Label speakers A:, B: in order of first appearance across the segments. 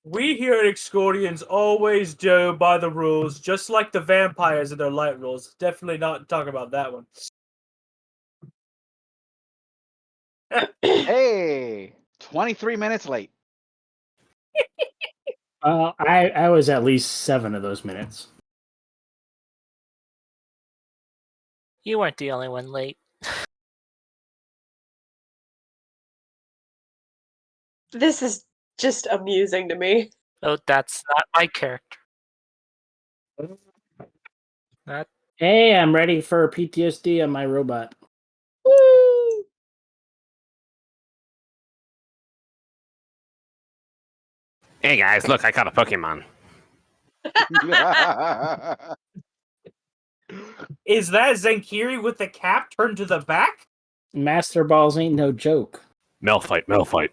A: We here at Excordians always do by the rules, just like the vampires and their light rules. Definitely not talk about that one.
B: Hey, 23 minutes late.
C: I was at least 7 of those minutes.
D: You weren't the only one late.
E: This is just amusing to me.
D: Oh, that's not my character. That
C: Hey, I'm ready for PTSD on my robot.
E: Woo!
F: Hey guys, look, I caught a Pokemon.
A: Is that Zenkiri with the cap turned to the back?
C: Master Balls ain't no joke.
F: Melfight.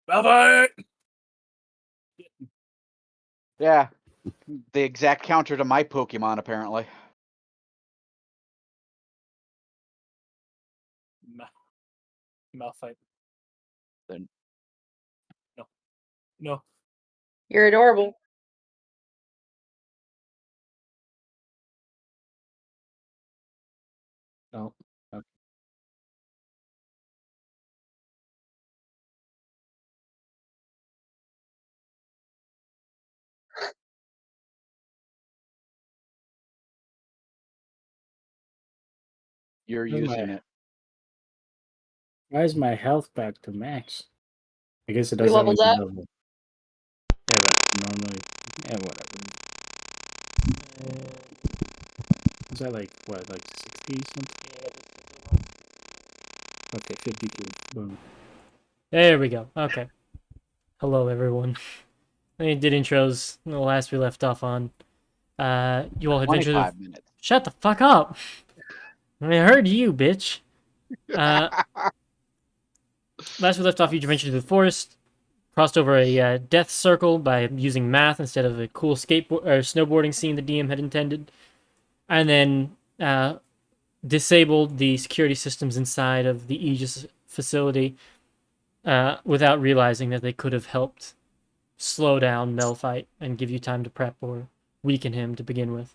A: Bye-bye!
B: Yeah, the exact counter to my Pokemon, apparently.
A: Malphite.
B: Then-
A: No.
E: You're adorable.
C: No. Okay.
B: You're
C: Where's
B: using
C: my-
B: it.
C: Why is my health back to max? I guess it
E: We
C: doesn't
E: leveled
C: even
E: up?
C: level. Yeah, but normally, yeah, whatever. Is that like 60 something? Okay, 52. Boom.
G: There we go. Okay. Hello, everyone. I did intros. The last we left off on. You all had ventured.
B: 25 minutes.
G: Shut the fuck up. I heard you, bitch. Last we left off, you ventured through the forest, crossed over a death circle by using math instead of a cool skateboard or snowboarding scene the DM had intended, and then disabled the security systems inside of the Aegis facility without realizing that they could have helped slow down Melfight and give you time to prep or weaken him to begin with.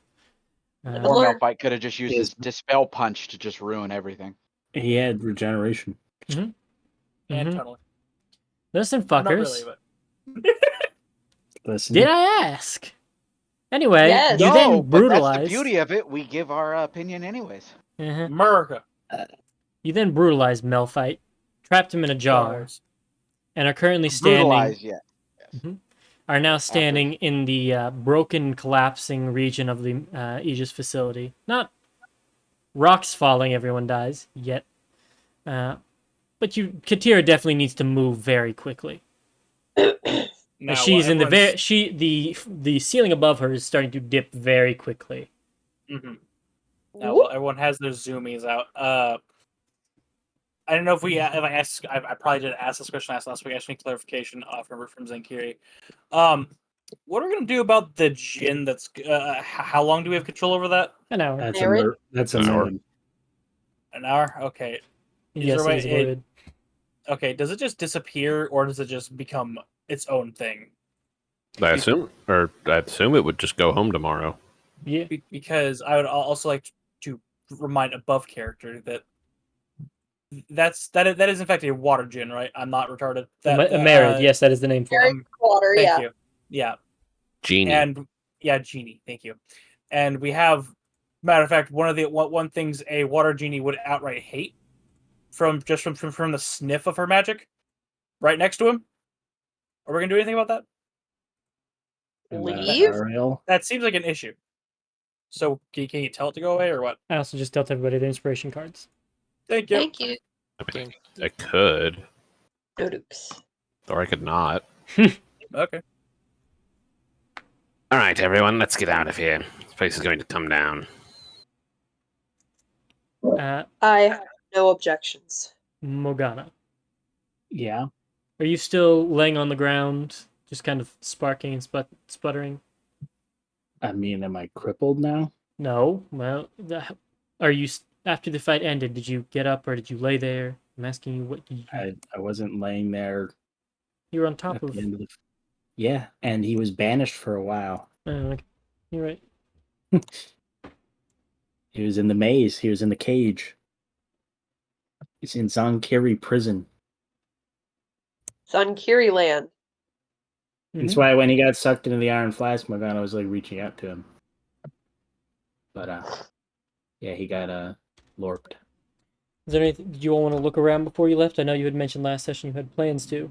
B: Or
E: Lord.
B: Malphite could have just used his Dispel Punch to just ruin everything.
C: He had regeneration.
A: And tunneling.
G: Listen,
A: Not
G: fuckers.
A: really, but...
C: Listen.
G: Did I ask? Anyway,
E: Yes.
G: you
B: No,
G: then
B: but that's
G: brutalized.
B: the beauty of it. We give our opinion anyways.
A: America.
G: You then brutalized Melfight, trapped him in a jar, and are currently standing.
B: Brutalized, yeah.
G: Are now standing in the broken, collapsing region of the Aegis facility. Not rocks falling, everyone dies yet, but Katira definitely needs to move very quickly.
A: Now,
G: She's in
A: everyone's-
G: the ceiling above her is starting to dip very quickly.
A: Now, well, everyone has their zoomies out. I don't know if I asked. I probably didn't ask this question last week. I just need clarification from Zenkiri. What are we gonna do about the Jinn? That's how long do we have control over that?
G: An hour.
C: That's an hour.
A: An hour. Okay.
G: Yes, it is worded.
A: Okay. Does it just disappear, or does it just become its own thing?
F: I assume it would just go home tomorrow.
G: Yeah.
A: Because I would also like to remind above character that that is in fact a water Jinn, right? I'm not retarded.
G: Merid, yes, that is the name for it.
E: Water,
A: Thank you. Yeah.
F: Genie.
A: And yeah, Genie. Thank you. And we have, matter of fact, one things a water Genie would outright hate from the sniff of her magic, right next to him. Are we gonna do anything about that?
E: Leave?
A: That seems like an issue. So can you tell it to go away or what?
G: I also just dealt everybody the inspiration cards.
A: Thank you.
E: Thank you.
F: I could,
E: Oops.
F: or I could not.
A: Okay.
F: All right, everyone, let's get out of here. This place is going to come down.
E: I have no objections.
G: Morgana.
C: Yeah.
G: Are you still laying on the ground, just kind of sparking and sputtering?
C: I mean, am I crippled now?
G: No. Well, are you after the fight ended? Did you get up or did you lay there? I'm asking you what.
C: I wasn't laying there.
G: You were on top
C: At
G: of.
C: the end of the... Yeah, and he was banished for a while.
G: Okay. You're right.
C: He was in the maze. He was in the cage. He's in Zonkiri prison.
E: Sunkiri land.
C: That's
G: Mhm.
C: why when he got sucked into the Iron Flask, Morgana was like reaching out to him. But yeah, he got lorped.
G: Is there anything? Did you all want to look around before you left? I know you had mentioned last session you had plans to.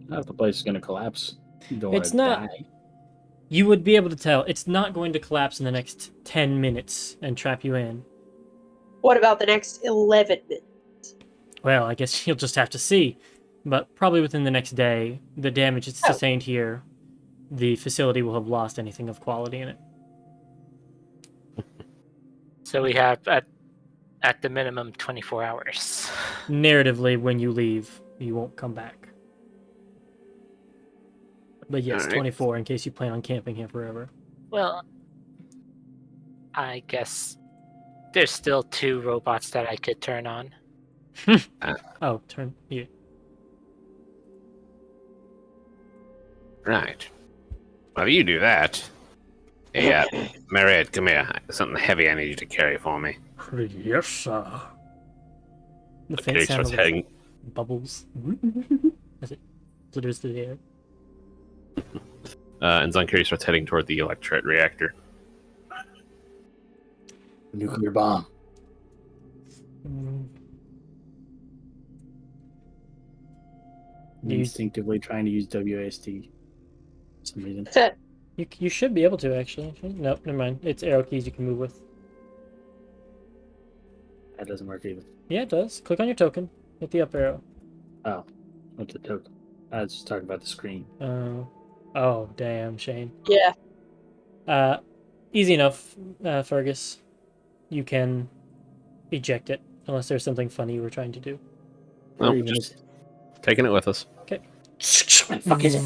C: Not if the place is gonna collapse. You don't want
G: It's
C: to
G: not-
C: die.
G: You would be able to tell. It's not going to collapse in the next 10 minutes and trap you in.
E: What about the next 11 minutes?
G: Well, I guess you'll just have to see. But probably within the next day, the damage it's
E: Oh.
G: sustained here, the facility will have lost anything of quality in it.
D: So we have at the minimum 24 hours.
G: Narratively, when you leave, you won't come back. But yes,
F: Alright.
G: 24 in case you plan on camping here forever.
D: Well, I guess there's still 2 robots that I could turn on.
G: Oh, turn you.
F: Right. Well, you do that. Hey, Mariette, come here. Something heavy I need you to carry for me.
G: Yes, sir. The faint
F: Carrie
G: sound
F: starts
G: of
F: heading.
G: bubbles as it flitters through the air.
F: And Zonkiri starts heading toward the electret reactor.
C: Nuclear bomb.
G: You-
C: Instinctively trying to use WASD for some reason.
G: You should be able to, actually. Nope, never mind. It's arrow keys you can move with.
C: That doesn't work either.
G: Yeah, it does. Click on your token. Hit the up arrow.
C: Oh, what's the token? I was just talking about the screen.
G: Oh, damn, Shane.
E: Yeah.
G: Easy enough, Fergus. You can eject it, unless there's something funny you were trying to do.
F: Well,
C: Or even
F: just taking it with us.
C: what the fuck is it?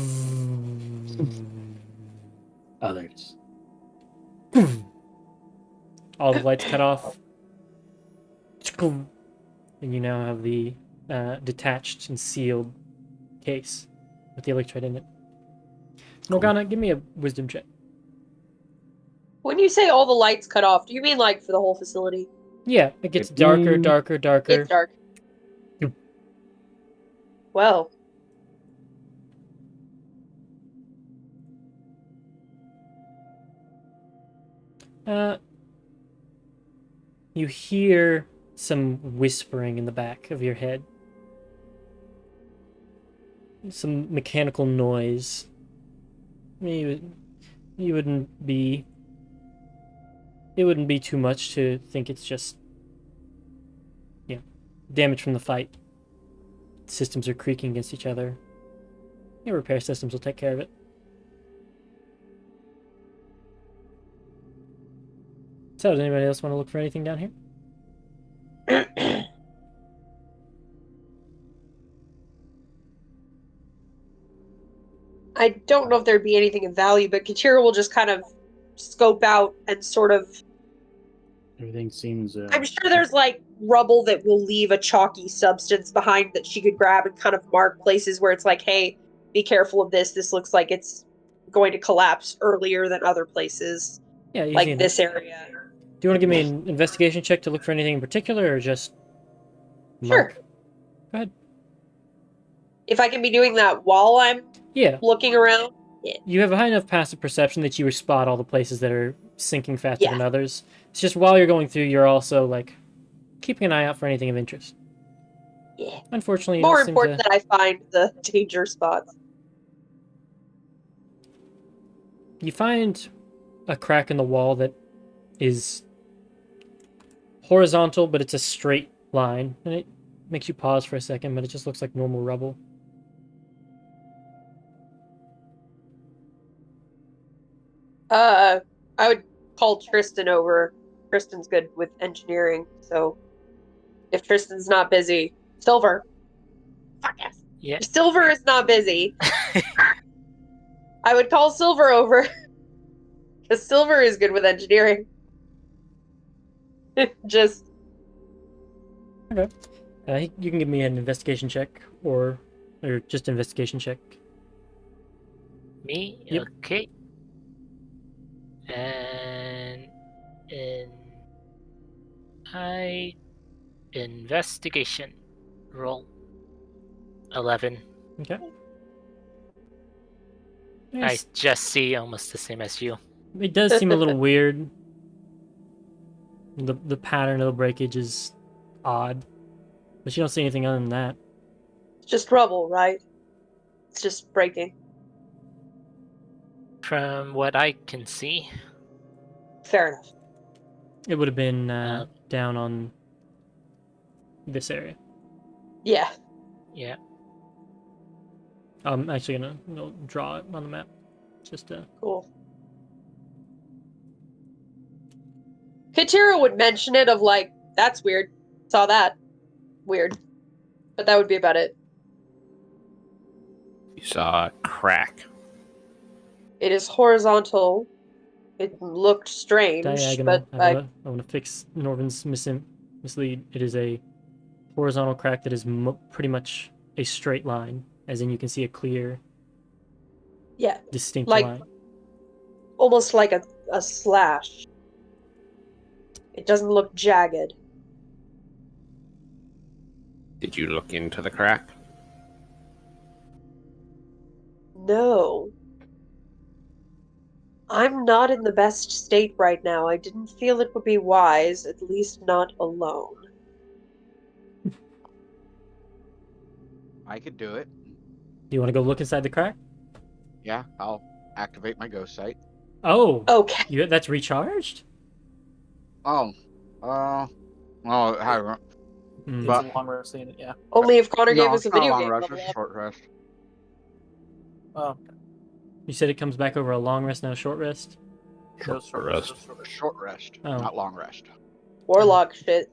C: Oh, there it is.
G: All the lights cut off. And you now have the detached and sealed case with the electrode in it. Morgana, give me a wisdom check.
E: When you say all the lights cut off, do you mean like for the whole facility?
G: Yeah, it gets darker, darker, darker.
E: It's dark.
G: Yep.
E: Well.
G: You hear some whispering in the back of your head. Some mechanical noise. You wouldn't be... It wouldn't be too much to think it's just... Yeah, damage from the fight. Systems are creaking against each other. Your repair systems will take care of it. So, does anybody else want to look for anything down here?
E: I don't know if there'd be anything of value, but Katira will just kind of scope out and sort of...
C: Everything seems.
E: I'm sure there's like rubble that will leave a chalky substance behind that she could grab and kind of mark places where it's like, hey, be careful of this. This looks like it's going to collapse earlier than other places,
G: Yeah, easy
E: like
G: enough.
E: this area.
G: Do you want to give me an investigation check to look for anything in particular, or just
E: Sure.
G: mark? Go ahead.
E: If I can be doing that while I'm
G: Yeah,
E: looking around.
G: you have a high enough passive perception that you would spot all the places that are sinking faster
E: Yeah.
G: than others. It's just while you're going through, you're also like keeping an eye out for anything of interest.
E: Yeah.
G: Unfortunately, you
E: More
G: don't seem
E: important
G: to...
E: that I find the danger spots.
G: You find a crack in the wall that is horizontal, but it's a straight line, and it makes you pause for a second, but it just looks like normal rubble.
E: I would call Tristan over. Tristan's good with engineering, so if Tristan's not busy, Silver. Fuck yes.
D: Yeah.
E: If Silver is not busy, I would call Silver over. Because Silver is good with engineering. Just
G: You can give me an investigation check, or or just investigation check.
D: Me?
G: Yep.
D: Okay. And investigation roll 11.
G: Okay.
D: I
G: Yes,
D: just see almost the same as you.
G: it does seem a little weird. The pattern of the breakage is odd, but you don't see anything other than that.
E: It's just rubble, right? It's just breaking.
D: From what I can see,
E: Fair enough.
G: It would have been
D: Uh,
G: down on this area.
E: Yeah.
D: yeah.
G: I'm actually gonna draw it on the map. Just
E: Cool. Katira would mention it of like, that's weird. Saw that. Weird. But that would be about it.
F: You saw a crack.
E: It is horizontal. It looked strange,
G: diagonal.
E: but
G: I want to fix Norvin's mislead. It is a horizontal crack that is pretty much a straight line, as in you can see a clear,
E: yeah,
G: distinct
E: like
G: line.
E: almost like a slash. It doesn't look jagged.
F: Did you look into the crack?
E: No. I'm not in the best state right now. I didn't feel it would be wise, at least not alone.
B: I could do it.
G: Do you want to go look inside the crack?
B: Yeah, I'll activate my ghost sight.
G: Oh,
E: Okay.
G: that's recharged.
B: Oh, well, how?
G: Hmm.
B: But-
A: It's a long rest in it, yeah.
E: Only if Connor gave
B: No,
E: us a
B: it's not
E: video
B: long
E: game
B: rest.
E: level
B: It's a
E: up.
B: short rest.
A: Oh,
G: You said it comes back over a long rest, not a short rest.
F: Short rest.
B: Short rest,
G: Oh.
B: not long rest.
E: Warlock shit.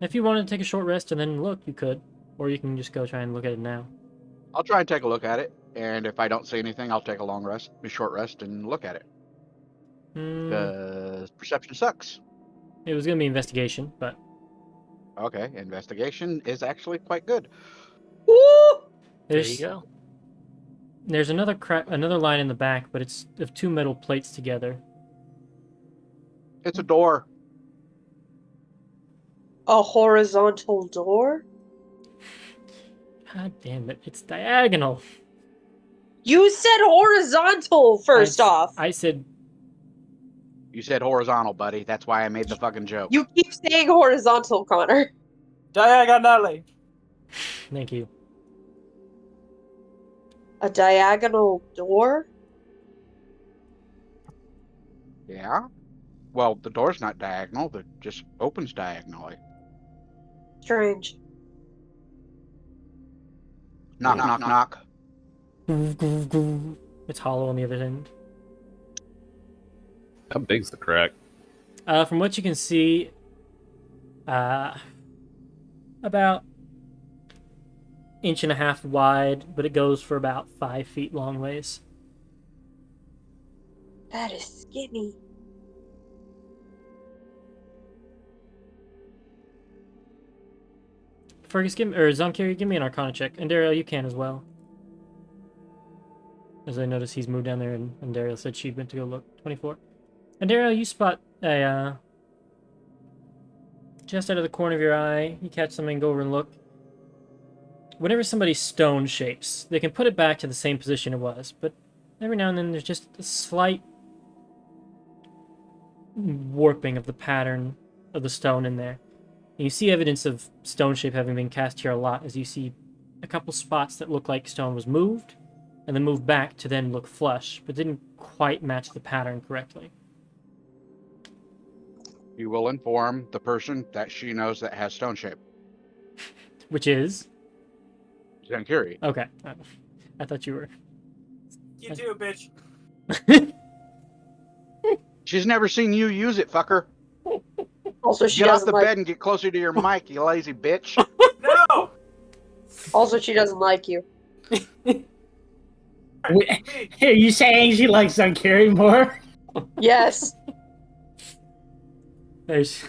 G: If you wanted to take a short rest and then look, you could, or you can just go try and look at it now.
B: I'll try and take a look at it, and if I don't see anything, I'll take a short rest, and look at it.
G: Hmm.
B: Because perception sucks.
G: It was gonna be investigation, but
B: Okay, investigation is actually quite good.
E: Woo!
D: There
G: there's
D: you go.
G: there's another line in the back, but it's of two metal plates together.
B: It's a door.
E: A horizontal door?
G: God damn it! It's diagonal.
E: You said horizontal first off.
G: I said
B: You said horizontal, buddy. That's why I made the fucking joke.
E: You keep saying horizontal, Connor.
A: diagonally.
G: thank you.
E: A diagonal door?
B: Yeah? Well, the door's not diagonal. It just opens diagonally.
E: Strange.
B: Knock, knock, knock.
G: It's hollow on the other end.
F: How big's the crack?
G: From what you can see, about 1.5 inches wide, but it goes for about 5 feet long ways.
E: That is skinny.
G: Fergus, Zonkiri, give me an Arcana check, and Daryl, you can as well. As I notice he's moved down there, and Daryl said she went to go look. 24. And Daryl, you spot a just out of the corner of your eye, you catch something, go over and look. Whenever somebody's stone shapes, they can put it back to the same position it was, but every now and then there's just a slight warping of the pattern of the stone in there. And you see evidence of stone shape having been cast here a lot, as you see a couple spots that look like stone was moved, and then moved back to then look flush, but didn't quite match the pattern correctly.
B: You will inform the person that she knows that has stone shape.
G: Which is?
B: Zankiri.
G: Okay. I thought you were...
A: You do, bitch.
B: She's never seen you use it, fucker.
E: Also, she
B: Get off
E: doesn't
B: the
E: like.
B: bed and get closer to your mic, you lazy bitch.
A: No!
E: Also, she doesn't like you.
C: Are you saying she likes Zonkiri more?
E: Yes.
G: There's...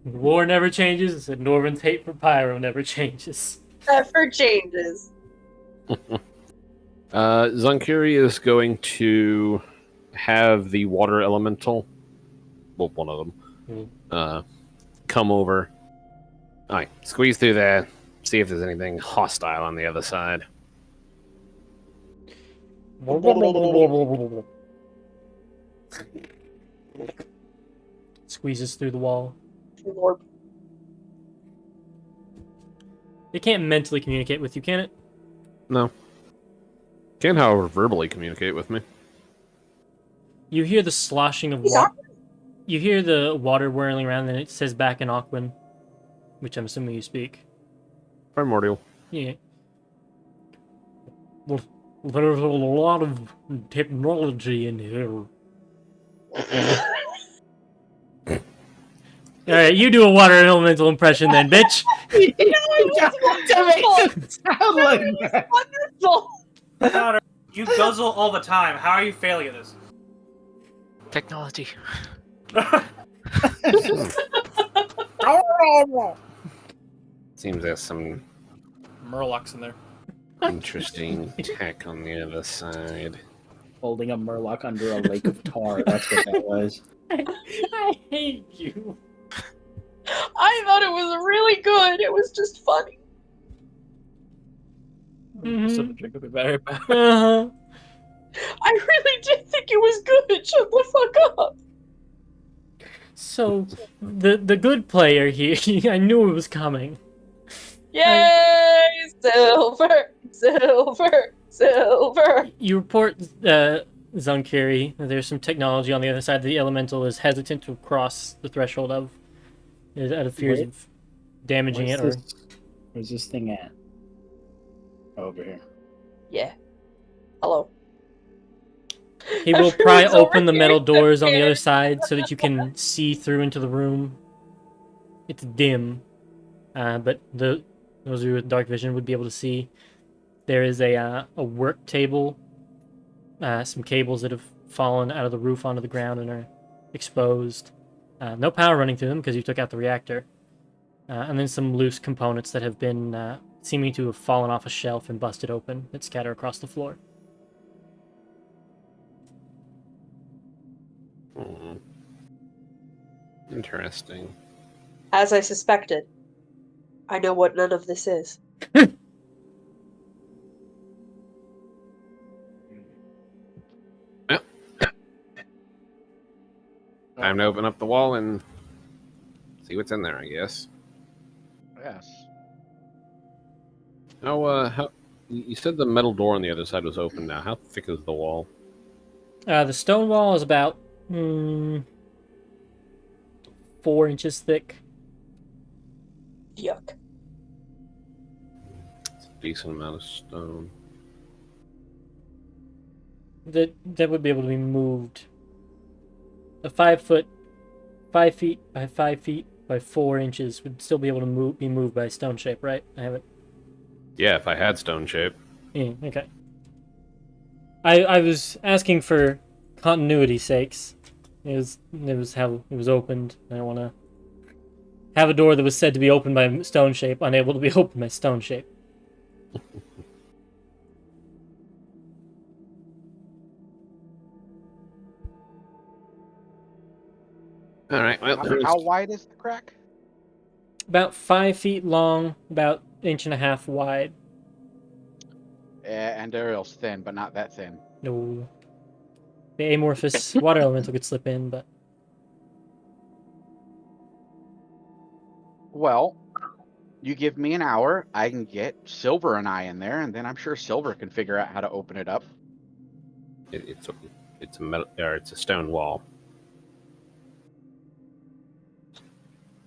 G: War never changes, and Norvin's hate for Pyro never changes.
E: Effort changes.
F: Zankuri is going to have the water elemental, well, one of them, come over. All right, squeeze through there, see if there's anything hostile on the other side.
G: Squeezes through the wall.
E: Lord.
G: It can't mentally communicate with you, can it?
F: No. Can, however, verbally communicate with me.
G: You hear the sloshing of water. You hear the water whirling around, and it says back in Aquan, which I'm assuming you speak.
F: Primordial.
G: Yeah. Well, there's a lot of technology in here. Alright, you do a water elemental impression then, bitch.
E: Wonderful.
A: Connor, you guzzle all the time. How are you failing at this?
D: Technology.
F: Seems there's some
A: Murlocs in there.
F: interesting tech on the other side.
C: Holding a murloc under a lake of tar. That's what that was.
G: I hate you.
E: I thought it was really good. It was just funny.
A: So the drink would be better.
G: Uh-huh.
E: I really did think it was good. Shut the fuck up.
G: So, the good player here, I knew it was coming.
E: Yay! Silver, silver, silver.
G: You report, Zankiri, that there's some technology on the other side that the elemental is hesitant to cross the threshold of, out of fears
C: Wait.
G: of damaging it.
C: Where's this thing at? Over here.
E: Yeah. Hello.
G: He will pry
E: Everyone's
G: open
E: over
G: the metal
E: here.
G: doors on the other side so that you can see through into the room. It's dim, but those of you with dark vision would be able to see. There is a work table, some cables that have fallen out of the roof onto the ground and are exposed. No power running through them because you took out the reactor. And then some loose components that have been seeming to have fallen off a shelf and busted open that scatter across the floor.
F: Interesting.
E: As I suspected, I know what none of this is.
F: Time to open up the wall and see what's in there, I guess.
B: Yes.
F: How you said the metal door on the other side was open now. How thick is the wall?
G: The stone wall is about 4 inches thick.
E: Yuck.
F: It's a decent amount of stone.
G: That would be able to be moved. A 5 feet by 5 feet by 4 inches would still be able to be moved by stone shape, right? I have it.
F: Yeah, if I had stone shape.
G: Yeah, okay. I was asking for continuity's sakes. It was how it was opened. I don't want to have a door that was said to be opened by stone shape, unable to be opened by stone shape.
F: All right. Well,
B: How wide is the crack?
G: About 5 feet long, about 1.5 inches wide.
B: And Ariel's thin, but not that thin.
G: No. The amorphous water elemental could slip in, but
B: Well, you give me an hour, I can get Silver and I in there, and then I'm sure Silver can figure out how to open it up.
F: it's a metal, or it's a stone wall.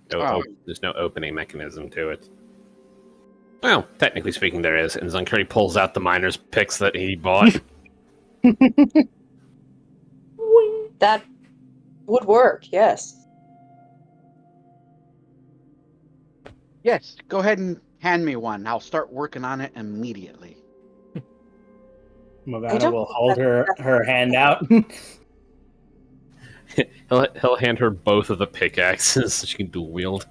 F: There's no opening mechanism to it. Well, technically speaking, there is. And Zankuri pulls out the miner's picks that he bought.
E: That would work, yes.
B: Yes, go ahead and hand me one. I'll start working on it immediately.
C: Morgana will hold her hand out.
F: He'll hand her both of the pickaxes so she can dual wield.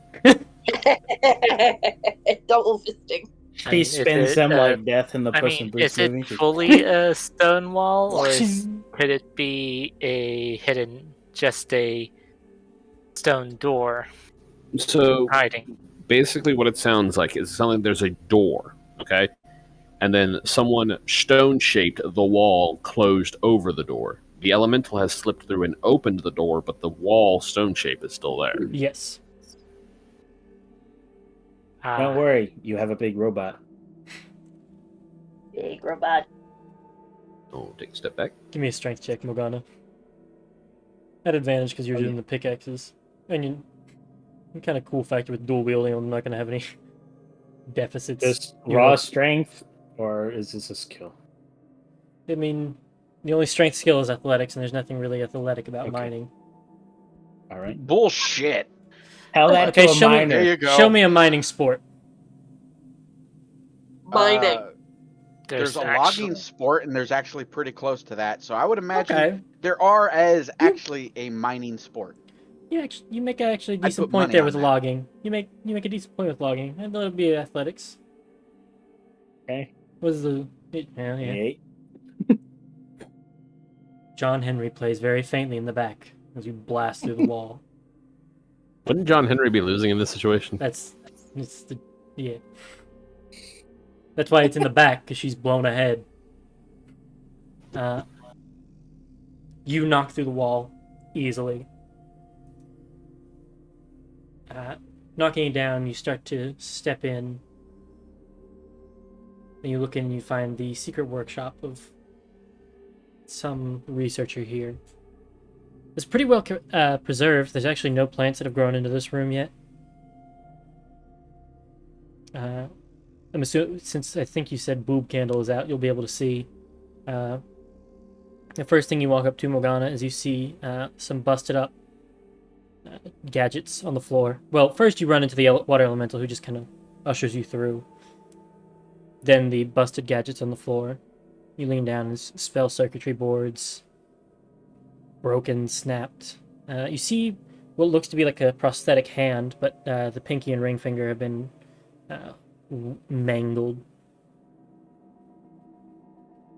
E: Double fisting.
D: I
C: He
D: mean, is
C: spins
D: it,
C: them like Death in the
D: I
C: Puss in
D: mean,
C: Boots
D: is it
C: movie. Just-
D: fully a stone wall, or could it be a hidden, just a stone door
F: So
D: hiding?
F: basically, what it sounds like is something. There's a door, okay, and then someone stone-shaped the wall closed over the door. The elemental has slipped through and opened the door, but the wall stone shape is still there.
G: Yes.
C: Don't worry, you have a big robot.
E: Big robot.
F: Oh, take a step back.
G: Give me a strength check, Morgana. At advantage because you're
C: Okay.
G: doing the pickaxes. And you kind of cool factor with dual wielding, I'm not going to have any deficits.
C: Just
G: You
C: raw
G: know,
C: strength, or is this a skill?
G: I mean, the only strength skill is athletics, and there's nothing really athletic about
C: Okay.
G: mining.
C: All right.
B: Bullshit.
C: Tell that
G: Okay,
C: to a
G: show me-
B: There
C: miner.
B: you go.
G: Show me a mining sport.
E: Mining.
B: There's a
D: actually-
B: logging sport, and there's actually pretty close to that. So I would imagine
G: Okay.
B: there are as actually a mining sport.
G: You make actually a
B: I'd
G: decent
B: put
G: point
B: money
G: there
B: on
G: with
B: that.
G: logging. You make a decent point with logging. And that'll be athletics.
C: Okay.
G: Was the yeah.
C: Eight.
G: John Henry plays very faintly in the back as you blast through the wall.
F: Wouldn't John Henry be losing in this situation?
G: It's the yeah. That's why it's in the back, because she's blown ahead. You knock through the wall easily. Knocking it down, you start to step in. And you look in and you find the secret workshop of some researcher here. It's pretty well preserved. There's actually no plants that have grown into this room yet. I'm assuming, since I think you said boob candle is out, you'll be able to see. The first thing you walk up to, Morgana, is you see some busted up gadgets on the floor. Well, first you run into the water elemental, who just kind of ushers you through. Then the busted gadgets on the floor. You lean down and spell circuitry boards. Broken, snapped. You see what looks to be like a prosthetic hand, but the pinky and ring finger have been mangled.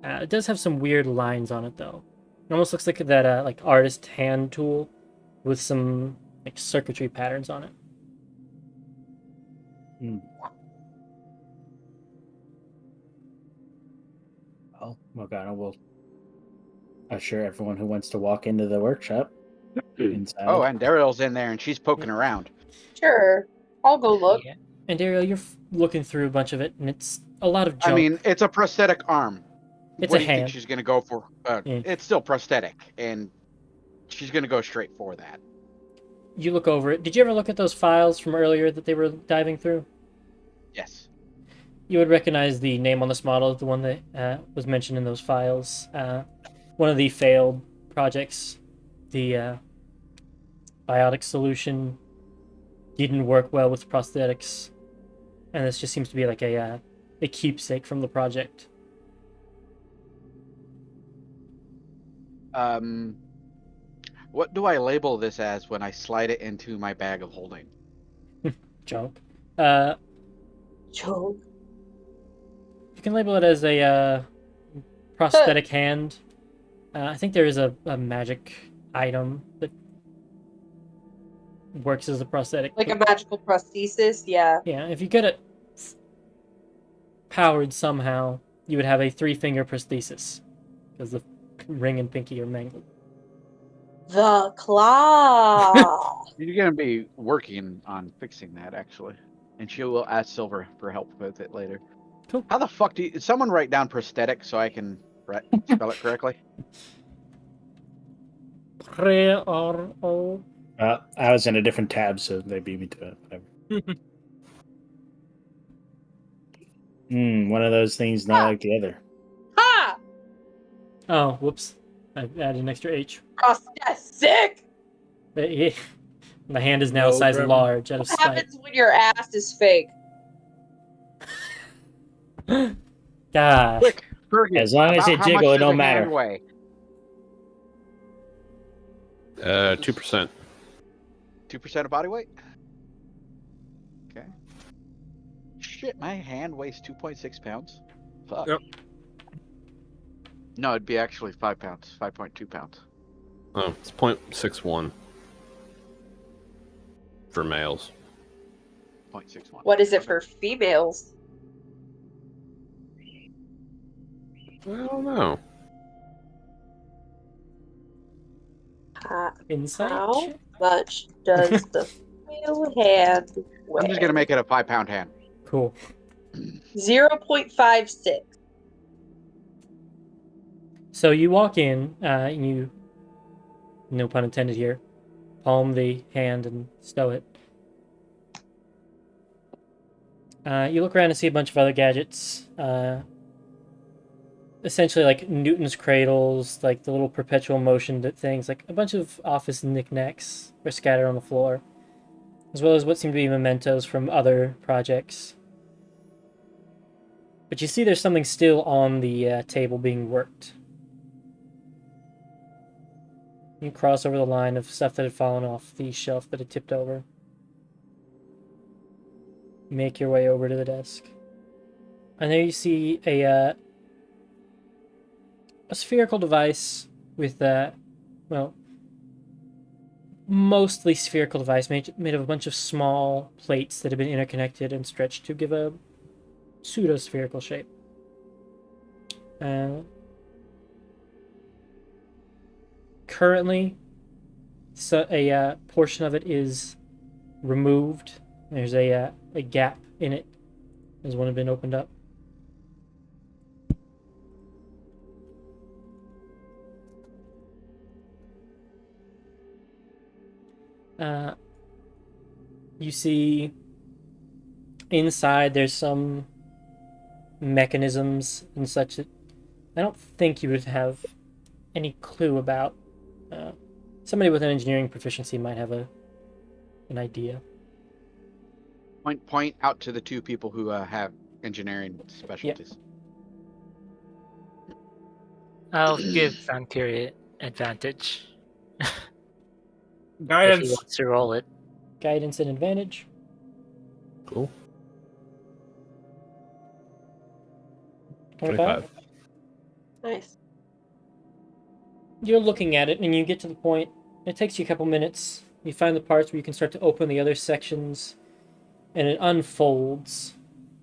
G: It does have some weird lines on it, though. It almost looks like that like artist hand tool with some like circuitry patterns on it.
C: Well, Morgana will assure everyone who wants to walk into the workshop inside.
B: Oh, and Daryl's in there, and she's poking around.
E: Sure. I'll go look.
D: Yeah.
G: And Dario, you're looking through a bunch of it, and it's a lot of junk.
B: I mean, it's a prosthetic arm.
G: It's
B: what
G: a
B: do you think
G: hand.
B: she's going to go for?
G: Yeah.
B: It's still prosthetic, and she's going to go straight for that.
G: You look over it. Did you ever look at those files from earlier that they were diving through?
B: Yes.
G: You would recognize the name on this model, the one that was mentioned in those files. One of the failed projects, the biotic solution, didn't work well with prosthetics, and this just seems to be like a keepsake from the project.
B: What do I label this as when I slide it into my bag of holding?
G: Junk.
E: Joke.
G: You can label it as a prosthetic hand. I think there is a magic item that works as a prosthetic.
E: Like a magical prosthesis, yeah.
G: Yeah, if you get it powered somehow, you would have a 3-finger prosthesis, because the ring and pinky are mangled.
E: The claw.
B: You're going to be working on fixing that, actually. And she will ask Silver for help with it later.
G: Cool.
B: How the fuck do you... Did someone write down prosthetic so I can spell it correctly?
G: Pre-or-
C: I was in a different tab, so they beat me to it. Whatever. One of those things not like the other.
E: Ha!
G: Oh, whoops. I added an extra H.
E: Prosthetic.
G: The hand is now
C: No,
G: size
C: Trevor.
G: large out of
E: What
G: spite.
E: happens when your ass is fake?
G: Gosh.
B: Quick, Fergie,
C: As long as
B: about
C: it
B: how
C: jiggle,
B: much
C: it
B: does
C: don't
B: a hand
C: matter.
B: weigh?
F: 2%.
B: 2% of body weight? Okay. shit, my hand weighs 2.6 pounds. Fuck.
A: Yep.
B: No, it'd be actually 5 pounds, 5.2 pounds.
F: Oh, it's 0.61 for males.
B: 0.61.
E: What is it for females?
F: I don't know.
G: Insight
E: How
G: check?
E: much does the female hand weigh?
B: I'm just gonna make it a 5-pound hand.
G: Cool.
E: 0.56.
G: So you walk in, you, no pun intended here, palm the hand and stow it. You look around and see a bunch of other gadgets. Essentially like Newton's cradles, like the little perpetual motion things, like a bunch of office knickknacks are scattered on the floor, as well as what seem to be mementos from other projects. But you see there's something still on the table being worked. You cross over the line of stuff that had fallen off the shelf that had tipped over. You make your way over to the desk. And there you see a spherical device with, well, mostly spherical device made of a bunch of small plates that have been interconnected and stretched to give a pseudo-spherical shape. Currently, so a portion of it is removed. There's a gap in it. There's one had been opened up. You see inside there's some mechanisms and such that I don't think you would have any clue about. Somebody with an engineering proficiency might have an idea.
B: Point out to the two people who have engineering specialties.
D: I'll give Vampire advantage if he
A: Guidance.
D: wants to roll it.
G: Guidance and advantage.
F: Cool.
G: 25.
E: Nice.
G: You're looking at it and you get to the point. It takes you a couple minutes. You find the parts where you can start to open the other sections, and it unfolds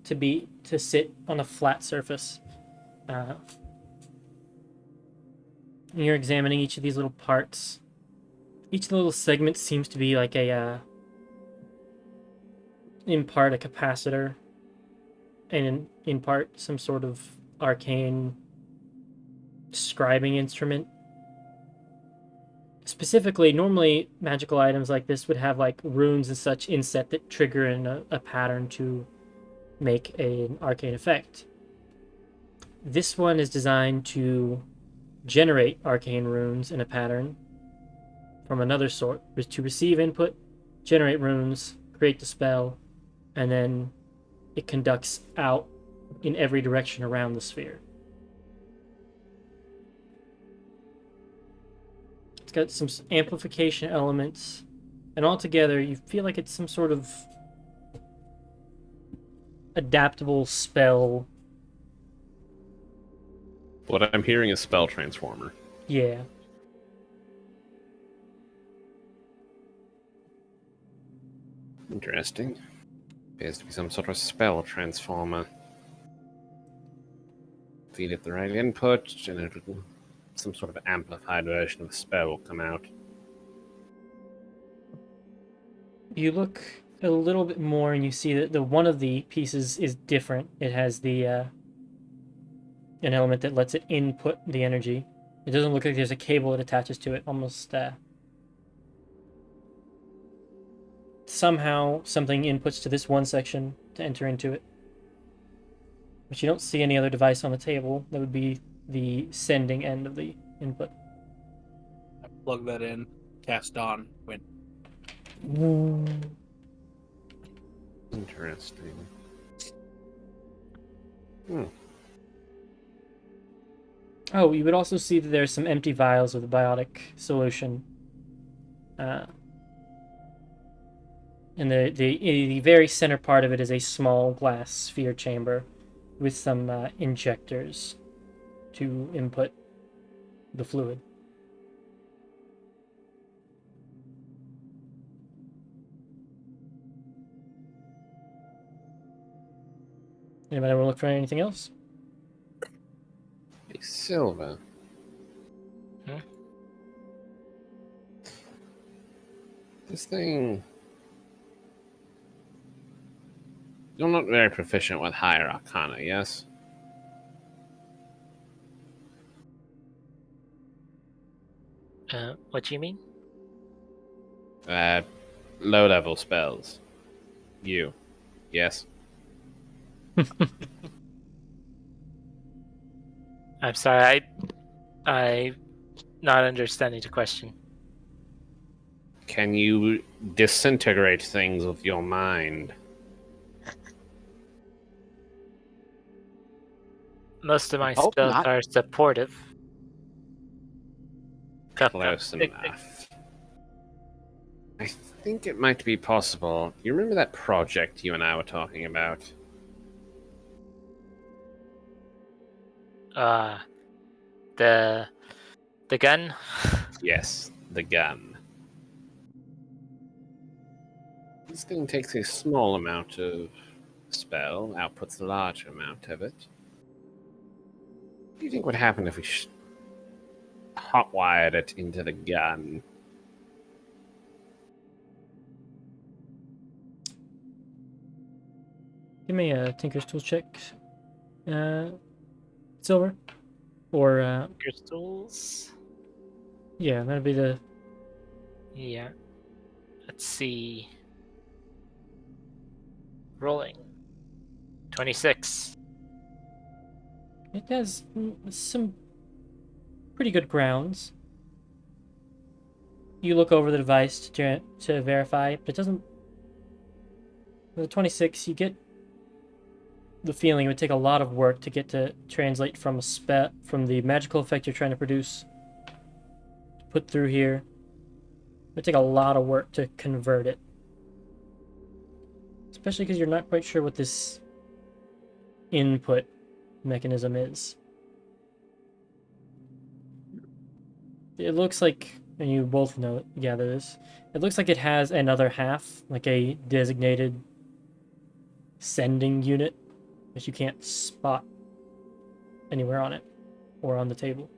G: to sit on a flat surface. And you're examining each of these little parts. Each of the little segments seems to be like in part a capacitor, and in part some sort of arcane scribing instrument. Specifically, normally magical items like this would have like runes and such inset that trigger in a pattern to make an arcane effect. This one is designed to generate arcane runes in a pattern from another sort, to receive input, generate runes, create the spell, and then it conducts out in every direction around the sphere. It's got some amplification elements, and altogether you feel like it's some sort of adaptable spell.
F: What I'm hearing is spell transformer.
G: Yeah.
F: Interesting. Appears to be some sort of spell transformer. Feed it the right input, and some sort of amplified version of the spell will come out.
G: You look a little bit more and you see that the one of the pieces is different. It has the an element that lets it input the energy. It doesn't look like there's a cable that attaches to it. Almost somehow something inputs to this one section to enter into it. But you don't see any other device on the table. That would be the sending end of the input.
A: I plug that in. Cast Dawn. Win.
F: Interesting.
G: Oh, you would also see that there's some empty vials of the biotic solution. And the very center part of it is a small glass sphere chamber with some injectors to input the fluid. Anybody want to look for anything else?
F: Hey, Silver.
D: Hmm?
F: This thing. You're not very proficient with higher arcana, yes?
D: What do you mean?
F: Low level spells. You. Yes.
D: I'm sorry, I not understanding the question.
F: Can you disintegrate things with your mind?
D: Most of my
B: hope
D: spells
B: not.
D: are supportive.
F: Close enough. I think it might be possible. You remember that project you and I were talking about?
D: The gun.
F: Yes, the gun. This thing takes a small amount of spell, outputs a large amount of it. What do you think would happen if we hotwired it into the gun?
G: Give me a Tinker's Tools check. Silver. Or,
D: Crystals.
G: yeah, that'd be the...
D: Yeah. Let's see. Rolling. 26.
G: It has some pretty good grounds. You look over the device to verify, but it doesn't... With the 26, you get the feeling it would take a lot of work to get to translate from from the magical effect you're trying to produce to put through here. It would take a lot of work to convert it. Especially because you're not quite sure what this input mechanism is. It looks like, and you both know it, gather this, it looks like it has another half, like a designated sending unit, which you can't spot anywhere on it or on the table.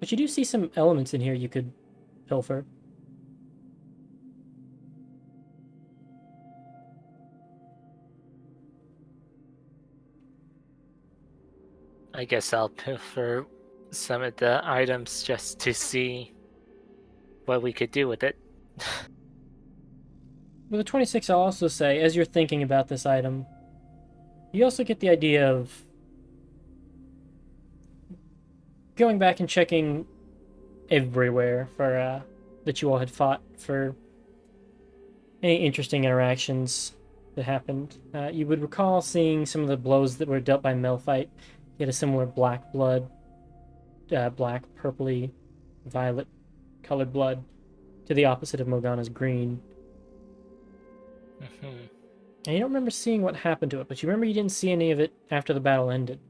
G: But you do see some elements in here you could pilfer.
D: I guess I'll pilfer some of the items just to see what we could do with it.
G: With the 26, I'll also say, as you're thinking about this item, you also get the idea of going back and checking everywhere for that you all had fought for any interesting interactions that happened. You would recall seeing some of the blows that were dealt by Melphite. He had a similar black blood, black, purpley, violet colored blood, to the opposite of Morgana's green.
D: Mm-hmm.
G: And you don't remember seeing what happened to it, but you remember you didn't see any of it after the battle ended.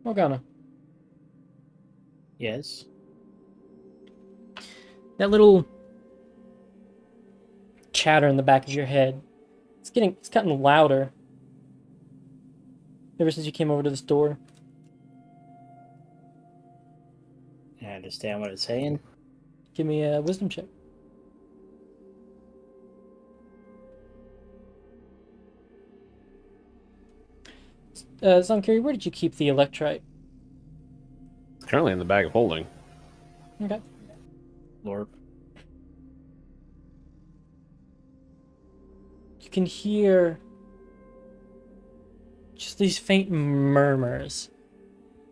G: Morgana.
C: Yes.
G: That little chatter in the back of your head, it's gotten louder ever since you came over to this door.
C: I understand what it's saying.
G: Give me a wisdom check. Zonkiri, where did you keep the electrite?
F: It's currently in the bag of holding.
G: Okay.
C: Lord.
G: You can hear just these faint murmurs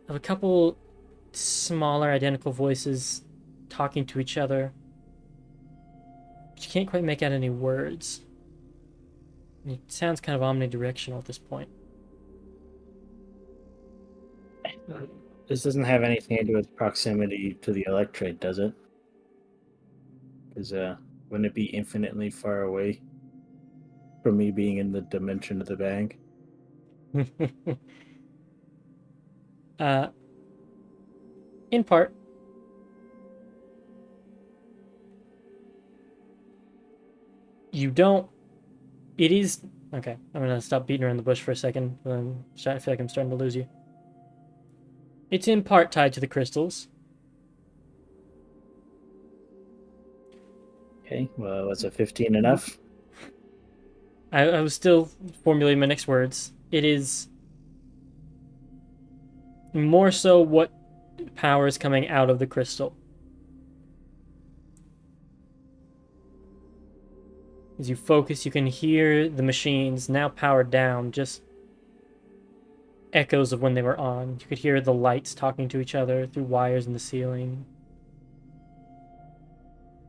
G: of a couple smaller identical voices talking to each other. But you can't quite make out any words. It sounds kind of omnidirectional at this point.
C: This doesn't have anything to do with proximity to the electrode, does it? Because wouldn't it be infinitely far away from me being in the dimension of the bank?
G: In part. You don't. It is. Okay, I'm gonna stop beating around the bush for a second. I feel like I'm starting to lose you. It's in part tied to the crystals.
C: Okay, well, was a 15 enough?
G: I was still formulating my next words. It is more so what power is coming out of the crystal. As you focus, you can hear the machines now powered down, just echoes of when they were on. You could hear the lights talking to each other through wires in the ceiling.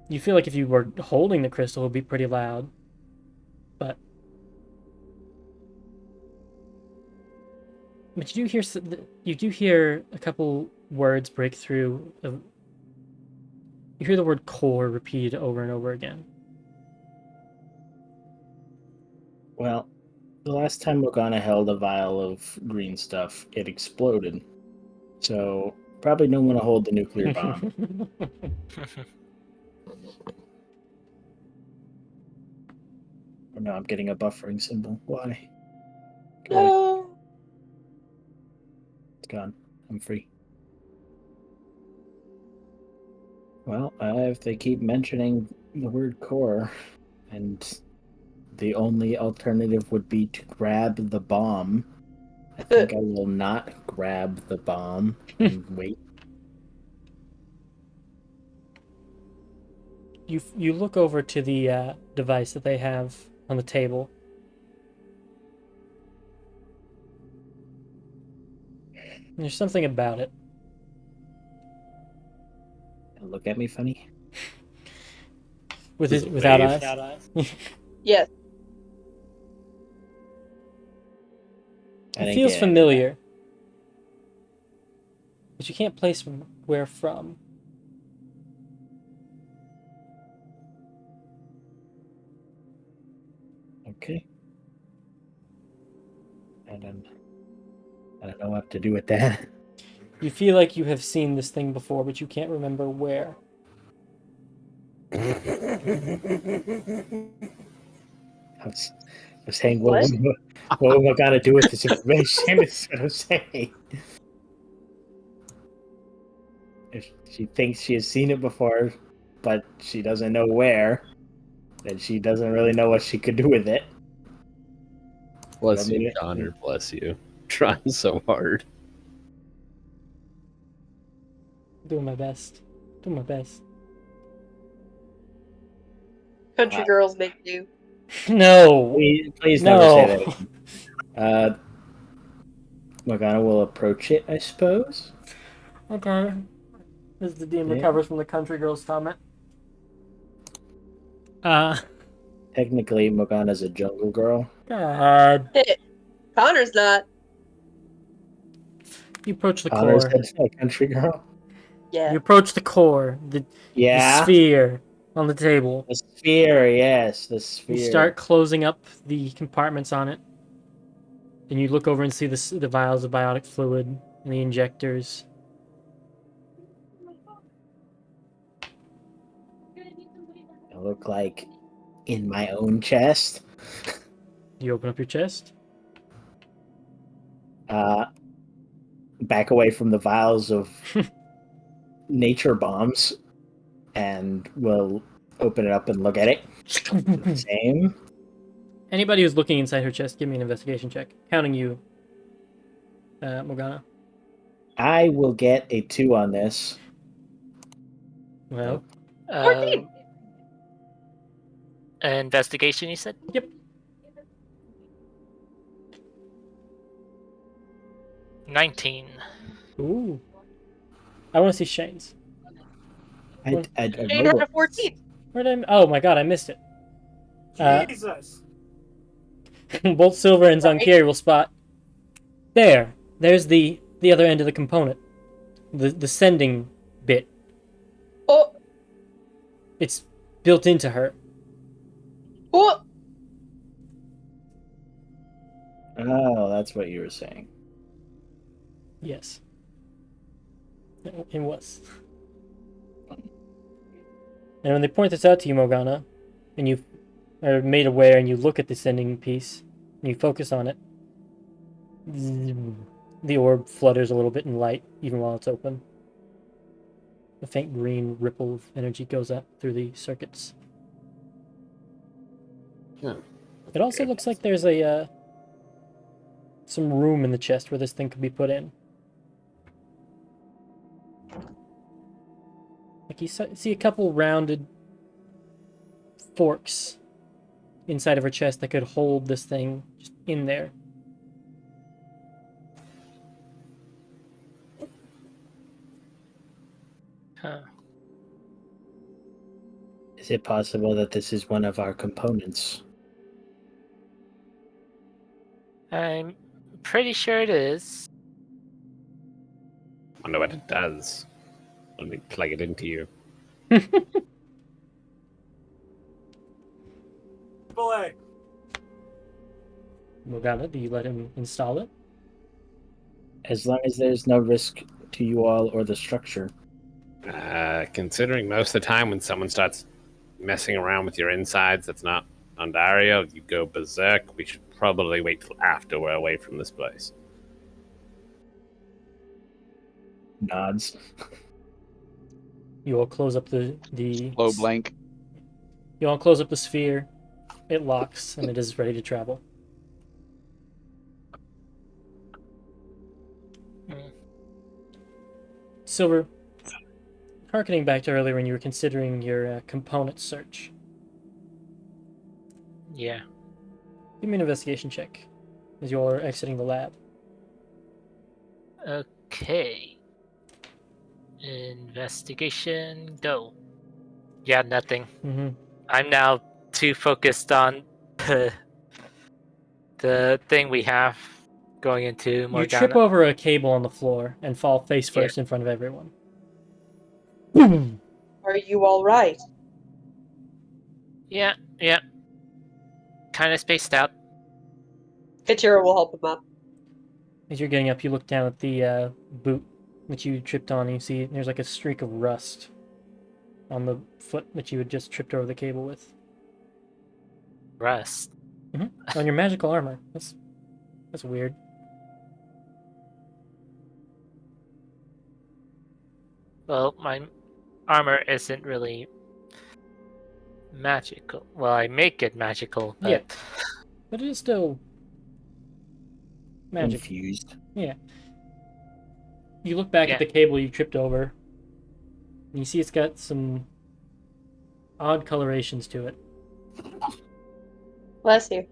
G: You feel like if you were holding the crystal, it would be pretty loud. But you do hear a couple words break through. You hear the word core repeated over and over again.
C: Well, the last time Morgana held a vial of green stuff, it exploded. So, probably don't want to hold the nuclear bomb. Oh no, I'm getting a buffering symbol. Why? Go away.
E: No.
C: It's gone. I'm free. Well, if they keep mentioning the word core, and the only alternative would be to grab the bomb, I think I will not grab the bomb and wait.
G: You look over to the device that they have on the table. There's something about it.
C: Look at me funny.
G: Without eyes.
E: Yes.
G: It feels familiar, but you can't place where from.
C: Okay. I don't know what to do with that.
G: You feel like you have seen this thing before, but you can't remember where.
C: I was saying, what am I going to do with this information? Is what I'm saying. If she thinks she has seen it before, but she doesn't know where, then she doesn't really know what she could do with it.
F: Bless you, Connor. Bless you. Trying so hard.
G: Doing my best. Doing my best.
E: Country girls make do.
G: No.
C: Please
G: No.
C: never say that. Morgana will approach it, I suppose.
G: Okay. As the DM
C: Yeah.
G: recovers from the country girl's comment.
C: Technically, Morgana's a jungle girl.
G: God.
E: Connor's not.
G: You approach the
C: Connor's
G: core.
C: a country girl.
E: Yeah.
G: You approach the core, the sphere on the table.
C: The sphere, yes, the sphere.
G: You start closing up the compartments on it. And you look over and see the vials of biotic fluid and the injectors.
C: I look like in my own chest.
G: You open up your chest.
C: Back away from the vials of nature bombs, and we'll open it up and look at it. Same.
G: Anybody who's looking inside her chest, give me an investigation check. Counting you, Morgana.
C: I will get a 2 on this.
G: Well,
E: 14.
D: Investigation, you said?
G: Yep.
D: 19.
G: Ooh. I want to see Shane's.
E: Shane had a 14.
G: Where did oh my god, I missed it.
A: Jesus.
G: Both Silver and Zonkiri will spot. There's the other end of the component. the sending bit.
E: Oh,
G: It's built into her.
E: oh.
C: Oh, that's what you were saying.
G: Yes. It was. And when they point this out to you, Morgana, and you are made aware and you look at the sending piece, and you focus on it, the orb flutters a little bit in light, even while it's open. A faint green ripple of energy goes up through the circuits.
F: Yeah.
G: It also looks like there's some room in the chest where this thing could be put in. Like you see a couple rounded forks inside of her chest that could hold this thing just in there.
D: Huh.
C: Is it possible that this is one of our components?
D: I'm pretty sure it is.
F: Wonder what it does. Let me plug it into you.
A: Belay.
G: Morgana, do you let him install it?
C: As long as there's no risk to you all or the structure.
F: Considering most of the time when someone starts messing around with your insides that's not Ondario, you go berserk. We should probably wait till after we're away from this place.
C: Nods.
G: You all close up the
B: Low blank.
G: You all close up the sphere. It locks and it is ready to travel. Silver, harkening back to earlier when you were considering your component search.
D: Yeah.
G: Give me an investigation check as you all are exiting the lab.
D: Okay. Investigation, go. Yeah, nothing.
G: Mm-hmm.
D: I'm now too focused on the thing we have going into Morgana.
G: You trip over a cable on the floor and fall face first in front of everyone.
E: Are you all right?
D: Yeah. Kind of spaced out.
E: Katira will help him up.
G: As you're getting up, you look down at the boot that you tripped on, and you see there's like a streak of rust on the foot that you had just tripped over the cable with.
D: Rust.
G: On your magical armor. That's weird.
D: Well, my armor isn't really magical. Well, I make it magical, but
G: Yeah. But it is still magic.
C: Confused.
G: Yeah. You look back
D: Yeah.
G: at the cable you tripped over, and you see it's got some odd colorations to it.
E: Bless you.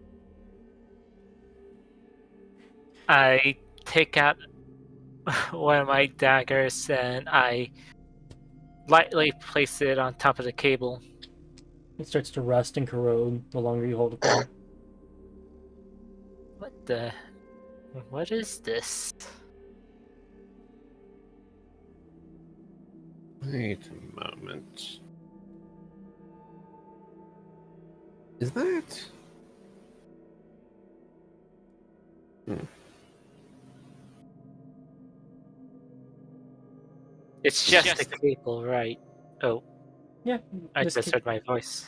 D: I take out one of my daggers and I lightly place it on top of the cable.
G: It starts to rust and corrode the longer you hold it there.
D: What is this?
F: Wait a moment. Is that?
D: It's just a cable, right? Oh,
G: Yeah.
D: I
G: this
D: just
G: ca-
D: heard my voice.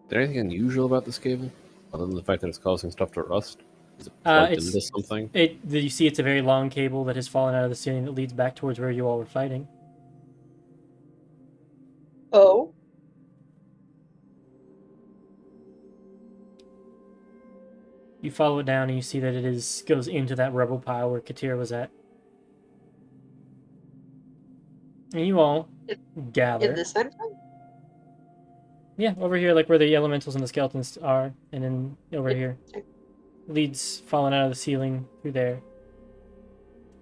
F: Is there anything unusual about this cable? Other than the fact that it's causing stuff to rust? Is it plugged
G: it's-
F: into something?
G: You see it's a very long cable that has fallen out of the ceiling that leads back towards where you all were fighting.
E: Oh?
G: You follow it down and you see that goes into that rubble pile where Katira was at. And you all gather.
E: In the center?
G: Yeah, over here, like where the elementals and the skeletons are, and then over here. Leads falling out of the ceiling through there.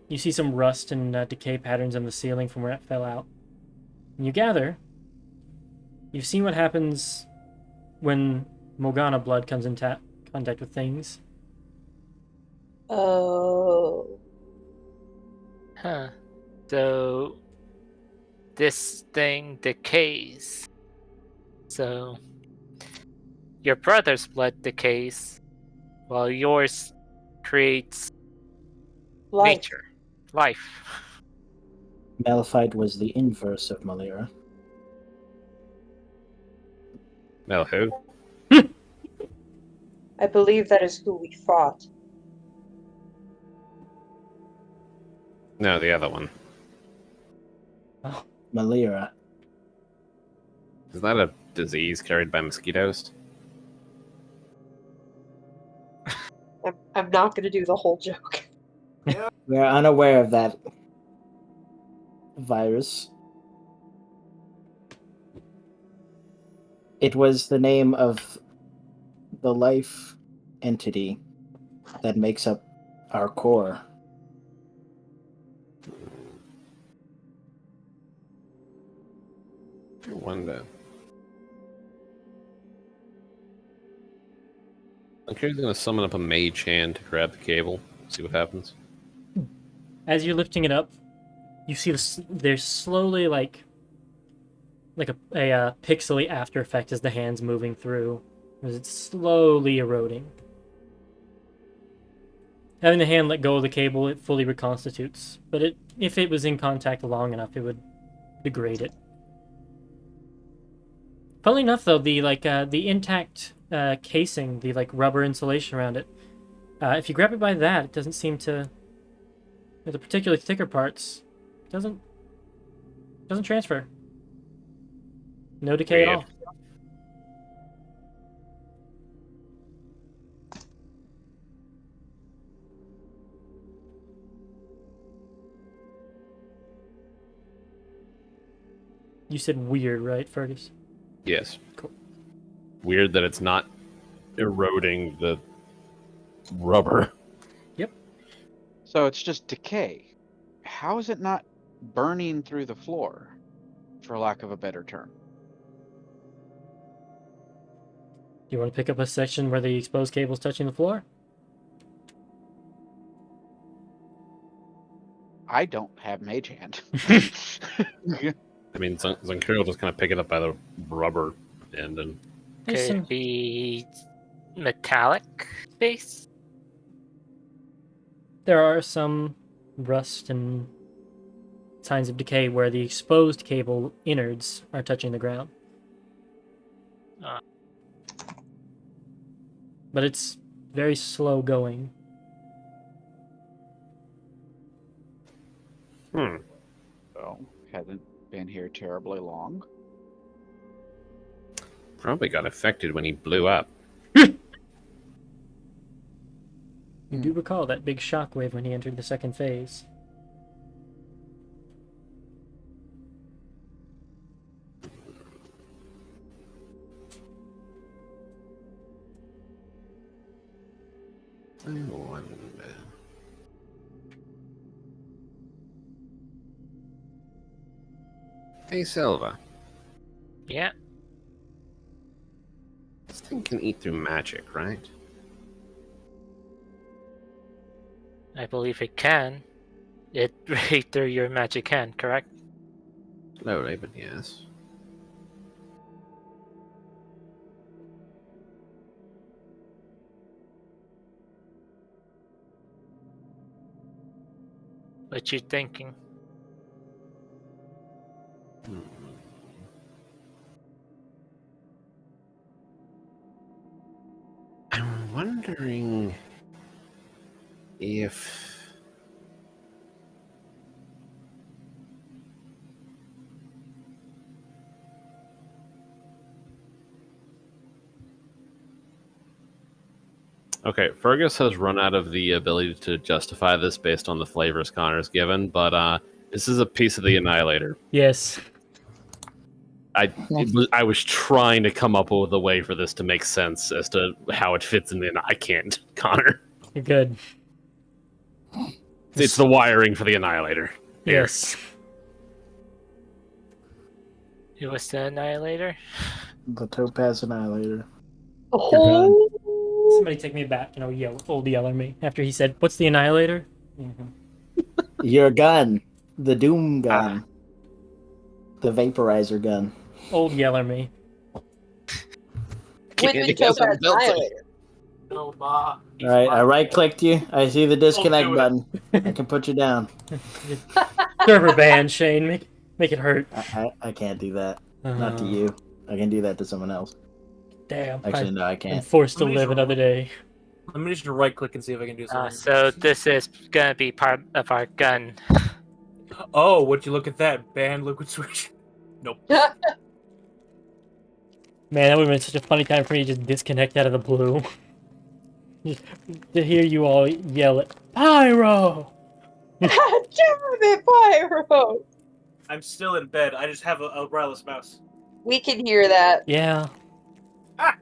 G: You see some rust and decay patterns on the ceiling from where it fell out. And you gather. You've seen what happens when Morgana blood comes in contact with things.
E: Oh.
D: Huh. So this thing decays. So your brother's blood decays, while yours creates
E: Life.
D: nature, life.
C: Malphite was the inverse of Malira.
F: Well, who?
E: I believe that is who we fought.
F: No, the other one.
C: Malira.
F: Is that a disease carried by mosquitoes?
E: I'm not going to do the whole joke.
C: We are unaware of that virus. It was the name of the life entity that makes up our core.
F: I wonder. I'm curious, going to summon up a mage hand to grab the cable, see what happens.
G: As you're lifting it up, you see there's slowly like a pixely after effect as the hand's moving through, as it's slowly eroding. Having the hand let go of the cable, it fully reconstitutes, but if it was in contact long enough, it would degrade it. Funnily enough, though, the intact casing, the rubber insulation around it, if you grab it by that, it doesn't seem to. The particularly thicker parts doesn't transfer. No decay at all. You said weird, right, Fergus?
F: Yes.
G: Cool.
F: Weird that it's not eroding the rubber.
G: Yep.
B: So it's just decay. How is it not burning through the floor, for lack of a better term?
G: Do you want to pick up a section where the exposed cable's touching the floor?
B: I don't have mage hand.
F: I mean, Zankuro will just kind of pick it up by the rubber end and...
G: There's
D: Could
G: some
D: it be metallic base?
G: There are some rust and signs of decay where the exposed cable innards are touching the ground. But it's very slow going.
B: So, hasn't been here terribly long.
F: Probably got affected when he blew up.
G: You do recall that big shockwave when he entered the second phase.
F: I wonder... Hey, Silva.
D: Yeah.
F: This thing can eat through magic, right?
D: I believe it can. It right through your magic hand, correct?
F: Slowly, but yes.
D: What you thinking?
F: I'm wondering if... Okay, Fergus has run out of the ability to justify this based on the flavors Connor's given, but this is a piece of the Annihilator.
G: Yes.
F: I was trying to come up with a way for this to make sense as to how it fits in. I can't, Connor.
G: You're good.
F: It's the wiring for the Annihilator. Here.
G: Yes.
D: It was the Annihilator?
C: The Topaz Annihilator.
E: Oh,
G: Somebody take me back, yell, old Yeller me after he said, "What's the Annihilator?"
C: Your gun. The Doom gun. The Vaporizer gun.
G: Old Yeller me.
E: With the
F: Candy has
E: Topaz
F: built it.
E: Annihilator.
A: Oh, ma.
C: Alright, I right-clicked you. I see the disconnect
A: do it.
C: button. I can put you down.
G: Server ban, Shane. Make it hurt.
C: I can't do that. Not to
G: Uh,
C: you. I can do that to someone else.
G: Damn.
C: Actually, no, I
G: I'm
C: can't.
G: forced to
A: Let me
G: live
A: just-
G: another day.
A: Let me just right click and see if I can do something.
D: So this is gonna be part of our gun.
A: Oh, would you look at that? Ban liquid switch. Nope.
G: Man, that would have been such a funny time for me to just disconnect out of the blue. To hear you all yell at Pyro!
E: Damn it, Pyro!
A: I'm still in bed. I just have a wireless mouse.
E: We can hear that.
G: Yeah.
A: Ah!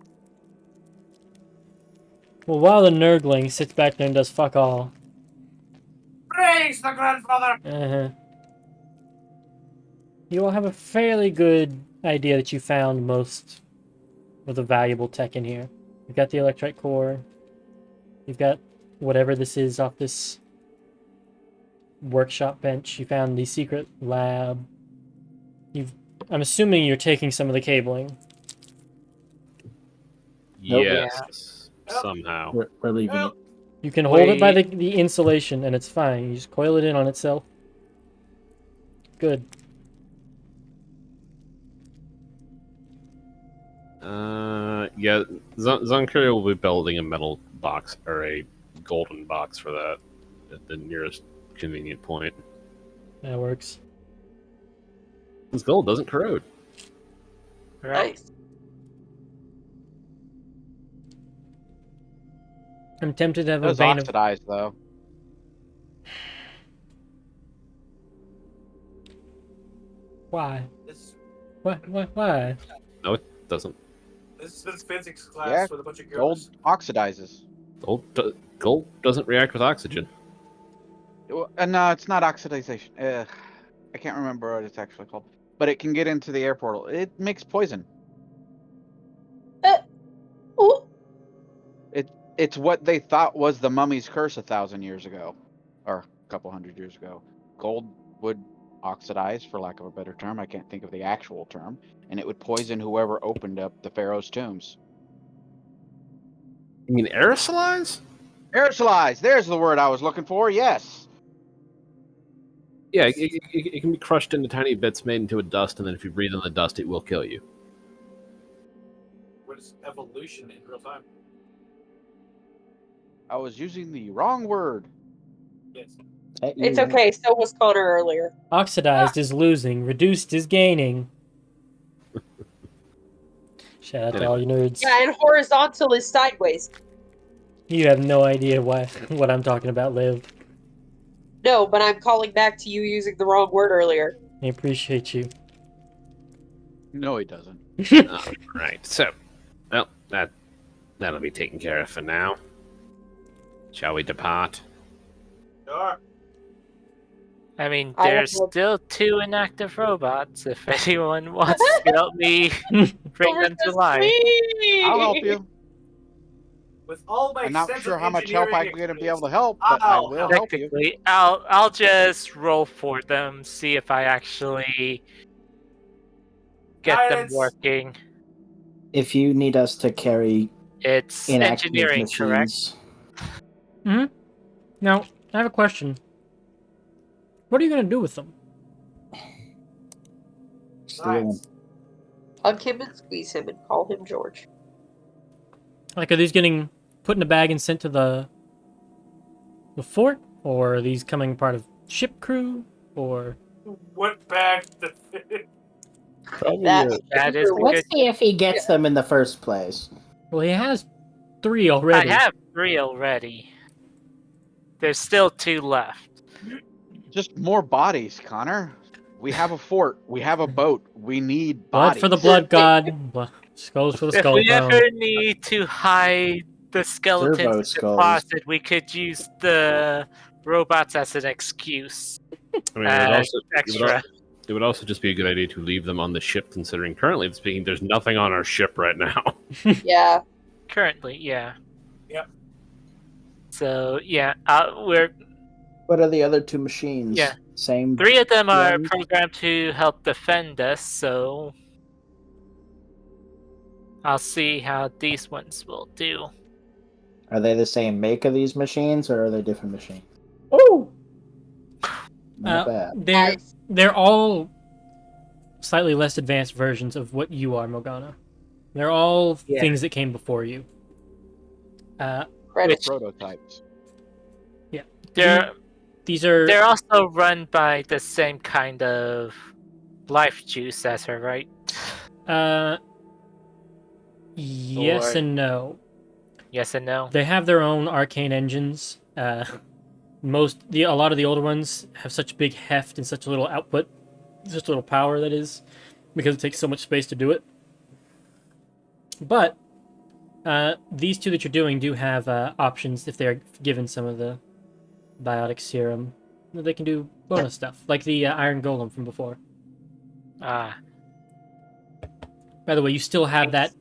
G: Well, while the nerdling sits back there and does fuck all.
A: Praise the grandfather!
G: Uh-huh. You all have a fairly good idea that you found most of the valuable tech in here. You've got the electrite core. You've got whatever this is off this workshop bench. You found the secret lab. I'm assuming you're taking some of the cabling.
C: Nope.
F: Yes, somehow.
C: We're leaving it.
G: You can hold it by
D: Wait.
G: the insulation and it's fine. You just coil it in on itself. Good.
F: Yeah, Zonkuria will be building a metal box or a golden box for that at the nearest convenient point.
G: That works.
F: This gold doesn't corrode.
D: Right.
E: Nice.
G: I'm tempted to have a
B: Those
G: vein of...
B: oxidized though.
G: Why?
A: This
G: Why?
F: No, it doesn't.
A: is physics class
B: Yeah,
A: with a bunch of
B: Gold
A: girls.
B: oxidizes.
F: Gold doesn't react with oxygen.
B: No, it's not oxidization. I can't remember what it's actually called. But it can get into the air portal. It makes poison.
E: Ooh.
B: It's what they thought was the mummy's curse 1,000 years ago. Or a couple hundred years ago. Gold would oxidize, for lack of a better term. I can't think of the actual term. And it would poison whoever opened up the pharaoh's tombs.
F: You mean aerosolize?
B: Aerosolize! There's the word I was looking for, yes!
F: Yeah, it can be crushed into tiny bits, made into a dust, and then if you breathe in the dust, it will kill you.
A: What is evolution in real time?
B: I was using the wrong word.
A: Yes.
E: It's okay, so was Connor earlier.
G: Oxidized is losing. Reduced is gaining. Shout out to all you nerds.
E: Yeah, and horizontal is sideways.
G: You have no idea what I'm talking about, Liv.
E: No, but I'm calling back to you using the wrong word earlier.
G: I appreciate you.
B: No, he doesn't.
F: Right, so, well, that'll be taken care of for now. Shall we depart?
A: Sure.
D: I mean,
E: I
D: there's
E: will-
D: still 2 inactive robots. If anyone wants to help me bring them to life.
B: I'll help you.
A: With all my
B: I'm not
A: extensive
B: sure how much help I'm
A: engineering
B: going to be
A: experience,
B: able to help, but I
A: I'll
B: will
A: help.
B: help you.
D: Technically, I'll just roll for them, see if I actually get
A: Guidance.
D: them working.
C: If you need us to carry
D: It's
C: inactive
D: engineering, correct?
C: machines,
G: Now, I have a question. What are you going to do with them?
C: steal them.
A: Nice.
E: Hug him and squeeze him and call him George.
G: Like, are these getting put in a bag and sent to the fort? Or are these coming part of ship crew? Or...
A: What bag to fit?
C: Probably
E: That's
D: That is
E: super
D: good.
C: Let's see if he gets them in the first place.
G: Well, he has 3 already.
D: I have 3 already. There's still 2 left.
B: Just more bodies, Connor. We have a fort. We have a boat. We need
G: Blood
B: bodies.
G: for the blood god. Skulls for the
D: If
G: skull
D: we
G: throne.
D: ever need to hide the
C: Servo
D: skeletons in the
C: skulls.
D: closet, we could use the robots as an excuse.
F: I mean,
D: Extra.
F: it would also just be a good idea to leave them on the ship, considering currently speaking, there's nothing on our ship right now.
E: Yeah.
D: Currently, yeah. So yeah, we're
C: What are the other two machines?
D: Yeah.
C: Same.
D: 3 of them are
C: ones?
D: programmed to help defend us. So I'll see how these ones will do.
C: Are they the same make of these machines, or are they different machines? Oh, not bad.
G: They're all slightly less advanced versions of what you are, Morgana. They're all
D: Yeah.
G: things that came before you.
E: Credits.
B: Prototypes.
G: These are
D: They're also run by the same kind of life juice as her, right?
G: yes
D: Or-
G: and no.
D: Yes and no.
G: They have their own arcane engines. A lot of the older ones have such big heft and such little output, such little power, that is, because it takes so much space to do it. But these two that you're doing do have options if they're given some of the biotic serum. They can do bonus stuff, like the iron golem from before.
D: Ah,
G: By the way, you still have that.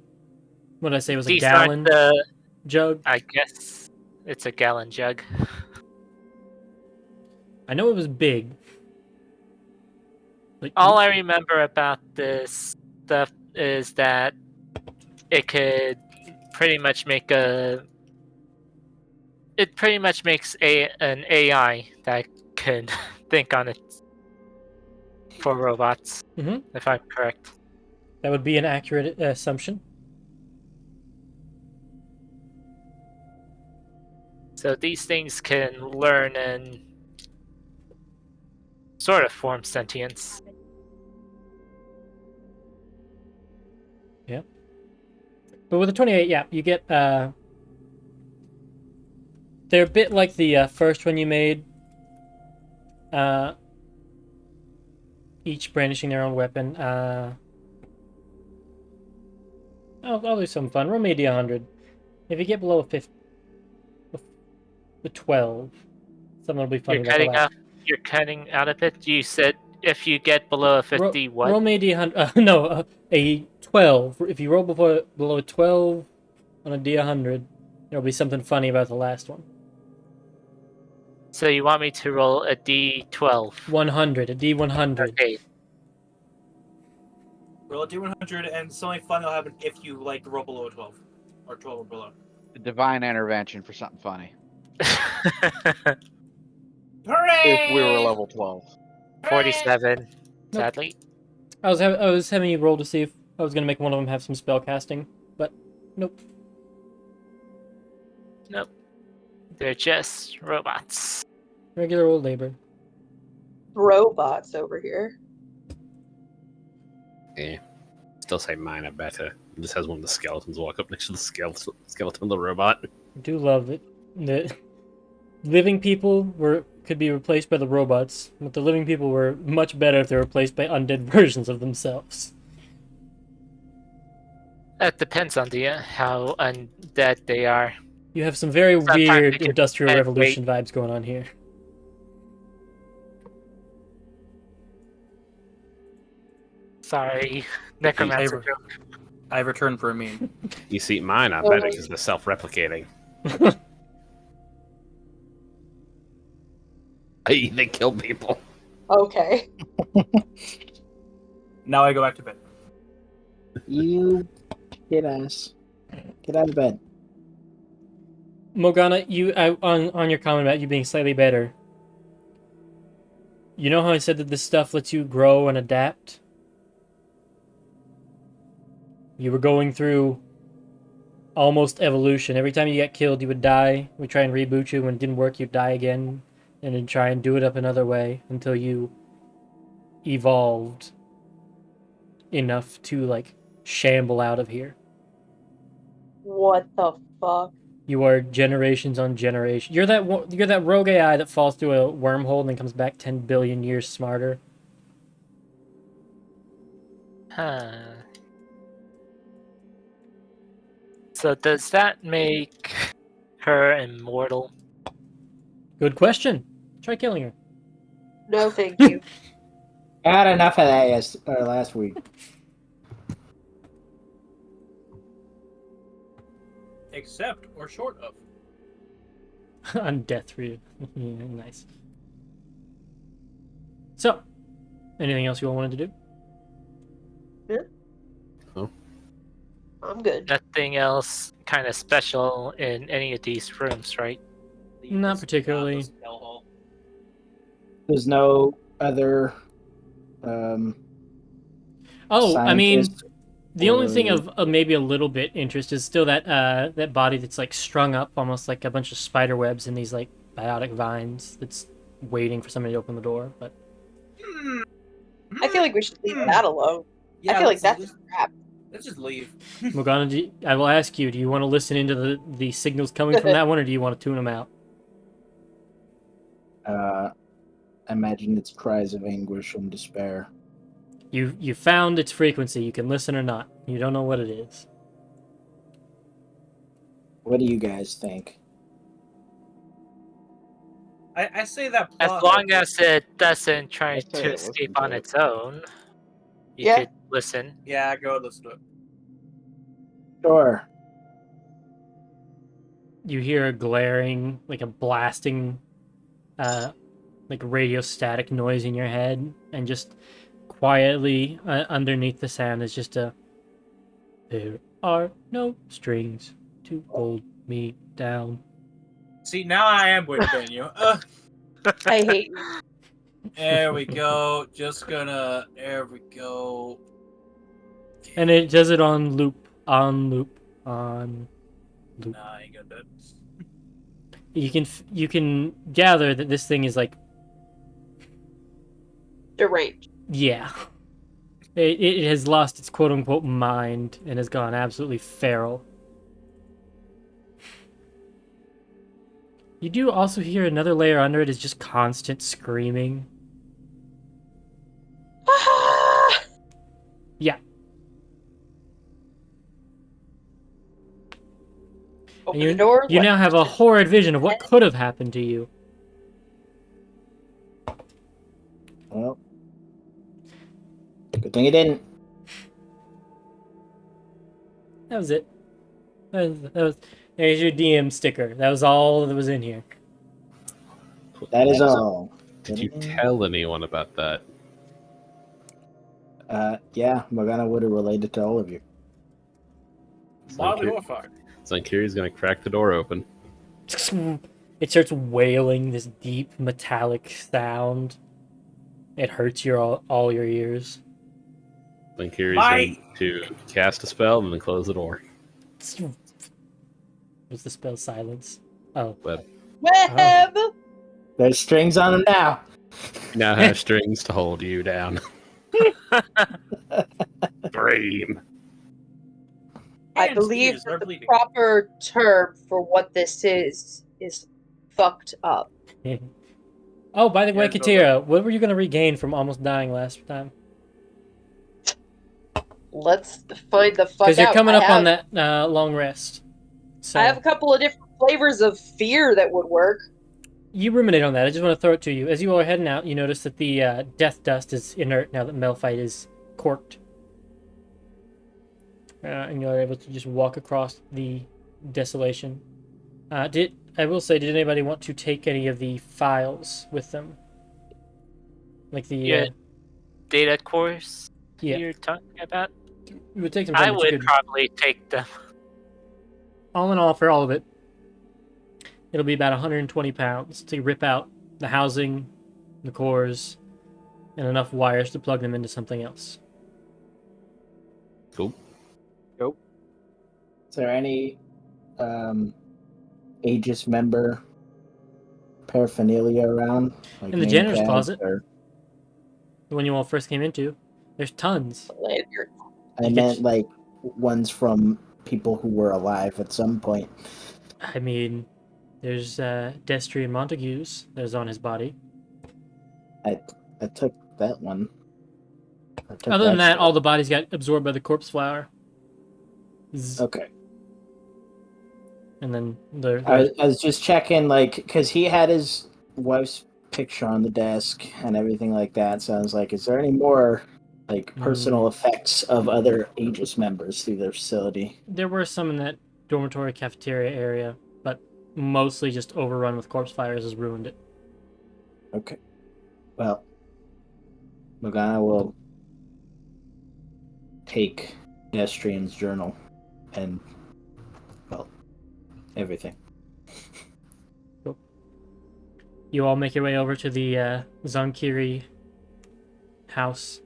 G: What did I say? It was a
D: these
G: gallon
D: aren't the.
G: jug.
D: I guess it's a gallon jug.
G: I know it was big. Like,
D: All I remember about this stuff is that it could pretty much make a. It pretty much makes an AI that can think on it for robots,
G: Mhm.
D: if I'm correct.
G: That would be an accurate assumption.
D: So these things can learn and sort of form sentience.
G: But with the 28, yeah, you get they're a bit like the first one you made. Each brandishing their own weapon. I'll do some fun. Roll me a D100. If you get below a 50, the 12, something will be funny about the last.
D: You're cutting out a bit. You said if you get below a 50, what?
G: Roll me a D100. No, a 12. If you roll below a 12 on a D100, there'll be something funny about the last one.
D: So you want me to roll a D12?
G: 100, a D100.
D: Okay.
A: Roll a D100, and something fun will happen if you roll below a 12 or 12 or below.
B: A divine intervention for something funny.
A: Hooray!
B: If we were level 12.
D: 47. Sadly.
G: I was having you roll to see if I was gonna make one of them have some spell casting, but nope.
D: Nope. They're just robots.
G: Regular old labor.
E: Robots over here.
F: Yeah. Still say mine are better. This has one of the skeletons walk up next to the skeleton of the robot.
G: I do love it. The living people could be replaced by the robots, but the living people were much better if they were replaced by undead versions of themselves.
D: That depends on how undead they are.
G: You have some very
D: Sometimes they
G: weird
D: can
G: Industrial
D: add
G: Revolution vibes going on here.
D: Sorry, necromancer
A: I've-
D: joke.
A: I've returned for a meme.
F: You see, mine are better because they're self-replicating. They kill people.
E: Okay.
A: Now I go back to bed.
C: You kid ass. Get out of bed.
G: Morgana, on your comment about you being slightly better. You know how I said that this stuff lets you grow and adapt? You were going through almost evolution. Every time you got killed, you would die. We try and reboot you. When it didn't work, you'd die again. And then try and do it up another way until you evolved enough to, shamble out of here.
E: What the fuck?
G: You are generations on generations. You're that rogue AI that falls through a wormhole and then comes back 10 billion years smarter.
D: Huh. So does that make her immortal?
G: Good question. Try killing her.
E: No, thank you.
C: I had enough of that last week.
A: Except or short of.
G: On death for you. Yeah, nice. So, anything else you all wanted to do?
E: I'm good.
D: Nothing else kind of special in any of these rooms, right?
G: Not particularly.
C: There's no other um,
G: Oh, I mean,
C: scientists
G: the only thing
C: or-
G: of maybe a little bit interest is still that that body that's like strung up almost like a bunch of spider webs and these like biotic vines that's waiting for somebody to open the door. But
E: I feel like we should leave that alone.
A: Yeah,
E: I feel like
A: let's-
E: that's crap.
A: Let's just leave.
G: Morgana, I will ask you: do you want to listen into the signals coming from that one, or do you want to tune them out?
C: I imagine it's cries of anguish and despair.
G: You found its frequency. You can listen or not. You don't know what it is.
C: What do you guys think?
A: I say that
D: As
A: plot
D: long
A: hole-
D: as it doesn't try
B: I'd say
D: to
B: listen
D: escape
B: to
D: on
B: it.
D: its own, you
E: Yeah.
D: could listen.
A: Yeah, go listen to it.
C: Sure.
G: You hear a glaring, like a blasting, like radio static noise in your head, and just quietly underneath the sound is just a. There are no strings to hold me down.
A: See, now I am going to ban you.
E: I hate you.
A: There we go. Just gonna. There we go.
G: And it does it on loop, on loop, on.
A: Nah, I ain't gonna do it.
G: You can gather that this thing is like,
E: Deranged.
G: yeah, it has lost its quote unquote mind and has gone absolutely feral. You do also hear another layer under it is just constant screaming. Yeah.
E: Open
G: And
E: the door.
G: You
E: let-
G: now have a horrid vision of what could have happened to you.
C: Well, good thing it didn't.
G: That was it. There's your DM sticker. That was all that was in here.
C: That is all.
F: Did you tell anyone about that?
C: Yeah, Morgana would have related to all of you.
A: Why
F: Cure-
A: the fuck?
F: Kiri's gonna crack the door open.
G: It starts wailing this deep metallic sound. It hurts all your ears.
F: Kiri's
A: My-
F: going to cast a spell and then close the door.
G: Was the spell silence? Oh.
F: But
E: Web.
C: There's strings on them now.
F: you now have strings to hold you down. Dream.
E: I
A: Hands,
E: believe
A: ears,
E: that
A: they're
E: the
A: bleeding.
E: proper term for what this is fucked up.
G: Oh, by the way,
A: Yeah, go
G: Katira, what were you going to regain from almost dying last time?
E: Let's find the fuck out.
G: Because you're coming
E: I
G: up on
E: have-
G: that long rest. So
E: I have a couple of different flavors of fear that would work.
G: you ruminate on that. I just want to throw it to you. As you are heading out, you notice that the death dust is inert now that Melphite is corked. And you're able to just walk across the desolation. I will say, did anybody want to take any of the files with them? Like the
D: Yeah. Data course
G: yeah.
D: you're talking about?
G: It would take some
D: I
G: time. but you
D: would
G: could-
D: probably take them.
G: all in all, for all of it, it'll be about 120 pounds to rip out the housing, the cores, and enough wires to plug them into something else.
F: Cool.
C: Is there any Aegis member paraphernalia around? Like
G: In the
C: name
G: janitor's
C: tags
G: closet.
C: or-
G: The one you all first came into, there's tons.
E: Lanyard.
C: I
G: You
C: meant
G: could-
C: like ones from people who were alive at some point.
G: I mean, there's Destry and Montague's. There's on his body.
C: I took that one. I took
G: Other than that,
C: stuff.
G: all the bodies got absorbed by the corpse flower. Zzz.
C: Okay.
G: And then
C: I was just checking, like, because he had his wife's picture on the desk and everything like that. So I was like, is there any more, like, personal effects of other Aegis members through their facility?
G: there were some in that dormitory cafeteria area, but mostly just overrun with corpse fires has ruined it.
C: Okay. Well, Morgana will take Estrian's journal and, well, everything.
G: You all make your way over to the Zonkiri house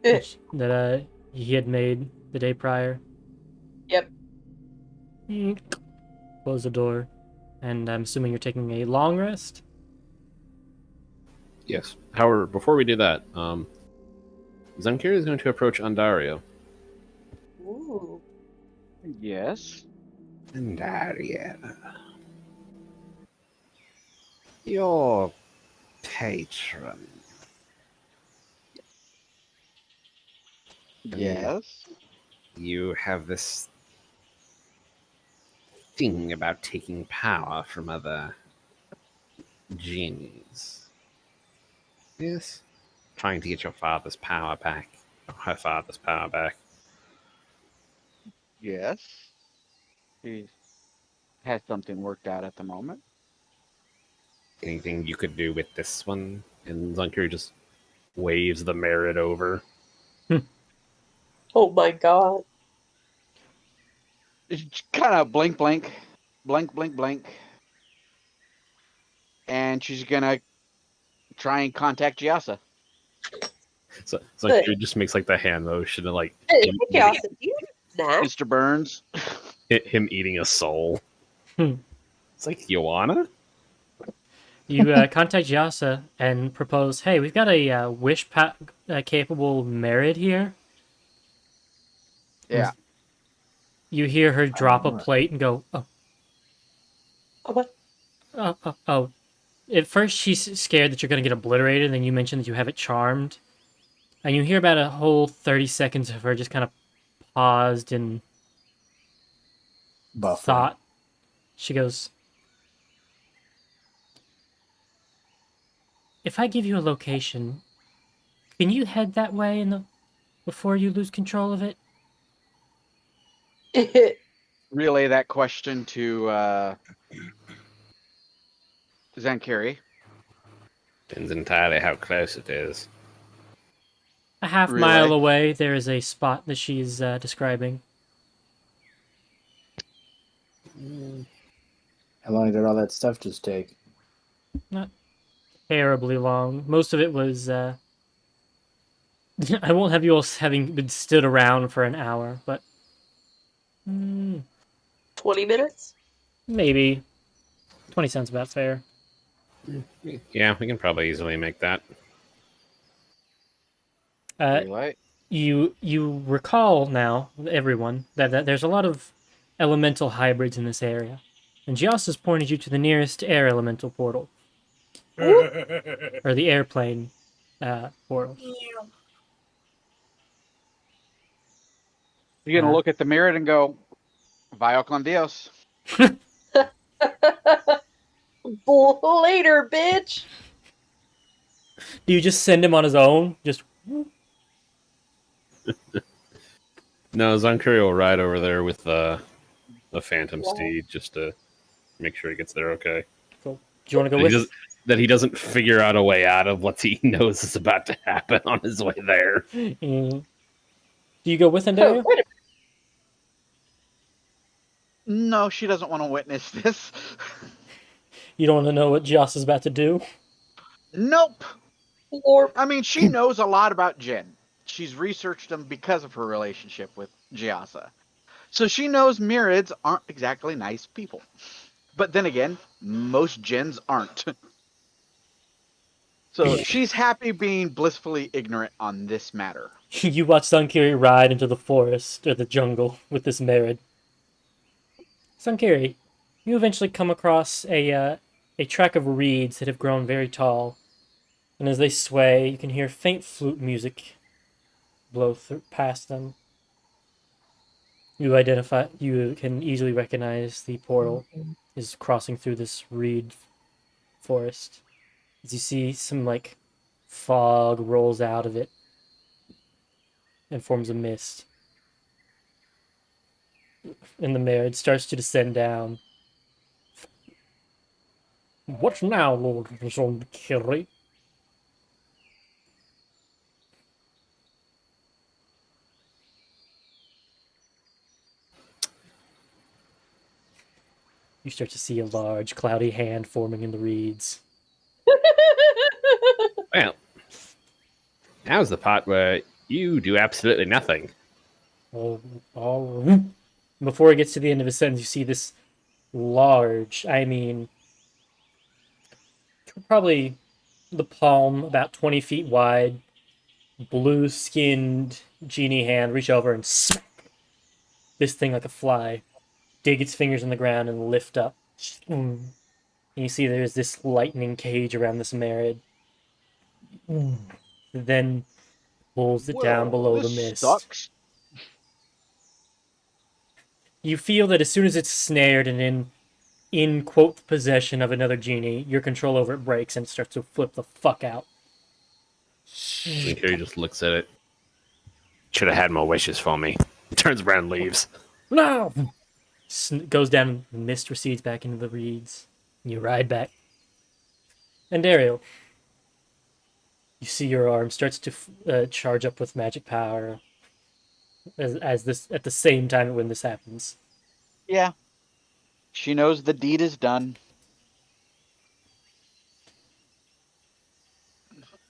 G: that he had made the day prior.
E: Yep.
G: Close the door, and I'm assuming you're taking a long rest.
F: Yes. However, before we do that, Zankiri is going to approach Andario.
E: Ooh.
B: Yes.
F: Andario. Your patron.
B: Yes.
F: You have this thing about taking power from other genies. Yes. Trying to get your father's power back. Or her father's power back.
B: Yes. She has something worked out at the moment.
F: Anything you could do with this one? And Zankiri just waves the merit over.
E: Oh my god.
B: Kind of blink, blink, blink, blink, blink. And she's gonna try and contact Giasa.
F: So Zankiri just makes like the hand motion and like
E: Hey, Chaos, do you snack?
B: Mr. Burns.
F: him eating a soul. It's like, you wanna?
G: You contact Yasa and propose, hey, we've got a capable merit here.
B: Yeah.
G: You hear her drop a
C: Alright.
G: plate and go, oh,
E: Oh, what?
G: oh. At first, she's scared that you're going to get obliterated, and then you mention that you have it charmed. And you hear about a whole 30 seconds of her just kind of paused in
C: Buffering.
G: thought. She goes, if I give you a location, can you head that way before you lose control of it?
B: Relay that question to Zankiri.
F: Depends entirely how close it is.
G: A half
B: Relay.
G: mile away, there is a spot that she's describing.
C: How long did all that stuff just take?
G: Not terribly long. Most of it was. I won't have you all having been stood around for an hour, but
E: 20 minutes?
G: maybe 20 sounds about fair.
F: Yeah, we can probably easily make that.
B: Relay.
G: You recall now, everyone, that there's a lot of elemental hybrids in this area, and Gios has pointed you to the nearest air elemental portal, or the airplane portal.
B: You're gonna look at the mirror and go, Vio con Dios.
E: Later, bitch!
G: Do you just send him on his own? Just
F: No, Zankiri will ride over there with the Phantom
E: Wow.
F: Steed just to make sure he gets there okay.
G: cool. Do you want to go
F: That he,
G: with?
F: that he doesn't figure out a way out of what he knows is about to happen on his way there.
G: Do you go with
E: Oh,
G: Andario?
E: wait a minute.
B: No, she doesn't want to witness this.
G: You don't want to know what Gios is about to do?
B: Nope.
E: Lord.
B: I mean, she knows a lot about Jin. She's researched them because of her relationship with Giasa. So she knows Mirids aren't exactly nice people. But then again, most Jins aren't. So she's happy being blissfully ignorant on this matter.
G: You watch Sunkiri ride into the forest or the jungle with this Merid. Sunkiri, you eventually come across a track of reeds that have grown very tall, and as they sway, you can hear faint flute music blow past them. You can easily recognize the portal is crossing through this reed forest. As you see some like fog rolls out of it and forms a mist. And the mare starts to descend down, What now, Lord Zonkiri? You start to see a large, cloudy hand forming in the reeds.
F: Well, now's the part where you do absolutely nothing.
G: Before it gets to the end of his sentence, you see this large, I mean, probably the palm, about 20 feet wide, blue-skinned genie hand reach over and smack this thing like a fly, dig its fingers in the ground and lift up. And you see there's this lightning cage around this Merid. Then pulls it down below the
B: this
G: mist.
B: sucks.
G: You feel that as soon as it's snared and in quote possession of another genie, your control over it breaks and it starts to flip the fuck out.
F: And Carrie just looks at it. Should have had more wishes for me. Turns around and leaves.
G: No! Goes down, the mist recedes back into the reeds. You ride back. And Ariel, you see your arm starts to charge up with magic power as this at the same time when this happens.
B: Yeah. She knows the deed is done.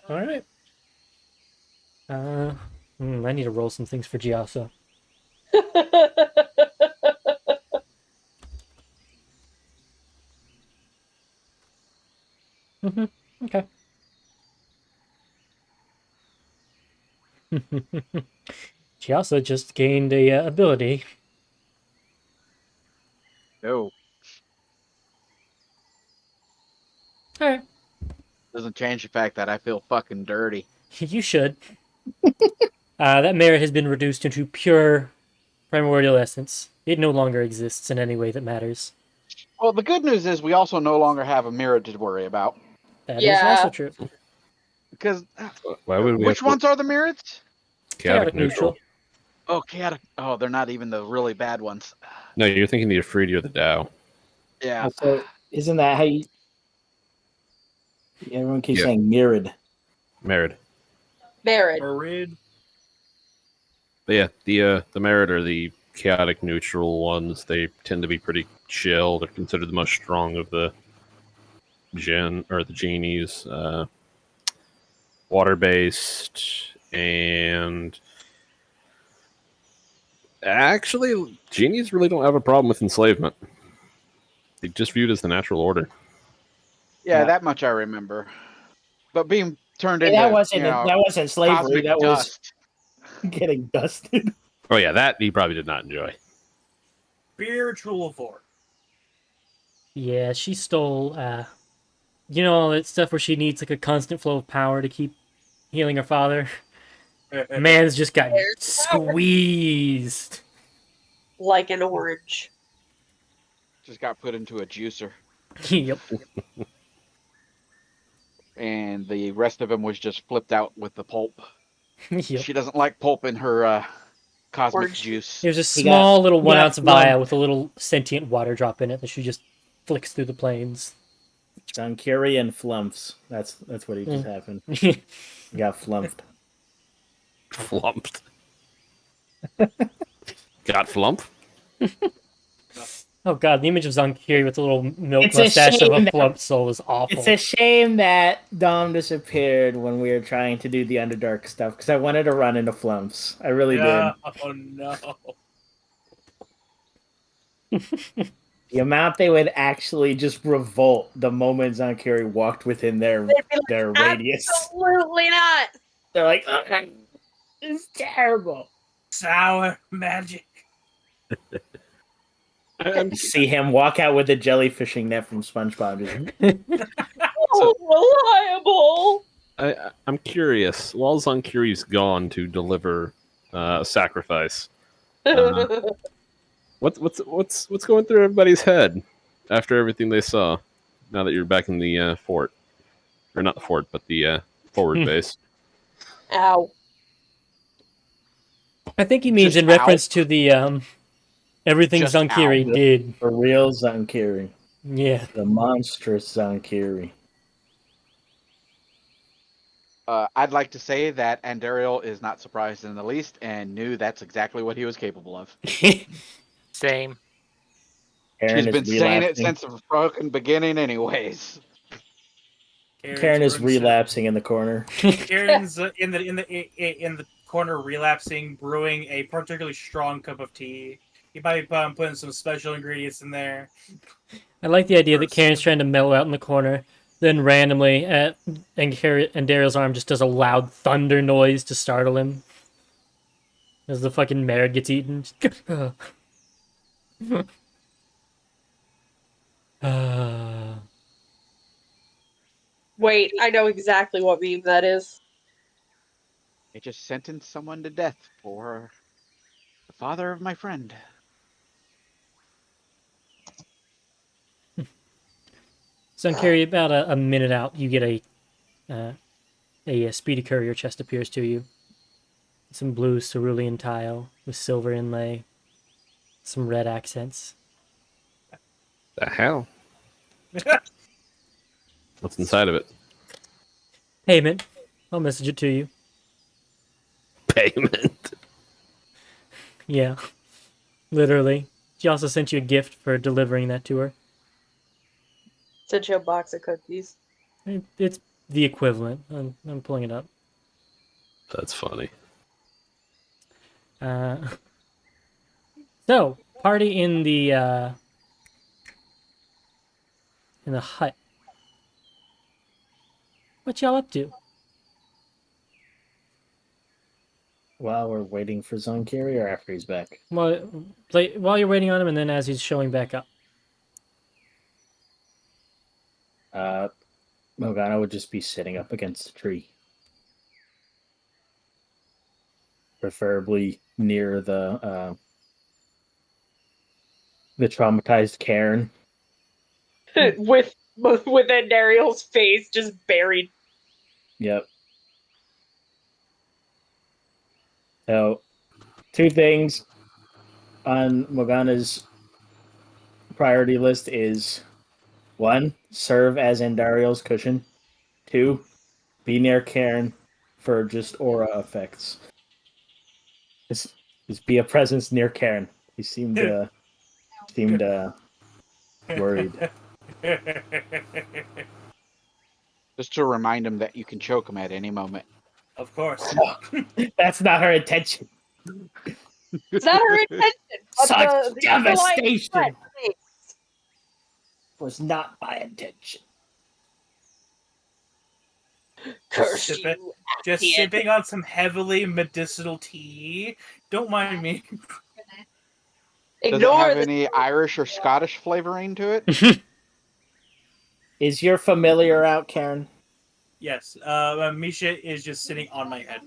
G: All right. I need to roll some things for Giasa. Okay. Giasa just gained a ability.
B: No.
G: All right.
B: Doesn't change the fact that I feel fucking dirty.
G: You should. That merit has been reduced into pure primordial essence. It no longer exists in any way that matters.
B: Well, the good news is we also no longer have a mirror to worry about.
G: That is
E: Yeah.
G: also true.
B: Because
F: Why would we
B: which
F: have
B: ones are the mirrors?
F: chaotic neutral?
B: Oh, chaotic. Oh, they're not even the really bad ones.
F: No, you're thinking the Afridi or the Tao.
B: Yeah.
C: So isn't that how you? Everyone keeps
F: Yeah.
C: saying mirrored.
F: Merid.
E: Merid.
A: Marid.
F: But yeah, the Merid are the chaotic neutral ones. They tend to be pretty chill. They're considered the most strong of the genies. Water based and actually genies really don't have a problem with enslavement. They just viewed as the natural order.
B: Yeah, that much I remember. But being turned
C: Hey,
B: into
C: that wasn't slavery.
B: cosmic
C: That
B: dust.
C: was getting dusted.
F: Oh yeah, that he probably did not enjoy.
A: Spiritual vor.
G: Yeah, she stole, all that stuff where she needs like a constant flow of power to keep healing her father. Man's just got
E: There's power.
G: squeezed.
E: Like an orange.
B: Just got put into a juicer.
G: Yep.
B: And the rest of him was just flipped out with the pulp.
G: Yep.
B: She doesn't like pulp in her cosmic
E: Orange.
B: juice.
G: There's a
C: He
G: small little
C: he got
G: 1 ounce vial
C: lumped.
G: with a little sentient water drop in it that she just flicks through the plains.
C: Zonkiri and flumps. That's what he just happened.
G: Oh
C: He got flumped.
F: Flumped. Got flump?
G: Oh god, the image of Zonkiri with a little milk
C: It's a
G: mustache of
C: shame
G: a
C: that-
G: plump soul is awful.
C: It's a shame that Dom disappeared when we were trying to do the Underdark stuff because I wanted to run into flumps. I really
A: Yeah. Oh no.
C: did. The amount they would actually just revolt the moment Zonkiri walked within their
E: They'd be like,
C: their radius.
E: absolutely not.
C: They're like, "Ugh, it's terrible.
A: Sour magic.
C: See him walk out with a jellyfishing net from SpongeBob. Just,
E: Oh, reliable.
F: I'm curious. While Zonkiri's gone to deliver a sacrifice, what's going through everybody's head after everything they saw? Now that you're back in the fort, or not the fort, but the forward base.
E: Ow.
G: I think he means
B: Just
G: in reference to the everything
B: Just
G: Zonkiri
C: ow.
G: did.
C: for real, Zonkiri.
G: Yeah.
C: The monstrous Zankiri.
B: I'd like to say that Andariel is not surprised in the least and knew that's exactly what he was capable of.
D: Same.
C: Karen
B: She's
C: is
B: been saying it
C: relapsing.
B: since the fucking beginning, anyways.
C: Karen is
A: brewing some-
C: relapsing in the corner.
A: Karen's in the corner, relapsing, brewing a particularly strong cup of tea. He might be putting some special ingredients in there.
G: I like the idea that
A: First.
G: Karen's trying to mellow out in the corner. Then randomly, and Daryl's arm just does a loud thunder noise to startle him. As the fucking mare gets eaten.
E: Wait, I know exactly what meme that is.
B: They just sentenced someone to death for the father of my friend.
G: So I'm curious, about a minute out, you get a speedy courier chest appears to you. Some blue cerulean tile with silver inlay, some red accents.
F: The hell? What's inside of it?
G: Payment. I'll message it to you.
F: Payment.
G: Yeah, literally. She also sent you a gift for delivering that to her.
E: Sent you a box of cookies.
G: It's the equivalent. I'm pulling it up.
F: That's funny.
G: So, party in the hut. What y'all up to?
C: While we're waiting for Zankiri or after he's back?
G: Well, like, while you're waiting on him, and then as he's showing back up.
C: Morgana would just be sitting up against a tree. Preferably near the traumatized Karen.
E: with Andariel's face just buried.
C: Yep. So, two things on Morgana's priority list is 1, serve as Andariel's cushion. 2, be near Karen for just aura effects. Just be a presence near Karen. He seemed worried.
B: Just to remind him that you can choke him at any moment.
A: Of course.
C: That's not her intention.
E: It's not her intention. But
C: Such
E: the
C: devastation
E: threat,
C: was not my intention.
E: curse
A: Sipping-
E: you.
A: Just
E: Idiot.
A: sipping on some heavily medicinal tea. Don't mind me.
B: Does it
E: Ignore
B: have
E: the
B: any Irish or Scottish flavoring to it?
C: Is your familiar out, Karen?
A: Yes. Misha is just sitting on my head.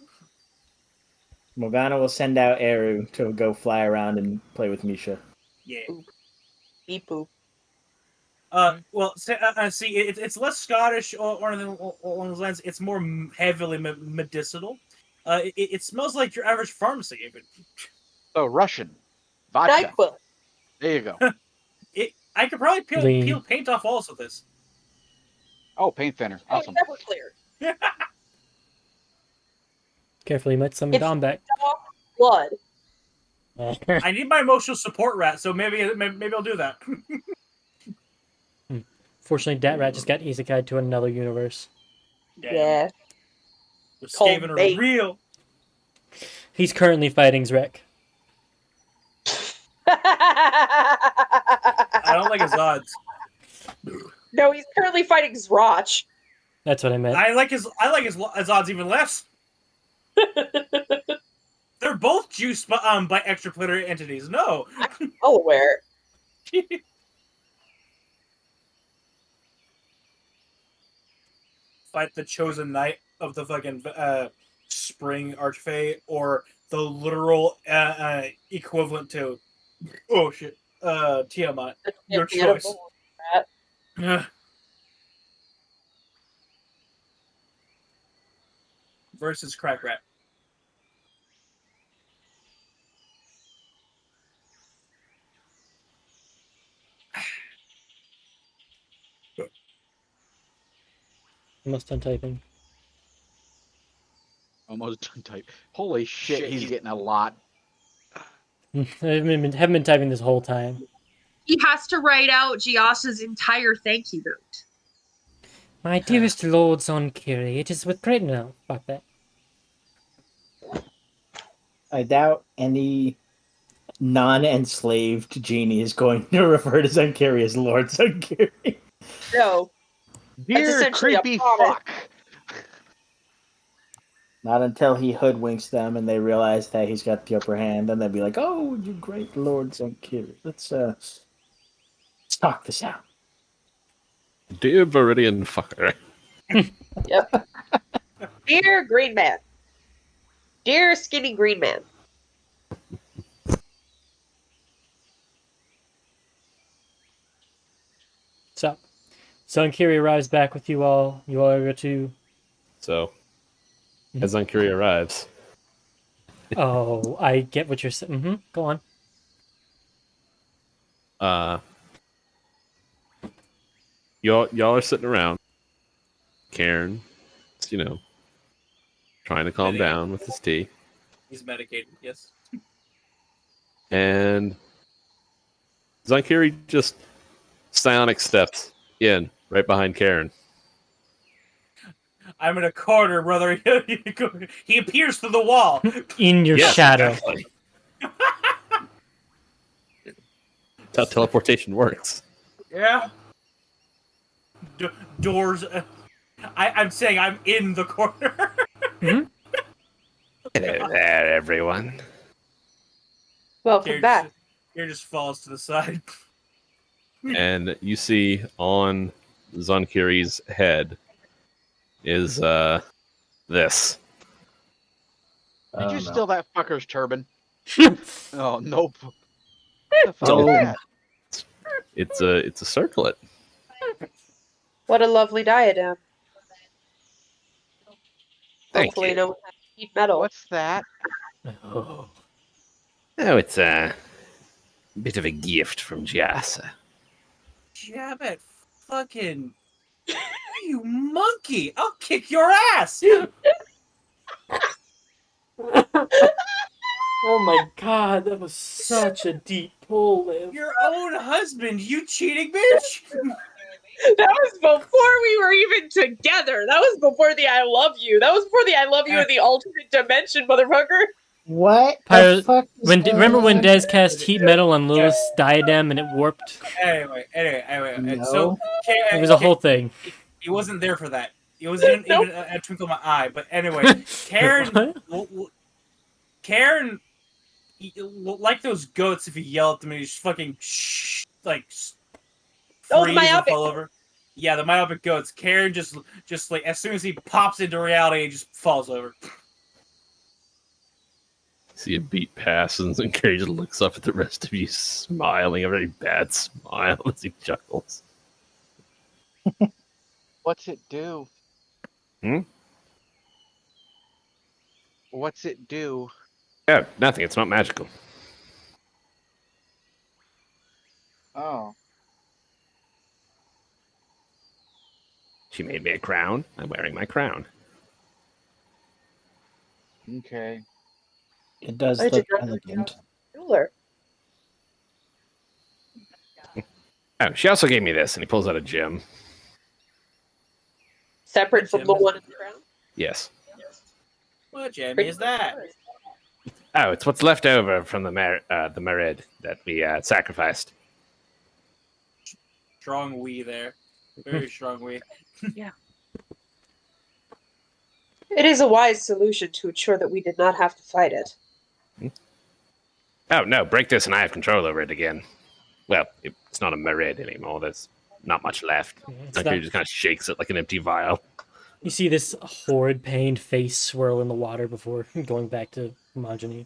C: Morgana will send out Eru to go fly around and play with Misha.
A: Yeah.
E: beep boop.
A: Well, see, it's less Scottish or along those lines. It's more heavily medicinal. It smells like your average pharmacy, even.
B: Oh, Russian. Vodka.
E: NyQuil.
B: There you go.
A: I could probably
G: Lean.
A: peel paint off walls with this.
B: Oh, paint thinner.
E: Oh,
B: Awesome.
E: never clear.
G: Carefully, you might summon
E: It's-
G: Dom back.
E: Blood.
A: I need my emotional support rat, so maybe I'll do that.
G: Fortunately, Dat Rat just got isekai'd to another universe.
E: Yeah.
A: The
E: Cold
A: Skaven are
E: bait.
A: real.
G: He's currently fighting Zrek.
A: I don't like his odds.
E: No, he's currently fighting Zroch.
G: That's what I meant.
A: I like his odds even less. They're both juiced by extraplanetary entities. No.
E: Well aware.
A: Fight the chosen knight of the fucking spring archfey, or the literal equivalent to Tiamat. Your choice. Versus Crack Rat.
G: Almost done typing.
B: Almost done type. Holy shit, he's getting a lot.
G: I haven't been typing this whole time.
E: He has to write out Giasa's entire thank you note.
G: My dearest Lord Zonkiri, it is with great... No, fuck that.
C: I doubt any non-enslaved genie is going to refer to Zunkiri as Lord Zunkiri.
E: No.
B: Dear
E: essentially a
B: creepy
E: promise.
B: fuck.
C: Not until he hoodwinks them and they realize that he's got the upper hand, and they'll be like, "Oh, you great Lord Zunkiri, let's talk this out."
F: Dear Viridian fucker.
E: Yep. Dear Green Man. Dear Skinny Green Man.
G: So, Zonkiri arrives back with you all. You all are able to...
F: So, as Zunkiri arrives,
G: Oh, I get what you're saying. Mm-hmm. Go on.
F: y'all are sitting around. Karen, trying to calm down with his tea.
A: He's medicated, yes.
F: And Zunkiri just psionic steps in right behind Karen.
A: I'm in a corner, brother. He appears through the wall.
G: In your
F: Yes,
G: shadow.
F: exactly. That's how teleportation works.
A: Yeah. Doors. I'm saying I'm in the corner.
F: Hello there, everyone.
E: Welcome back.
A: Here just falls to the side.
F: And you see on Zonkiri's head is this.
B: Did you
C: no.
B: steal that fucker's turban? Oh, nope. What the fuck
C: Oh.
B: is that?
F: It's a circlet.
E: What a lovely diadem.
F: Thank
E: Hopefully
F: you.
E: no one has to eat metal.
B: What's that?
G: Oh.
F: Oh, it's a bit of a gift from Giasa.
A: Jab it, fucking. You monkey! I'll kick your ass!
G: Oh my god, that was such a deep pull, Liv.
A: Your own husband, you cheating bitch!
E: That was before we were even together. That was before the I love you. That was before the I love you in the alternate dimension, motherfucker.
C: What
G: Pyro-
C: the fuck?
G: Remember when Des cast heat metal on Lilith's diadem and it warped?
A: Anyway.
C: No.
A: So,
G: It was a whole thing.
A: He wasn't there for that. He wasn't even a twinkle in my eye. But anyway, Karen, Karen, like those goats, if you yell at them, and you just fucking like
E: Oh, the
A: freeze and
E: myopic.
A: fall over. Yeah, the myopic goats. Karen just like as soon as he pops into reality, he just falls over.
F: See a beat passes, and Carrie just looks up at the rest of you, smiling a very bad smile as he chuckles.
B: What's it do?
F: Hmm?
B: What's it do?
F: Yeah, nothing. It's not magical.
B: Oh.
F: She made me a crown. I'm wearing my crown.
B: Okay.
C: It does
E: I
C: look
E: did not know
C: elegant.
E: Ruler.
F: Oh, she also gave me this, and he pulls out a gem.
E: Separate from the one in the ground.
F: Yes.
A: What gem is that?
F: Oh, it's what's left over from the Merid that we sacrificed.
A: Strong we there. Very strong we.
E: It is a wise solution to ensure that we did not have to fight it.
F: Oh, no, break this and I have control over it again. Well, it's not a Merid anymore. There's not much left.
G: It's
F: Like
G: not-
F: he just kind of shakes it like an empty vial.
G: You see this horrid, pained face swirl in the water before going back to Majani.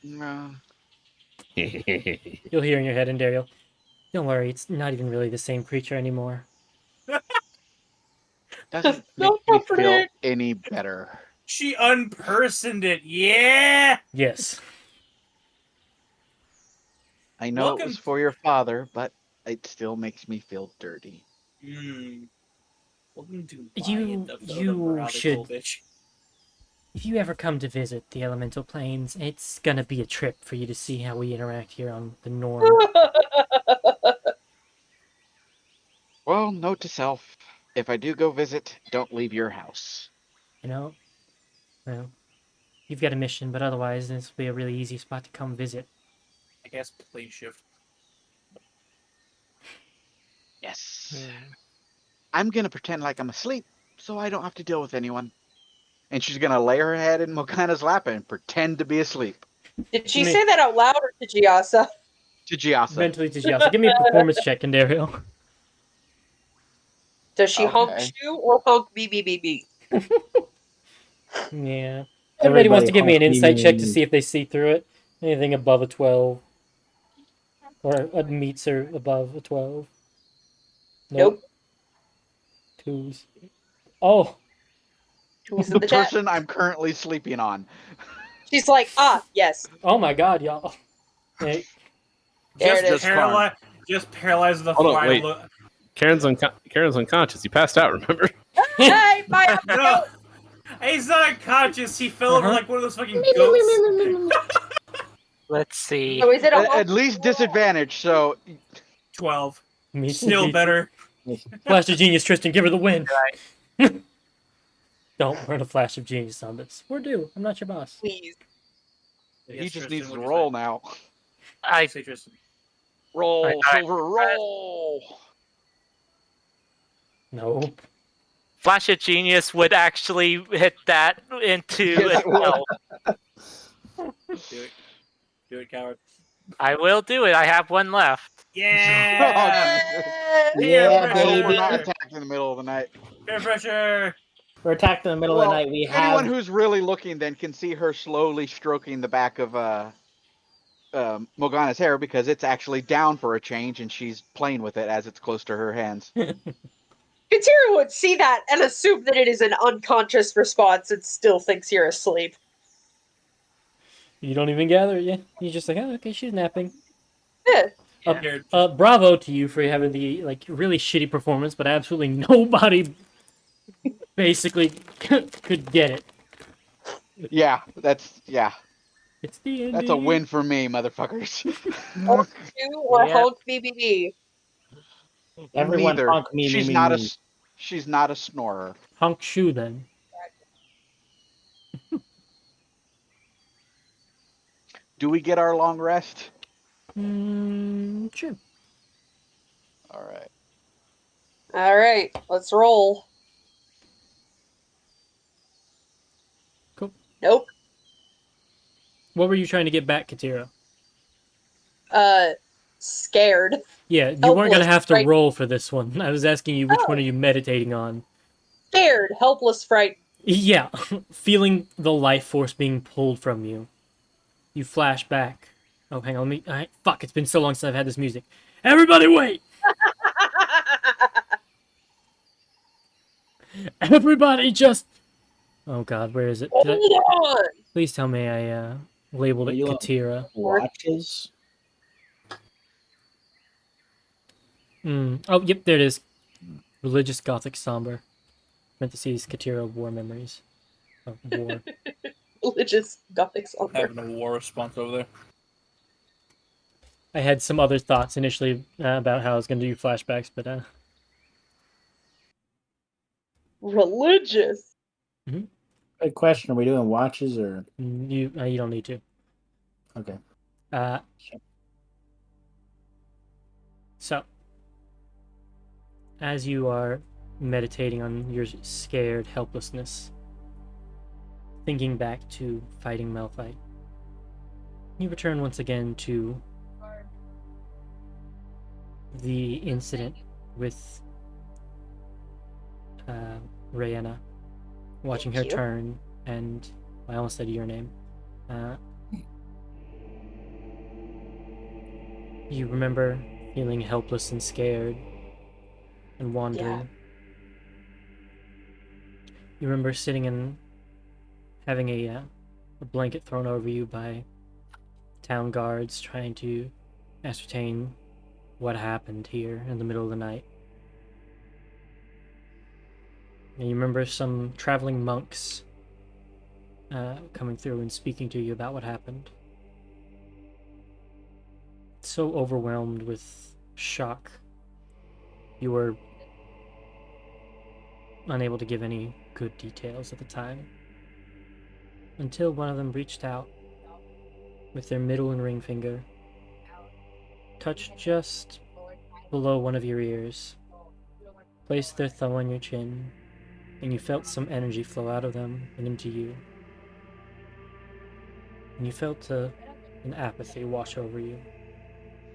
B: No.
G: You'll hear in your head, and Daryl, don't worry, it's not even really the same creature anymore.
B: Doesn't
E: So
B: make me feel
E: comforting.
B: any better.
A: She unpersoned it. Yeah.
G: Yes.
B: I know it
A: Welcome-
B: was for your father, but it still makes me feel dirty.
A: Welcome to
G: You-
A: the
G: you
A: moronic
G: should-
A: little bitch.
G: If you ever come to visit the elemental planes, it's gonna be a trip for you to see how we interact here on the Norm.
B: Well, note to self: if I do go visit, don't leave your house.
G: You know? Well, you've got a mission, but otherwise, this will be a really easy spot to come visit.
A: I guess plane shift.
B: Yes. I'm gonna pretend like I'm asleep, so I don't have to deal with anyone. And she's gonna lay her head in Mokana's lap and pretend to be asleep.
E: Did she say that out loud or to Giasa?
B: To Giasa.
G: Mentally to Giasa. Give me a performance check, Candario.
E: Does she honk
B: Okay.
E: shoe or honk BBBB?
G: Yeah. Everybody wants to give me an
C: honk
G: insight check to
C: me.
G: see if they see through it. Anything above a 12. Or meets or above a 12.
E: Nope.
G: Twos. Oh,
E: Who's in
B: The
E: the chat?
B: person I'm currently sleeping on.
E: She's like, yes.
G: oh my god, y'all. Hey,
E: There it is.
A: Just paralyze the
F: Hold on,
A: fire.
F: wait. Karen's unconscious. He passed out, remember?
E: Hey, bye.
A: No, he's not unconscious. He fell over
G: Uh-huh.
A: like one of those fucking goats.
D: Let's see.
E: So is it a
B: At least disadvantage, so
A: 12.
G: me
A: Still better.
G: Flash of Genius, Tristan, give her the win. Don't burn a Flash of Genius on this. We're due. I'm not your boss.
E: please?
B: he
A: Yes,
B: just
A: Tristan,
B: needs to
A: what'd you
B: roll
A: say?
B: now.
D: I
A: Say, Tristan.
B: Roll,
D: I-
B: Silver, roll!
G: No.
D: Flash of Genius would actually hit that into
B: Yes,
D: a
B: it would.
D: 12.
A: Do it. Do it, coward.
D: I will do it. I have one left.
A: Yeah!
C: Yeah,
A: Peer
B: I hope we're
C: baby.
B: not
A: pressure.
B: attacked in the middle of the night.
A: Peer pressure.
C: We're attacked in the middle
B: Well,
C: of the night. We
B: anyone
C: have
B: who's really looking then can see her slowly stroking the back of Morgana's hair because it's actually down for a change and she's playing with it as it's close to her hands.
E: Katira would see that and assume that it is an unconscious response and still thinks you're asleep.
G: You don't even gather it yet. He's just like, oh, okay, she's napping.
E: Yeah.
A: Here,
G: Bravo to you for having the really shitty performance, but absolutely nobody basically could get it.
B: Yeah, that's
G: It's D&D.
B: that's a win for me, motherfuckers.
E: Honk shoe or
D: Yeah.
E: honk BBB?
C: everyone
B: Neither.
C: honk me.
B: She's
C: me,
B: not
C: me.
B: she's not a snorer.
G: Honk shoe then.
B: Do we get our long rest?
G: Sure.
B: All right.
E: All right, let's roll.
G: Cool.
E: Nope.
G: What were you trying to get back, Katira?
E: Scared.
G: Yeah, you weren't gonna
E: Helpless,
G: have to
E: right?
G: roll for this one. I was asking you which one are you meditating on.
E: Scared, helpless, frightened.
G: Yeah, feeling the life force being pulled from you. You flash back. Oh, hang on, fuck, it's been so long since I've had this music. Everybody wait! Everybody just... Oh god, where is it?
E: Hold on.
G: Please tell me I labeled
C: Are
G: it
C: you on-
G: Katira.
C: Watches.
G: Oh, yep, there it is. Religious Gothic Somber. Meant to see these Katira war memories. Of war.
E: Religious Gothic song.
A: having a war response over there.
G: I had some other thoughts initially about how I was going to do flashbacks, but
E: Religious.
C: Good question. Are we doing watches or
G: you don't need to.
C: okay?
G: So, as you are meditating on your scared helplessness, thinking back to fighting Malphite, you return once again to the incident with Rayenna, watching her
E: Thank you.
G: turn, and I almost said your name. You remember feeling helpless and scared and wandering.
E: Yeah.
G: You remember sitting and having a blanket thrown over you by town guards trying to ascertain what happened here in the middle of the night. And you remember some traveling monks coming through and speaking to you about what happened. So overwhelmed with shock, you were unable to give any good details at the time. Until one of them reached out with their middle and ring finger, touched just below one of your ears, placed their thumb on your chin, and you felt some energy flow out of them and into you. And you felt an apathy wash over you,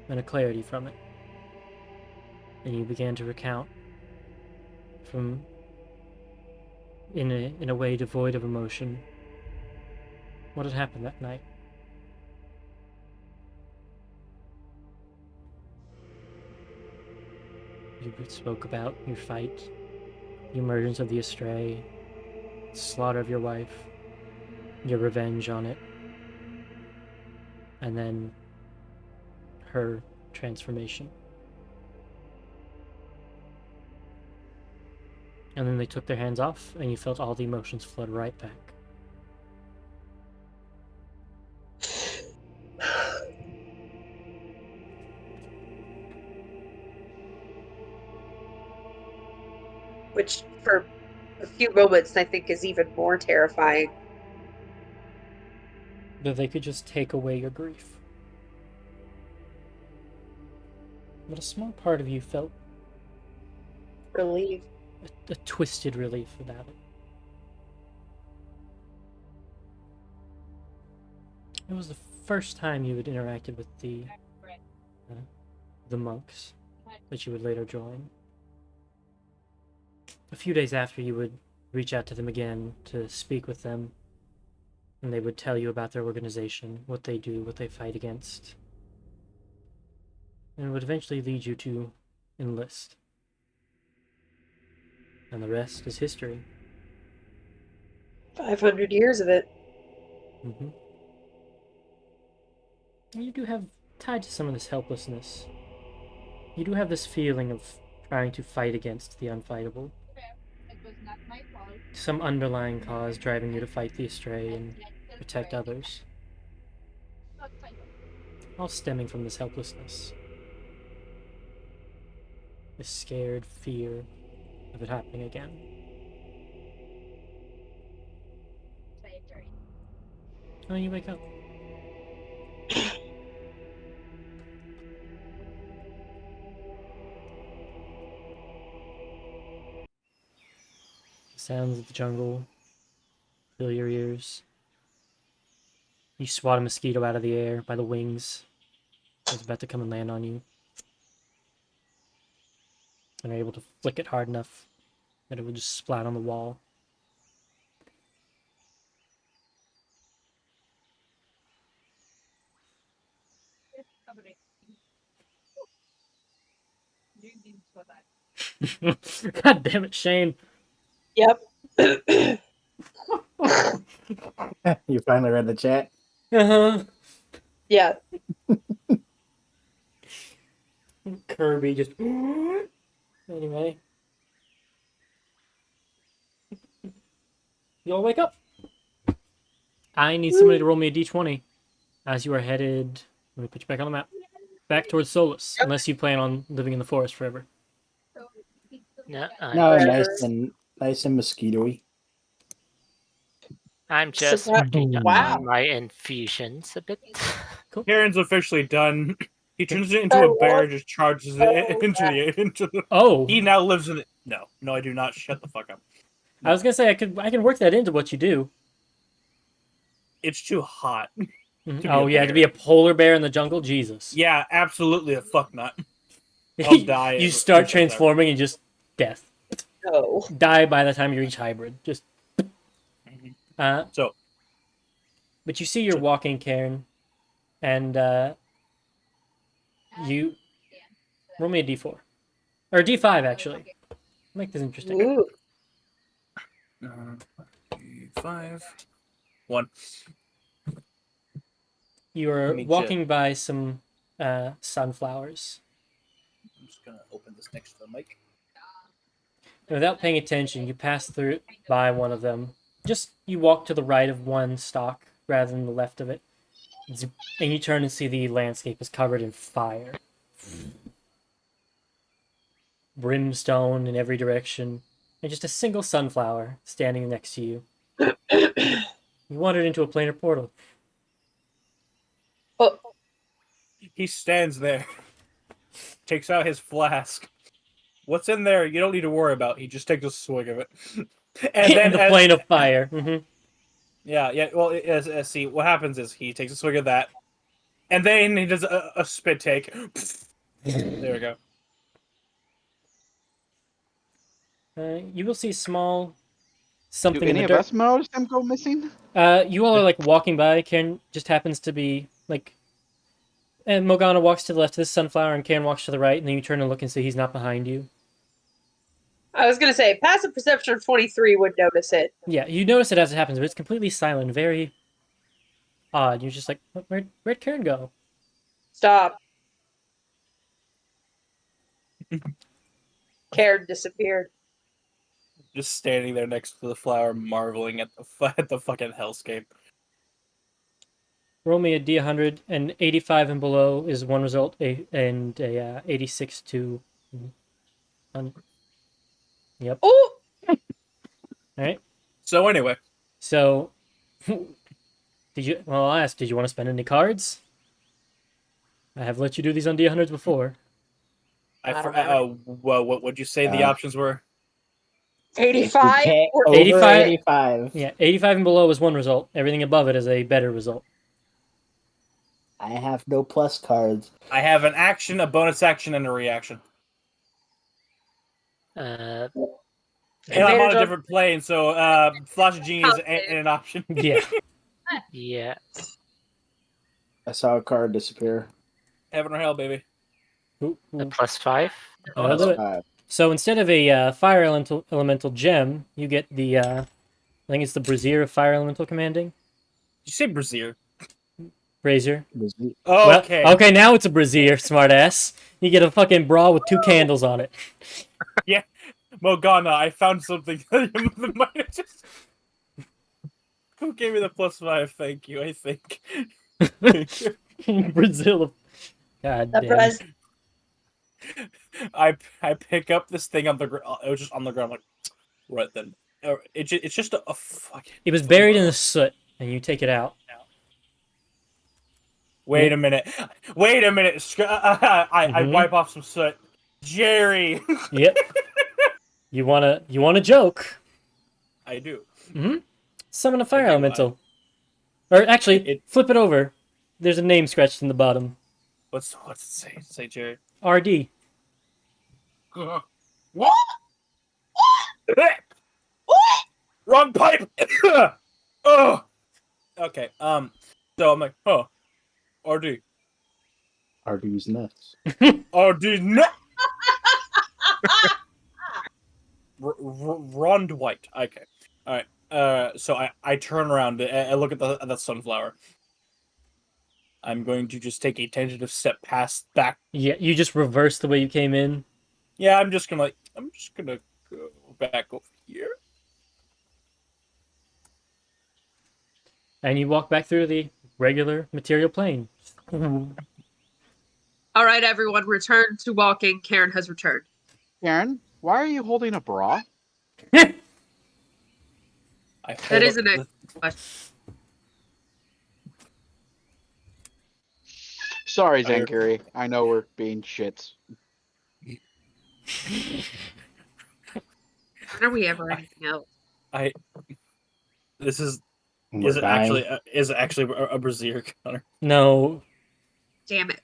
G: and a clarity from it. And you began to recount from in a way devoid of emotion what had happened that night. You spoke about your fight, the emergence of the Astray, the slaughter of your wife, your revenge on it, and then her transformation. And then they took their hands off, and you felt all the emotions flood right back.
E: Which, for a few moments, I think is even more terrifying.
G: That they could just take away your grief. But a small part of you felt
E: Relief.
G: a twisted relief about it. It was the first time you had interacted with the monks that you would later join. A few days after, you would reach out to them again to speak with them, and they would tell you about their organization, what they do, what they fight against, and it would eventually lead you to enlist. And the rest is history.
E: 500 years of it.
G: Mm-hmm. And you do have, tied to some of this helplessness, you do have this feeling of trying to fight against the unfightable. Some underlying cause driving you to fight the Astray and protect others. All stemming from this helplessness. This scared fear of it happening again. And then you wake up. The sounds of the jungle fill your ears. You swat a mosquito out of the air by the wings. It's about to come and land on you. And are able to flick it hard enough that it would just splat on the wall. God damn it, Shane.
E: Yep.
C: You finally read the chat?
G: Uh-huh.
E: Yeah.
G: Kirby just... Anyway. You all wake up. I need somebody to roll me a d20 as you are headed... Let me put you back on the map. Back towards Solus, unless you plan on living in the forest forever.
D: No,
C: No,
E: Forever.
C: nice and mosquito-y.
D: I'm just
E: Surprise-
D: working
E: Wow.
D: on my infusions a bit.
A: Karen's officially done. He turns it into
E: I
A: a bear,
E: want
A: just charges
E: so
A: it into the.
G: Oh!
A: He now lives in it. No, I do not. Shut the fuck up.
G: I was gonna say I can work that into what you do.
A: It's too hot.
G: Mhm.
A: be
G: Oh
A: a
G: yeah,
A: bear.
G: to be a polar bear in the jungle, Jesus.
A: Yeah, absolutely a fuck nut. I'll die.
G: You
A: in
G: start
A: 3 seconds.
G: transforming and just death.
E: No.
G: Die by the time you reach hybrid. Just.
A: Mhm. So,
G: But you see you're walking, Karen, and you roll me a d4 or a d5 actually. Make this interesting.
E: Ooh.
A: 5, 1.
G: You are
A: Let me
G: walking by some sunflowers.
A: I'm just gonna open this next to the mic.
G: And without paying attention, you pass through by one of them. Just you walk to the right of one stalk rather than the left of it. Zoop. And you turn and see the landscape is covered in fire. Brimstone in every direction. And just a single sunflower standing next to you. You wandered into a planar portal.
E: Oh,
A: He stands there, takes out his flask. What's in there? You don't need to worry about. He just takes a swig of it, and then
G: In the plane of fire. Mm-hmm.
A: yeah. Well, see, what happens is he takes a swig of that, and then he does a spit take. There we go.
G: You will see small something
B: Do
G: in
B: any
G: the
B: of
G: dirt.
B: us notice him go missing?
G: You all are like walking by. Karen just happens to be like, and Morgana walks to the left of this sunflower, and Karen walks to the right, and then you turn and look and see he's not behind you.
E: I was gonna say, passive perception of 23 would notice it.
G: Yeah, you notice it as it happens, but it's completely silent, very odd. You're just like, where'd Karen go?
E: Stop. Karen disappeared.
A: Just standing there next to the flower, marveling at the fucking hellscape.
G: Roll me a D100, and 85 and below is one result, and a 86 to. Yep.
E: Oh,
G: All right.
A: So anyway,
G: So, did you? Well, I'll ask. Did you want to spend any cards? I have let you do these on D100s before.
A: well, what would you say the options were?
E: 85?
C: Okay,
E: Or
C: over
G: 85?
C: 85.
G: Yeah, 85 and below is one result. Everything above it is a better result.
C: I have no plus cards.
A: I have an action, a bonus action, and a reaction.
D: Uh,
A: And I'm on
E: Advantage
A: a
E: on-
A: different plane, so Flash of Genie is an option.
G: Yeah.
D: yeah.
C: I saw a card disappear.
A: Heaven or hell, baby.
G: Ooh,
D: A
G: ooh.
D: +5.
G: That'll do it.
C: Five.
G: So instead of a fire elemental gem, you get the I think it's the brazier of fire elemental commanding.
A: Did you say Brazier?
G: Brazier.
A: Oh,
G: Well,
A: okay.
G: okay, now it's a brazier, smartass. You get a fucking bra with 2 candles on it.
A: Morgana, I found something that might have just... Who gave me the +5? Thank you, I think.
G: Brazil. God
E: The
G: damn.
E: pres-
A: I pick up this thing on the ground. It was just on the ground, like, right then. It's just a fucking...
G: It was buried in the soot, and you take it out.
A: Wait a minute. Wait a minute. I
G: Mhm.
A: wipe off some soot. Jerry!
G: Yep. You wanna joke?
A: I do.
G: Summon a fire
A: do,
G: elemental. Or actually,
A: It-
G: flip it over. There's a name scratched in the bottom.
A: What's it say? Say Jerry.
G: RD.
A: What? Wrong pipe. Oh. Okay. So I'm like, huh. RD.
C: RD's nuts.
A: RD. No. Ron Dwight. Okay. All right. So I turn around and I look at the sunflower. I'm going to just take a tentative step back.
G: Yeah, you just reverse the way you came in.
A: Yeah, I'm just gonna go back over here.
G: And you walk back through the regular material plane.
E: All right, everyone, return to walking. Karen has returned.
B: Karen, why are you holding a bra?
E: That
A: That
E: is an excellent question.
B: Sorry, Zankiri. I know we're being shits.
E: When are we ever anything else?
A: This is
C: We're dying.
A: actually a brazier, Connor.
G: No,
E: Damn it.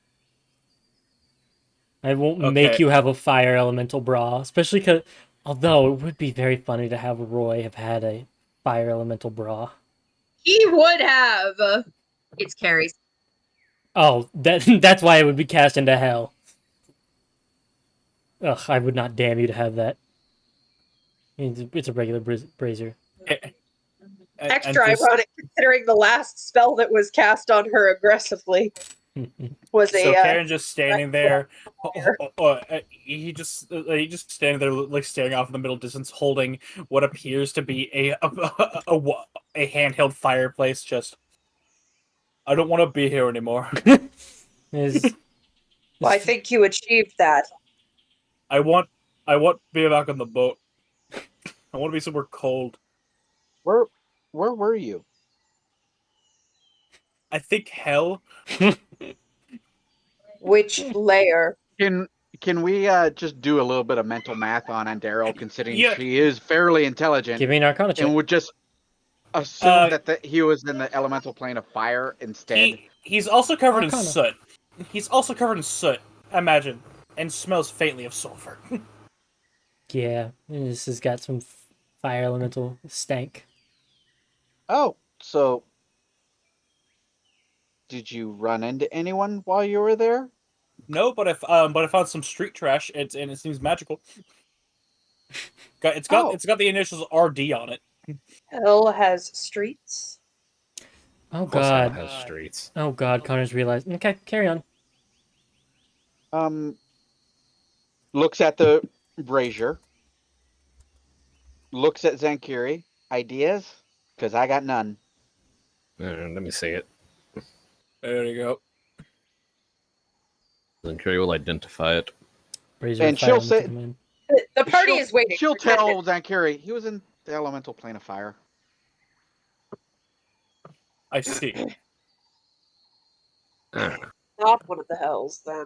G: I won't
A: Okay.
G: make you have a fire elemental bra. Especially because, although it would be very funny to have Roy have had a fire elemental bra.
E: He would have. It's Carrie's.
G: Oh, that's why it would be cast into hell. Ugh, I would not damn you to have that. It's a regular brazier.
E: Extra ironic considering the last spell that was cast on her aggressively. Was
A: So
E: a
A: Karen's just standing there. He just standing there, like staring off in the middle distance, holding what appears to be a handheld fireplace. Just, I don't want to be here anymore.
G: Is
E: well, I think you achieved that.
A: I want to be back on the boat. I want to be somewhere cold.
B: Where were you?
A: I think hell.
E: Which layer?
B: Can we just do a little bit of mental math on Daryl, considering
A: Yeah.
B: she is fairly intelligent,
G: give me an Arcana check.
B: and would just assume that he was in the elemental plane of fire instead?
A: He's also covered in
G: Arcana.
A: soot. He's also covered in soot, imagine, and smells faintly of sulfur.
G: Yeah, this has got some fire elemental stank.
B: Oh, so did you run into anyone while you were there?
A: No, but I found some street trash. And it seems magical. It's got the initials RD on it.
E: Hell has streets.
G: Oh
F: Of course hell
G: god.
F: has streets.
G: Oh god, Connor's realized. Okay, carry on.
B: Looks at the brazier. Looks at Zankiri. Ideas? Because I got none.
F: Let me see it.
A: There you go.
F: Then Curry will identify it.
G: Razor
B: And
G: fire
B: she'll
G: elemental
B: say-
G: command.
E: The party is waiting.
B: She'll
E: for Griffin.
B: tell Zankiri he was in the elemental plane of fire.
A: I see.
F: Ah,
E: Not one of the hells, then.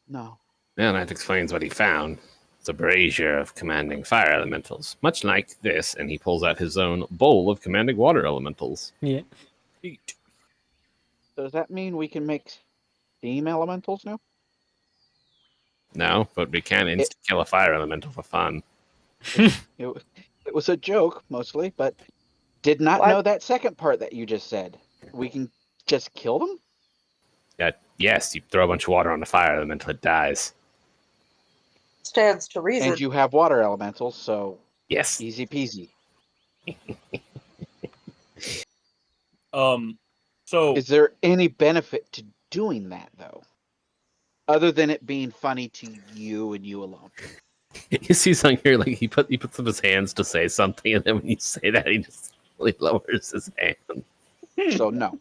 B: No.
F: and that explains what he found. It's a brazier of commanding fire elementals, much like this, and he pulls out his own bowl of commanding water elementals.
G: Yeah.
A: Eat.
B: Does that mean we can make steam elementals now?
F: No, but we can insta-kill a fire elemental for fun.
B: It was a joke, mostly, but did not
E: What?
B: know that second part that you just said. We can just kill them?
F: Yes, you throw a bunch of water on the fire elemental, it dies.
E: Stands to reason.
B: And you have water elementals, so
F: Yes.
B: easy peasy.
A: So
B: Is there any benefit to doing that, though? Other than it being funny to you and you alone.
F: You see something here, like he puts up his hands to say something, and then when you say that, he just really lowers his hand.
B: So, no.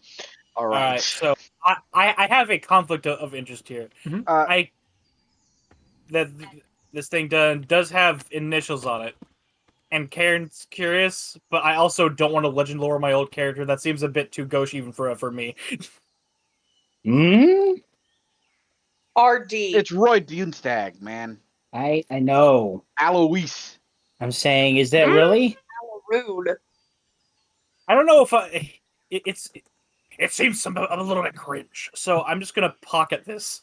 B: All
A: all
B: right.
A: right. So I have a conflict of interest here.
B: Uh,
A: This thing does have initials on it, and Karen's curious, but I also don't want to legend lore my old character. That seems a bit too gauche even for me.
C: Hmm?
E: RD.
B: it's Roy Dunstag, man.
C: I know.
B: Alois.
C: I'm saying, is that really?
E: Rude.
A: I don't know if it seems a little bit cringe. So I'm just gonna pocket this,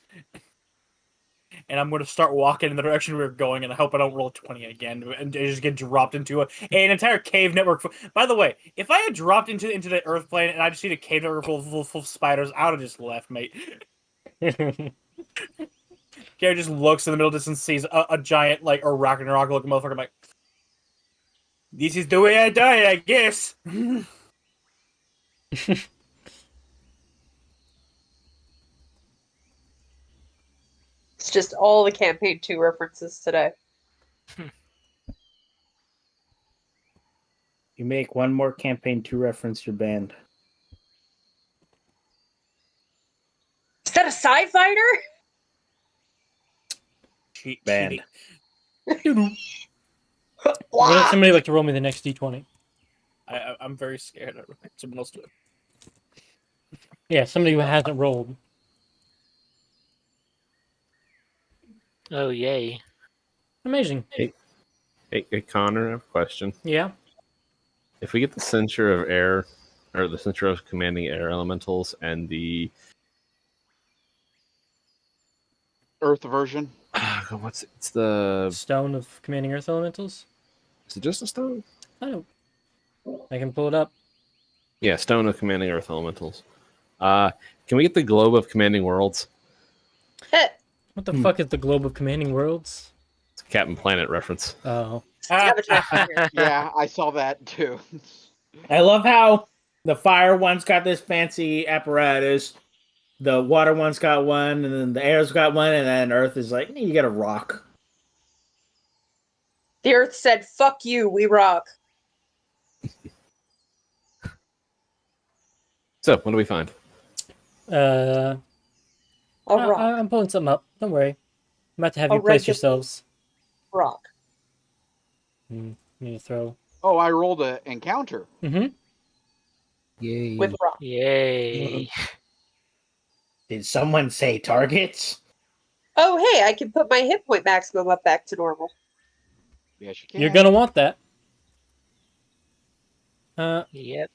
A: and I'm gonna start walking in the direction we were going. And I hope I don't roll 20 again and just get dropped into an entire cave network. By the way, if I had dropped into the Earth plane and I just seen a cave network full of spiders, I would have just left, mate. Gary just looks in the middle distance, sees a giant, like, a rock and rock looking motherfucker. I'm like, this is the way I die, I guess.
E: It's just all the campaign 2 references today.
C: You make one more campaign to reference your band.
E: Is that a side fighter?
C: Band.
G: Would somebody like to roll me the next d20?
A: I'm very scared. Someone else do it.
G: Yeah, somebody who hasn't rolled.
D: Oh, yay.
G: Amazing.
F: Hey, Connor, I have a question.
G: Yeah.
F: If we get the censure of air, or the censure of commanding air elementals, and the
B: Earth version.
F: it's the
G: Stone of commanding earth elementals?
F: is it just a stone?
G: I don't. I can pull it up.
F: Yeah, stone of commanding earth elementals. Can we get the globe of commanding worlds?
G: What the fuck is the globe of commanding worlds?
F: It's a Captain Planet reference.
G: Oh.
B: Yeah, I saw that too.
C: I love how the fire one's got this fancy apparatus, the water one's got one, and then the air's got one, and then Earth is like, you get a rock.
E: The Earth said, "Fuck you, we rock."
F: So, what do we find?
E: A rock.
G: I'm pulling something up. Don't worry. I'm about to have
E: A
G: you place
E: regular-
G: yourselves.
E: Rock.
G: Need to throw.
B: Oh, I rolled an encounter.
G: Mm-hmm.
F: Yay.
E: With rock.
D: Yay.
C: Did someone say targets?
E: Oh, hey, I can put my hit point maximum up back to normal.
B: Yes, you can.
G: You're gonna want that.
D: Yep.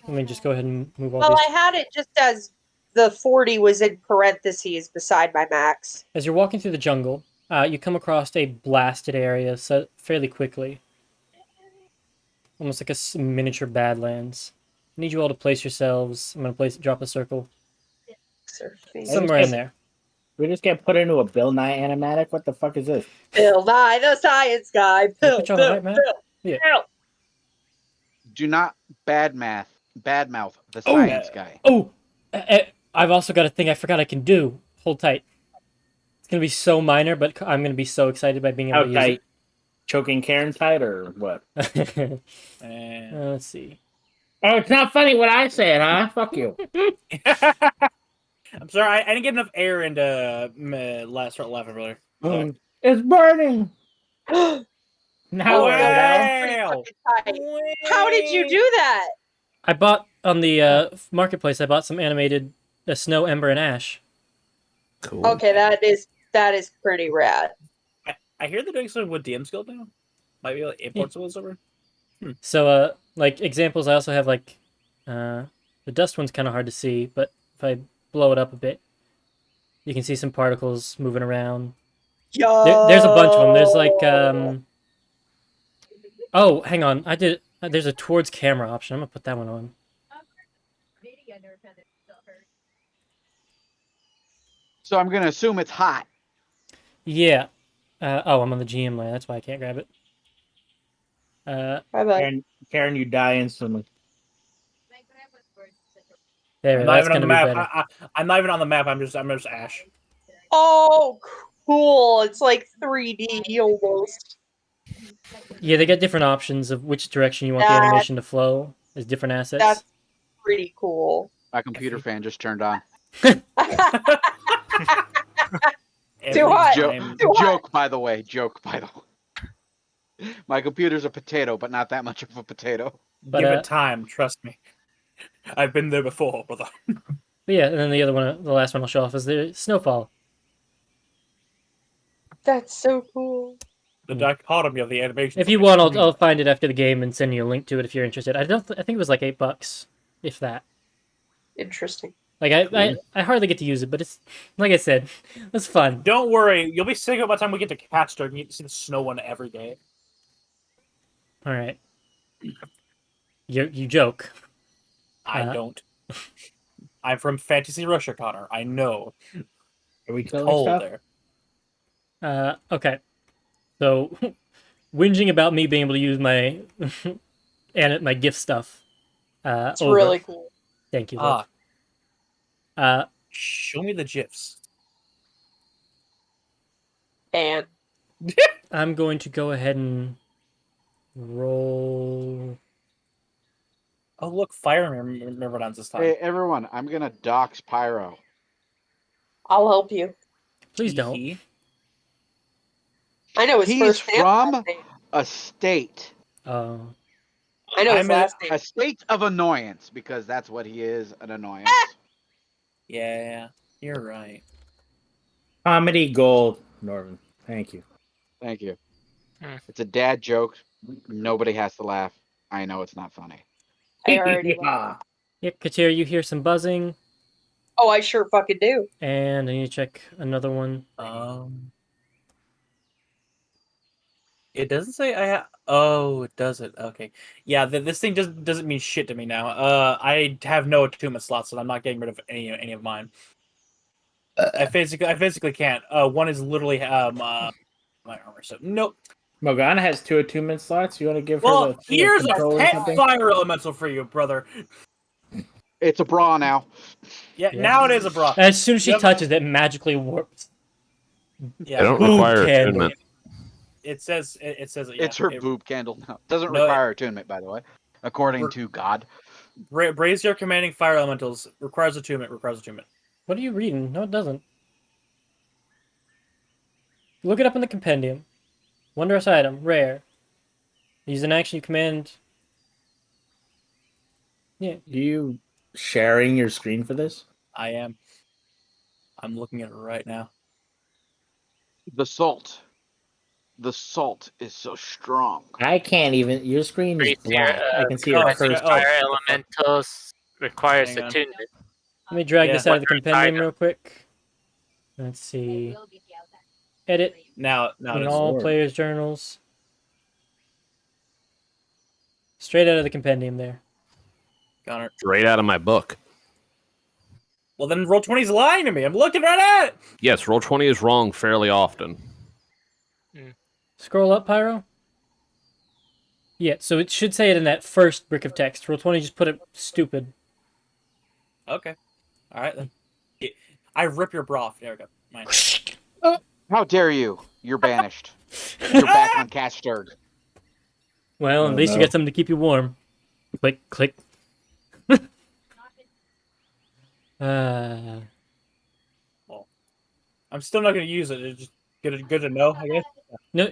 G: Let me just go ahead and move all
E: Well,
G: these.
E: I had it just as the 40 was in parentheses beside my max.
G: As you're walking through the jungle, you come across a blasted area fairly quickly. Almost like a miniature Badlands. I need you all to place yourselves. I'm gonna drop a circle somewhere in there.
C: We just get put into a Bill Nye animatic? What the fuck is this?
E: Bill Nye, the science guy.
G: Did I
E: Bill,
G: put you on the right map? Yeah.
E: Bill.
B: Do not badmouth the science guy.
G: Oh! I've also got a thing I forgot I can do. Hold tight. It's gonna be so minor, but I'm gonna be so excited by being able
C: How
G: to
C: tight?
G: use
C: Choking Karen tight or what?
G: it.
A: And...
G: Let's see.
C: Oh, it's not funny what I said, huh? Fuck you.
A: I'm sorry, I didn't get enough air into last start laughing earlier. Sorry.
C: It's burning.
E: Oh,
C: Now
E: no, that's pretty
A: Wow.
E: fucking tight. How did you do that?
G: I bought on the marketplace. I bought some animated snow, ember, and ash.
F: Cool.
E: Okay, that is pretty rad.
A: I hear they're doing something with DM's Guild now. Might be like import tools over.
G: So, like examples, I also have like the dust one's kind of hard to see, but if I blow it up a bit, you can see some particles moving around.
E: Yo.
G: There's a bunch of them. There's like oh, hang on. There's a towards camera option. I'm gonna put that one on.
B: So I'm gonna assume it's hot.
G: Yeah. Oh, I'm on the GM layer. That's why I can't grab it.
E: Bye-bye.
C: Karen, you die instantly.
G: There,
A: I'm not
G: that's
A: even on the
G: gonna be
A: map.
G: better.
A: I'm not even on the map. I'm just Ash.
E: Oh, cool. It's like 3D almost.
G: Yeah, they got different options of which direction you want the
E: That-
G: animation to flow. There's different assets.
E: That's pretty cool.
B: My computer fan just turned on.
A: Every
E: hot.
A: time.
E: Too hot.
B: Joke, by the way. My computer's a potato, but not that much of a potato.
G: But,
A: Give it time. Trust me. I've been there before, brother.
G: But yeah, and then the other one, the last one I'll show off is the snowfall.
E: That's so cool.
A: The dichotomy of the animation.
G: If you want, I'll find it after the game and send you a link to it if you're interested. I think it was like $8, if that.
E: Interesting.
G: Like I hardly get to use it, but it's like I said, it's fun.
A: Don't worry, you'll be sick of it by the time we get to Catster and you get to see the snow one every day.
G: All right. You joke.
A: I don't. I'm from Fantasy Russia, Connor. I know.
C: Are we
A: It's
C: killing
A: cold
C: stuff?
A: there.
G: Okay. So, whinging about me being able to use my and my gift stuff.
E: It's
G: over.
E: really cool.
G: Thank you. Liv.
A: Show me the gifs.
E: And
G: I'm going to go ahead and roll.
A: Oh, look, fire Myrmidons this time.
B: Hey, everyone, I'm gonna dox Pyro.
E: I'll help you.
G: Please don't.
A: Hee-hee.
E: I know his
B: He's
E: first and
B: from
E: last name.
B: a state.
E: I know his
A: I'm a-
E: last name.
B: A state of annoyance, because that's what he is, an annoyance.
A: Yeah, you're right.
C: Comedy gold, Norman. Thank you.
B: Thank you.
D: Hmm.
B: It's a dad joke. Nobody has to laugh. I know it's not funny.
E: I already
C: Yeah.
G: Yeah, Katir, you hear some buzzing,
E: Oh, I sure fucking do.
G: and I need to check another one.
A: It doesn't say I have. Oh, it doesn't. Okay. Yeah, this thing doesn't mean shit to me now. I have no attunement slots, so I'm not getting rid of any of mine. I physically can't. One is literally my armor. So nope.
C: Morgana has 2 attunement slots. You want to give her
A: Well,
C: the thing of
A: here's a
C: control or
A: pet
C: something?
A: fire elemental for you, brother.
B: It's a bra now.
A: Yeah, now it is a bra.
G: As soon as she
A: Yep.
G: touches it, magically warps.
A: Yeah,
F: They don't
G: Boob
F: require
G: candle.
F: attunement.
A: it says yeah,
B: It's her
A: it-
B: boob candle now. Doesn't
A: No,
B: require attunement, by the way, according
A: Re-
B: to God.
A: Brazier commanding fire elementals requires attunement.
G: What are you reading? No, it doesn't. Look it up in the compendium. Wondrous item, rare. Use an action you command. Yeah.
C: You sharing your screen for this?
A: I am. I'm looking at it right now.
B: The salt. The salt is so strong.
C: I can't even. Your screen is
D: Brazier,
C: black. I can see your
A: oh,
C: cursor.
A: oh,
D: Fire
A: what the fuck?
D: elementals requires
A: Hang on.
D: attunement.
G: Let me drag
A: Yeah.
G: this out of the
D: Wondrous
G: compendium
D: item.
G: real quick. Let's see. Edit
A: Now
G: in
A: it is.
G: all
C: Lord.
G: players' journals. Straight out of the compendium there.
A: Connor.
F: Straight out of my book.
A: Well, then Roll20's lying to me. I'm looking right at it.
F: Yes, Roll20 is wrong fairly often.
G: Scroll up, Pyro. Yeah, so it should say it in that first brick of text. Roll20 just put it stupid.
A: Okay. All right then. I rip your bra off. There we go. Mine.
B: How dare you? You're banished. You're back on Casturg.
G: Well,
C: Oh,
G: at least you
C: no.
G: got something to keep you warm. Click, click.
A: I'm still not going to use it. It's just good to know, I guess.
G: No,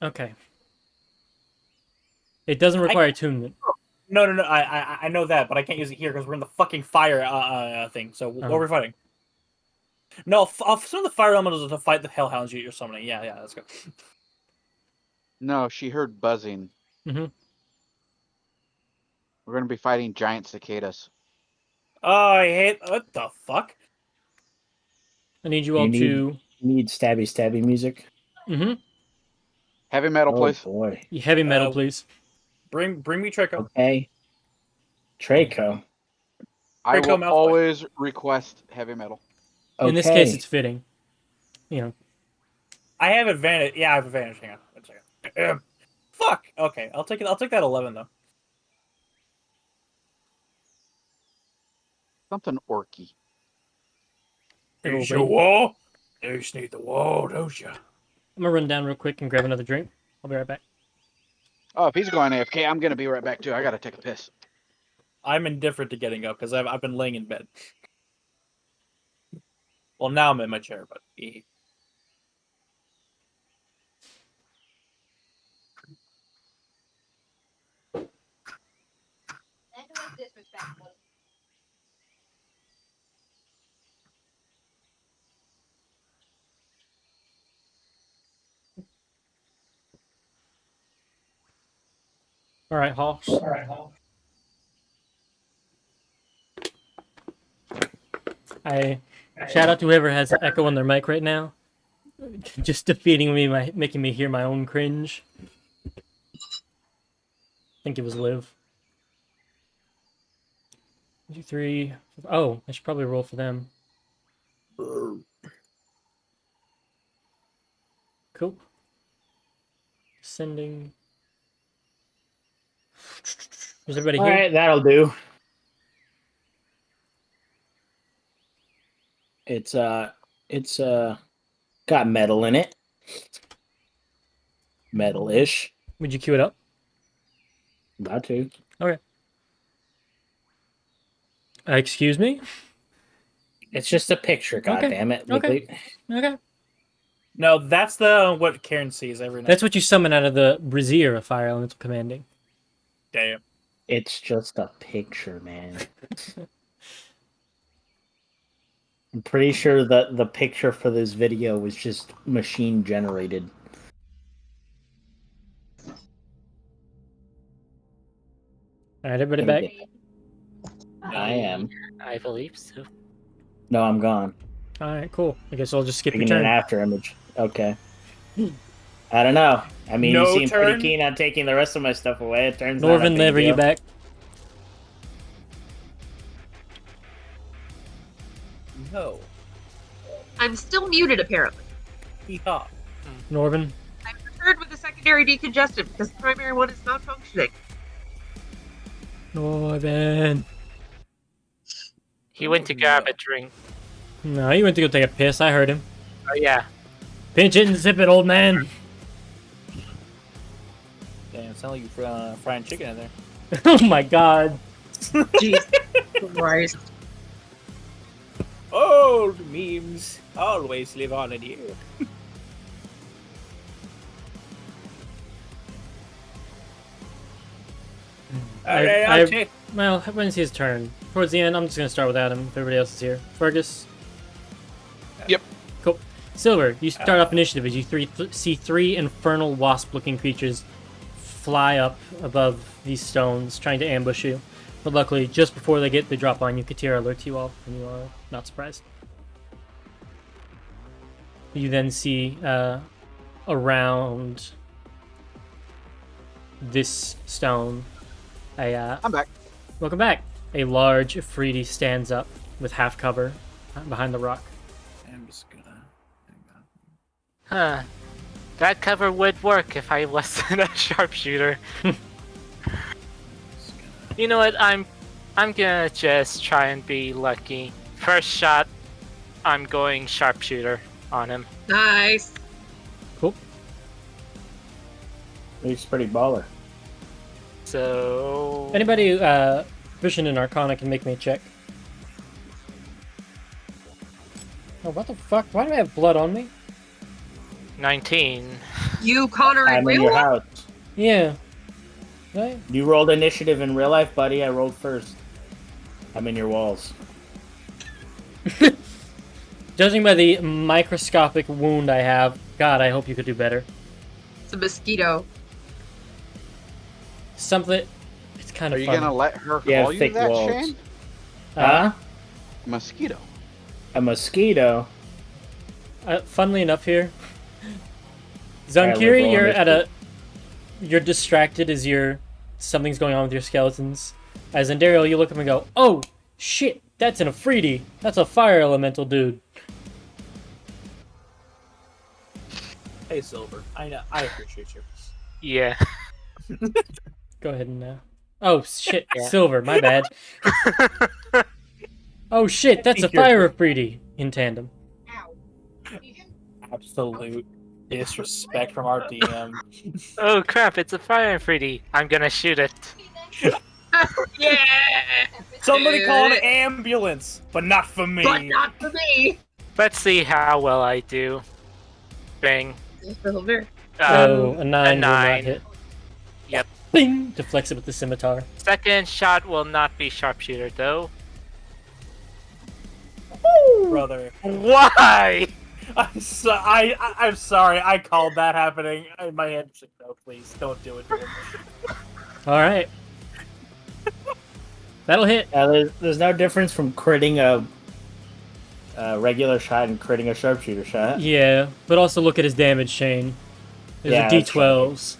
G: okay. It doesn't require attunement.
A: No. I know that, but I can't use it here because we're in the fucking fire thing. So what are we fighting? No, I'll summon the fire elementals to fight the hellhounds you're summoning. Yeah, let's go.
B: No, she heard buzzing.
G: Mhm.
B: We're going to be fighting giant cicadas.
A: Oh, I hate... What the fuck?
G: I need you all to.
C: You need stabby music.
G: Mm-hmm.
B: Heavy metal,
C: Oh
B: please.
C: boy.
G: Heavy metal, please.
A: Bring me Trico.
C: Okay. Traco.
B: I
A: Draco
B: will
A: Malfoy.
B: always request heavy metal.
C: Okay.
G: In this case, it's fitting. You know.
A: I have advantage. Yeah, I have advantage. Hang on. 1 second. Fuck. Okay, I'll take it. I'll take that 11 though.
B: Something orky.
G: It'll
A: Need your
G: wait.
A: wall? You just need the wall, don't you?
G: I'm gonna run down real quick and grab another drink. I'll be right back.
B: Oh, if he's going AFK, I'm going to be right back too. I got to take a piss.
A: I'm indifferent to getting up because I've been laying in bed. Well, now I'm in my chair, but
G: All right, Hawks. I shout out to whoever has echo on their mic right now. Just defeating me by making me hear my own cringe. I think it was Liv. 2, 3. Oh, I should probably roll for them. Cool. Sending. Is everybody
C: All
G: here?
C: right, that'll do. It's got metal in it. Metal-ish.
G: Would you cue it up?
C: About to.
G: Excuse me?
C: It's just a picture, goddammit.
G: Okay. Okay.
A: no, that's the what Karen sees every night.
G: That's what you summon out of the brazier of Fire Elemental Commanding.
A: Damn.
C: It's just a picture, man. I'm pretty sure that the picture for this video was just machine generated.
G: All right, everybody
C: Let
G: back?
C: me get- I am.
D: I believe so.
C: No, I'm gone.
G: All right, cool. I guess I'll just skip your
C: Taking an
G: turn.
C: after image. Okay. I don't know. I mean,
A: No
C: you seem
A: turn?
C: pretty keen on taking the rest of my stuff away. It turns out. not a
G: Norvin,
C: big
G: Liv, are you
C: deal.
G: back?
A: No.
E: I'm still muted, apparently.
A: Yeehaw.
G: Norvin?
E: I'm returned with a secondary decongestant because the primary one is not functioning.
G: Norvin.
D: He went to grab a drink.
G: No, he went to go take a piss. I heard him.
D: Oh yeah.
G: Pinch it and zip it, old man.
A: Damn, it sounds like you're frying chicken in there.
G: Oh my god.
E: Jeez Christ.
A: Old memes always live on in you.
G: Well, when's his turn? Towards the end, I'm just going to start with Adam if everybody else is here. Fergus?
B: Yep.
G: Cool. Silver, you start off initiative as you see three infernal wasp-looking creatures fly up above these stones, trying to ambush you. But luckily, just before they drop on you, Katira alerts you all, and you are not surprised. You then see around this stone
B: I'm back.
G: welcome back. A large Afridi stands up with half cover behind the rock.
A: I'm just gonna. Hang on.
D: Huh. That cover would work if I wasn't a sharpshooter. You know what? I'm gonna just try and be lucky. First shot, I'm going sharpshooter on him.
E: Nice.
G: Cool.
C: He's pretty baller.
D: So
G: Anybody proficient in Arcana can make me a check. Oh, what the fuck? Why do I have blood on me?
D: 19.
E: You, Connor, in
C: I'm in
E: real
C: your
E: life?
C: house.
G: Yeah. Right?
C: You rolled initiative in real life, buddy. I rolled first. I'm in your walls.
G: Judging by the microscopic wound I have, God, I hope you could do better.
E: It's a mosquito.
G: Something. It's kind
B: Are
G: of
B: you
G: fun.
B: gonna let her
C: Yeah,
B: call you
C: thick
B: that,
C: walls.
B: Shane?
C: Huh?
B: Mosquito.
C: A mosquito?
G: Funnily enough here,
C: Alright,
G: Zankiri,
C: roll
G: you're at
C: initiative.
G: you're distracted as something's going on with your skeletons. As in Daryl, you look up and go, oh, shit, that's an Afridi. That's a fire elemental dude.
A: Hey, Silver. I know. I appreciate you.
D: Yeah.
G: Go ahead and oh shit,
D: Yeah.
G: Silver, my bad. Oh shit, that's a
A: think you're
G: fire
A: good.
G: Afridi in tandem.
A: Absolute disrespect from our DM.
D: Oh crap! It's a fire Freddy. I'm gonna shoot it.
E: Yeah.
A: Somebody call an ambulance, but not for me.
E: But not for me.
D: Let's see how well I do. Bang.
E: Silver.
G: Oh, a 9 will not
D: 9.
G: hit.
D: Yep.
G: Bing! Deflects it with the scimitar.
D: Second shot will not be sharpshooter though.
A: Brother.
D: Why?
A: I'm sorry. I called that happening. In my head, like, no, please don't do it to him.
G: All right. That'll hit.
C: There's no difference from critting a regular shot and critting a sharpshooter shot.
G: Yeah, but also look at his damage, Shane. There's
C: Yeah,
G: a
C: that's
G: D12s.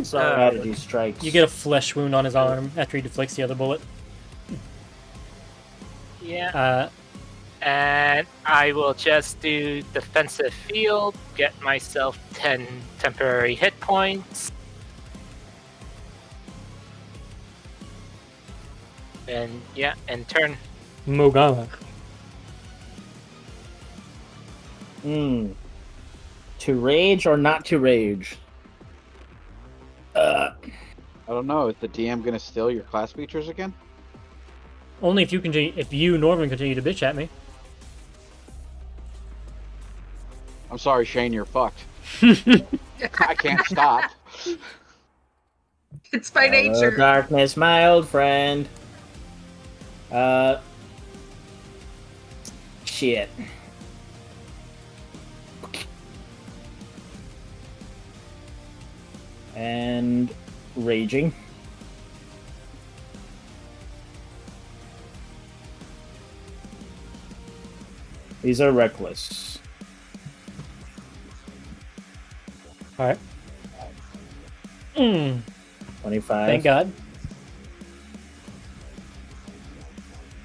C: Strategy strikes.
G: You get a flesh wound on his arm after he deflects the other bullet.
D: Yeah. And I will just do defensive field, get myself 10 temporary hit points. And yeah, and turn.
G: Mogama.
C: To rage or not to rage?
B: I don't know. Is the DM gonna steal your class features again?
G: Only if you, Norman, continue to bitch at me.
B: I'm sorry, Shane. You're fucked. I can't stop.
E: It's by
C: Hello,
E: nature.
C: darkness, my old friend. Shit. And raging. These are reckless.
G: Alright.
C: 25.
G: Thank God.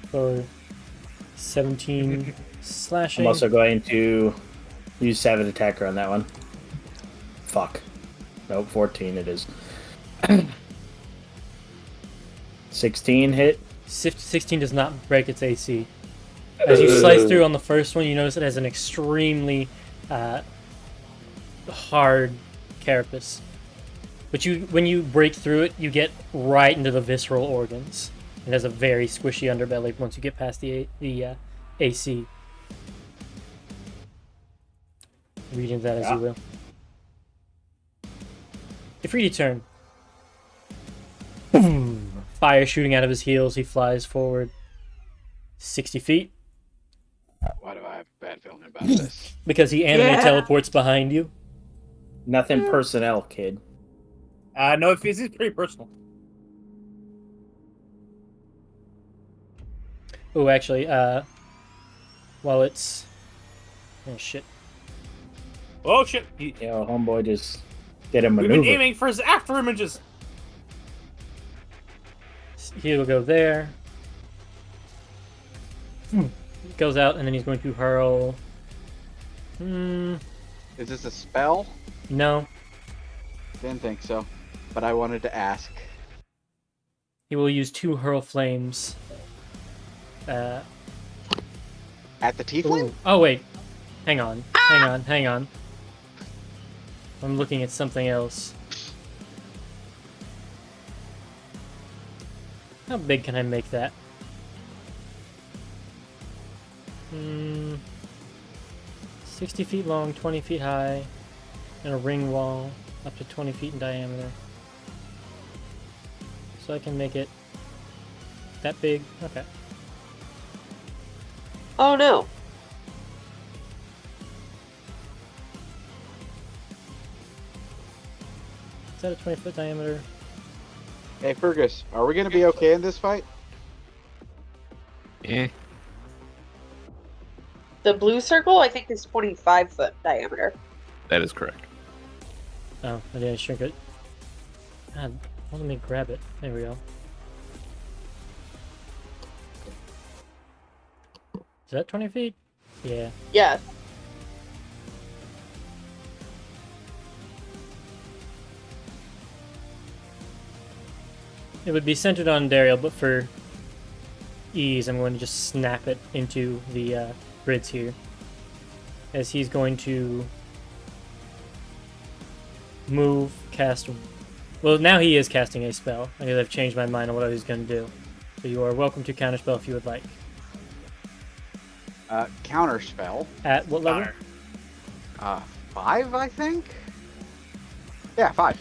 G: For 17 slashing.
C: I'm also going to use Savage Attacker on that one. Fuck. Nope, 14 it is. 16 hit.
G: 16 does not break its AC. As you slice through on the first one, you notice it has an extremely hard carapace. But when you break through it, you get right into the visceral organs. It has a very squishy underbelly once you get past the AC. Read into that as you will. Ifriti turn. Boom! Fire shooting out of his heels. He flies forward 60 feet.
B: Why do I have a bad feeling about this?
G: Because he anime teleports behind you.
C: Nothing personnel, kid.
A: No, it's pretty personal.
G: Oh, actually, while it's... Oh, shit.
A: Oh, shit.
C: Homeboy just did a
A: We've
C: maneuver.
A: been aiming for his after images.
G: He'll go there. Goes out, and then he's going to hurl...
B: Is this a spell?
G: No.
B: Didn't think so, but I wanted to ask.
G: He will use 2 hurl flames.
B: At the tiefling?
G: Oh, wait. Hang on. Hang on. I'm looking at something else. How big can I make that? 60 feet long, 20 feet high, and a ring wall up to 20 feet in diameter. So I can make it that big. Okay.
E: Oh no.
G: Is that a 20-foot diameter?
B: Hey, Fergus, are we going to be okay in this fight?
F: Eh.
E: The blue circle, I think, is 25-foot diameter.
F: That is correct.
G: Oh, I didn't shrink it. God, let me grab it. There we go. Is that 20 feet? Yeah.
E: Yeah.
G: It would be centered on Dariel, but for ease, I'm going to just snap it into the grids here. As he's going to move, cast... Well, now he is casting a spell, because I've changed my mind on what I was going to do. So you are welcome to counterspell if you would like.
B: Counter spell.
G: At what level?
B: 5, I think? Yeah, 5.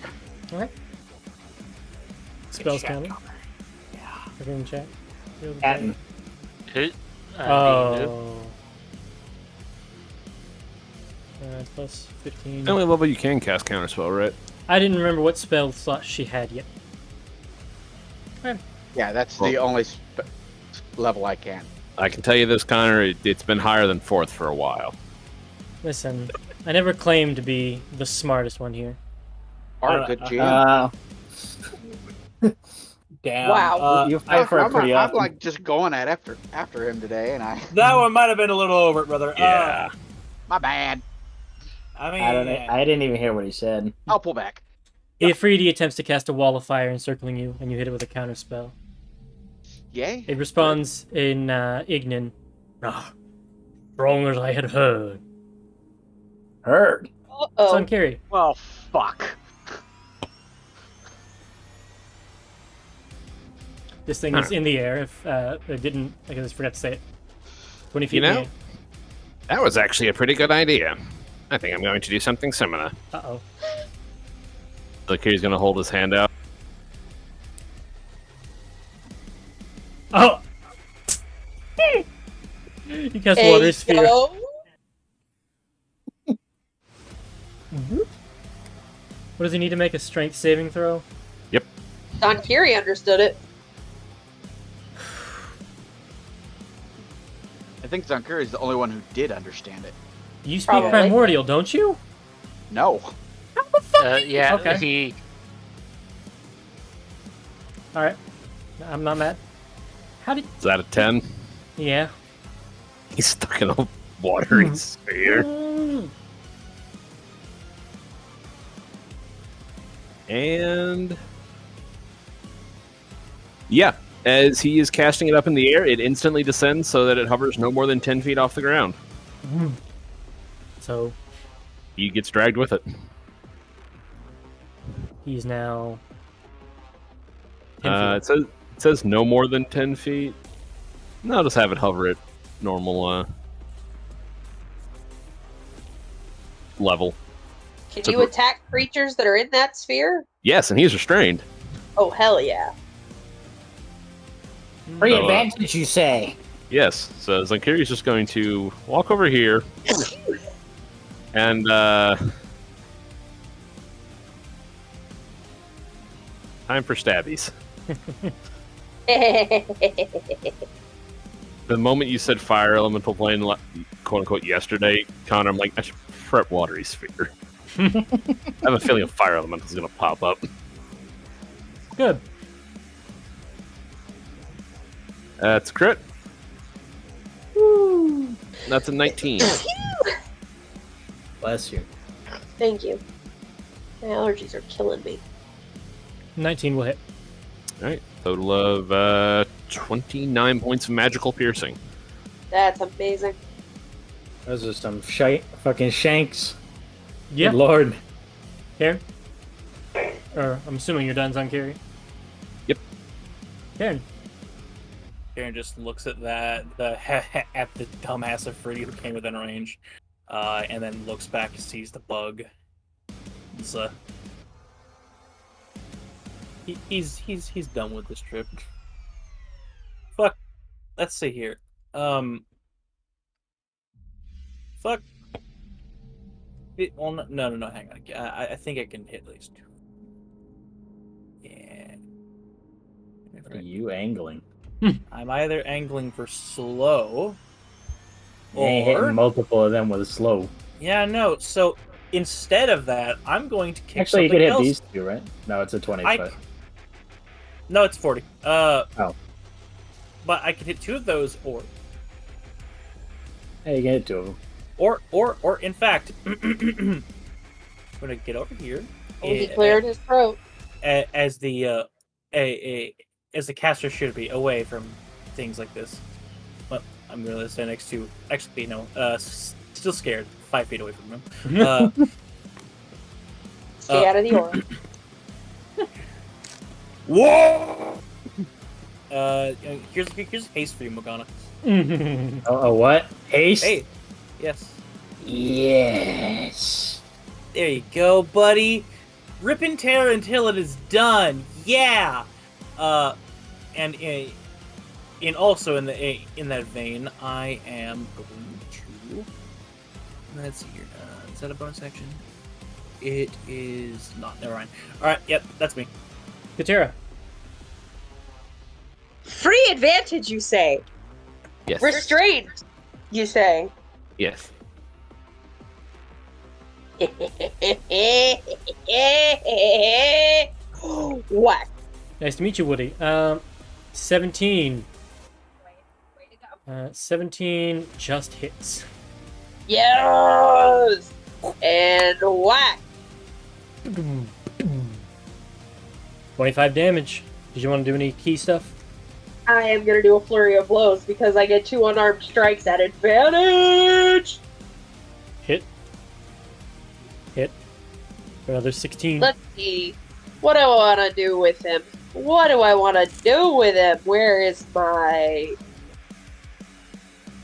G: Alright. Spells
A: Chat
G: counter.
A: Yeah.
G: Everyone chat.
C: Atten.
G: Oh. Plus 15.
F: The only level you can cast counterspell, right?
G: I didn't remember what spell slot she had yet.
B: Yeah, that's the only level I can.
F: I can tell you this, Connor, it's been higher than 4th for a while.
G: Listen, I never claimed to be the smartest one here.
B: Good GM.
A: Damn.
E: Wow.
C: You fight for it pretty
B: I'm
C: often.
B: like just going at after him today, and
A: That one might have been a little over it, brother.
F: Yeah.
B: my bad.
A: I mean,
C: I didn't even hear what he said.
B: I'll pull back.
G: Ifriti attempts to cast a wall of fire encircling you, and you hit it with a counter spell.
B: Yay.
G: It responds in Ignan. Strong as I had heard.
C: Heard.
G: It's
E: Uh-oh.
G: on Carrie.
B: Well, fuck.
G: This thing is in the air. If it didn't, I just forgot to say it. 20 feet
F: You
G: in
F: know,
G: the air.
F: that was actually a pretty good idea. I think I'm going to do something similar.
G: Uh-oh.
F: Look, he's going to hold his hand out.
G: Oh! You cast Water Sphere.
E: Go.
G: What does he need to make? A strength saving throw?
E: Don Kiri understood it.
B: I think Zankuri is the only one who did understand it.
G: You speak
E: Probably.
G: Primordial, don't you?
B: No.
D: Yeah,
G: Okay.
D: he...
G: Alright. I'm not mad. How did...
F: Is that a 10?
G: Yeah.
F: He's stuck in a watery sphere. And... Yeah, As he is casting it up in the air, it instantly descends so that it hovers no more than 10 feet off the ground.
G: So
F: He gets dragged with it.
G: he's now 10 feet.
F: It says no more than 10 feet. No, I'll just have it hover at normal level.
E: Can
F: So
E: you attack creatures that are in that sphere?
F: Yes, and he's restrained.
E: Oh, hell yeah.
C: Free
F: So,
C: advantage, you say?
F: Yes, so Zankiri's just going to walk over here and time for stabbies. The moment you said fire elemental plane, quote unquote, yesterday, Connor, I'm like, I should prep watery sphere. I have a feeling a fire elemental is going to pop up.
G: Good.
F: That's a crit.
E: Woo.
F: That's a 19.
C: Bless you.
E: Thank you. My allergies are killing me.
G: 19 will hit.
F: Alright, total of 29 points of magical piercing.
E: That's amazing.
C: Those are some fucking shanks.
G: Yeah.
C: Good Lord.
G: Karen? Or I'm assuming you're done, Zankiri.
F: Yep.
G: Karen.
A: Karen just looks at at the dumbass of Freddy who came within range, and then looks back and sees the bug. He's done with this trip. Fuck. Let's see here. Fuck. Well, no. Hang on. I think I can hit at least two. Yeah.
C: What are you angling?
A: I'm either angling for slow,
C: You ain't hitting multiple of them with a slow.
A: yeah, no. So instead of that, I'm going to kick
C: Actually, you
A: something
C: could hit
A: else.
C: these two, right? No, it's a 25.
A: No, it's 40.
C: Oh.
A: But I could hit two of those, or
C: Hey, you can hit two of them.
A: or in fact, I'm gonna get over here.
E: Oh, he cleared his throat.
A: As the as the caster should be, away from things like this. Well, I'm gonna stand next to. Actually, no. Still scared. 5 feet away from him.
E: Stay out of the aura.
A: Whoa! Here's haste for you, Morgana.
C: Oh, what? Haste?
A: Hey, yes.
C: Yes.
A: There you go, buddy. Rip and tear until it is done. Yeah. And also in that vein, I am going to. Let's see here. Is that a bonus action? It is not. Never mind. All right. Yep, that's me.
G: Katera.
E: Free advantage, you say?
F: Yes.
E: Restrained, you say?
F: Yes.
E: What?
G: Nice to meet you, Woody. 17. 17 just hits.
E: Yes! And whack!
G: 25 damage. Did you want to do any key stuff?
E: I am gonna do a flurry of blows because I get 2 unarmed strikes at advantage!
G: Hit. Hit. For another 16.
E: Let's see. What do I want to do with him? What do I want to do with him? Where is my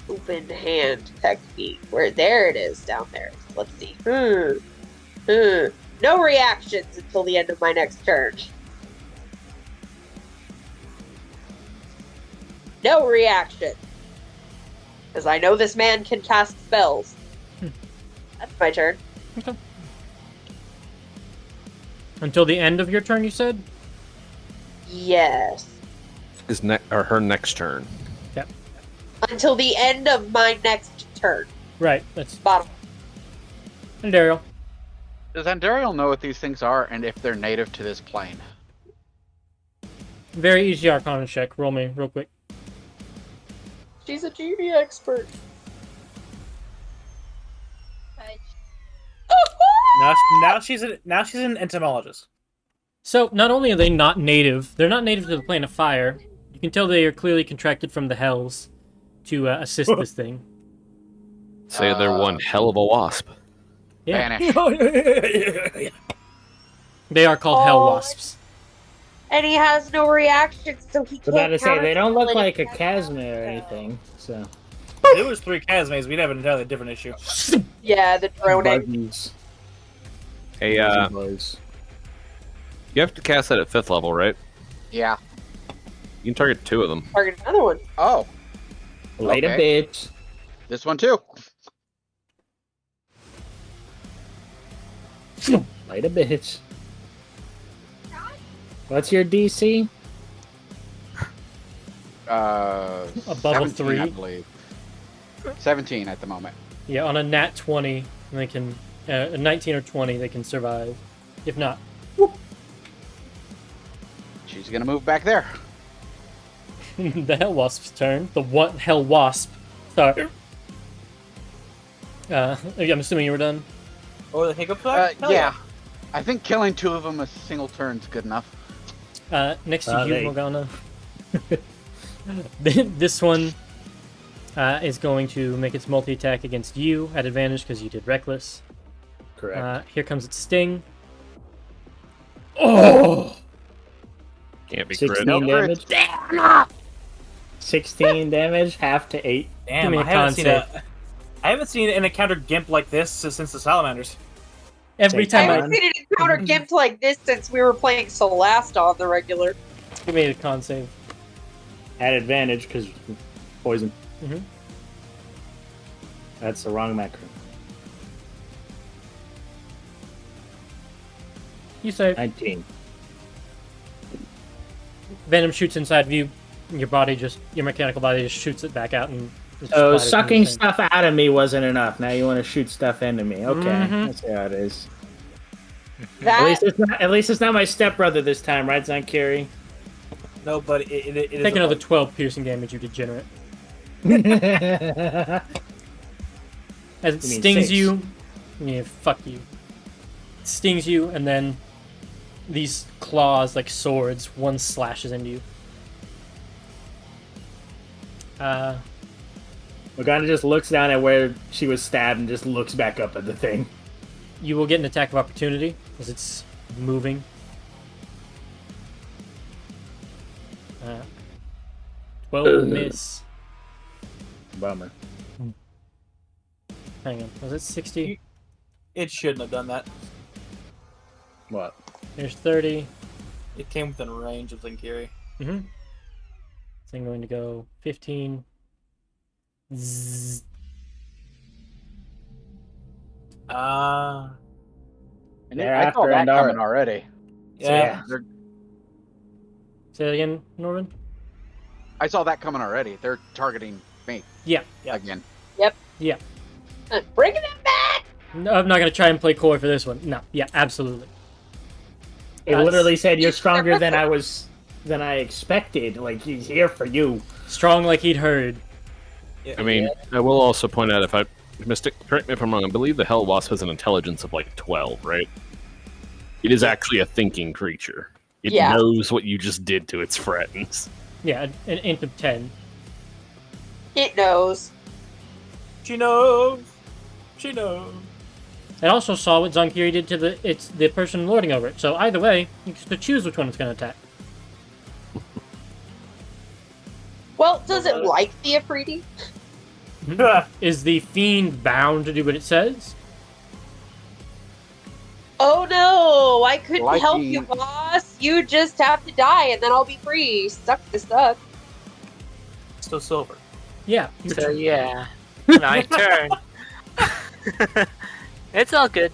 E: open hand technique? There it is, down there. Let's see. No reactions until the end of my next turn. No reaction. Because I know this man can cast spells. That's my turn.
G: Okay. Until the end of your turn, you said?
E: Yes.
F: Her next turn.
G: Yep.
E: Until the end of my next turn.
G: Right. That's
E: Bottom.
G: And Daryl.
B: Does Andariel know what these things are and if they're native to this plane?
G: Very easy Arcana check. Roll me real quick.
E: She's a genie expert.
A: Now she's an entomologist.
G: So not only are they not native, they're not native to the plane of fire. You can tell they are clearly contracted from the hells to assist this thing.
F: Say they're one hell of a wasp.
G: Yeah.
B: Vanish.
G: They are called hell wasps.
E: And he has no reaction, so he
C: I was
E: can't.
C: about to say they don't look
E: counterspell
C: like a
E: it.
C: Chasma or anything. So
A: If it was 3 Casmays, we'd have an entirely different issue.
E: Yeah, the droning.
C: buggies.
F: Hey,
C: Boys.
F: you have to cast that at 5th level, right?
B: Yeah.
F: You can target 2 of them.
E: Target another one.
B: Oh,
C: Later,
B: Okay.
C: bitch.
B: this one too.
C: Later, bitch. What's your DC?
G: Above a
B: 17,
G: 3.
B: I believe. 17 at the moment.
G: Yeah, on a nat 20, they can, a 19 or 20, they can survive. If not,
B: She's gonna move back there.
G: the hell wasp's turn. The what hell wasp. Sorry. I'm assuming you were done.
A: Or the hiccup flag? Hell
B: Yeah. I think killing 2 of them a single turn's good enough.
G: Next to you,
C: they-
G: Morgana. This one is going to make its multi-attack against you at advantage because you did reckless.
C: Correct.
G: Here comes its sting. Oh!
F: Can't be crit.
C: 16
B: No
C: damage. 16 damage, half to 8.
A: Damn,
G: Give me a
A: I haven't
G: con
A: seen
G: save.
A: I haven't seen an encounter gimp like this since the salamanders.
G: Every
C: Take
E: I
G: time I
E: haven't seen an encounter gimped like this since we were playing Solast on the regular.
G: give me a con save.
C: At advantage because poison.
G: Mhm.
C: That's the wrong macro.
G: You save.
C: 19.
G: Venom shoots inside of you. Your mechanical body just shoots it back out and. it
C: So
G: splatters
C: sucking
G: into the thing.
C: stuff out of me wasn't enough. Now you want to shoot stuff into me. Okay,
G: Mhm.
C: that's how it is.
E: That
C: At least it's not my stepbrother this time, right, Zankiri?
A: No, but it is
G: Take
A: a
G: another
A: bug.
G: 12 piercing damage, you degenerate. As it
C: You mean
G: stings
C: 6.
G: you, yeah, fuck you. It stings you, and then these claws, like swords, one slashes into you.
C: Morgana just looks down at where she was stabbed and just looks back up at the thing.
G: You will get an attack of opportunity as it's moving. 12 will miss.
C: Bummer.
G: Hang on, was it 60?
A: It shouldn't have done that.
C: What?
G: There's 30.
A: It came within range of Zinkiri.
G: Mm-hmm. So I'm going to go 15. Zzz.
B: And
C: They're
B: I saw
C: after
B: that
C: Andara.
B: coming already.
A: Yeah.
B: They're-
G: Say that again, Norman?
B: I saw that coming already. They're targeting me
G: Yeah.
B: again.
E: I'm bringing it back.
G: No, I'm not going to try and play coy for this one. No. Yeah, absolutely.
C: It literally said you're stronger than I expected. Like he's here for you.
G: Strong like he'd heard.
F: I mean, I will also point out, if I correct me if I'm wrong, I believe the Hell Wasp has an intelligence of like 12, right? It is actually a thinking creature. It
E: Yeah.
F: knows what you just did to its friends.
G: Yeah, an int of 10.
E: It knows.
A: She knows. She knows.
G: It also saw what Zonkiri did to the person lording over it. So either way, you can choose which one it's going to attack.
E: Well, does it like the Afridi?
G: Is the fiend bound to do what it says?
E: Oh no, I couldn't
B: Like
E: help
B: the-
E: you, boss. You just have to die and then I'll be free. Suck this duck.
A: Still silver.
G: Yeah.
D: So yeah, my turn. It's all good.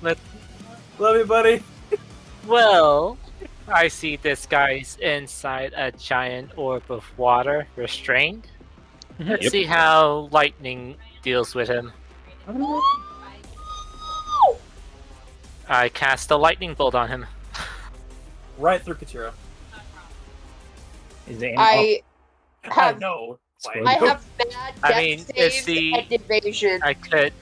A: Love you, buddy.
D: Well, I see this guy's inside a giant orb of water, restrained. Let's
F: Yep.
D: see how lightning deals with him. I cast a lightning bolt on him.
A: Right through Katira.
C: Is it?
E: I
A: I
E: have
A: know.
E: I have bad
D: I
E: death
D: mean, it's
E: saves
D: the-
E: and evasion.
D: I could.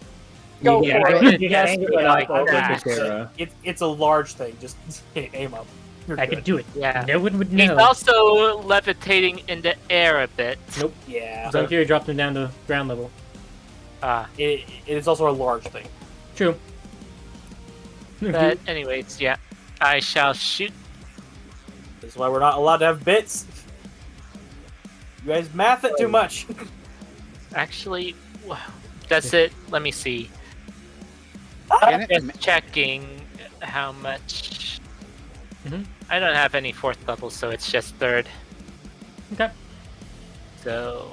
E: Go
G: Yeah,
E: for
D: I
E: it.
D: could
C: You
D: guess
C: can't
D: me
C: do it
D: like
C: over
D: that.
C: Katira.
A: It's a large thing. Just aim up. You're
G: I
A: good.
G: could do it.
D: Yeah.
G: No one would
D: He's
G: know.
D: also levitating in the air a bit.
G: Nope.
A: Yeah.
G: Zunkiri dropped him down to ground level.
A: It is also a large thing.
G: True.
D: But anyways, yeah. I shall shoot.
A: This is why we're not allowed to have bits. You guys math it too much.
D: Actually, does it? Let me see. Just checking how much. I don't have any 4th level, so it's just 3rd.
G: Okay.
D: So,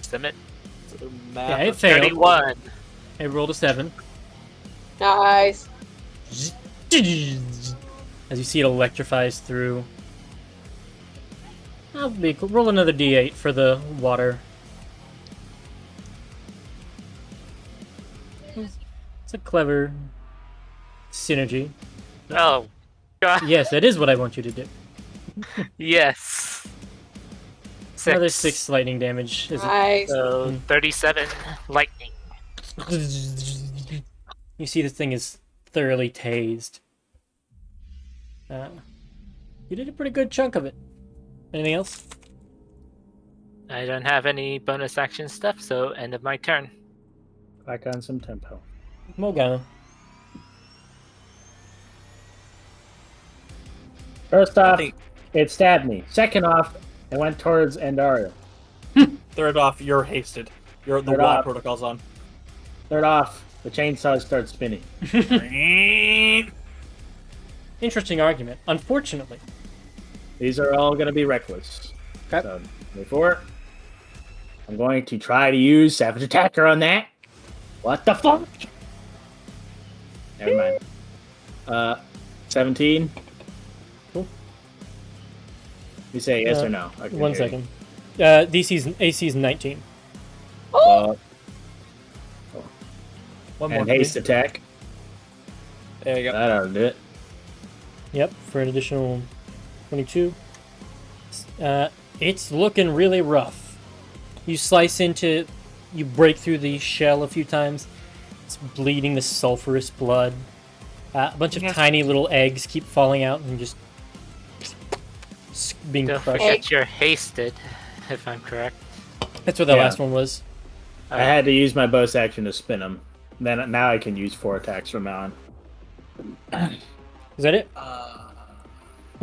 D: submit.
G: Yeah, it failed.
D: 31.
G: I rolled a 7.
E: Nice.
G: As you see, it electrifies through. That'll be cool. Roll another d8 for the water. It's a clever synergy.
D: Oh, God.
G: Yes, that is what I want you to do.
D: Yes.
G: Another 6 lightning damage.
E: Nice.
D: So, 37 lightning.
G: You see this thing is thoroughly tased. You did a pretty good chunk of it. Anything else?
D: I don't have any bonus action stuff, so end of my turn.
C: Back on some tempo.
G: Morgana.
C: First off,
A: think-
C: it stabbed me. Second off, it went towards Andario.
A: Third off, you're hasted. The
C: Third
A: law
C: off.
A: protocol's on.
C: Third off, the chainsaw starts spinning.
G: Interesting argument. Unfortunately.
C: These are all going to be reckless.
G: Okay.
C: So, before, I'm going to try to use Savage Attacker on that. What the fuck? Never mind. 17.
G: Cool.
C: You say yes or no? I can
G: 1
C: hear you.
G: second. AC's 19.
C: One
A: One
C: and
A: more.
C: haste attack.
A: There you go.
C: That ought to do it.
G: Yep, for an additional 22. It's looking really rough. You break through the shell a few times. It's bleeding the sulfurous blood. A bunch of
A: Yes.
G: tiny little eggs keep falling out and just being
D: Don't
G: crushed.
D: forget you're hasted, if I'm correct.
G: That's what the
C: Yeah.
G: last one was.
C: I had to use my bonus action to spin them. Now I can use 4 attacks from now on.
G: Is that it?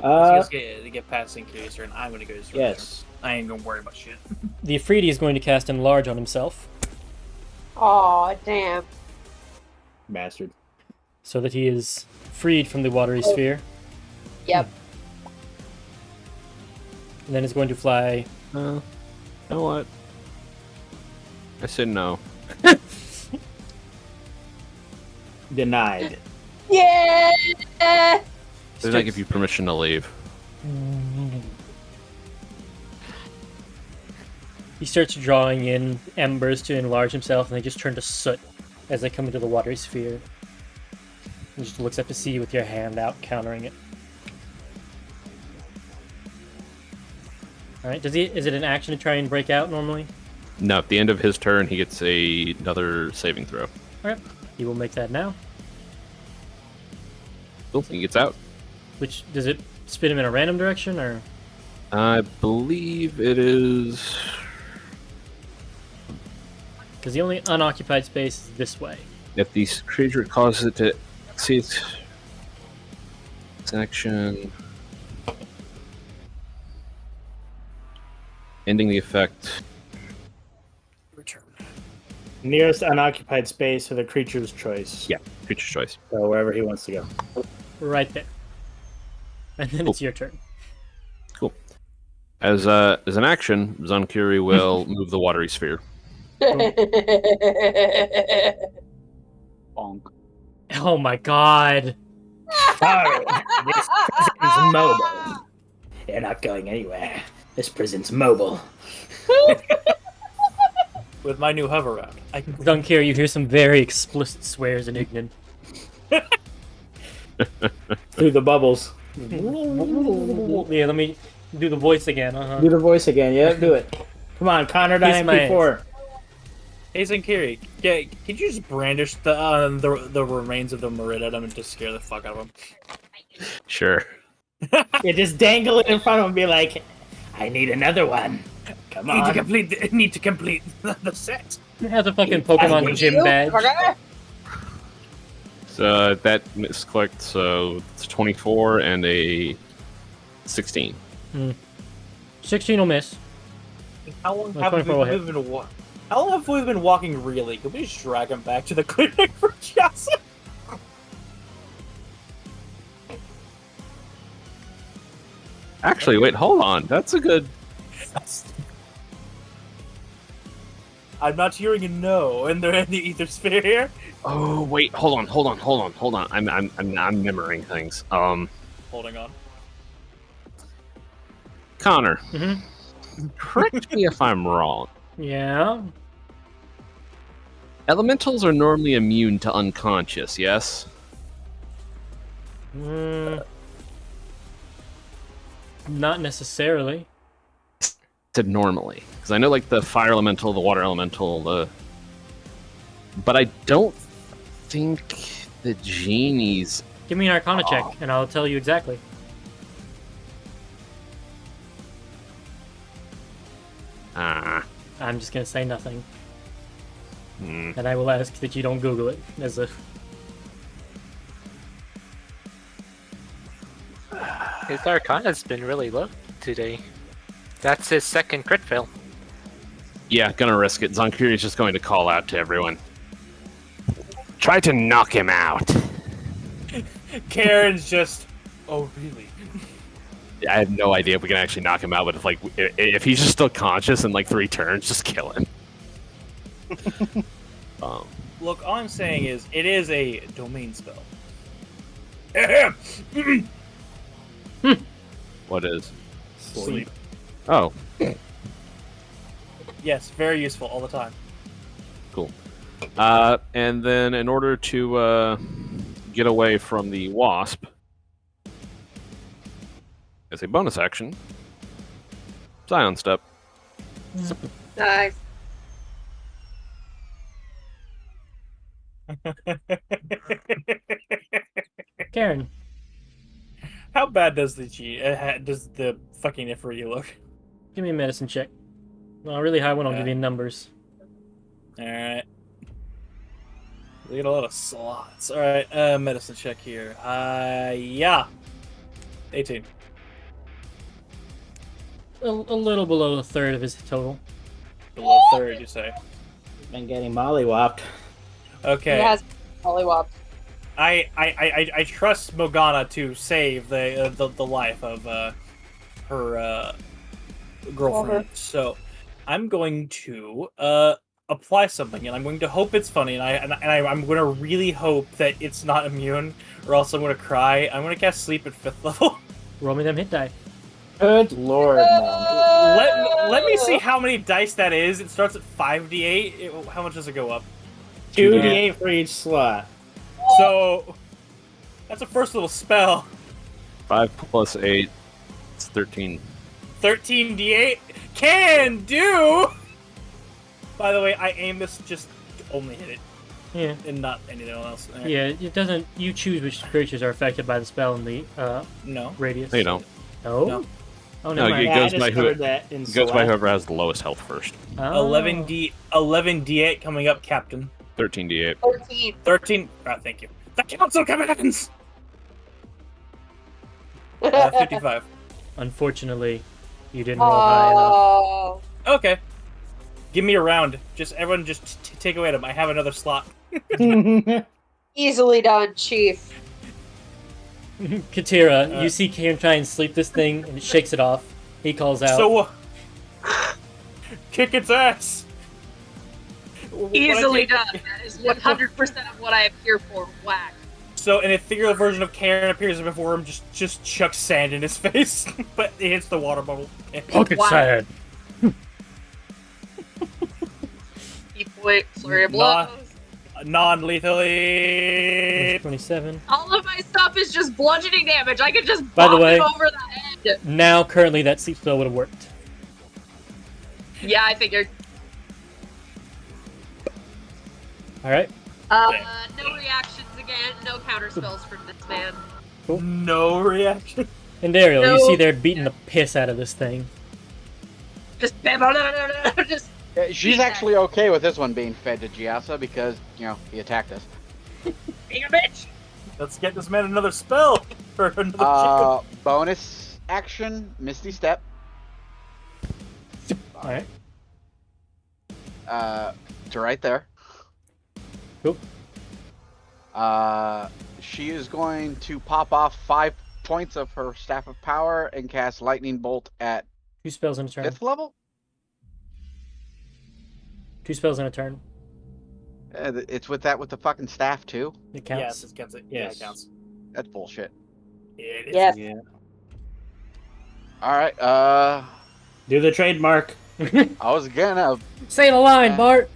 A: Let's get past Syncurious, and I'm gonna go to Survivor.
C: Yes.
A: I ain't gonna worry about shit.
G: The Afridi is going to cast Enlarge on himself
E: Aw, damn.
C: Bastard.
G: so that he is freed from the watery sphere.
E: Yep.
G: And then is going to fly.
F: You know what? I said no.
C: Denied.
E: Yeah.
F: Did I give you permission to leave?
G: He starts drawing in embers to enlarge himself, and they just turn to soot as they come into the watery sphere. He just looks up to see you with your hand out, countering it. All right. Is it an action to try and break out normally?
F: No, at the end of his turn, he gets another saving throw.
G: All right. He will make that now.
F: Cool, he gets out.
G: Which does it spin him in a random direction, or
F: I believe it is.
G: because the only unoccupied space is this way?
F: If the creature causes it to see its action, ending the effect.
A: Return.
C: Nearest unoccupied space for the creature's choice.
F: Yeah, creature's choice.
C: So wherever he wants to go.
G: Right there. And then it's your turn.
F: Cool. As an action, Zonkiri will move the watery sphere.
B: Bonk.
G: Oh my god.
C: Sorry, this prison's mobile. They're not going anywhere. This prison's mobile.
A: With my new hover round, I can.
G: Dunkir, you hear some very explicit swears in Ignan.
C: Through the bubbles.
G: Yeah, let me do the voice again.
C: Do the voice again. Yep, do it. Come on, Connor
G: Kiss my
C: Dynamic 4.
A: Hey, Zinkiri, could you just brandish the remains of the Merid at him and just scare the fuck out of him?
F: Sure.
C: You just dangle it in front of him and be like, I need another one. Come
A: Need
C: on.
A: to complete the set.
G: It has a fucking Pokemon gym badge.
F: So that misclicked, so it's 24 and a 16.
G: 16 will miss.
A: How long
G: Well,
A: have we
G: 24 will hit.
A: been How long have we been walking really? Could we just drag him back to the clinic for just?
F: Actually, wait, hold on. That's a good.
A: I'm not hearing a no in the ether sphere here.
F: Oh wait, hold on. I'm remembering things.
A: Holding on.
F: Connor,
G: Mm-hmm.
F: correct me if I'm wrong.
G: Yeah.
F: Elementals are normally immune to unconscious, yes?
G: Not necessarily.
F: Said normally, because I know like the fire elemental, the water elemental, but I don't think the genies.
G: Give me an Arcana check, and I'll tell you exactly. I'm just gonna say nothing, and I will ask that you don't Google it as a.
D: His Arcana's been really low today. That's his second crit fail.
F: Yeah, gonna risk it. Zonkuri's just going to call out to everyone. Try to knock him out.
A: Karen's just. Oh really?
F: I have no idea if we can actually knock him out, but if he's just still conscious in like 3 turns, just kill him.
A: Look, all I'm saying is it is a domain spell.
F: What is?
A: Sleep.
F: Oh,
A: Yes, very useful all the time.
F: cool. And then in order to get away from the wasp, as a bonus action, Scion Step.
E: Nice.
G: Karen,
A: How bad does does the fucking Ifrit look?
G: give me a medicine check. Well, a really high one, I'll give you numbers.
A: Alright. We get a lot of slots. Alright, medicine check here. Yeah. 18.
G: A little below a third of his total.
A: Below third, you say.
C: Been getting mollywopped.
A: Okay.
E: He has polywopped.
A: I trust Morgana to save the life of her girlfriend. So I'm going to apply something, and I'm going to hope it's funny, and I'm going to really hope that it's not immune, or else I'm going to cry. I'm going to cast Sleep at 5th level.
G: Roll me them hit die.
C: Good lord, man.
A: Let me see how many dice that is. It starts at 5d8. How much does it go up?
C: 2d8 for each slot.
A: So that's a first little spell.
F: 5 plus 8, it's 13.
A: 13d8 can do. By the way, I aim this just to only hit it.
G: Yeah.
A: And not anything else. Right.
G: Yeah, it doesn't. You choose which creatures are affected by the spell in the
A: No.
G: radius.
F: No, you don't.
G: No?
A: No.
G: Oh,
F: No,
G: never mind.
F: it goes
C: I
F: by
C: discovered that in
F: It goes by
C: Select.
F: whoever has the lowest health first.
G: Oh.
A: 11d8 coming up, Captain.
F: 13d8.
E: 14.
A: 13. Thank you. The council commands. 55.
G: Unfortunately, you didn't roll high enough.
E: Oh.
A: Okay. Give me a round. Just everyone, just take away them. I have another slot.
E: Easily done, Chief.
G: Katira, you see Karen try and sleep this thing, and it shakes it off. He calls out.
A: So, kick its ass.
E: Easily done. That is 100% of what I am here for. Whack.
A: So an ethereal version of Karen appears before him, just chucks sand in his face, but it hits the water bubble.
G: Pocket
E: Wow.
G: sand.
E: Point, flurry of blows.
A: Non-lethally.
G: 27.
E: All of my stuff is just bludgeoning damage. I could just
G: By the
E: bonk
G: way-
E: him over the head.
G: Now, currently, that sleep spell would have worked.
E: Yeah, I figured.
G: Alright.
E: No reactions again. No counter spells from this man.
A: No reaction.
G: And Daryl, you
E: No.
G: see they're beating the piss out of this thing.
E: Just just
B: She's actually okay with this one being fed to Giasa because, he attacked us.
E: being a bitch.
A: Let's get this man another spell for another
B: Bonus action, Misty Step.
G: Alright.
B: To right there.
G: Cool.
B: She is going to pop off 5 points of her Staff of Power and cast Lightning Bolt at
G: 2 spells in a turn.
B: 5th level.
G: 2 spells in a turn.
B: It's with the fucking staff too.
G: It counts.
A: Yes, it counts. Yeah,
C: Yes.
A: it counts.
B: That's bullshit.
A: It is.
E: Yes.
C: Yeah.
B: All right.
C: Do the trademark.
B: I was gonna
G: Say the line, Bart!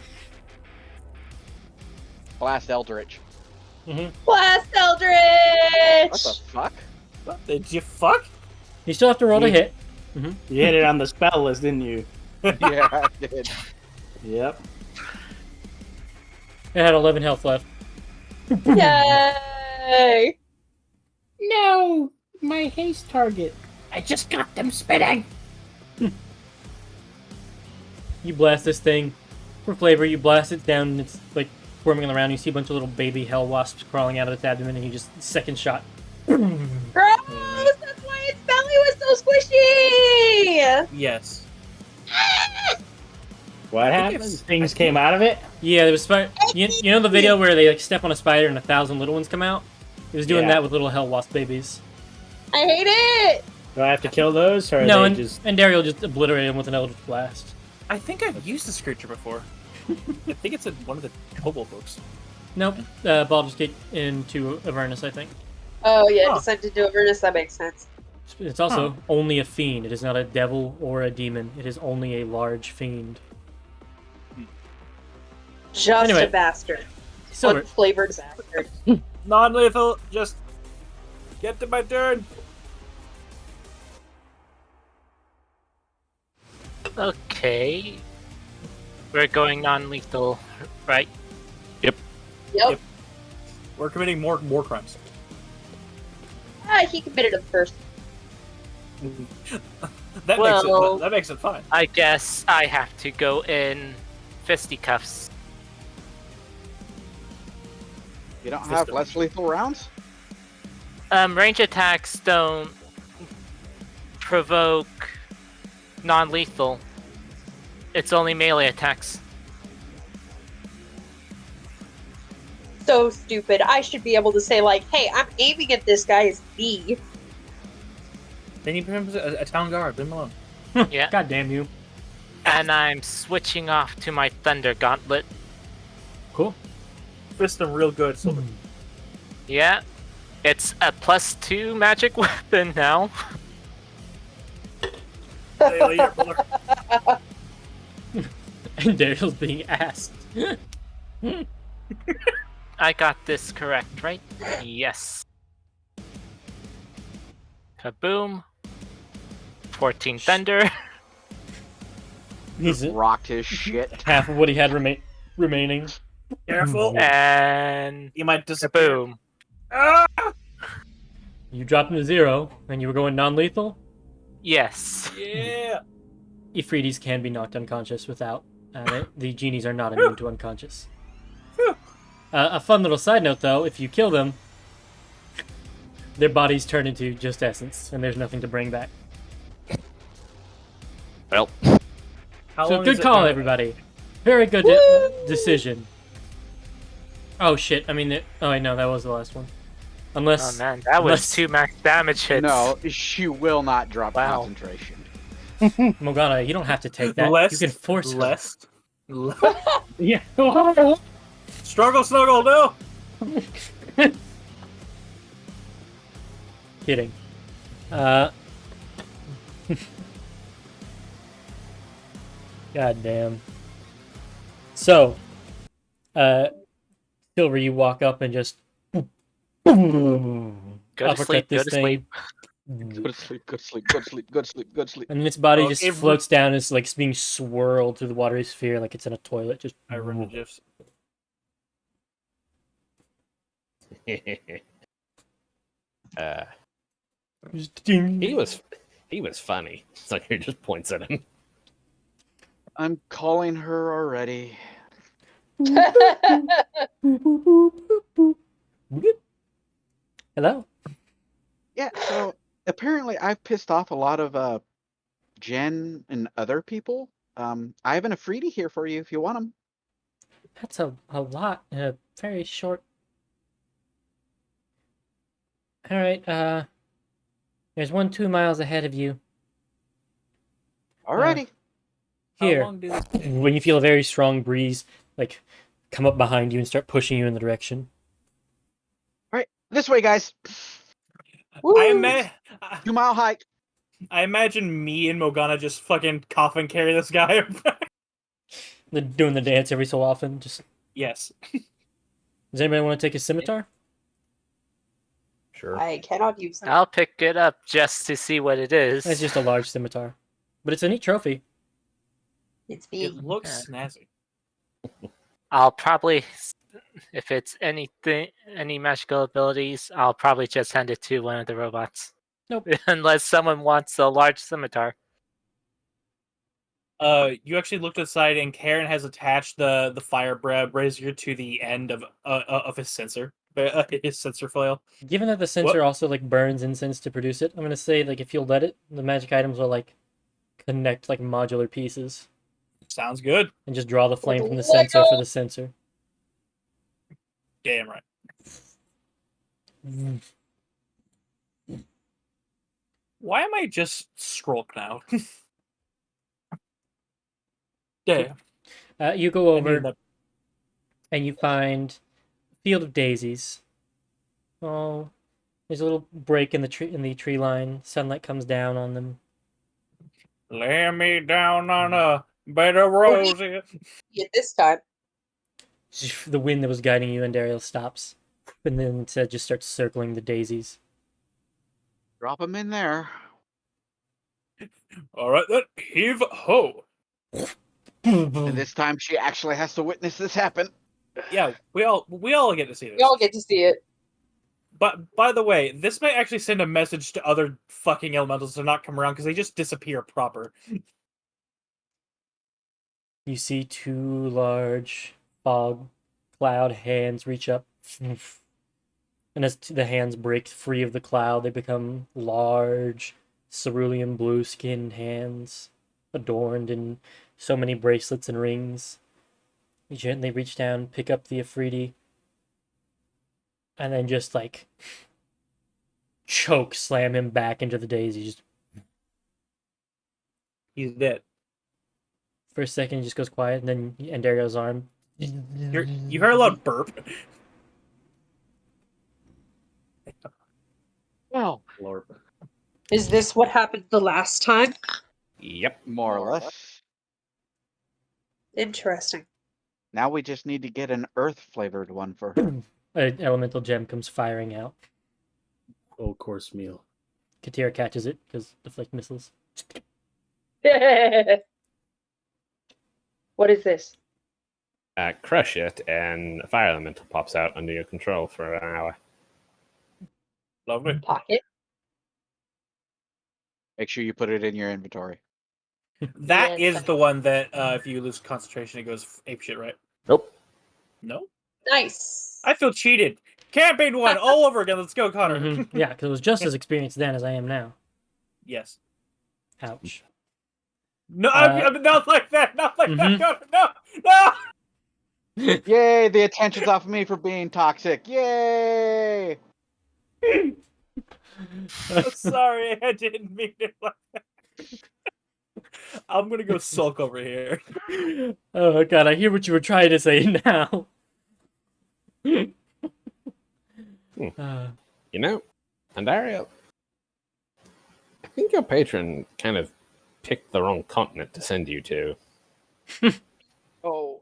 B: blast Eldritch.
E: Blast Eldritch!
B: What the fuck?
A: What, did you fuck?
G: You still have to roll to hit.
C: You hit it on the spell list, didn't you?
B: Yeah, I did.
C: Yep.
G: It had 11 health left.
E: Yay!
C: No, my haste target. I just got them spitting.
G: You blast this thing. For flavor, you blast it down and it's like squirming around. You see a bunch of little baby hell wasps crawling out of its abdomen and you just second shot.
E: Gross! That's why its belly was so squishy!
A: Yes.
C: What happened? Things came out of it?
G: Yeah, there was you know the video where they like step on a spider and 1,000 little ones come out? It was doing
C: Yeah.
G: that with little hell wasp babies.
E: I hate it!
C: Do I have to kill those, or
G: No,
C: are
G: and,
C: they just...
G: and Daryl just obliterated him with an Eldritch Blast.
A: I think I've used this creature before. I think it's in one of the Kobold books.
G: Nope, Baldur's Gate into Avernus, I think.
E: Oh yeah,
A: Huh.
E: Descent into Avernus, that makes sense.
G: It's also only a fiend. It is not a devil or a demon. It is only a large fiend.
E: Just
G: Anyway.
E: a bastard.
G: Silver,
E: Unflavored bastard.
A: Non-lethal, just get to my turn.
D: Okay. We're going non-lethal, right?
E: Yep.
A: We're committing more war crimes.
E: He committed them first.
A: That makes it fine.
D: I guess I have to go in fisticuffs.
B: You don't have less lethal rounds?
D: Range attacks don't provoke non-lethal. It's only melee attacks.
E: So stupid. I should be able to say, like, hey, I'm aiming at this guy's knee.
A: They need a town guard. Leave him alone.
D: Yeah.
G: God damn you.
D: And I'm switching off to my Thunder Gauntlet.
G: Cool.
A: Fist them real good, Silver.
D: Yeah. It's a +2 magic weapon now.
A: Hey, your brother.
G: And Daryl's being asked.
D: I got this correct, right? Yes. Kaboom. 14 thunder.
G: He's
B: Rocked his shit.
G: half of what he had remaining.
A: Careful.
D: And
A: You might disappear.
D: kaboom.
A: Ah!
G: You dropped him to 0, and you were going non-lethal?
D: Yes.
A: Yeah.
G: Ifritis can be knocked unconscious without. The genies are not immune to unconscious. A fun little side note, though, if you kill them, their bodies turn into just essence, and there's nothing to bring back.
F: Well,
A: How
G: So
A: long
G: good
A: is it
G: call,
A: gonna-
G: everybody. Very good decision. Oh shit! I mean, oh wait, no, that was the last one. Unless
D: Oh man, that was
G: unless-
D: 2 max damage hits.
B: No, she will not drop
D: Wow.
B: concentration.
G: Morgana, you don't have to take that.
A: Less,
G: you can force her.
A: less.
C: Yeah.
A: Struggle, snuggle, no.
G: Kidding. God damn. So, Silver, you walk up and just
D: Go to
G: uppercut
D: sleep, go
G: this
D: to
G: thing.
D: sleep.
B: Go to sleep, go to sleep, go to sleep, go to sleep, go to sleep.
G: And then its body
A: Oh,
G: just
A: it-
G: floats down as like being swirled through the watery sphere like it's in a toilet. Just
A: I run the gifs.
F: He was funny. So he just points at him.
B: I'm calling her already.
G: Hello.
B: Yeah, so apparently I've pissed off a lot of Jen and other people. I have an Afridi here for you if you want them.
G: That's a lot in a very short. All right. There's one 2 miles ahead of you.
B: Alrighty.
A: How
G: Here,
A: long do this
G: when you feel a very strong breeze, like come up behind you and start pushing you in the direction.
B: Alright, this way, guys.
A: I
B: 2-mile hike.
A: imagine me and Morgana just fucking coffin carry this guy.
G: They're doing the dance every so often. Just
A: Yes.
G: does anybody want to take a scimitar?
F: Sure.
E: I cannot use that.
D: I'll pick it up just to see what it is.
G: It's just a large scimitar, but it's a neat trophy.
E: It's
A: It
E: big.
A: looks snazzy.
D: I'll probably, if it's any magical abilities, I'll probably just hand it to one of the robots.
G: Nope.
D: Unless someone wants a large scimitar.
A: You actually looked aside, and Karen has attached the fire brazier to the end of his sensor, his sensor flail.
G: Given that the sensor also like burns incense to produce it, I'm gonna say like if you'll let it, the magic items will like connect like modular pieces
A: Sounds good.
G: and just draw the flame
E: Like
G: from the
E: Lego.
G: sensor for the sensor.
A: Damn right. Why am I just Skrulk now? Damn.
G: You go
A: I needed
G: over
A: that.
G: and you find a field of daisies. Oh, there's a little break in the tree line. Sunlight comes down on them.
A: Lay me down on a bed of roses.
E: At this time.
G: The wind that was guiding you and Ariel stops, and then instead just starts circling the daisies.
B: Drop them in there.
A: All right, then heave ho.
B: And this time she actually has to witness this happen.
A: Yeah, we all get to see this.
E: We all get to see it.
A: But by the way, this might actually send a message to other fucking elementals to not come around because they just disappear proper.
G: You see two large fog cloud hands reach up, and as the hands break free of the cloud, they become large, cerulean blue-skinned hands, adorned in so many bracelets and rings. You gently reach down, pick up the Afridi, and then just like choke slam him back into the daisies.
A: He's dead.
G: For a second, he just goes quiet, and then Endario's arm.
A: You heard a loud burp.
B: Well,
A: Lord.
E: Is this what happened the last time?
F: Yep.
B: more or less.
E: Interesting.
B: Now we just need to get an earth-flavored one for her.
G: An elemental gem comes firing out.
C: Full course meal.
G: Katira catches it because deflect missiles.
E: What is this?
F: Crush it, and a fire elemental pops out under your control for an hour.
A: Lovely.
E: Pocket?
B: Make sure you put it in your inventory.
A: That
E: Yeah,
A: is the one that if you lose concentration, it goes apeshit, right?
F: Nope.
A: No?
E: Nice.
A: I feel cheated. Campaign 1 all over again. Let's go, Connor.
G: Mm-hmm. Yeah, because it was just as experienced then as I am now.
A: Yes.
G: Ouch.
A: No, I'm not like that. Not like that, Connor. No! No!
B: Yay, the attention's off of me for being toxic. Yay!
A: I'm sorry, I didn't mean it like that. I'm gonna go sulk over here.
G: Oh god, I hear what you were trying to say now.
F: You know, Andario, I think your patron kind of picked the wrong continent to send you to.
B: Oh,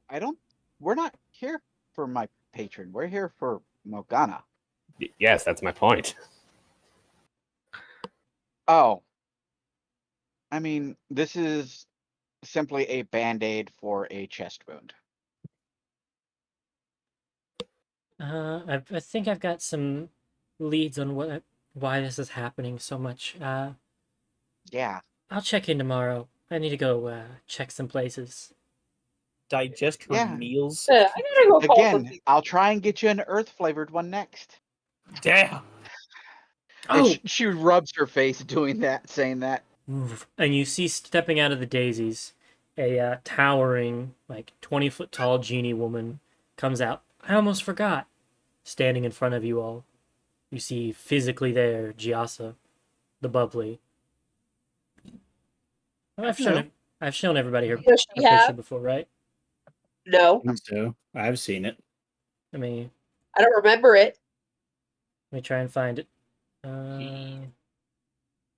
B: we're not here for my patron. We're here for Morgana.
F: Yes, that's my point.
B: Oh. I mean, this is simply a band-aid for a chest wound.
G: I think I've got some leads on what why this is happening so much.
B: Yeah.
G: I'll check in tomorrow. I need to go check some places.
A: Digest her
B: Yeah.
A: meals.
E: I gotta go call some
B: Again,
E: people.
B: I'll try and get you an earth flavored one next.
A: Damn.
B: And
G: Oh!
B: she rubs her face doing that, saying that.
G: And you see stepping out of the daisies, a towering, like 20-foot tall genie woman comes out. I almost forgot. Standing in front of you all, you see physically there Giasa, the bubbly. I've shown everybody her
E: Does she
G: picture
E: have?
G: before, right?
E: No,
C: So I've seen it.
G: Let me
E: I don't remember it.
G: try and find it.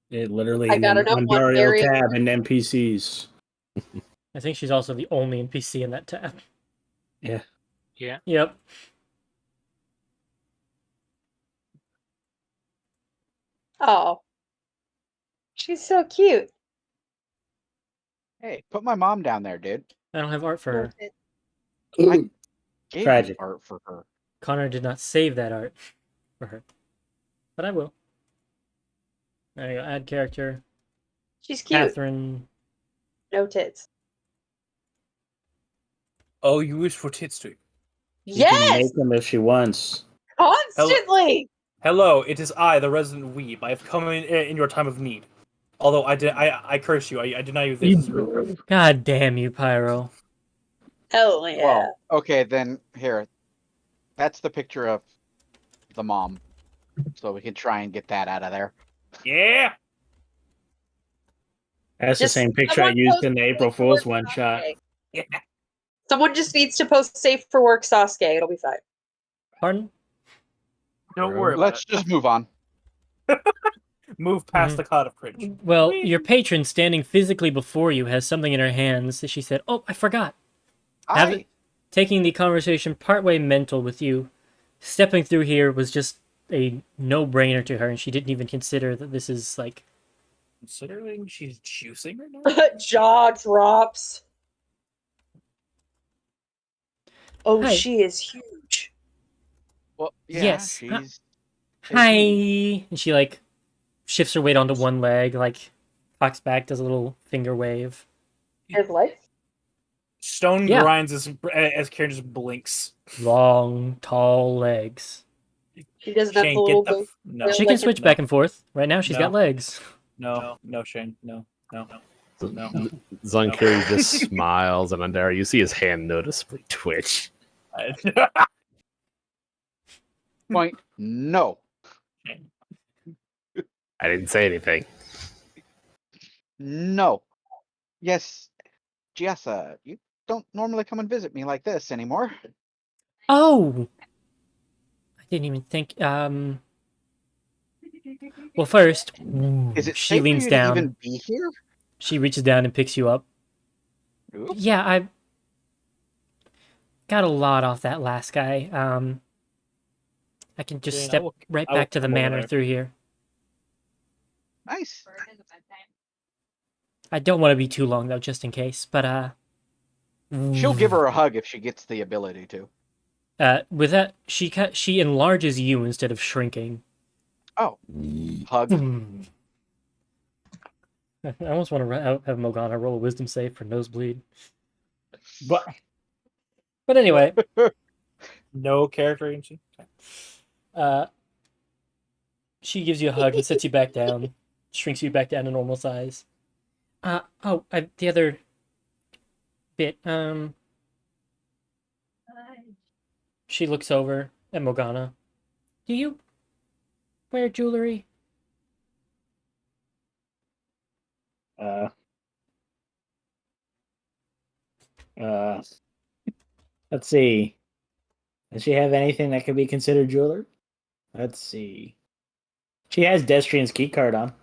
C: It literally
E: I
C: in
E: gotta
C: the
E: know one
C: Ontario
E: very-
C: tab and NPCs.
G: I think she's also the only NPC in that tab.
C: Yeah.
D: Yeah.
G: Yep.
E: Oh, she's so cute.
B: Hey, put my mom down there, dude.
G: I don't have art for her.
B: I gave
C: Tragic.
B: you art for her.
G: Connor did not save that art for her. But I will. There you go. Add character.
E: She's cute.
G: Catherine.
E: No tits.
A: Oh, you wish for tits too.
C: She can
E: Yes,
C: make them if she wants.
E: constantly.
A: Hello, it is I, the resident weeb. I have come in your time of need. Although I curse you. I deny you this.
G: God damn you, Pyro.
E: Hell yeah.
B: Well, okay, then here. That's the picture of the mom. So we can try and get that out of there.
A: Yeah.
C: That's the
E: Just
C: same picture I
E: someone
C: used
E: post
C: in the
E: safe
C: April
E: for
C: Fool's
E: work
C: one shot.
E: Sasuke.
A: Yeah.
E: Someone just needs to post safe for work Sasuke. It'll be fine.
G: Pardon?
A: Don't worry about
B: Let's
A: it.
B: just move on.
A: Move past the cloud of cringe.
G: Well,
A: Whee!
G: your patron standing physically before you has something in her hands that she said, "Oh, I forgot."
B: Hi.
G: Taking the conversation partway mental with you, stepping through here was just a no-brainer to her, and she didn't even consider that this is like...
A: Considering she's juicing right now.
E: Jaw drops. Oh,
G: Hi.
E: she is huge.
B: Well, yeah,
G: Yes.
B: she's.
G: Hi! And she, like, shifts her weight onto one leg, like, cocks back, does a little finger wave.
E: His legs?
A: Stone
G: Yeah.
A: grinds as Karen just blinks.
G: Long, tall legs.
E: She doesn't have
A: Shane,
E: the little
A: get the
E: goat.
A: no.
G: She
E: like
G: can
E: it-
G: switch back and forth. Right now, she's got
A: No.
G: legs.
A: No, Shane, no.
F: Zonkiri just smiles, and Andara, you see his hand noticeably twitch.
B: Point. No.
F: I didn't say anything.
B: No. Yes, Giasa, you don't normally come and visit me like this anymore.
G: Oh! I didn't even think, Well, first,
B: Is it
G: she
B: safe for
G: leans
B: you
G: down.
B: to even be here?
G: She reaches down and picks you up.
B: Oops.
G: Yeah, I got a lot off that last guy. I can just
A: Jane,
G: step right
A: I will
G: back to the
A: come over
G: manor
A: there.
G: through here.
B: Nice.
G: I don't want to be too long though, just in case. But
B: She'll give her a hug if she gets the ability to.
G: with that, she enlarges you instead of shrinking.
B: Oh, hug.
G: I almost want to have Morgana roll a wisdom save for nosebleed.
A: But
G: anyway,
A: no character agency.
G: she gives you a hug and sets you back down, shrinks you back down to normal size. The other bit, she looks over at Morgana. Do you wear jewelry?
C: Let's see. Does she have anything that could be considered jewelry? Let's see. She has Destrian's key card on.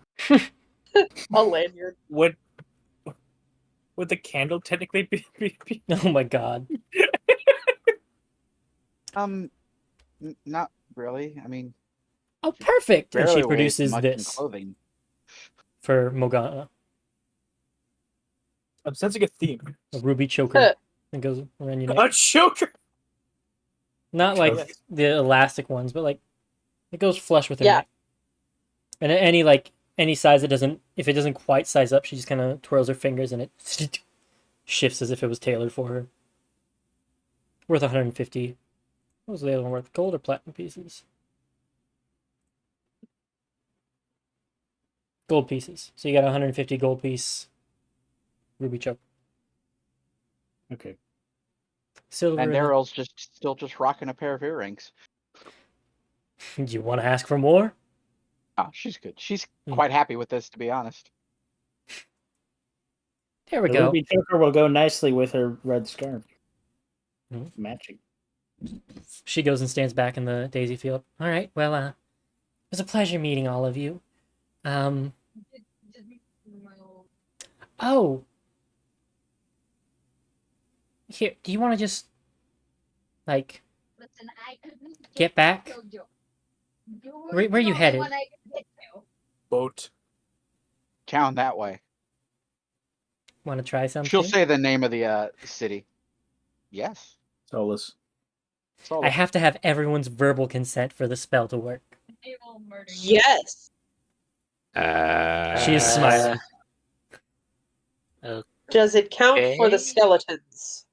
E: A lanyard.
A: Would the candle technically be
G: Oh my god.
B: Not really. I mean,
G: Oh, perfect! And she
B: barely weighs
G: produces
B: much in
G: this
B: clothing.
G: for Morgana.
A: I'm sensing a theme.
G: A ruby choker that goes around your neck.
A: A choker.
G: Not like
A: Choker.
G: the elastic ones, but like it goes flush with her
E: Yeah.
G: neck. And any size that doesn't, if it doesn't quite size up, she just kind of twirls her fingers and it shifts as if it was tailored for her. Worth 150. What was the other one worth? Gold or platinum pieces? Gold pieces. So you got a 150 gold piece ruby choke.
C: Okay.
G: Silver.
B: And Daryl's still rocking a pair of earrings.
G: Do you want to ask for more?
B: Oh, she's good. She's quite happy with this, to be honest.
G: There we
C: The
G: go.
C: ruby choker will go nicely with her red scarf. Matching.
G: She goes and stands back in the daisy field. All right. Well, it was a pleasure meeting all of you. Oh. Here, do you want to just like get back? Where are you headed?
A: Boat.
B: Down that way.
G: Want to try something?
B: She'll say the name of the city. Yes.
C: Solus.
B: Solus.
G: I have to have everyone's verbal consent for the spell to work.
E: Yes.
G: She is smiling.
E: Does it count for the
D: Okay.
E: skeletons?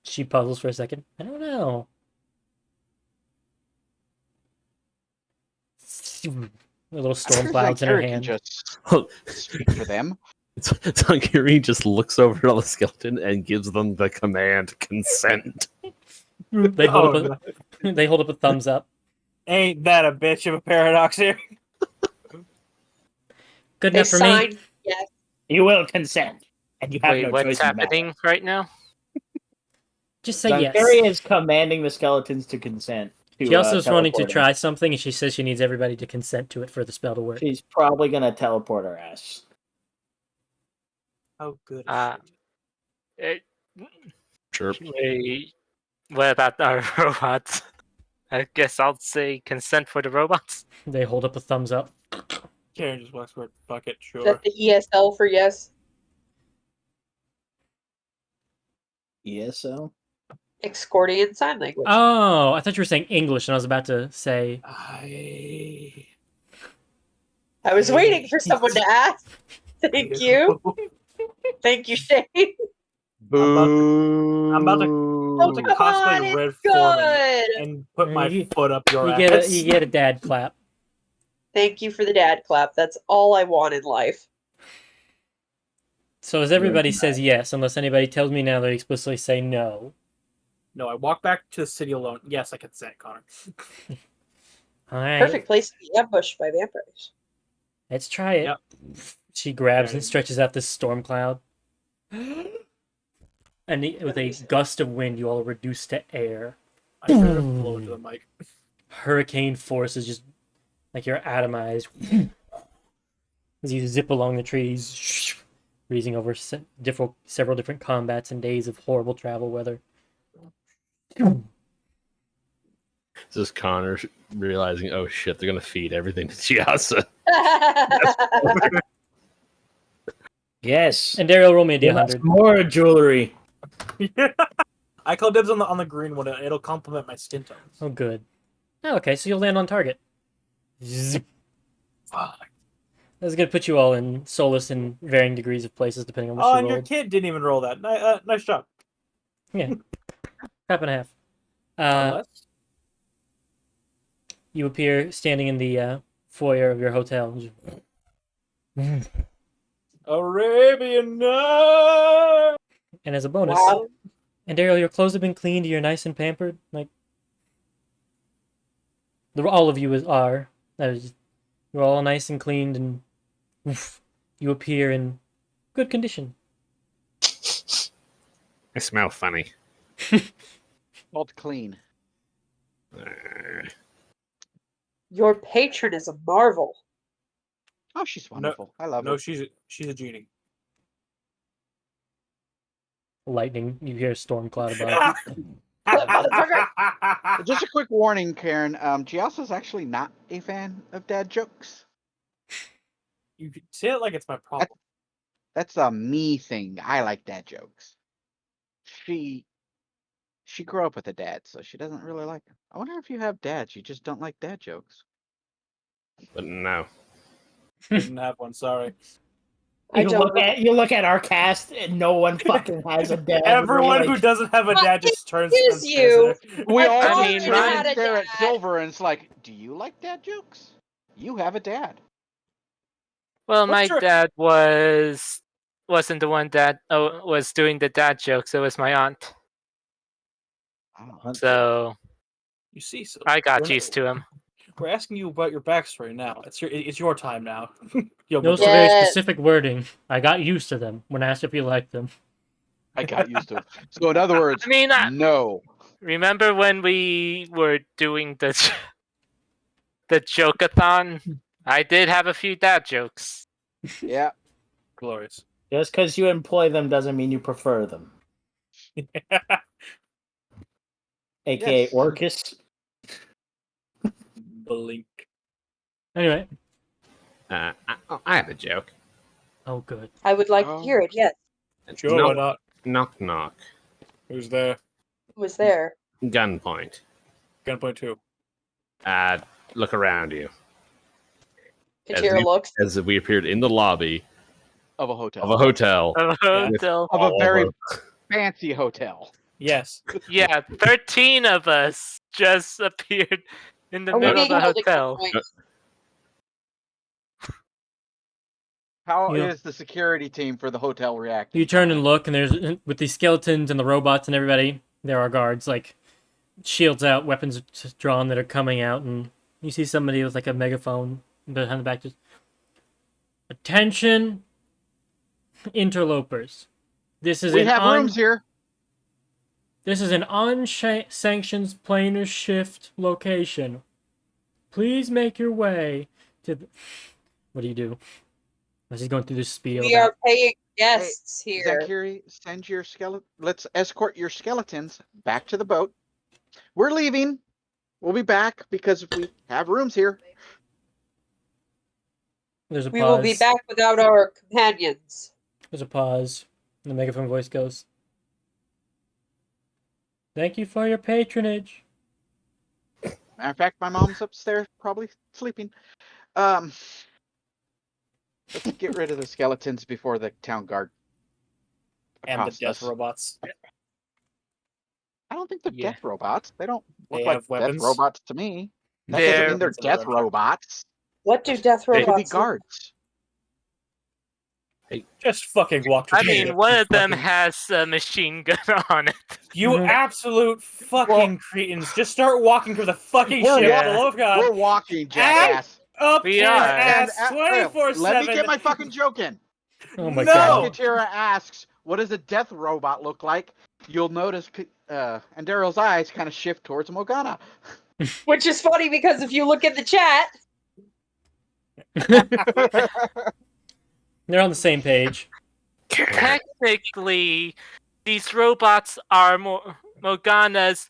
G: She puzzles for a second. I don't know. The little storm clouds in her hand.
B: Just speak for them.
F: Tankiri just looks over at all the skeleton and gives them the command consent.
G: They hold up a thumbs up.
A: Ain't that a bitch of a paradox here?
G: Good
E: They
G: enough for me.
E: signed yes.
C: You will consent, and you have
D: Wait,
C: no
D: what's
C: choice in the matter.
D: happening right now?
G: Just say yes.
C: Zankari is commanding the skeletons to consent.
G: She also is wanting to
C: teleporting.
G: try something, and she says she needs everybody to consent to it for the spell to work.
C: She's probably gonna teleport her ass.
A: How good is
D: Uh,
F: Sure.
D: Wait, what about our robots? I guess I'll say consent for the robots.
G: They hold up a thumbs up.
A: Karen just walks forward. Fuck it,
E: Is
A: sure.
E: that the ESL for yes?
C: ESO?
E: Excordian sign language.
G: Oh, I thought you were saying English, and I was about to say.
E: I was waiting for someone to ask. Thank you. Thank you, Shane.
B: Boo.
A: I'm about to
E: Come on,
A: cosplay
E: it's
A: Red Foreman
E: good.
A: and put my
G: You-
A: foot up your
G: You
A: ass.
G: get a dad clap.
E: Thank you for the dad clap. That's all I want in life.
G: So as everybody says yes, unless anybody tells me now they explicitly say no.
A: No, I walk back to the city alone. Yes, I consent, Connor.
G: All right,
E: Perfect place to be ambushed by vampires.
G: let's try it.
A: Yep.
G: She grabs
A: Ready.
G: and stretches out this storm cloud. And with a gust of wind, you all are reduced to air.
A: I try to blow into the mic.
G: Hurricane force is just like you're atomized. As you zip along the trees, breezing over several different combats and days of horrible travel weather.
F: This is Connor realizing, oh shit, they're gonna feed everything to Chiasa.
C: Yes.
G: And Daryl, roll me a
C: Give us
G: D100.
C: more jewelry.
A: I call dibs on the green one. It'll complement my skin tone.
G: Oh, good. Oh, okay, so you'll land on target. Zip.
A: Fuck.
G: That's going to put you all in Solus in varying degrees of places, depending on what
A: Oh,
G: you
A: and your
G: rolled.
A: kid didn't even roll that. Nice job.
G: Yeah. Half and a half.
A: Unless
G: You appear standing in the foyer of your hotel.
A: Arabian Night.
G: And as a bonus,
E: Wow.
G: and Daryl, your clothes have been cleaned. You're nice and pampered. Like all of you are. You're all nice and cleaned, and you appear in good condition.
F: I smell funny.
B: Called clean.
E: Your patron is a marvel.
B: Oh, she's wonderful. I love
A: No,
B: her.
A: she's a genie.
G: Lightning. You hear a storm cloud above.
B: Just a quick warning, Karen. Giasa's actually not a fan of dad jokes.
A: You could say it like it's my problem.
B: That's a me thing. I like dad jokes. She grew up with a dad, so she doesn't really like them. I wonder if you have dads, you just don't like dad jokes.
F: But no.
A: Didn't have one. Sorry.
E: I don't know.
C: You look at our cast, and no one fucking has a dad.
A: Everyone
C: We're
A: who
C: like,
A: doesn't have a
E: But
A: dad just turns
E: is
A: and
E: you.
A: stares at her.
B: We all
E: I
B: just
D: mean,
B: turn
E: had
B: and
E: a
B: stare at
E: dad.
B: Silver, and it's like, do you like dad jokes? You have a dad.
D: Well, my
A: What's your-
D: dad wasn't the one that was doing the dad jokes. It was my aunt.
B: Oh.
D: So
A: You see, so
D: I got
A: we're not-
D: used to him.
A: We're asking you about your backstory now. It's your time now. Yo,
G: Those
A: Mugler.
G: are very
E: Yes.
G: specific wording. I got used to them when asked if you liked them.
B: I got used to it. So in other words,
D: I mean,
B: no.
D: remember when we were doing the joke-a-thon? I did have a few dad jokes.
B: Yeah.
A: Glorious.
C: just because you employ them doesn't mean you prefer them. AKA
B: Yes.
C: Orcus.
A: Blink.
G: Anyway.
F: I have a joke.
G: Oh, good.
E: I would like
B: Oh.
E: to hear it. Yes.
A: Sure, why
F: knock,
A: not?
F: knock, knock.
A: Who's there?
E: Who was there?
F: Gunpoint.
A: Gunpoint 2.
F: Look around you.
E: Katira looks.
F: As we appeared in the lobby
B: Of a hotel.
F: of a hotel.
D: Of a hotel.
B: Of a
F: all
B: very
F: of
B: fancy hotel.
A: Yes.
D: Yeah, 13 of us just appeared in the
E: Are we
D: middle of
E: being
D: the
E: held at
D: hotel.
E: gunpoint?
B: How
G: Yeah.
B: is the security team for the hotel reacting?
G: You turn and look, and there's with the skeletons and the robots and everybody, there are guards, like shields out, weapons drawn that are coming out, and you see somebody with like a megaphone behind the back. Just attention, interlopers. This is
B: We
G: an
B: have rooms here.
G: This is an unsanctioned planar shift location. Please make your way to. What do you do? As he's going through this spiel.
E: We are paying guests
B: Hey,
E: here.
B: Zankiri, send your skeleton. Let's escort your skeletons back to the boat. We're leaving. We'll be back because we have rooms here.
G: There's a
E: We
G: pause.
E: will be back without our companions.
G: There's a pause. And the megaphone voice goes, "Thank you for your patronage."
B: Matter of fact, my mom's upstairs, probably sleeping. Let's get rid of the skeletons before the town guard
A: And the
B: accosts
A: death
B: us.
A: robots.
B: I don't think they're
A: Yeah.
B: death robots. They don't
A: They
B: look like
A: have weapons?
B: death robots to me. That
D: They're-
B: doesn't mean they're
A: Weapons in their
B: death
A: own right.
B: robots.
E: What do death
B: They could
E: robots
B: be
E: look-
B: guards.
A: Just fucking walk to
D: I
A: the
D: mean,
A: ship,
D: one
A: you
D: of them
A: fucking-
D: has a machine gun on it.
A: You absolute fucking cretins. Just start walking through the fucking
B: We're
A: ship,
D: wa-
A: for the love of God.
B: We're walking, jackass.
A: Up
D: We
A: his
D: are.
A: ass
B: And,
A: 24/7.
B: let me get my fucking joke in.
G: Oh my
A: No!
G: god.
B: As Katira asks, what does a death robot look like? You'll notice Andaro's eyes kind of shift towards Morgana.
E: Which is funny because if you look at the chat,
G: They're on the same page.
D: Technically, these robots are Morgana's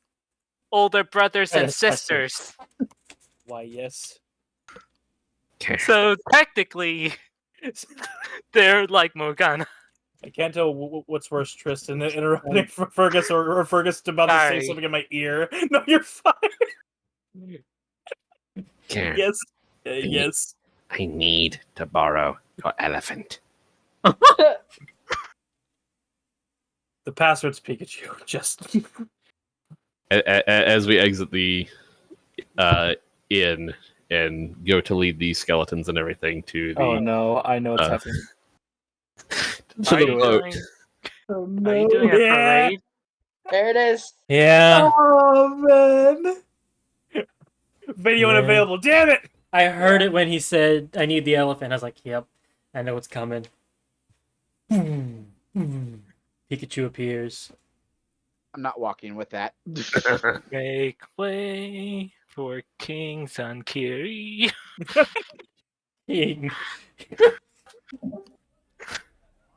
D: older brothers and sisters.
A: Why, yes.
D: So technically, they're like Morgana.
A: I can't tell what's worse, Tristan, interrupting Fergus or Fergus about to say
D: Sorry.
A: something in my ear. No, you're fine.
F: Karen,
A: Yes. Yes.
F: I need to borrow your elephant.
A: The password's Pikachu. Just.
F: As we exit the inn and go to lead these skeletons and everything to the
A: Oh no, I know what's
F: uh,
A: happening.
F: to the boat.
A: Oh
D: Are you doing a parade?
E: there it is.
G: Yeah.
A: Oh man. Video
G: Yeah.
A: unavailable. Damn it!
G: I heard it when he said, "I need the elephant." I was like, "Yep, I know what's coming." Pikachu appears.
B: I'm not walking with that.
D: Make way for King Sankiri.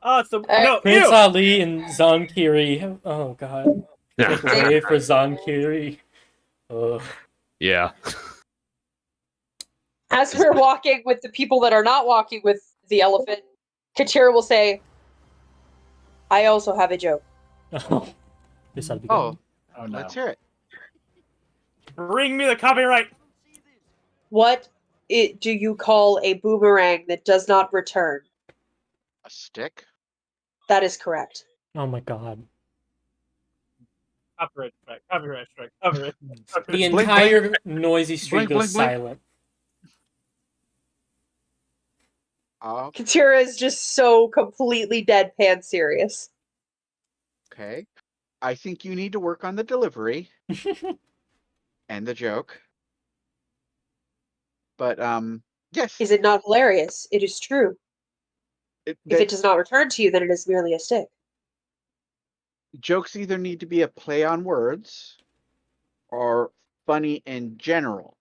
A: Oh, it's the
E: Alright.
A: no.
G: Prince
A: Ew!
G: Ali and Zonkiri. Oh god. Make way for Zonkiri. Ugh.
F: Yeah.
E: As we're walking with the people that are not walking with the elephant, Katira will say, I also have a joke.
G: Oh. This ought to be
B: Oh,
G: good.
A: Oh no.
B: let's hear it.
A: Bring me the copyright.
E: What do you call a boomerang that does not return?
B: A stick?
E: That is correct.
G: Oh my god.
A: Copyright strike. Copyright strike. Copyright.
G: The
B: Blink,
G: entire noisy street
B: Blink,
G: goes
B: blink, blink.
G: silent.
E: Katira is just so completely deadpan serious.
B: Okay. I think you need to work on the delivery and the joke. But yes.
E: Is it not hilarious? It is true. If it does not return to you, then it is merely a stick.
B: Jokes either need to be a play on words or funny in general.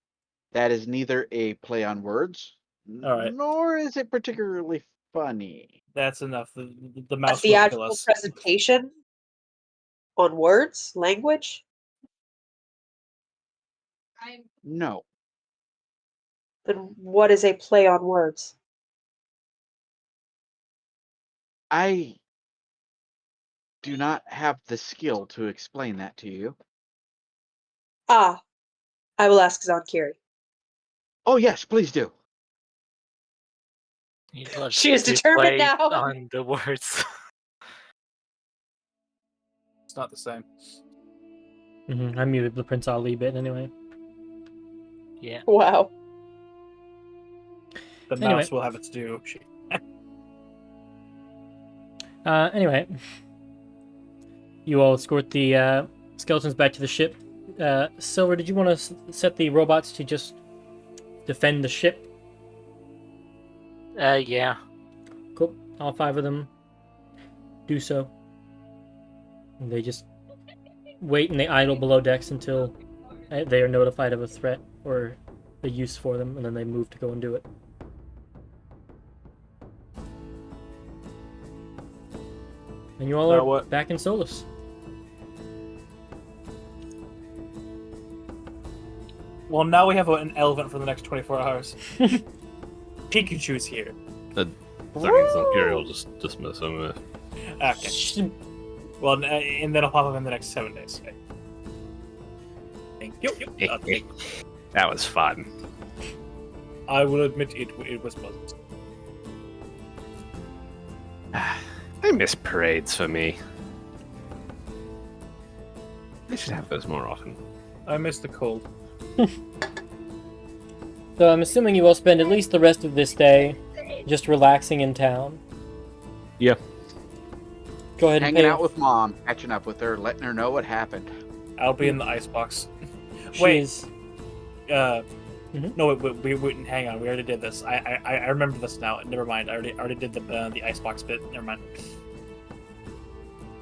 B: That is neither a play on words,
A: All right.
B: nor is it particularly funny.
A: That's enough. The
E: A
A: mouse will kill
E: theatrical
A: us.
E: presentation on words, language.
B: No.
E: Then what is a play on words?
B: I do not have the skill to explain that to you.
E: Ah, I will ask Zonkiri.
B: Oh, yes, please do.
D: He loves
E: She is
D: to
E: determined
D: play
E: now.
D: on the words.
A: It's not the same.
G: I muted the Prince Ali bit anyway.
D: Yeah.
E: Wow.
A: The
G: Anyway.
A: mouse will have its due.
G: Anyway. You all escort the skeletons back to the ship. Silver, did you want to set the robots to just defend the ship?
D: Yeah.
G: Cool. All 5 of them do so. And they just wait and they idle below decks until they are notified of a threat or a use for them, and then they move to go and do it. And you all are back in Solus.
A: Well, now we have an elephant for the next 24 hours. Pikachu's here.
F: That means Zonkiri will just dismiss him.
A: Okay. Well, and then I'll pop up in the next 7 days. Okay. Thank you. Okay.
F: That was fun.
A: I will admit it was pleasant.
F: I miss parades for me. They should have those more often.
A: I miss the cold.
G: So I'm assuming you will spend at least the rest of this day just relaxing in town.
F: Yeah.
G: Go ahead and
B: Hanging out with Mom, catching up with her, letting her know what happened.
A: I'll be in the icebox.
G: She's...
A: No, we wouldn't. Hang on, we already did this. I remember this now. Never mind. I already did the icebox bit. Never mind.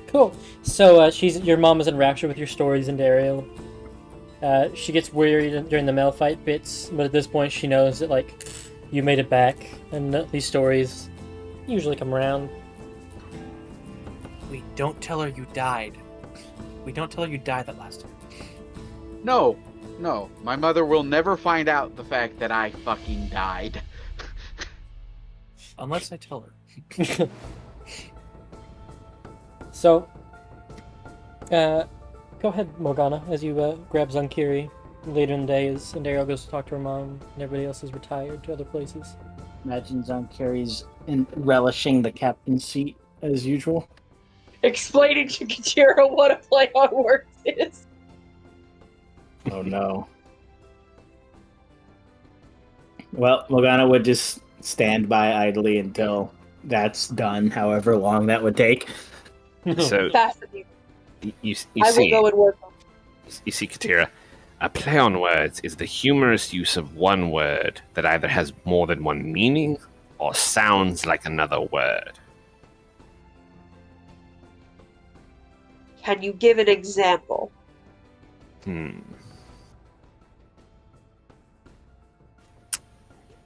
G: Cool. So your mom is in rapture with your stories and Ariel. She gets worried during the mail fight bits, but at this point she knows that like you made it back, and these stories usually come around.
A: We don't tell her you died. We don't tell her you died that last time.
B: No. My mother will never find out the fact that I fucking died.
A: Unless I tell her.
G: So, go ahead, Morgana, as you grab Zonkiri later in the day as Daryl goes to talk to her mom and everybody else is retired to other places.
C: Imagine Zonkiri's relishing the captain's seat as usual.
E: Explaining to Katira what a play on words is.
C: Oh no. Well, Morgana would just stand by idly until that's done, however long that would take.
F: So
E: Fascinating.
F: you
E: I
F: see,
E: will go and work on
F: you see, Katira, a play on words is the humorous use of one word that either has more than one meaning or sounds like another word.
E: Can you give an example?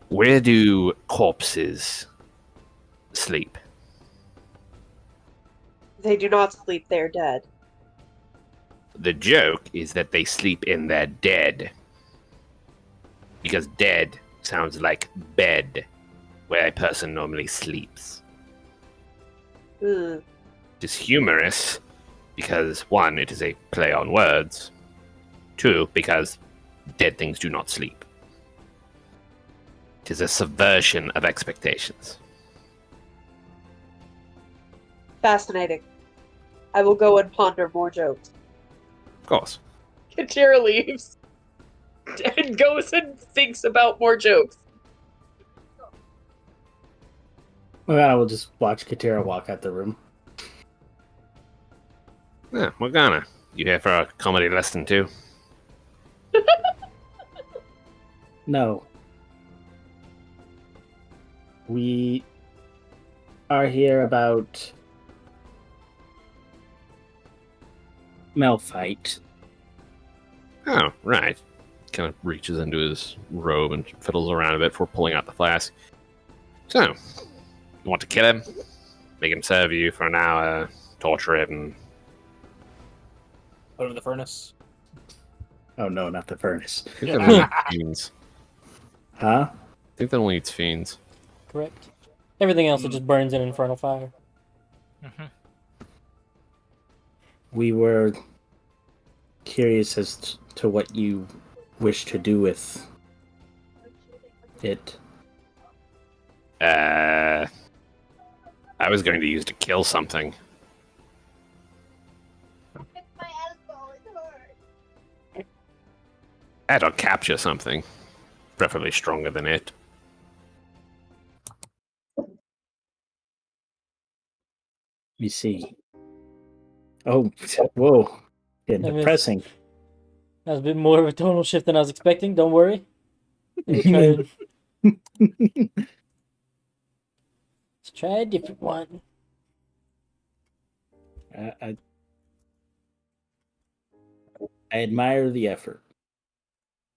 F: Where do corpses sleep?
E: They do not sleep, they're dead.
F: The joke is that they sleep in their dead. Because dead sounds like bed, where a person normally sleeps. It is humorous because, 1, it is a play on words. 2, because dead things do not sleep. It is a subversion of expectations.
E: Fascinating. I will go and ponder more jokes.
F: Of course.
E: Katira leaves and goes and thinks about more jokes.
C: Well, we'll just watch Katira walk out the room.
F: Yeah, Morgana, you here for a comedy lesson too?
C: No. We are here about Malphite.
F: Oh, right. Kind of reaches into his robe and fiddles around a bit before pulling out the flask. So, you want to kill him? Make him serve you for an hour, torture him.
A: Put him in the furnace.
C: Oh no, not the furnace.
F: I think that only eats fiends.
C: Huh?
F: I think that only eats fiends.
G: Correct. Everything else it just burns in infernal fire.
D: Mm-hmm.
C: We were curious as to what you wish to do with it.
F: I was going to use to kill something. Add or capture something. Preferably stronger than it.
C: You see. Oh, whoa. Getting
G: I miss-
C: depressing.
G: That was a bit more of a tonal shift than I was expecting. Don't worry. Let's try a different one.
C: I admire the effort.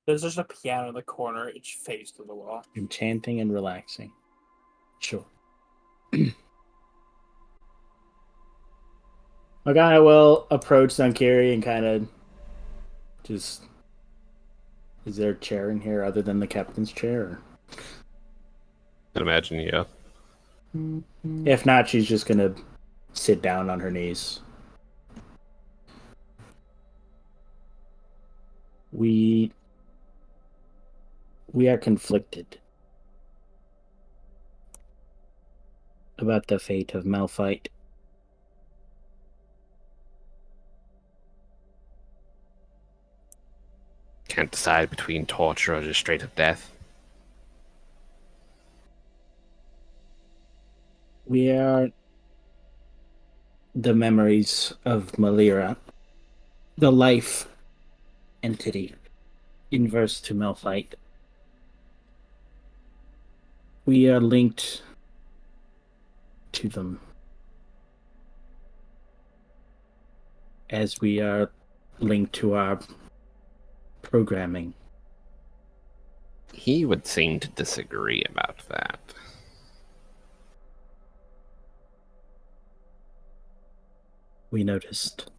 A: There's just a piano in the corner. It's faced to the wall.
C: Enchanting and relaxing. Sure. Morgana will approach Zankiri and kind of just... Is there a chair in here other than the captain's chair?
F: I'd imagine, yeah.
C: If not, she's just going to sit down on her knees. We are conflicted about the fate of Malphite.
F: Can't decide between torture or just straight up death.
C: We are the memories of Malira, the life entity inverse to Malphite. We are linked to them as we are linked to our programming.
F: He would seem to disagree about that.
C: We noticed.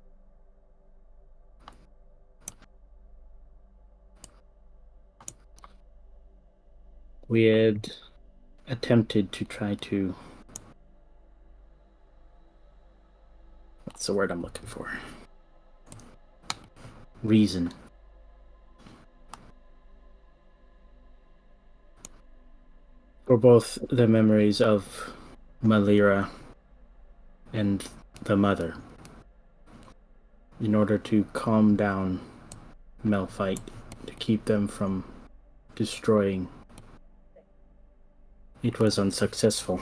C: We had attempted to try to... What's the word I'm looking for? Reason. For both the memories of Malira and the mother, in order to calm down Malphite, to keep them from destroying. It was unsuccessful.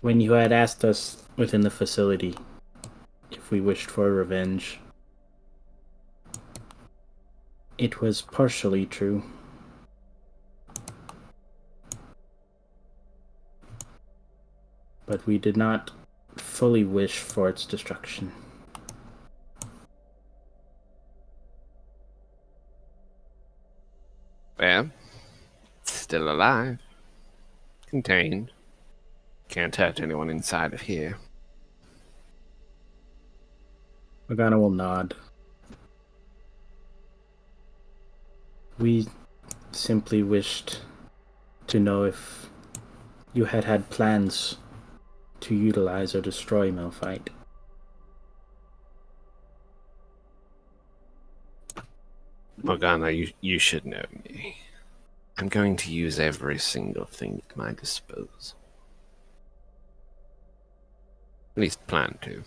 C: When you had asked us within the facility if we wished for revenge, it was partially true. But we did not fully wish for its destruction.
F: Well, it's still alive. Contained. Can't hurt anyone inside of here.
C: Morgana will nod. We simply wished to know if you had had plans to utilize or destroy Malphite.
F: Morgana, you should know me. I'm going to use every single thing at my disposal. At least plan to.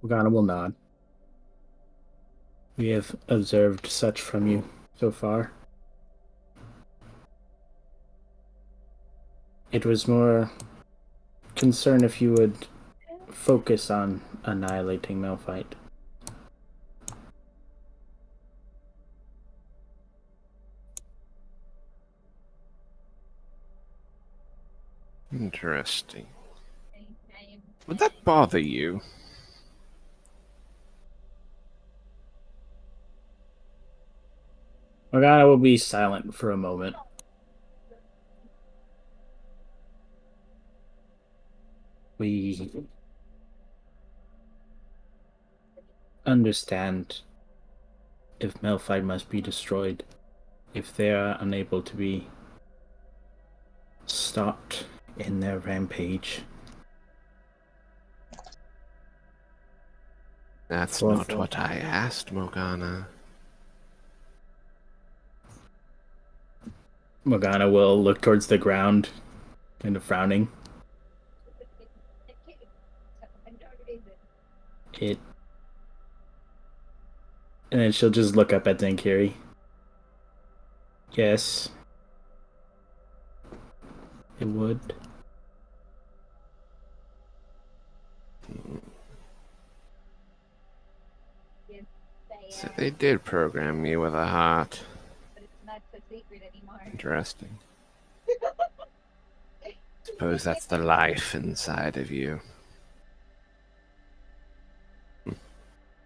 C: Morgana will nod. We have observed such from you so far. It was more concern if you would focus on annihilating Malphite.
F: Interesting. Would that bother you?
C: Morgana will be silent for a moment. We understand if Malphite must be destroyed, if they are unable to be stopped in their rampage.
F: That's
C: Well,
F: not what I asked, Morgana.
C: Morgana will look towards the ground, kind of frowning. And then she'll just look up at Zenkiri. Yes. It would.
F: So they did program me with a heart. Interesting. Suppose that's the life inside of you.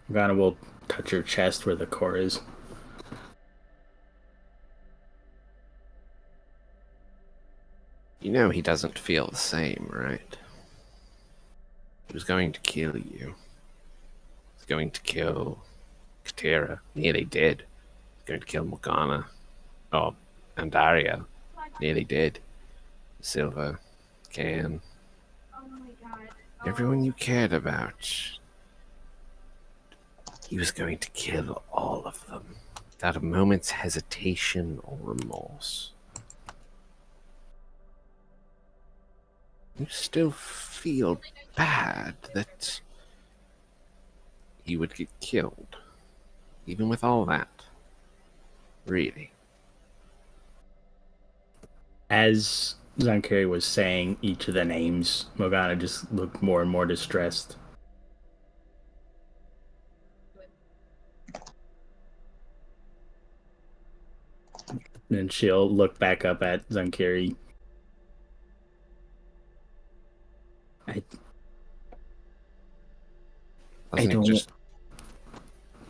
C: Morgana will touch her chest where the core is.
F: You know he doesn't feel the same, right? He was going to kill you. He was going to kill Katera. Nearly did. He was going to kill Morgana. Oh, and Daria. Nearly did. Silva. Can. Everyone you cared about. He was going to kill all of them. Without a moment's hesitation or remorse. You still feel bad that he would get killed. Even with all that. Really.
C: As Zenkiri was saying each of the names, Morgana just looked more and more distressed. Then she'll look back up at Zenkiri.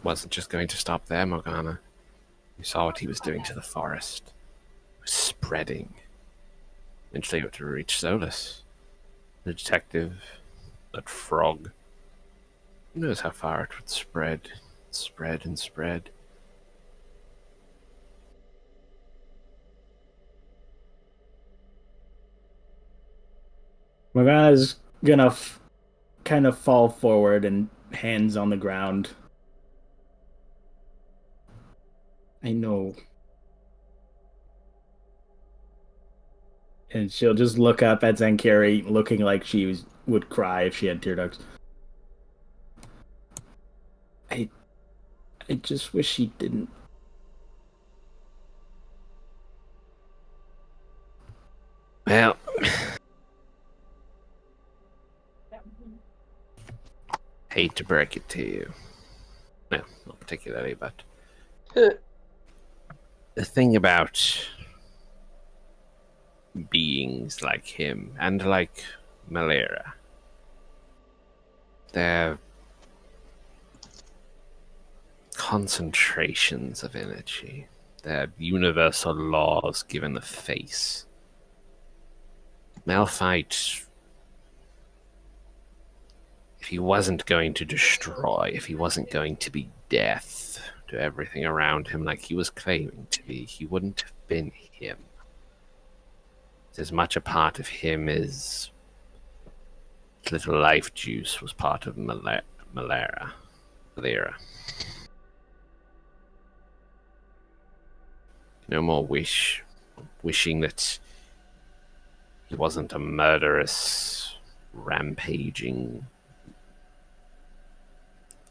F: Wasn't just going to stop there, Morgana. You saw what he was doing to the forest. It was spreading. Eventually it would reach Solus. The detective, that frog. Who knows how far it would spread, spread and spread.
C: Morgana's gonna kind of fall forward and hands on the ground. I know. And she'll just look up at Zenkiri, looking like she would cry if she had tear ducts. I just wish she didn't.
F: Well, hate to break it to you. No, not particularly, but the thing about beings like him and like Malera, they're concentrations of energy. They're universal laws given a face. Malphite, if he wasn't going to destroy, if he wasn't going to be death to everything around him like he was claiming to be, he wouldn't have been him. It's as much a part of him as little life juice was part of Malera. there. No more wishing that he wasn't a murderous, rampaging,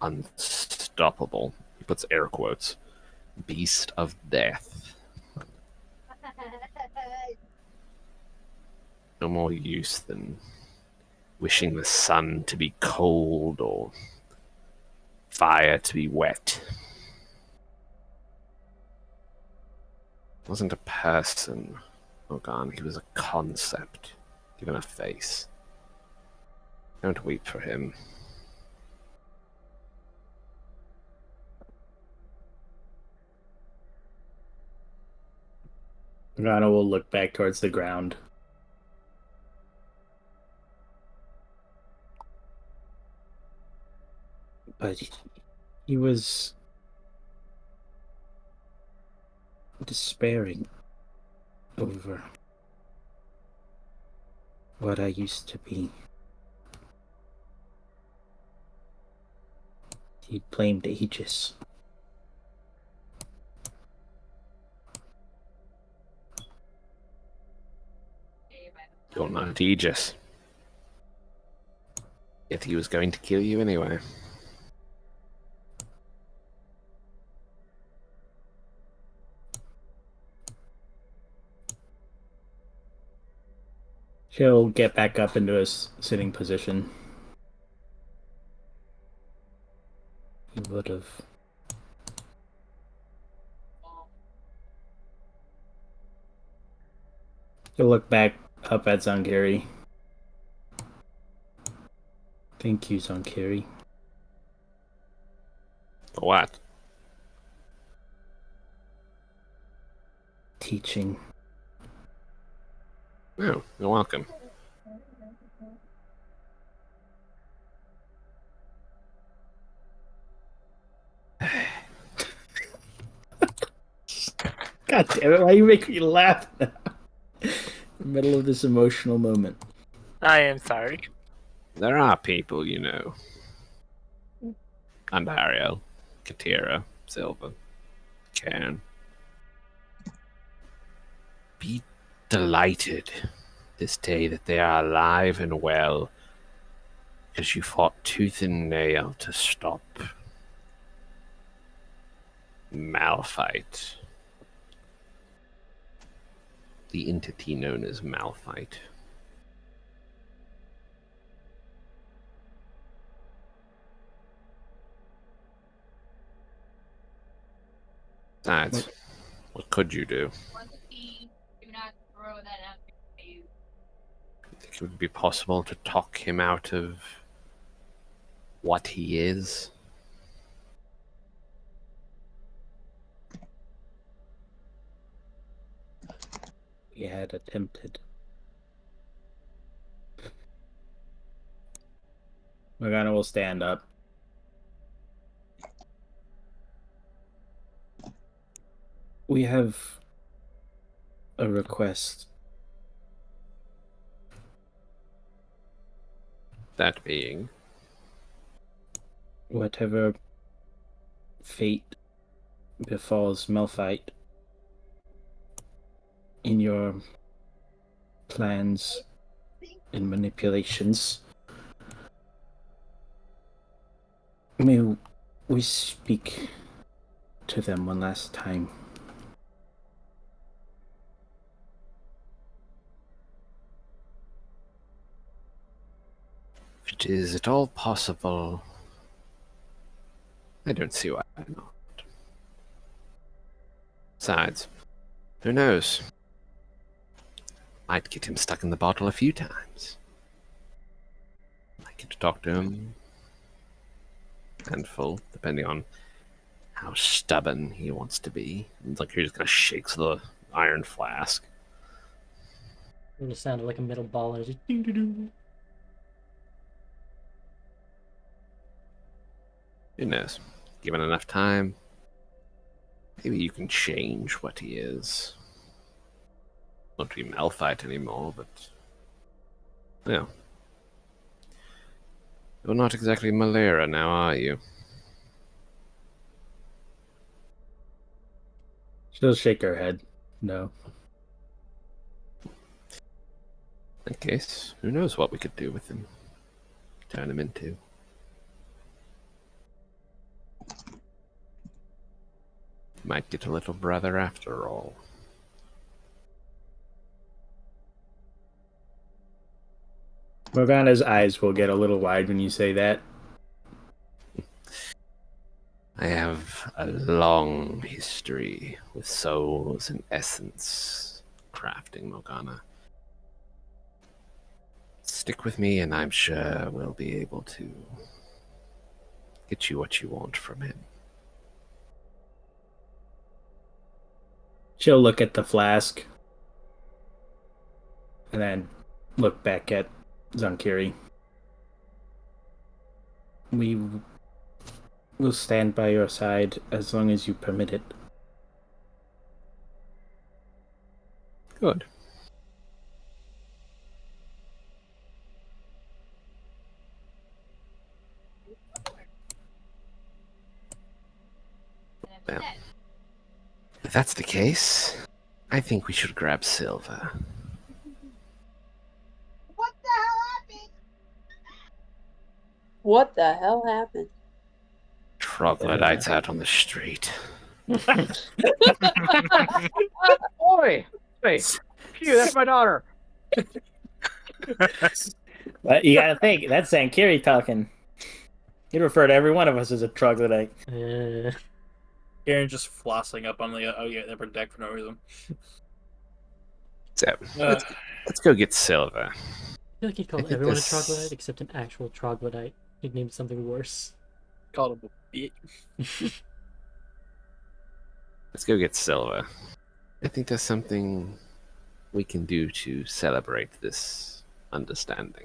F: unstoppable, he puts air quotes, beast of death. No more use than wishing the sun to be cold or fire to be wet. He wasn't a person, Ogan. He was a concept, given a face. Don't weep for him.
C: Morgana will look back towards the ground. But he was despairing over what I used to be. He blamed Aegis.
F: You're not Aegis. Yet he was going to kill you anyway.
C: He'll get back up into his sitting position. He would have. He'll look back up at Zangiri. Thank you, Zangiri.
F: For what?
C: Teaching.
F: Oh, you're welcome.
C: God damn it, why you make me laugh now? In the middle of this emotional moment.
D: I am sorry.
F: There are people, you know. Ontario, Katira, Silva, Cairn. Be delighted this day that they are alive and well, because you fought tooth and nail to stop Malphite. The entity known as Malphite. Besides, what could you do? Think it would be possible to talk him out of what he is?
C: We had attempted. Morgana will stand up. We have a request.
F: That being?
C: Whatever fate befalls Malphite in your plans and manipulations, may we speak to them one last time.
F: If it is at all possible, I don't see why not. Besides, who knows? Might get him stuck in the bottle a few times. Might get to talk to him. Handful, depending on how stubborn he wants to be. It's like he just kind of shakes the iron flask.
G: It just sounded like a metal ball and it just ding ding ding.
F: Who knows? Given enough time, maybe you can change what he is. Not to be Malphite anymore, but yeah. You're not exactly Malera now, are you?
C: She'll shake her head. No.
F: In that case, who knows what we could do with him? Turn him into. Might get a little brother after all.
C: Morgana's eyes will get a little wide when you say that.
F: I have a long history with souls and essence crafting, Morgana. Stick with me, and I'm sure we'll be able to get you what you want from him.
C: She'll look at the flask and then look back at Zankiri. We will stand by your side as long as you permit it.
F: Good. Well, if that's the case, I think we should grab Silva.
E: What the hell happened?
F: Troglodytes out on the street.
B: Oi! Hey, phew, that's my daughter.
C: But you gotta think, that's Zankiri talking. He'd refer to every one of us as a troglodyte.
A: Aaron just flossing up on the upper deck for no reason.
F: So, let's go get Silva.
G: I feel like he'd call everyone a troglodyte except an actual troglodyte. He'd name something worse.
A: Called him a bitch.
F: Let's go get Silva. I think there's something we can do to celebrate this understanding.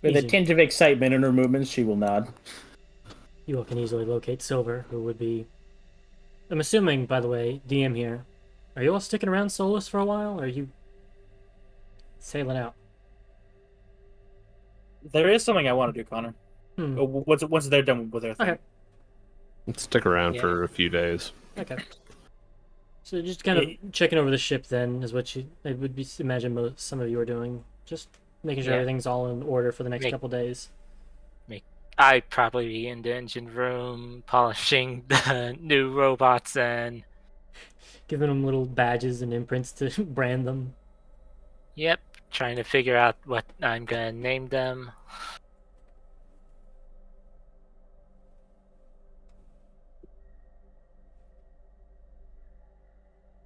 C: With a
G: Easy.
C: tinge of excitement in her movements, she will nod.
G: You all can easily locate Silver, who would be... I'm assuming, by the way, DM here. Are you all sticking around Solus for a while, or are you sailing out?
A: There is something I want to do, Connor. Once they're done with their thing.
G: Okay.
F: Let's stick around for a few days.
G: Okay. So just kind of checking over the ship then is what I would imagine some of you are doing. Just making sure everything's all in order for the next couple days.
D: I'd probably be in the engine room polishing the new robots and
G: giving them little badges and imprints to brand them.
D: Yep, trying to figure out what I'm gonna name them.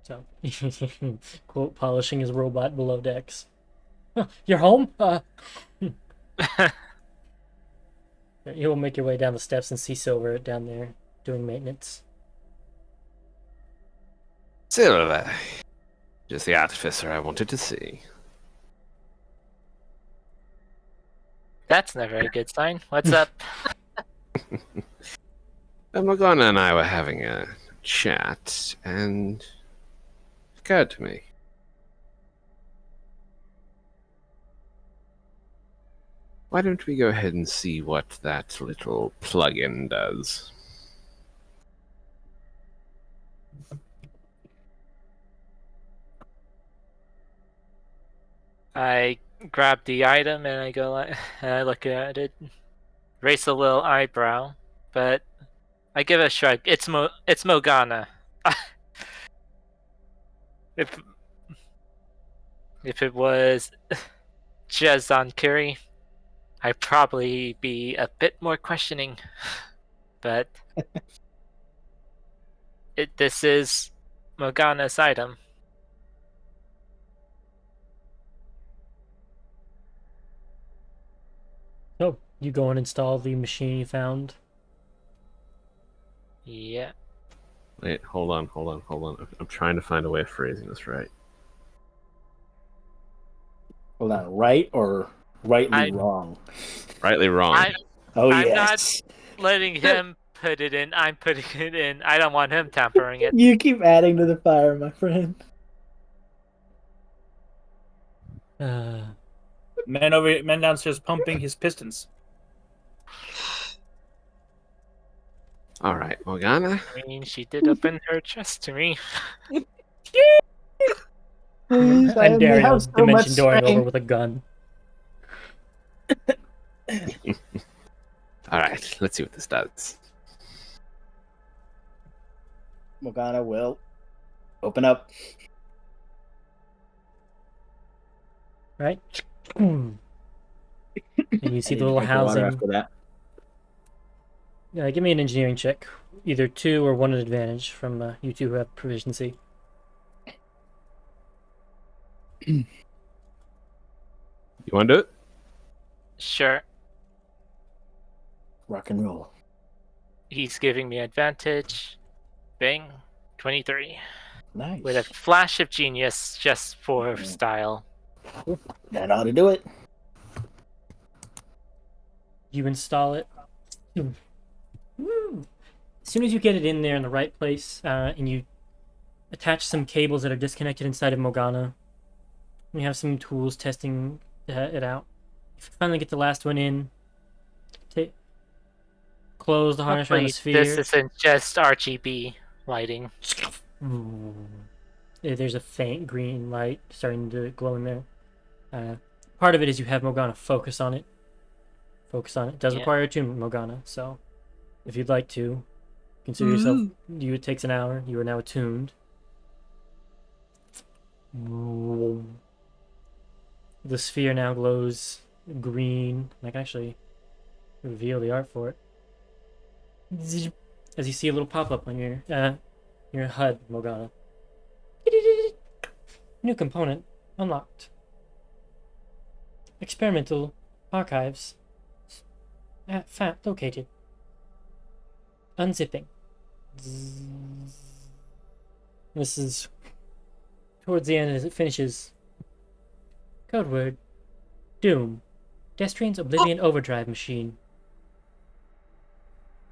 G: So, quote, polishing his robot below decks. You're home? You'll make your way down the steps and see Silver down there doing maintenance.
F: Silva. Just the artificer I wanted to see.
D: That's never a good sign. What's up?
F: Morgana and I were having a chat, and it occurred to me. Why don't we go ahead and see what that little plugin does?
D: I grab the item and I go and I look at it, raise a little eyebrow, but I give a shrug. It's Morgana. If it was Jazan Kiri, I'd probably be a bit more questioning, but this is Morgana's item.
G: So, you go and install the machine you found?
D: Yeah.
F: Wait, hold on. I'm trying to find a way of phrasing this right.
C: Hold on, right or rightly wrong?
F: Rightly wrong.
D: I'm not letting him put it in. I'm putting it in. I don't want him tampering it.
C: You keep adding to the fire, my friend.
A: Man downstairs pumping his pistons.
F: All right, Morgana.
D: I mean, she did open her chest to me.
C: Please, I
G: And
C: only
G: Dario
C: have so much
G: dimension dooring over
C: strength.
G: with a gun.
F: All right, let's see what this does.
C: Morgana will open up.
G: Right? And you see
C: I need
G: the
C: to
G: little
C: drink the water
G: housing.
C: after that.
G: Give me an engineering check. Either 2 or 1 at advantage from you two who have proficiency.
F: You want to do it?
D: Sure.
C: Rock and roll.
D: He's giving me advantage. Bing. 23.
C: Nice.
D: With a flash of genius just for style.
C: That ought to do it.
G: You install it. As soon as you get it in there in the right place, and you attach some cables that are disconnected inside of Morgana, and you have some tools testing it out. If you finally get the last one in, close the harness around the
D: Hopefully
G: sphere.
D: this isn't just RGB lighting.
G: There's a faint green light starting to glow in there. Part of it is you have Morgana focus on it. Focus on it. It does require attunement, Morgana, so if you'd like to, consider yourself... It takes an hour. You are now attuned. The sphere now glows green. I can actually reveal the art for it. As you see a little pop-up on your HUD, Morgana. New component unlocked. Experimental archives at FAT located. Unzipping. This is towards the end as it finishes. Code word. Doom. Destrian's Oblivion Overdrive machine.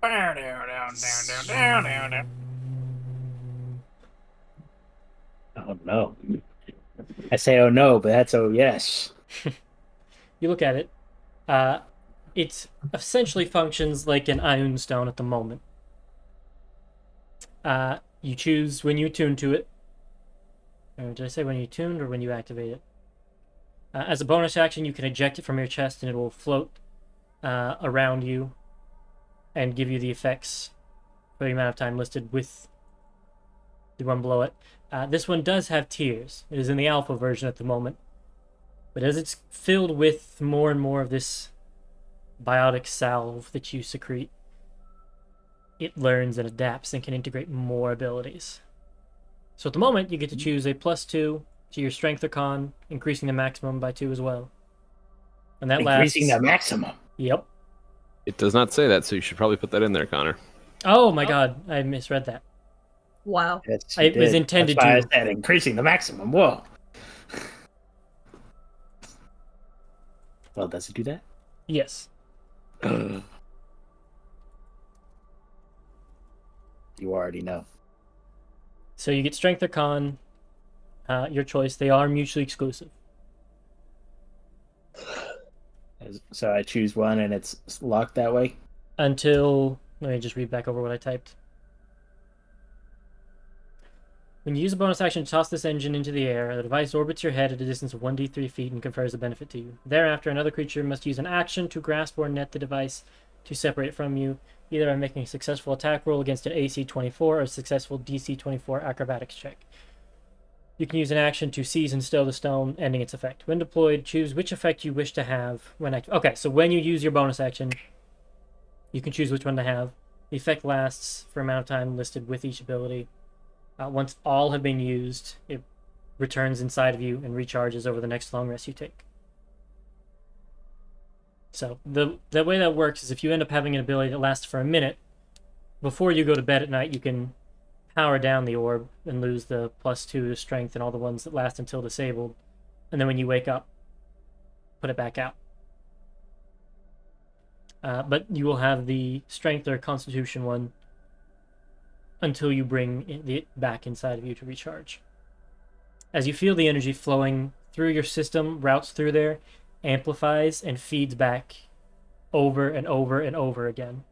C: Oh no. I say oh no, but that's oh yes.
G: You look at it. It essentially functions like an Ion Stone at the moment. You choose when you tune to it. Or did I say when you tuned or when you activate it? As a bonus action, you can eject it from your chest and it will float around you and give you the effects for the amount of time listed with the one below it. This one does have tiers. It is in the alpha version at the moment. But as it's filled with more and more of this biotic salve that you secrete, it learns and adapts and can integrate more abilities. So at the moment, you get to choose a +2 to your strength or con, increasing the maximum by 2 as well. And that
C: Increasing
G: lasts...
C: the maximum.
G: Yep.
F: It does not say that, so you should probably put that in there, Connor.
G: Oh my god, I misread that.
E: Wow.
G: It was intended
C: That's why
G: to.
C: I said increasing the maximum. Whoa. Well, does it do that?
G: Yes.
C: You already know.
G: So you get strength or con, your choice. They are mutually exclusive.
C: So I choose one and it's locked that way?
G: Until... Let me just read back over what I typed. When you use a bonus action to toss this engine into the air, the device orbits your head at a distance of 1d3 feet and confers a benefit to you. Thereafter, another creature must use an action to grasp or net the device to separate it from you, either by making a successful attack roll against an AC 24 or a successful DC 24 acrobatics check. You can use an action to seize and stow the stone, ending its effect. When deployed, choose which effect you wish to have when active. Okay, so when you use your bonus action, you can choose which one to have. The effect lasts for amount of time listed with each ability. Once all have been used, it returns inside of you and recharges over the next long rest you take. So the way that works is if you end up having an ability that lasts for a minute, before you go to bed at night, you can power down the orb and lose the +2 to strength and all the ones that last until disabled. And then when you wake up, put it back out. But you will have the strength or constitution one until you bring it back inside of you to recharge. As you feel the energy flowing through your system, routes through there, amplifies and feeds back over and over and over again.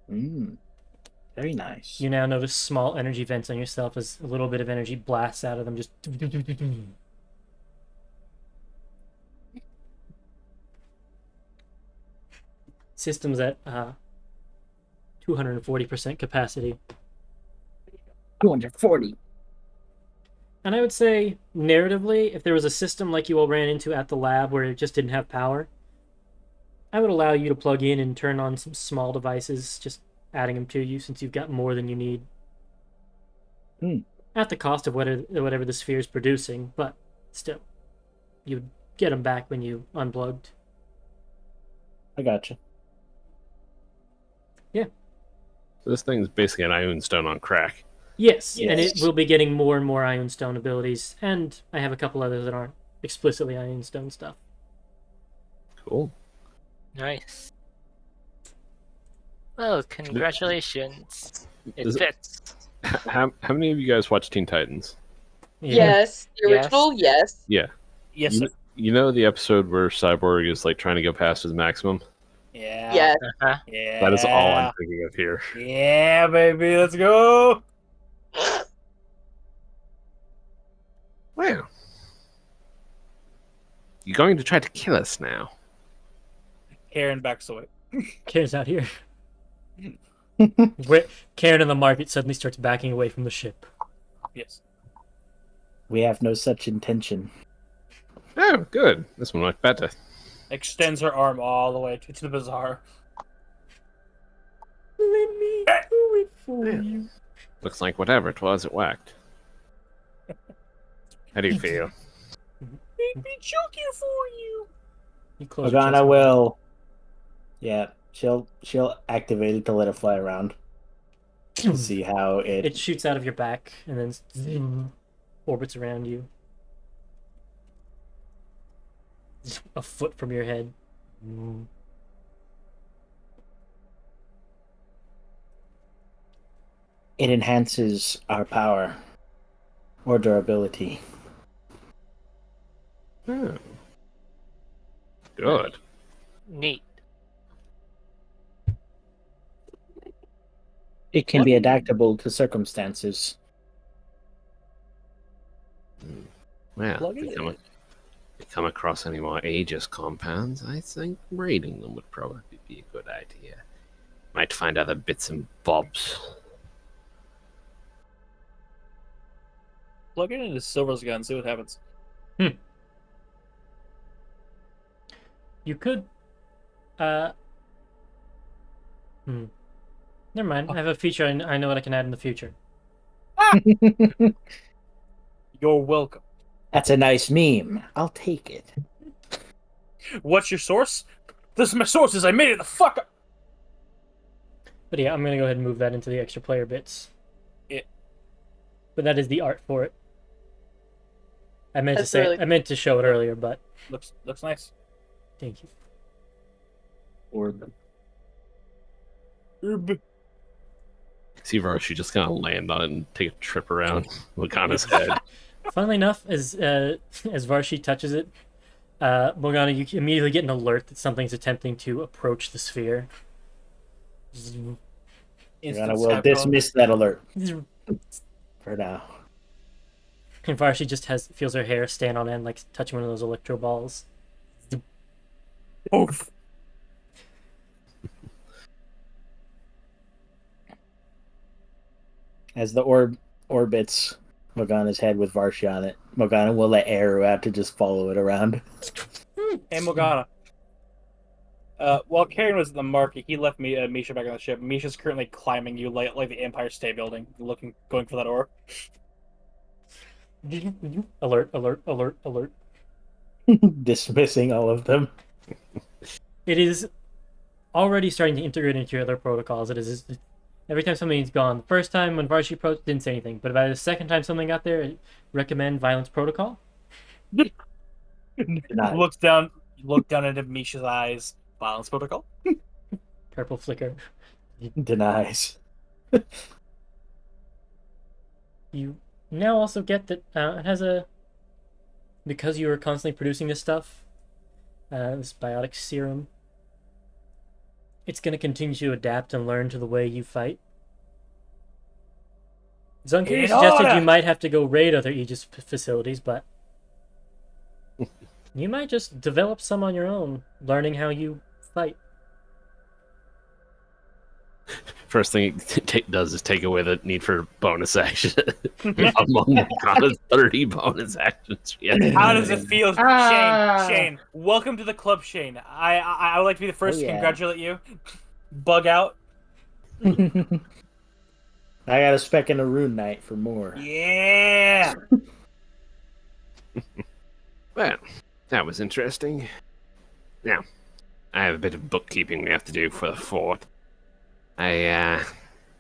C: Very nice.
G: You now notice small energy vents on yourself as a little bit of energy blasts out of them. Just systems at 240% capacity.
C: 240.
G: And I would say, narratively, if there was a system like you all ran into at the lab where it just didn't have power, I would allow you to plug in and turn on some small devices, just adding them to you since you've got more than you need. At the cost of whatever the sphere is producing, but still, you would get them back when you unplugged.
C: I gotcha.
G: Yeah.
F: So this thing's basically an Ion Stone on crack.
G: Yes,
C: Yes.
G: and it will be getting more and more Ion Stone abilities, and I have a couple others that aren't explicitly Ion Stone stuff.
F: Cool.
D: Nice. Well, congratulations. It
F: Is it-
D: fits.
F: How many of you guys watch Teen Titans?
G: Yeah.
E: Yes. The
D: Yes.
E: original, yes.
F: Yeah.
A: Yes.
F: You,
A: Sir.
F: you know the episode where Cyborg is like trying to go past his maximum?
A: Yeah.
E: Yes.
D: Uh-huh.
A: Yeah.
F: That is all I'm thinking of here.
A: Yeah, baby. Let's go.
F: Wow. You're going to try to kill us now.
A: Karen backs away.
G: Karen's out here. Karen in the market suddenly starts backing away from the ship.
A: Yes.
C: We have no such intention.
F: Oh, good. This one went better.
A: Extends her arm all the way to the bazaar.
G: Let me do it for you.
F: Looks like whatever it was, it whacked. How do you feel?
A: Make me choke you for you.
G: You close your
C: Organa
G: chest.
C: will. Yeah, she'll activate it to let it fly around to see how
G: It
C: it.
G: shoots out of your back and then orbits around you. A foot from your head.
C: It enhances our power or durability.
F: Oh. Good.
D: Neat.
C: It can be adaptable to circumstances.
F: Well,
A: Plug
F: if
A: it
F: we
A: in.
F: come across any more Aegis compounds, I think raiding them would probably be a good idea. Might find other bits and bobs.
A: Plug it into Silver's gun. See what happens.
G: You could. Never mind. I have a feature I know what I can add in the future.
A: You're welcome.
C: That's a nice meme. I'll take it.
A: What's your source? This is my sources. I made it the fuck up.
G: But yeah, I'm gonna go ahead and move that into the extra player bits.
A: Yeah.
G: But that is the art for it. I meant
E: That's
G: to say
E: really-
G: I meant to show it earlier, but
A: Looks nice.
G: thank you.
C: Or
F: See Varshi just kind of land on it and take a trip around Wakana's head.
G: Funnily enough, as Varshi touches it, Morgana, you immediately get an alert that something's attempting to approach the sphere.
C: Organa will dismiss that alert
G: And
C: for now.
G: Varshi just feels her hair stand on end, like touching one of those electro balls.
A: Oof.
C: As the orb orbits Morgana's head with Varshi on it, Morgana will let Eru out to just follow it around.
A: Hey, Morgana. While Karen was at the market, he left me Misha back on the ship. Misha's currently climbing you like the Empire State Building, going for that orb.
G: Alert, alert, alert, alert.
C: Dismissing all of them.
G: It is already starting to integrate into your other protocols. It is every time something's gone. The first time when Varshi approached, didn't say anything, but by the second time something got there, recommend violence protocol.
C: Denied.
A: Look down into Misha's eyes. Violence protocol.
G: Purple flicker.
C: Denies.
G: You now also get that it has a, because you are constantly producing this stuff, this biotic serum, it's going to continue to adapt and learn to the way you fight. Zunkiri suggested you might have to go raid other Aegis facilities, but you might just develop some on your own, learning how you fight.
F: First thing it does is take away the need for bonus action among the 30 bonus actions.
A: How does it feel, Shane? Welcome to the club, Shane. I would like to be the first to congratulate you. Bug out.
C: I got a spec in a rune knight for more.
A: Yeah.
F: Well, that was interesting. Now, I have a bit of bookkeeping we have to do for the fort. I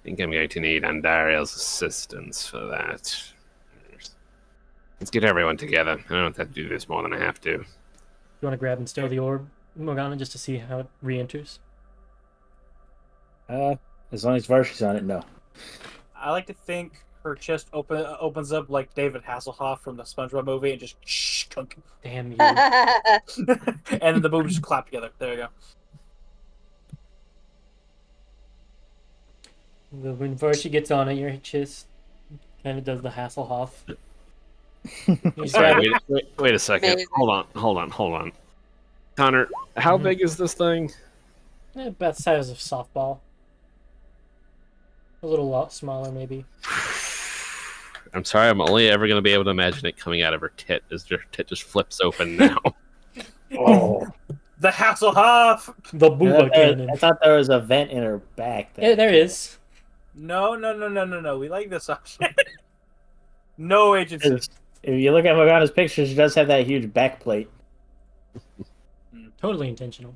F: think I'm going to need Andariel's assistance for that. Let's get everyone together. I don't have to do this more than I have to.
G: You want to grab and stow the orb, Morgana, just to see how it re-enters?
C: As long as Varshy's on it, no.
A: I like to think her chest opens up like David Hasselhoff from the SpongeBob movie and just chunk.
G: Damn you.
A: And then the boobs just clap together. There you go.
G: When Varshy gets on it, your chest kind of does the Hasselhoff.
F: Sorry, wait a second. Hold on. Connor, how big is this thing?
G: About the size of softball. A little lot smaller, maybe.
F: I'm sorry, I'm only ever going to be able to imagine it coming out of her tit as her tit just flips open now.
C: Oh.
A: The Hasselhoff!
G: The booba cannon.
C: I thought there was a vent in her back.
G: Yeah, there is.
A: No. We like this option. No agency.
C: If you look at Morgana's picture, she does have that huge back plate.
G: Totally intentional.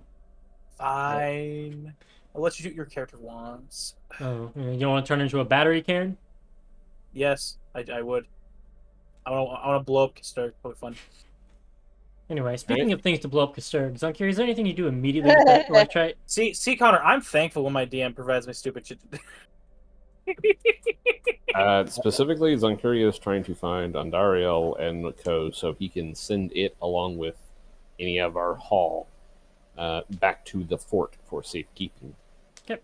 A: Fine. I'll let you do what your character wants.
G: Oh, you don't want to turn into a battery, Karen?
A: Yes, I would. I want to blow up Kistur. Probably fun.
G: Anyway, speaking of things to blow up Kistur, Zonkiri, is there anything you do immediately with that electrite?
A: See, Connor, I'm thankful when my DM provides me stupid shit.
F: Specifically, Zunkiri is trying to find Andariel and Co. so he can send it along with any of our haul back to the fort for safekeeping.
G: Okay.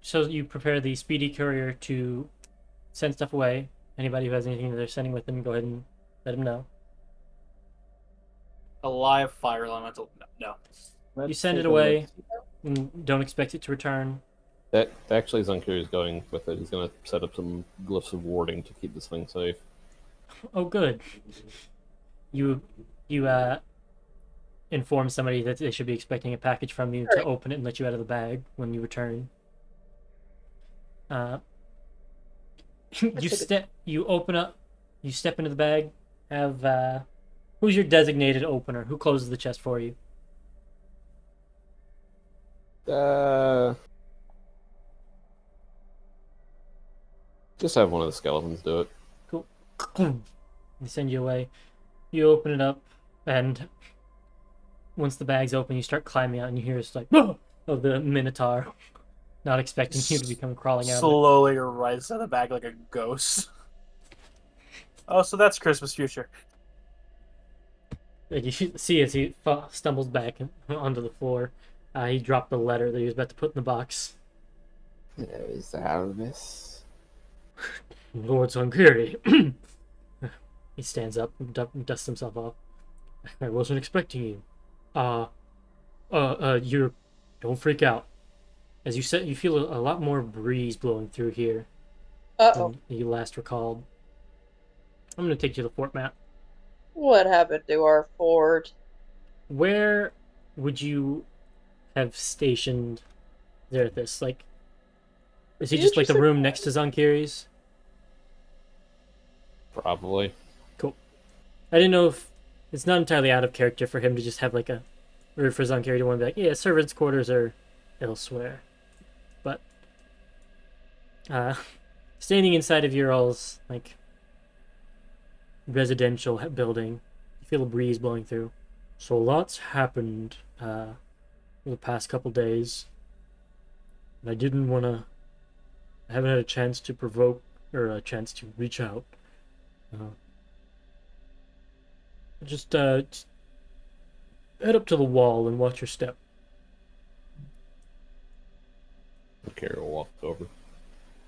G: So you prepare the speedy courier to send stuff away. Anybody who has anything that they're sending with them, go ahead and let them know.
A: A live fire elemental. No.
G: You send it away and don't expect it to return.
F: That actually, Zunkiri is going with it. He's going to set up some glyphs of warding to keep this thing safe.
G: Oh, good. You inform somebody that they should be expecting a package from you to open it and let you out of the bag when you return. You step into the bag. Have who's your designated opener? Who closes the chest for you?
F: Just have one of the skeletons do it.
G: Cool. They send you away. You open it up, and once the bag's open, you start climbing out, and you hear it's like, "Oh!" of the Minotaur. Not expecting you to become crawling out.
A: Slowly rises out of the bag like a ghost. Oh, so that's Christmas future.
G: You see as he stumbles back onto the floor. He dropped the letter that he was about to put in the box.
F: Is Alvis?
G: Lord Zonkiri. He stands up and dusts himself off. I wasn't expecting you. Don't freak out. As you said, you feel a lot more breeze blowing through here than you last recalled. I'm going to take you to the fort map.
E: What happened to our fort?
G: Where would you have stationed Zerthis? Like, is he just like the room next to Zonkiri's?
F: Probably.
G: Cool. I didn't know if it's not entirely out of character for him to just have like or for Zonkiri to want to be like, yeah, servants' quarters are elsewhere. But standing inside of your all's like residential building, you feel a breeze blowing through. So a lot's happened in the past couple days. And I didn't want to. I haven't had a chance to provoke or a chance to reach out. Just head up to the wall and watch your step.
F: Carrie will walk over.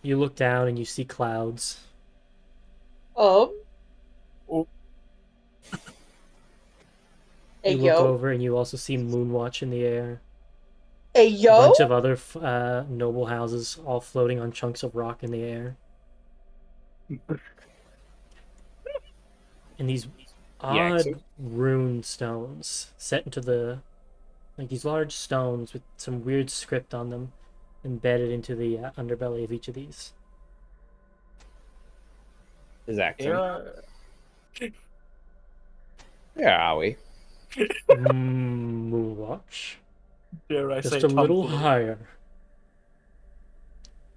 G: You look down and you see clouds.
A: Oh.
E: Hey,
G: You look
E: yo.
G: over and you also see Moonwatch in the air.
E: Hey,
G: A
E: yo.
G: bunch of other noble houses all floating on chunks of rock in the air. And these odd rune stones set into like these large stones with some weird script on them embedded into the underbelly of each of these.
F: Is Axon?
A: Yeah.
F: Where are we?
G: Moonwatch.
A: Dare I
G: Just
A: say
G: a little
A: tomfoolery.
G: higher.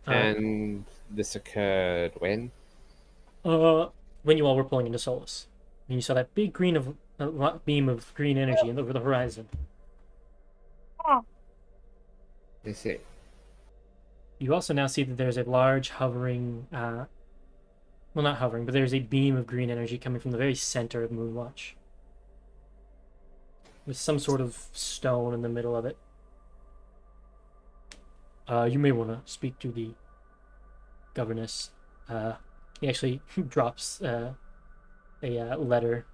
F: And this occurred when?
G: When you all were pulling into Solus. And you saw that big beam of green energy over the horizon.
F: I see.
G: You also now see that there's a large hovering, well, not hovering, but there's a beam of green energy coming from the very center of Moonwatch. With some sort of stone in the middle of it. You may want to speak to the governess. He actually drops a letter.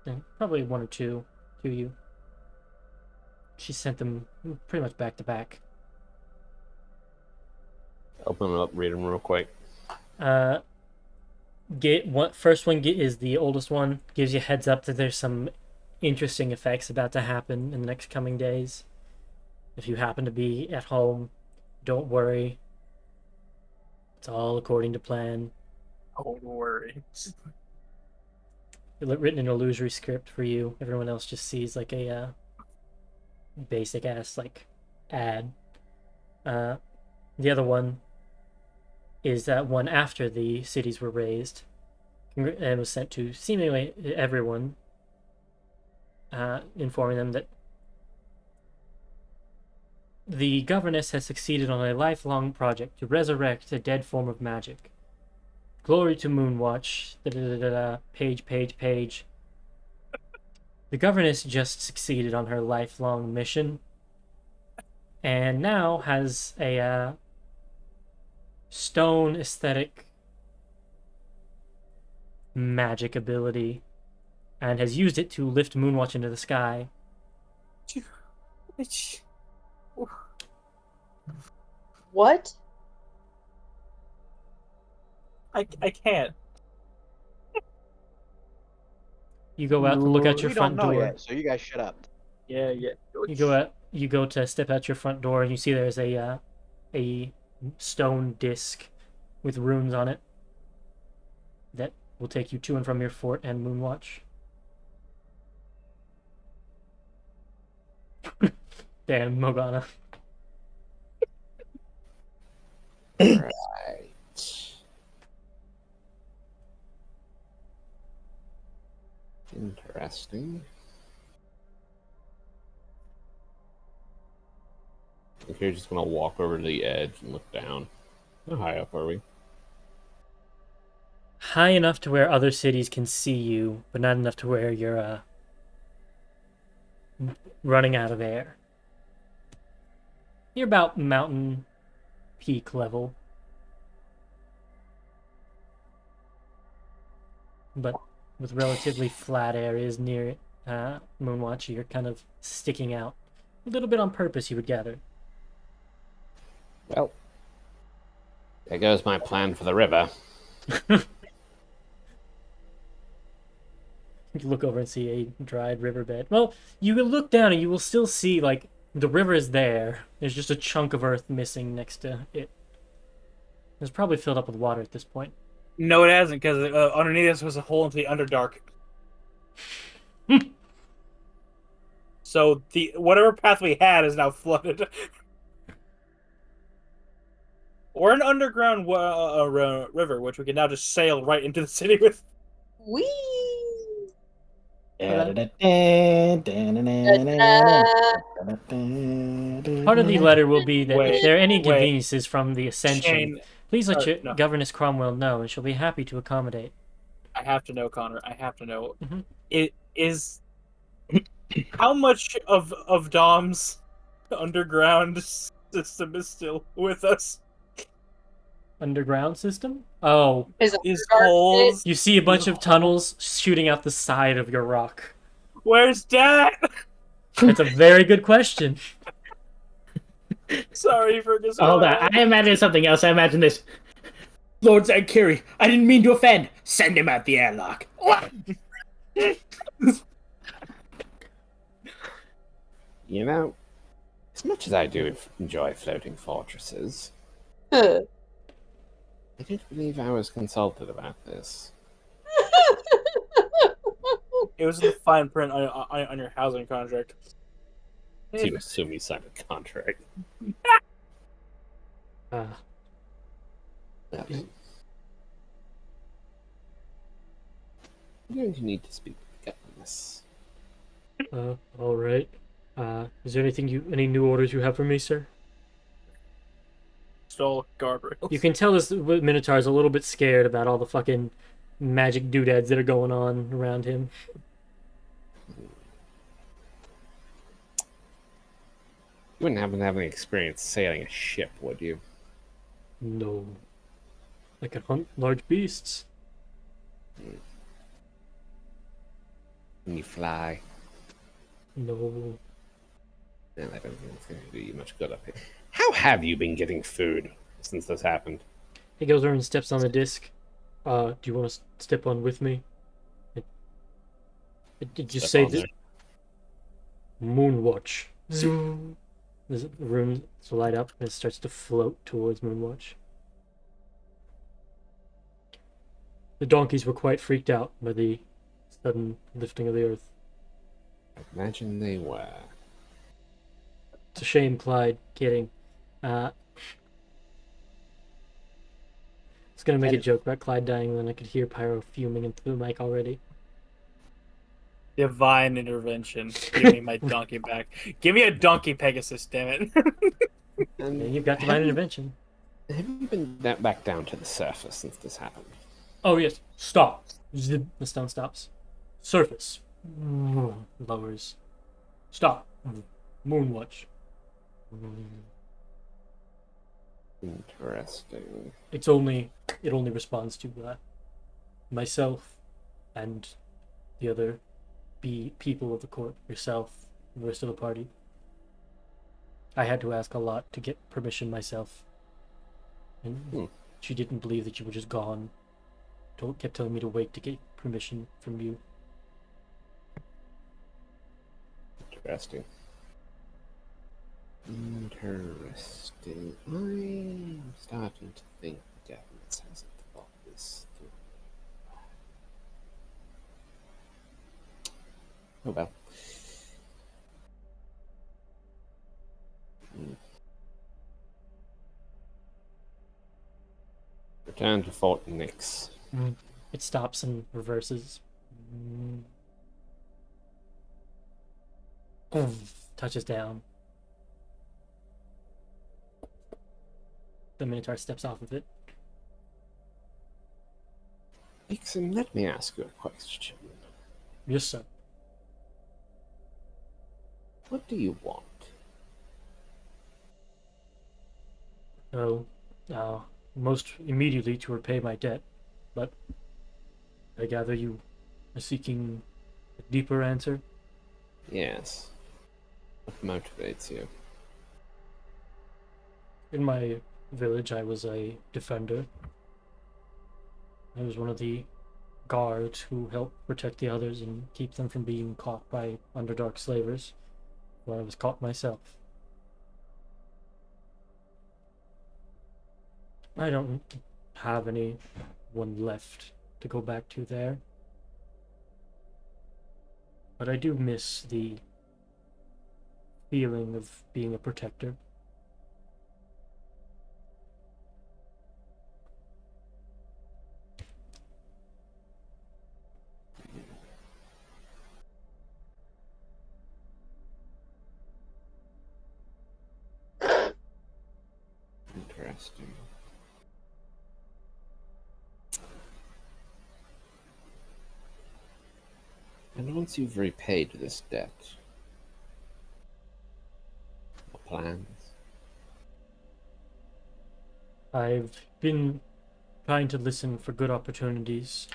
G: And probably one or two to you. She sent them pretty much back to back.
F: Open them up, read them real quick.
G: First one is the oldest one. Gives you a heads up that there's some interesting effects about to happen in the next coming days. If you happen to be at home, don't worry. It's all according to plan.
A: Don't worry.
G: Written in illusory script for you. Everyone else just sees like a basic ass like ad. The other one is that one after the cities were raised and was sent to seemingly everyone, informing them that the governess has succeeded on a lifelong project to resurrect a dead form of magic. Glory to Moonwatch. Page. The governess just succeeded on her lifelong mission, and now has a stone aesthetic magic ability, and has used it to lift Moonwatch into the sky.
E: What?
A: I can't.
G: You go out to look out your
B: We
G: front
B: don't know
G: door.
B: yet, so you guys shut up.
A: Yeah.
G: You go to step out your front door, and you see there's a stone disc with runes on it that will take you to and from your fort and Moonwatch. Damn, Morgana.
F: Right. Interesting. I think you're just gonna walk over to the edge and look down. How high up are we?
G: High enough to where other cities can see you, but not enough to where you're running out of air. You're about mountain peak level. But with relatively flat areas near Moonwatch, you're kind of sticking out. A little bit on purpose, you would gather.
F: Well, there goes my plan for the river.
G: You look over and see a dried riverbed. Well, you will look down and you will still see, like, the river is there. There's just a chunk of earth missing next to it. It's probably filled up with water at this point.
A: No, it hasn't, because underneath us was a hole into the Underdark. So whatever path we had is now flooded. Or an underground river, which we can now just sail right into the city with.
E: Wee.
G: Part of the letter will be that if there are any inconveniences from the ascension, please let your Governess Cromwell know, and she'll be happy to accommodate.
A: I have to know, Connor. I have to know.
G: Mm-hmm.
A: It is how much of Dom's underground system is still with us.
G: Underground system? Oh,
E: Is
A: Is
E: Underdark
A: holes.
G: you see a bunch of tunnels shooting out the side of your rock.
A: Where's Dad?
G: That's a very good question.
A: Sorry for just.
C: Hold on. I imagine something else. I imagine this. Lord Zankiri, I didn't mean to offend. Send him out the airlock.
F: You know, as much as I do enjoy floating fortresses,
E: Huh.
F: I don't believe I was consulted about this.
A: It was in the fine print on your housing contract.
F: So you assume you signed a contract.
G: Uh,
F: No. I'm going to need to speak with the governess.
G: all right. Is there any new orders you have for me, sir?
A: Stole guardrails.
G: You can tell this Minotaur is a little bit scared about all the fucking magic doodads that are going on around him.
F: You wouldn't happen to have any experience sailing a ship, would you?
G: No. I can hunt large beasts.
F: Can you fly?
G: No.
F: No, I don't think it's going to do you much good up here. How have you been getting food since this happened?
G: He goes over and steps on the disc. Do you want to step on with me? It just
F: Step
G: say
F: on
G: that Moonwatch. Zoom. The room to light up and it starts to float towards Moonwatch. The donkeys were quite freaked out by the sudden lifting of the earth.
F: I imagine they were.
G: It's a shame, Clyde. Kidding. I was gonna make a joke about Clyde dying, and then I could hear Pyro fuming into the mic already.
A: Divine intervention. Give me my donkey back. Give me a donkey Pegasus, damn it.
G: Yeah, you've got divine intervention.
F: Have you been back down to the surface since this happened?
G: Oh yes, stop. Zip. The stone stops. Surface. Lowers. Stop. Moonwatch.
F: Interesting.
G: It only responds to myself and the other people of the court, yourself, the rest of the party. I had to ask a lot to get permission myself, and she didn't believe that you were just gone. Kept telling me to wait to get permission from you.
F: Interesting. Interesting. I'm starting to think the government hasn't thought this through. Oh well. Return to Fort Nix.
G: It stops and reverses. Touches down. The Minotaur steps off of it.
F: Nixon, let me ask you a question.
G: Yes, sir.
F: What do you want?
G: Oh, most immediately to repay my debt, but I gather you are seeking a deeper answer?
F: Yes. What motivates you?
G: In my village, I was a defender. I was one of the guards who helped protect the others and keep them from being caught by Underdark slavers, where I was caught myself. I don't have anyone left to go back to there. But I do miss the feeling of being a protector.
F: Interesting. And once you've repaid this debt, what plans?
G: I've been trying to listen for good opportunities.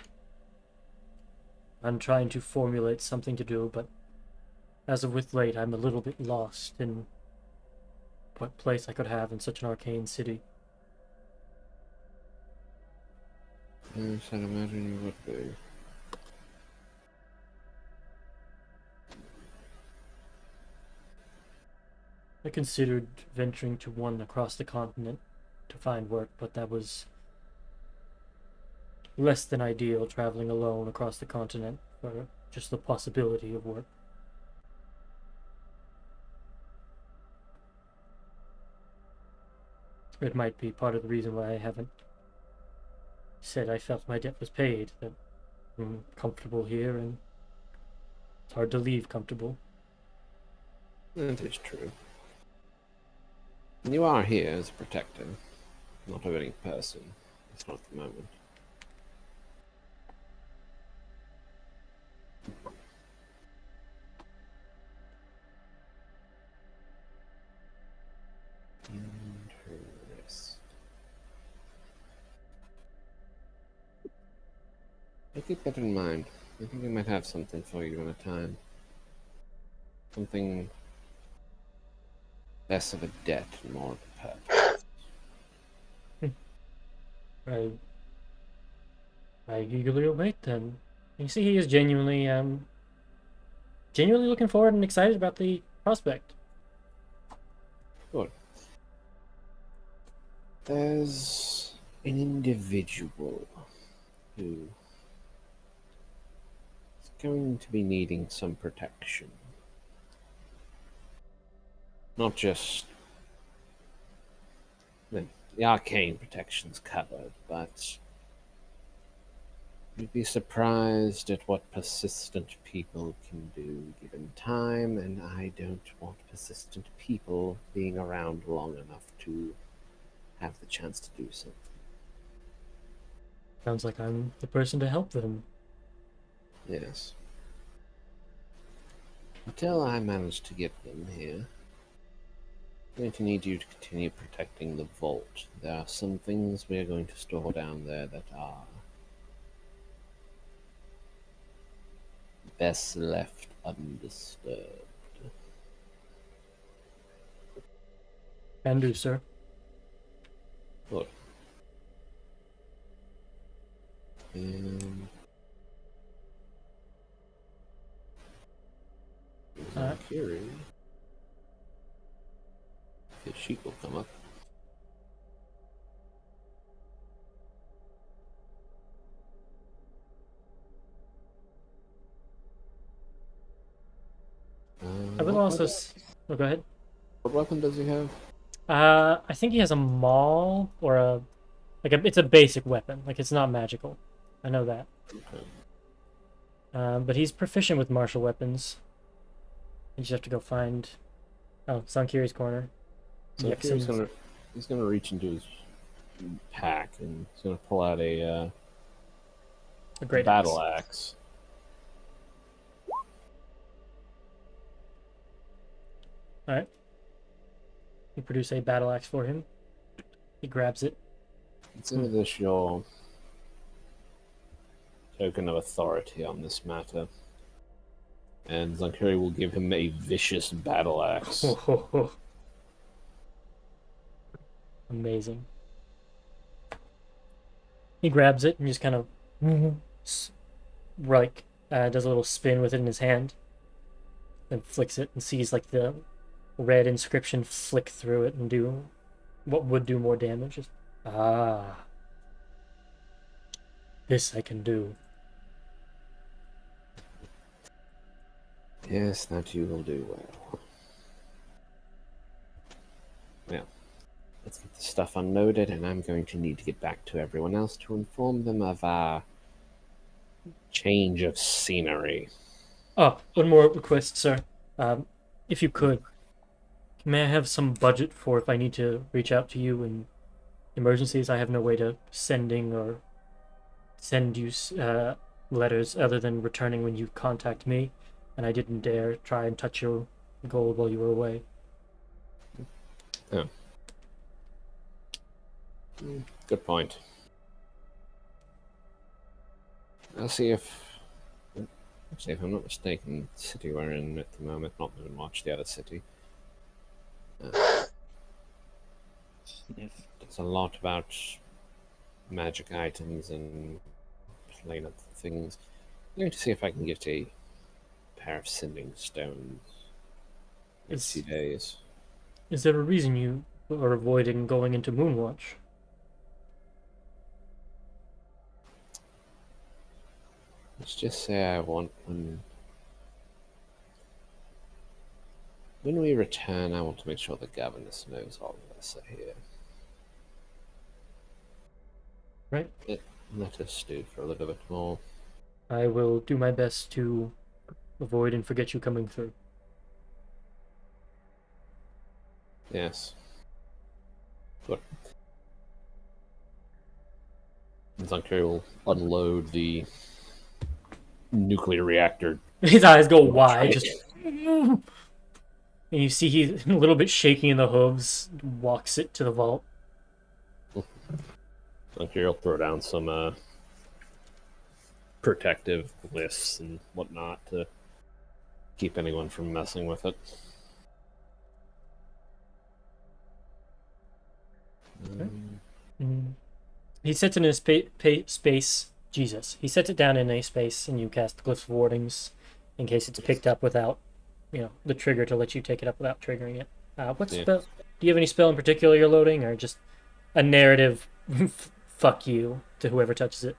G: I'm trying to formulate something to do, but as of with late, I'm a little bit lost in what place I could have in such an arcane city.
F: Yes, I'd imagine you would be.
G: I considered venturing to one across the continent to find work, but that was less than ideal, traveling alone across the continent for just the possibility of work. It might be part of the reason why I haven't said I felt my debt was paid, that I'm comfortable here and it's hard to leave comfortable.
F: That is true. You are here as a protector, not of any person. It's not at the moment. Interesting. I keep that in mind. I think I might have something for you in a time. Something less of a debt and more of a purpose.
G: I eagerly await then. You see, he is genuinely looking forward and excited about the prospect.
F: Good. There's an individual who is going to be needing some protection. Not just the arcane protection's covered, but you'd be surprised at what persistent people can do given time, and I don't want persistent people being around long enough to have the chance to do something.
G: Sounds like I'm the person to help them.
F: Yes. Until I manage to get them here, I'm going to need you to continue protecting the vault. There are some things we are going to store down there that are best left undisturbed.
G: Can do, sir.
F: Good. And Kiri. His sheet will come up.
G: I will also. Oh, go ahead.
F: What weapon does he have?
G: I think he has a maul or it's a basic weapon. Like, it's not magical. I know that.
F: Okay.
G: But he's proficient with martial weapons. You just have to go find. Oh, it's on Kiri's corner.
F: So Kiri's he's gonna reach into his pack and he's gonna pull out a
G: great
F: battle axe.
G: All right. You produce a battle axe for him. He grabs it.
F: Consider this your token of authority on this matter. And Zankuri will give him a vicious battle axe.
G: Amazing. He grabs it and just kind of does a little spin with it in his hand. Then flicks it and sees like the red inscription flick through it and do what would do more damage. Just, this I can do.
F: Yes, that you will do well. Well, let's get the stuff unloaded, and I'm going to need to get back to everyone else to inform them of our change of scenery.
G: Oh, one more request, sir. If you could, may I have some budget for if I need to reach out to you in emergencies? I have no way to send you letters other than returning when you contact me, and I didn't dare try and touch your gold while you were away.
F: Oh. Good point. I'll see if... Actually, if I'm not mistaken, the city we're in at the moment, not Moonwatch, the other city. It's a lot about magic items and plain up things. I'm going to see if I can get a pair of sending stones in a few days.
G: Is there a reason you are avoiding going into Moonwatch?
F: Let's just say I want when we return, I want to make sure the governess knows all of us are here.
G: Right.
F: Let us stew for a little bit more.
G: I will do my best to avoid and forget you coming through.
F: Yes. Good. Zankari will unload the nuclear reactor.
G: His eyes go wide, just... And you see he's a little bit shaking in the hooves, walks it to the vault.
F: Zankari will throw down some protective glyphs and whatnot to keep anyone from messing with it.
G: He sets it in a space. Jesus. He sets it down in a space, and you cast Glyphs of Wardings in case it's picked up without, the trigger to let you take it up without triggering it. What spell? Do you have any spell in particular you're loading, or just a narrative fuck you to whoever touches it?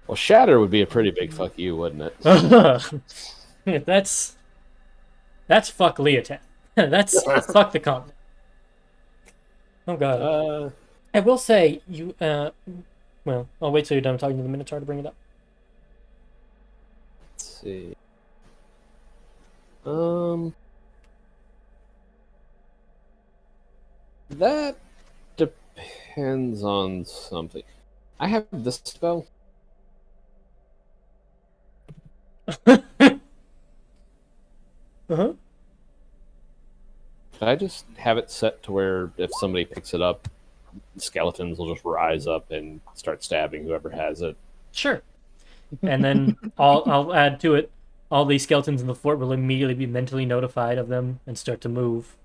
F: Well, Shatter would be a pretty big fuck you, wouldn't it?
G: That's fuck Lioteth. That's fuck the continent. Oh god. I will say you. Well, I'll wait till you're done talking to the Minotaur to bring it up.
F: Let's see. That depends on something. I have this spell.
G: Uh-huh.
F: Could I just have it set to where if somebody picks it up, skeletons will just rise up and start stabbing whoever has it?
G: Sure. And then I'll add to it, all the skeletons in the fort will immediately be mentally notified of them and start to move.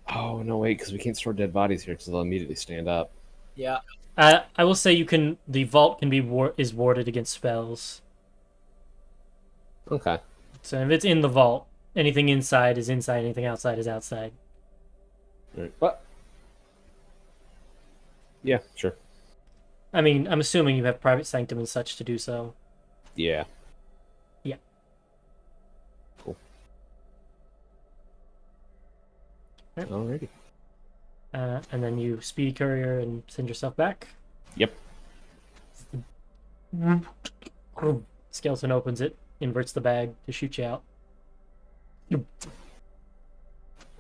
F: Oh, no, wait, because we can't store dead bodies here because they'll immediately stand up.
A: Yeah.
G: I will say the vault can be is warded against spells.
F: Okay.
G: So if it's in the vault, anything inside is inside, anything outside is outside.
F: Right. What? Yeah, sure.
G: I mean, I'm assuming you have private sanctum and such to do so.
F: Yeah.
G: Yeah.
F: Cool. Right. Alrighty.
G: And then you speedy courier and send yourself back.
F: Yep.
G: Skeleton opens it, inverts the bag to shoot you out.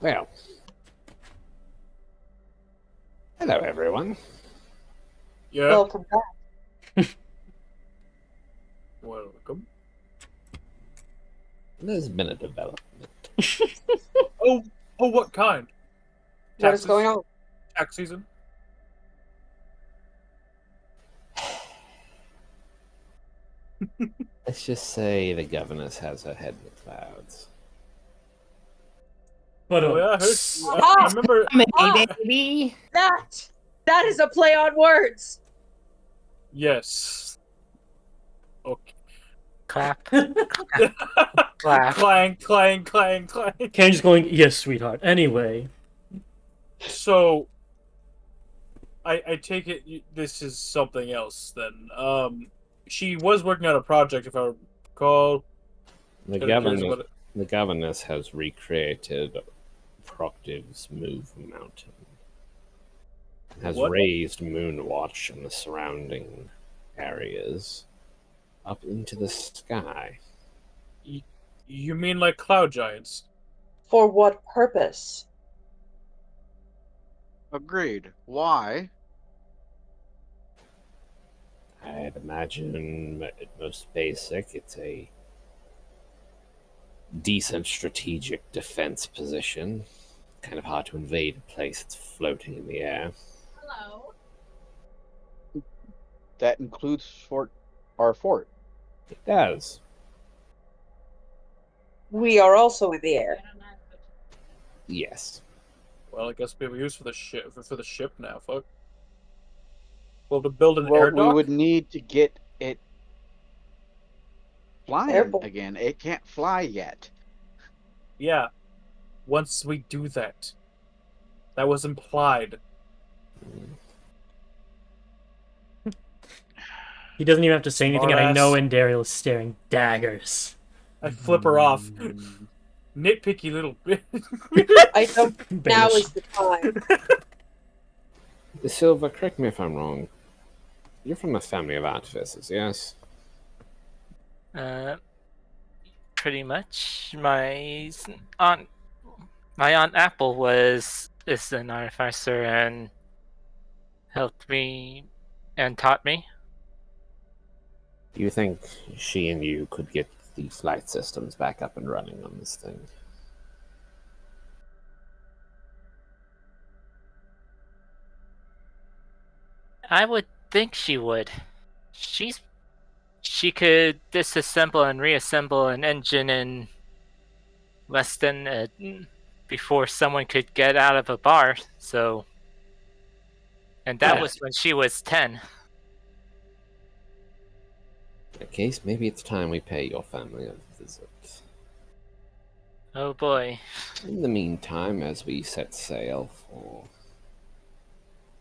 F: Well. Hello, everyone.
A: Yeah.
E: Welcome back.
A: Welcome.
F: There's been a development.
A: Oh, what kind?
E: What is going on?
A: Tax season?
F: Let's just say the governess has her head in the clouds.
G: But
A: Oh, yeah, I remember.
C: Baby.
E: That is a play on words.
A: Yes. Okay.
D: Clap. Clap.
A: Clang, clang, clang, clang.
G: Ken's going, yes, sweetheart. Anyway.
A: So, I take it this is something else then. She was working on a project, if I recall.
F: The governess has recreated Proctive's Move Mountain. Has raised Moonwatch and the surrounding areas up into the sky.
A: You mean like cloud giants?
E: For what purpose?
B: Agreed. Why?
F: I'd imagine at most basic, it's a decent strategic defense position kind of hard to invade a place that's floating in the air.
B: That includes our fort.
F: It does.
E: We are also in the air.
F: Yes.
A: Well, I guess we have use for the ship now. Fuck. Well, to build an
B: Well,
A: air
B: we
A: dock.
B: would need to get it flying
E: Airborne.
B: again. It can't fly yet.
A: Yeah. Once we do that, that was implied.
G: He doesn't even have to say anything, and I know
A: Smartass.
G: Indariel is staring daggers.
A: I flip her off. Nitpicky little bitch.
E: I don't. Now
G: Banish.
E: is the time.
F: Silva, correct me if I'm wrong. You're from a family of artificers, yes?
D: Pretty much. Aunt, my aunt Apple is an artificer and helped me and taught me.
F: Do you think she and you could get the flight systems back up and running on this thing?
D: I would think she would. She could disassemble and reassemble an engine in less than before someone could get out of a bar. So, and that was when she was 10.
F: In that case, maybe it's time we pay your family a visit.
D: Oh boy.
F: In the meantime, as we set sail for...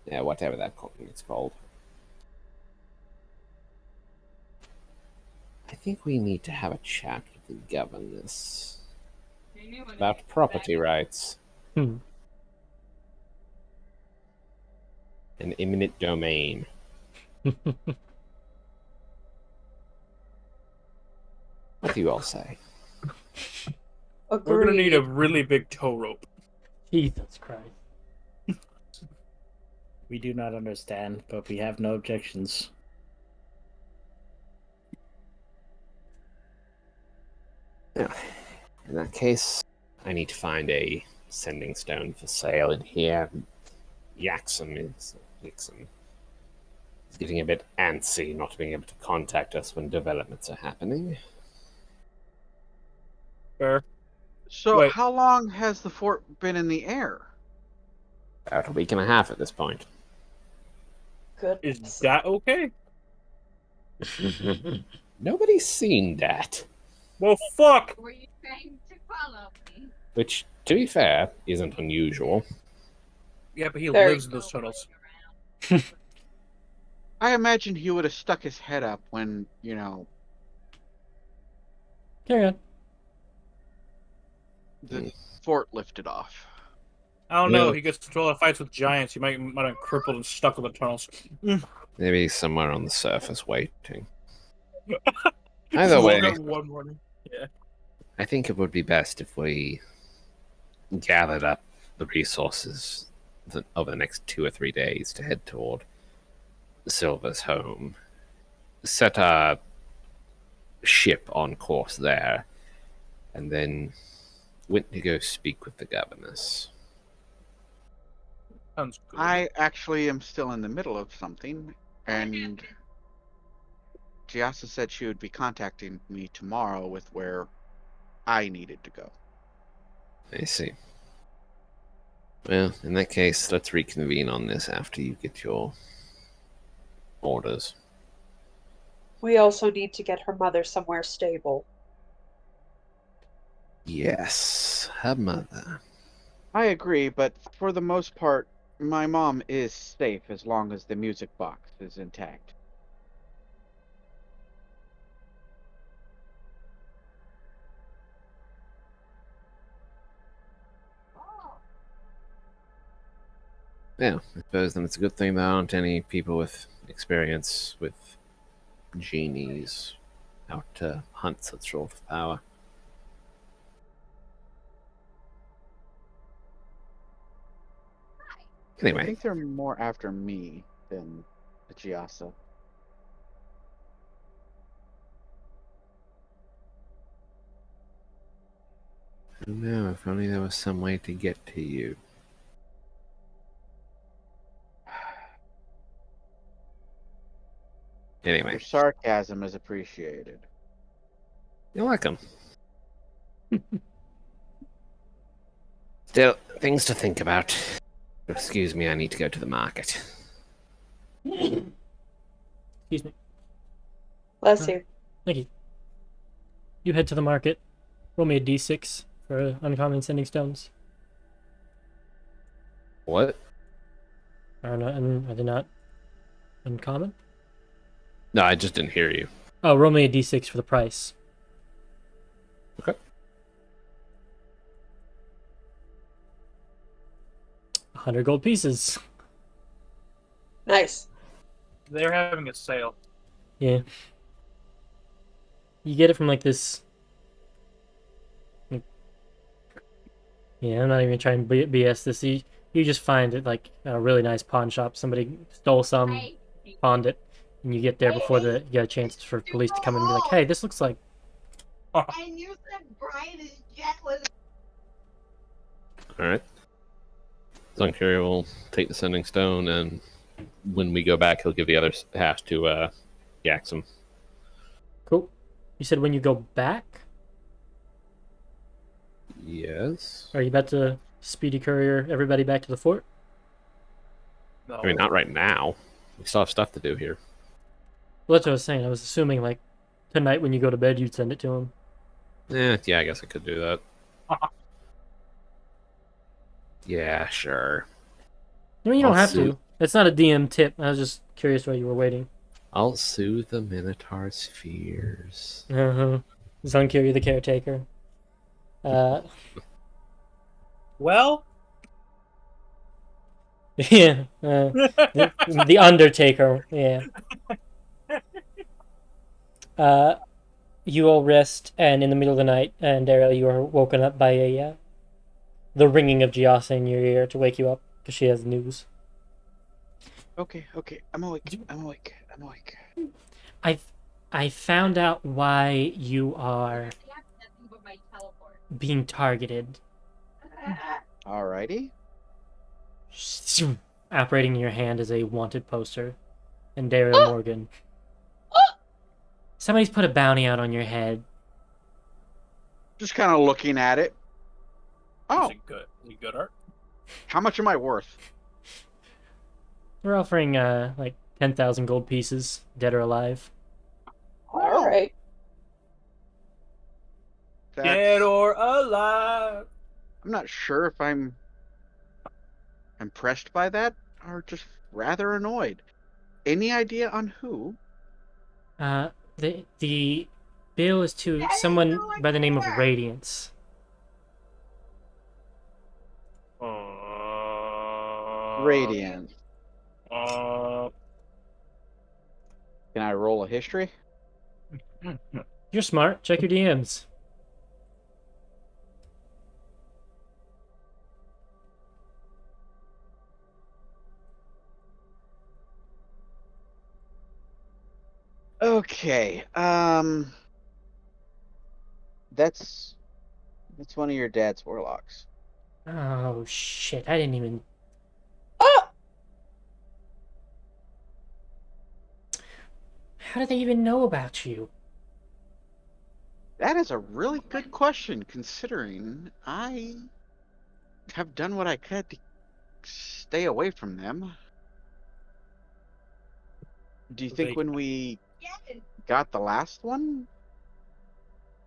F: yeah, whatever that continent's called. I think we need to have a chat with the governess about property rights
G: Hmm.
F: and eminent domain. What do you all say?
A: We're gonna need a
E: Agreed.
A: really big tow rope.
G: Jesus Christ.
C: We do not understand, but we have no objections.
F: Yeah. In that case, I need to find a sending stone for sale in here. Yaxon is getting a bit antsy not being able to contact us when developments are happening.
A: Fair.
B: So,
A: Wait.
B: how long has the fort been in the air?
F: About a week and a half at this point.
E: Good.
A: Is that okay?
F: Nobody's seen that.
A: Well, fuck.
H: Were you trying to follow me?
F: Which, to be fair, isn't unusual.
A: Yeah, but he
E: Very
A: lives in those tunnels.
B: I imagine he would have stuck his head up when,
G: Carry on.
B: the fort lifted off.
A: I don't know.
F: Yeah.
A: He gets to control fights with giants. He might have crippled and stuck with the tunnels.
F: Maybe somewhere on the surface waiting. Either way,
A: Woke up one morning. Yeah.
F: I think it would be best if we gathered up the resources over the next 2 or 3 days to head toward Silver's home. Set our ship on course there, and then went to go speak with the governess.
A: Sounds good.
B: I actually am still in the middle of something, and Giasa said she would be contacting me tomorrow with where I needed to go.
F: I see. Well, in that case, let's reconvene on this after you get your orders.
E: We also need to get her mother somewhere stable.
F: Yes, her mother.
B: I agree, but for the most part, my mom is safe as long as the music box is intact.
F: Yeah, I suppose then it's a good thing there aren't any people with experience with genies out to hunt such sort of power.
B: I
F: Anyway,
B: think they're more after me than the Giasa.
F: No, if only there was some way to get to you. Anyway,
B: Your sarcasm is appreciated.
F: you're welcome. Still, things to think about. Excuse me, I need to go to the market.
G: Excuse me.
E: Bless you.
G: Thank you. You head to the market. Roll me a d6 for uncommon sending stones.
F: What?
G: Are they not uncommon?
F: No, I just didn't hear you.
G: Oh, roll me a d6 for the price.
F: Okay.
G: 100 gold pieces.
E: Nice.
A: They're having a sale.
G: Yeah. You get it from like this. Yeah, I'm not even trying to BS this. You just find it like a really nice pawn shop. Somebody stole some, pawned it, and you get there before you get a chance for police to come in and be like, "Hey, this looks like."
H: And you said Brian is jealous.
F: All right. Zunkiri will take the sending stone, and when we go back, he'll give the other half to Yaxum.
G: Cool. You said when you go back?
F: Yes.
G: Are you about to speedy courier everybody back to the fort?
A: No.
F: I mean, not right now. We still have stuff to do here.
G: Well, that's what I was saying. I was assuming like tonight when you go to bed, you'd send it to him.
F: Yeah, I guess I could do that. Yeah, sure.
G: I mean, you don't
F: I'll
G: have
F: see.
G: to. It's not a DM tip. I was just curious why you were waiting.
F: I'll soothe the Minotaur's fears.
G: Uh-huh. Zunkiri, the caretaker.
A: Well,
G: Yeah. The Undertaker. Yeah. You all rest, and in the middle of the night, and Daryl, you are woken up by the ringing of Giasa in your ear to wake you up because she has news.
B: Okay, I'm awake. I'm awake.
G: I found out why you are
H: I have nothing but my teleport.
G: being targeted.
B: Alrighty.
G: Operating in your hand is a wanted poster, and Daryl Morgan. Somebody's put a bounty out on your head.
B: Just kind of looking at it. Oh,
A: is it good? Is it good art?
B: how much am I worth?
G: We're offering like 10,000 gold pieces, dead or alive.
E: All right.
B: That's-
A: Dead or alive?
B: I'm not sure if I'm impressed by that or just rather annoyed. Any idea on who?
G: The bill is to someone by the name of Radiance.
B: Radiant.
A: Uh,
B: Can I roll a history?
G: You're smart. Check your DMs.
B: Okay. That's one of your dad's warlocks.
G: Oh shit! I didn't even. How did they even know about you?
B: That is a really good question, considering I have done what I could to stay away from them. Do you think
A: They-
B: when we got the last one?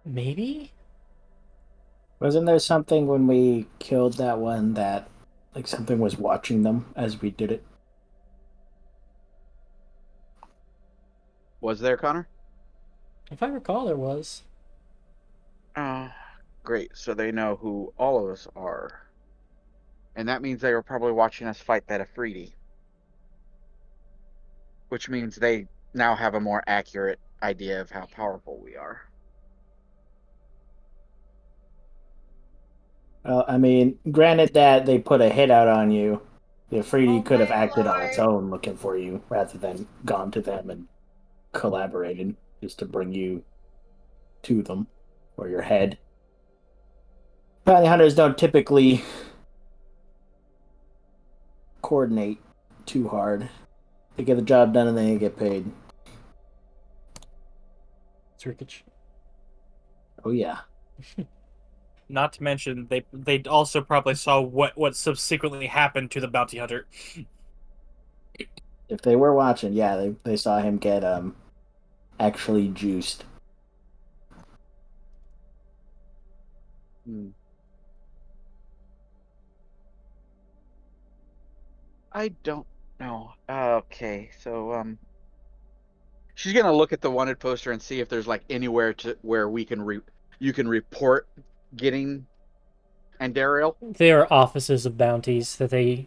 G: Maybe.
C: Wasn't there something when we killed that one that, like, something was watching them as we did it?
B: Was there, Connor?
G: If I recall, there was.
B: Great. So they know who all of us are. And that means they were probably watching us fight that Afridi. Which means they now have a more accurate idea of how powerful we are.
C: Well, I mean, granted that they put a hit out on you, the Afridi could have acted on its own looking for you rather than gone to them and collaborated just to bring you to them or your head. bounty hunters don't typically coordinate too hard. They get the job done and they get paid.
G: Circuit.
C: Oh yeah.
A: Not to mention, they also probably saw what subsequently happened to the bounty hunter.
C: If they were watching, yeah, they saw him get actually juiced.
B: I don't know. Okay, so she's gonna look at the wanted poster and see if there's like anywhere to where we can you can report getting Andariel.
G: There are offices of bounties that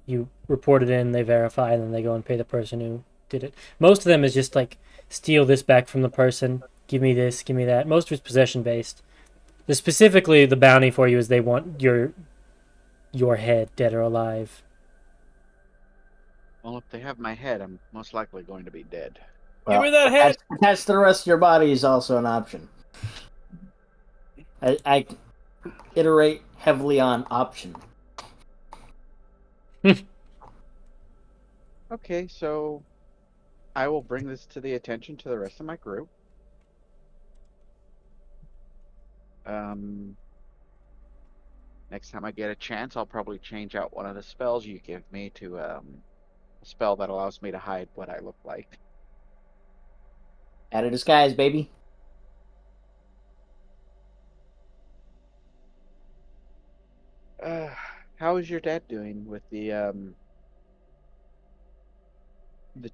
G: you report it in, they verify, and then they go and pay the person who did it. Most of them is just like steal this back from the person, give me this, give me that. Most of it's possession based. Specifically, the bounty for you is they want your head, dead or alive.
B: Well, if they have my head, I'm most likely going to be dead.
A: Give me that head!
C: Attached to the rest of your body is also an option. I iterate heavily on option.
B: Okay, so I will bring this to the attention to the rest of my group. Next time I get a chance, I'll probably change out one of the spells you give me to a spell that allows me to hide what I look like.
C: Out of disguise, baby.
B: How is your dad doing with the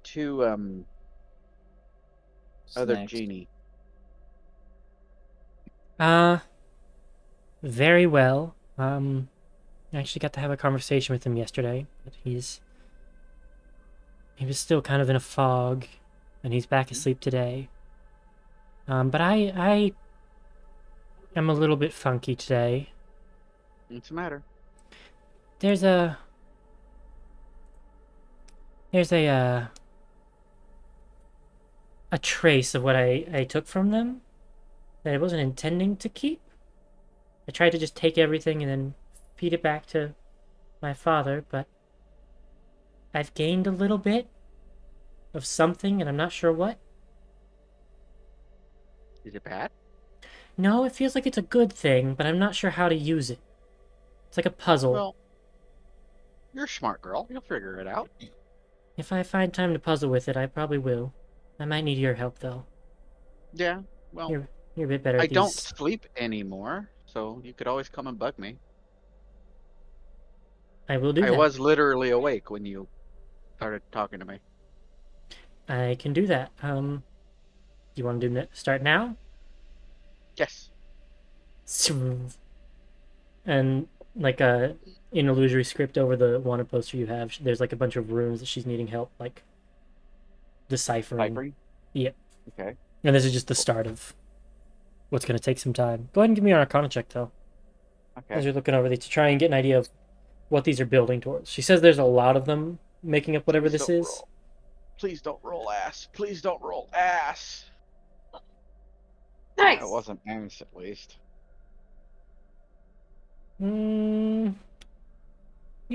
B: two other
C: Snacks.
B: genie?
G: Very well. I actually got to have a conversation with him yesterday, but he was still kind of in a fog, and he's back asleep today. But I am a little bit funky today.
B: What's the matter?
G: There's a trace of what I took from them that I wasn't intending to keep. I tried to just take everything and then feed it back to my father, but I've gained a little bit of something, and I'm not sure what.
B: Is it bad?
G: No, it feels like it's a good thing, but I'm not sure how to use it. It's like a puzzle.
B: Well, you're a smart girl. You'll figure it out.
G: If I find time to puzzle with it, I probably will. I might need your help, though.
B: Yeah, well,
G: You're a bit better at
B: I
G: these.
B: don't sleep anymore, so you could always come and bug me.
G: I will do
B: I
G: that.
B: was literally awake when you started talking to me.
G: I can do that. Do you want to start now?
B: Yes.
G: And like in illusory script over the wanted poster you have, there's like a bunch of runes that she's needing help like deciphering. Yep.
B: Okay.
G: And this is just the start of what's going to take some time. Go ahead and give me an Arcana check, though.
B: Okay.
G: As you're looking over these to try and get an idea of what these are building towards. She says there's a lot of them making up whatever this is.
B: Roll. Please don't roll ass. Please don't roll ass.
E: Nice.
B: That wasn't ass, at least.
G: You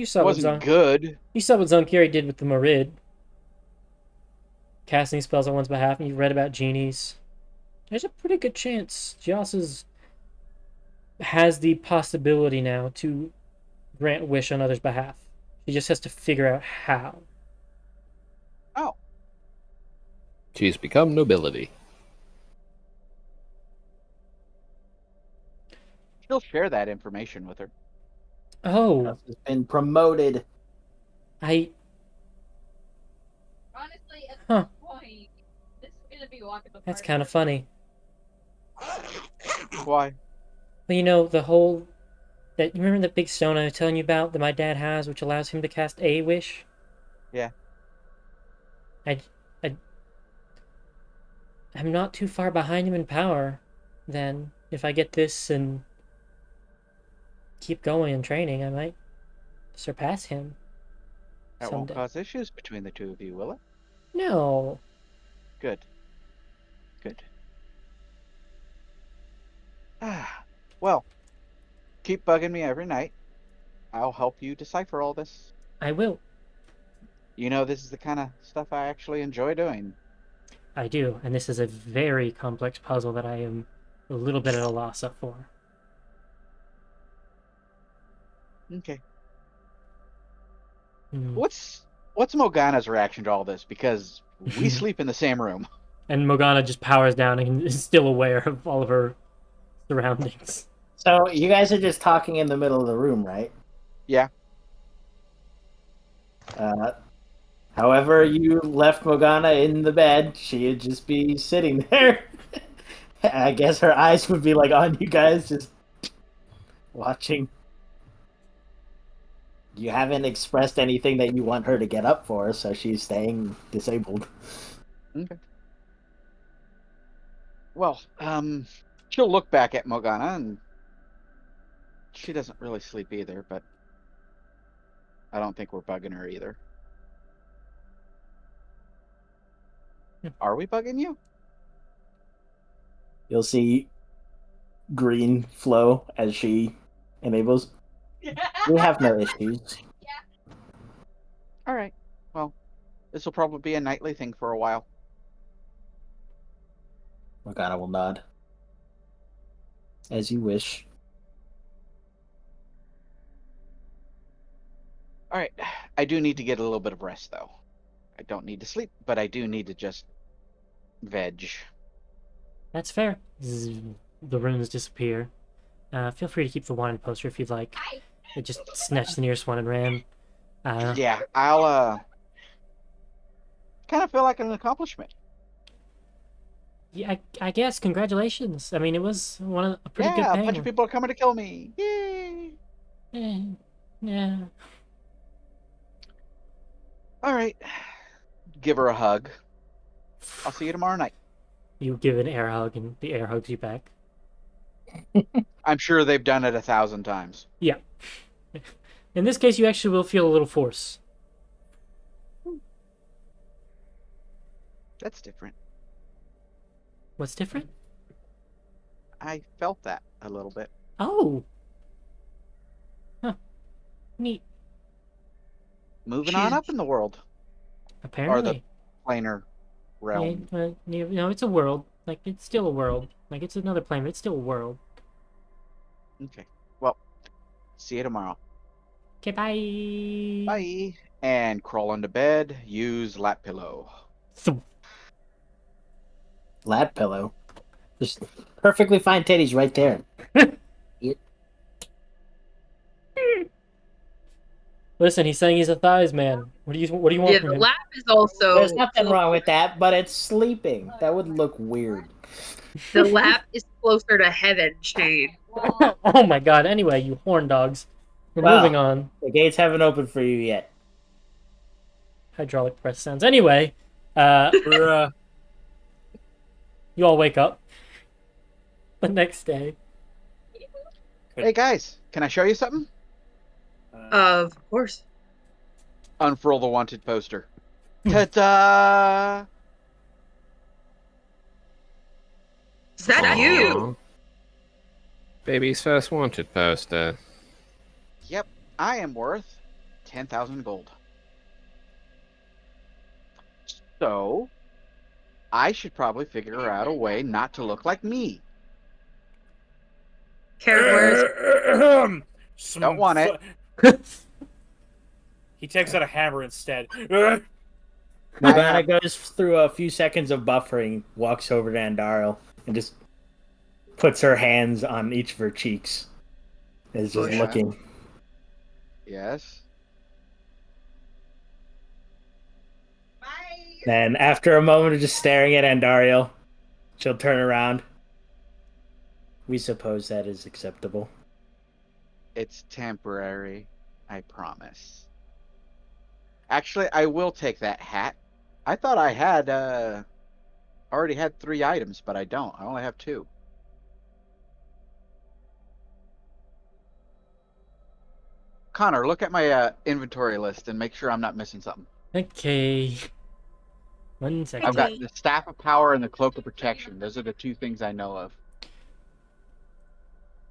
G: saw
B: It wasn't good.
G: You saw what Zonkiri did with the Marid. Casting spells on one's behalf, and you read about genies. There's a pretty good chance Joss has the possibility now to grant a wish on others' behalf. She just has to figure out how.
B: Oh.
F: She's become nobility.
B: She'll share that information with her.
G: Oh.
C: Has been promoted.
G: Honestly,
H: at this point, this is gonna be walking the
G: That's kind of funny.
B: Why?
G: Well, you know, you remember that big stone I was telling you about that my dad has, which allows him to cast a wish?
B: Yeah.
G: I'm not too far behind him in power, then. If I get this and keep going and training, I might surpass him.
B: That
G: someday.
B: won't cause issues between the two of you, will it?
G: No.
B: Good. Good. Well, keep bugging me every night. I'll help you decipher all this.
G: I will.
B: You know, this is the kind of stuff I actually enjoy doing.
G: I do, and this is a very complex puzzle that I am a little bit at a loss up for.
B: Okay.
G: Hmm.
B: What's Morgana's reaction to all this? Because we sleep in the same room.
G: And Morgana just powers down and is still aware of all of her surroundings.
C: So you guys are just talking in the middle of the room, right?
B: Yeah.
C: However you left Morgana in the bed, she'd just be sitting there. I guess her eyes would be like on you guys, just watching. You haven't expressed anything that you want her to get up for, so she's staying disabled.
B: Okay. Well, she'll look back at Morgana, and she doesn't really sleep either, but I don't think we're bugging her either. Are we bugging you?
C: You'll see green flow as she enables. We have no issues.
B: All right. Well, this will probably be a nightly thing for a while.
C: Morgana will nod. As you wish.
B: All right. I do need to get a little bit of rest, though. I don't need to sleep, but I do need to just veg.
G: That's fair. Zzz, the runes disappear. Feel free to keep the wanted poster if you'd like. It just snatched the nearest one and ran.
B: Yeah, I'll kind of feel like an accomplishment.
G: Yeah, I guess. Congratulations. I mean, it was a pretty good
B: Yeah, a
G: paying
B: bunch of
G: one.
B: people are coming to kill me. Yay!
G: Yeah.
B: All right. Give her a hug. I'll see you tomorrow night.
G: You give an air hug, and the air hugs you back.
B: I'm sure they've done it 1,000 times.
G: Yeah. In this case, you actually will feel a little force.
B: That's different.
G: What's different?
B: I felt that a little bit.
G: Oh. Huh. Neat.
B: Moving on up in the world.
G: Apparently.
B: Or the planar realm.
G: No, it's a world. Like, it's still a world. Like, it's another plane, but it's still a world.
B: Okay. Well, see you tomorrow.
G: Okay, bye.
B: Bye. And crawl into bed. Use lap pillow.
C: Lap pillow. There's perfectly fine titties right there.
G: Listen, he's saying he's a thighs man. What do you want
E: Yeah,
G: from
E: the
G: him?
E: lap is also.
C: There's nothing wrong with that, but it's sleeping. That would look weird.
E: The lap is closer to heaven, Shane.
G: Oh my god. Anyway, you horn dogs. We're
C: Wow.
G: moving on.
C: The gates haven't opened for you yet.
G: Hydraulic press sounds. Anyway, you all wake up the next day.
B: Hey guys, can I show you something?
E: Of course.
B: Unfurl the wanted poster. Ta-da!
E: Is that you?
F: Baby's first wanted poster.
B: Yep, I am worth 10,000 gold. So, I should probably figure out a way not to look like me.
E: Karen,
B: Don't want it.
A: He takes out a hammer instead.
C: Morgana goes through a few seconds of buffering, walks over to Andariel, and just puts her hands on each of her cheeks. Is just
B: Yeah.
C: looking.
B: Yes.
H: Bye.
C: And after a moment of just staring at Andariel, she'll turn around. We suppose that is acceptable.
B: It's temporary, I promise. Actually, I will take that hat. I thought I had already had 3 items, but I don't. I only have 2. Connor, look at my inventory list and make sure I'm not missing something.
G: Okay. 1 second.
B: I've got the Staff of Power and the Cloak of Protection. Those are the 2 things I know of.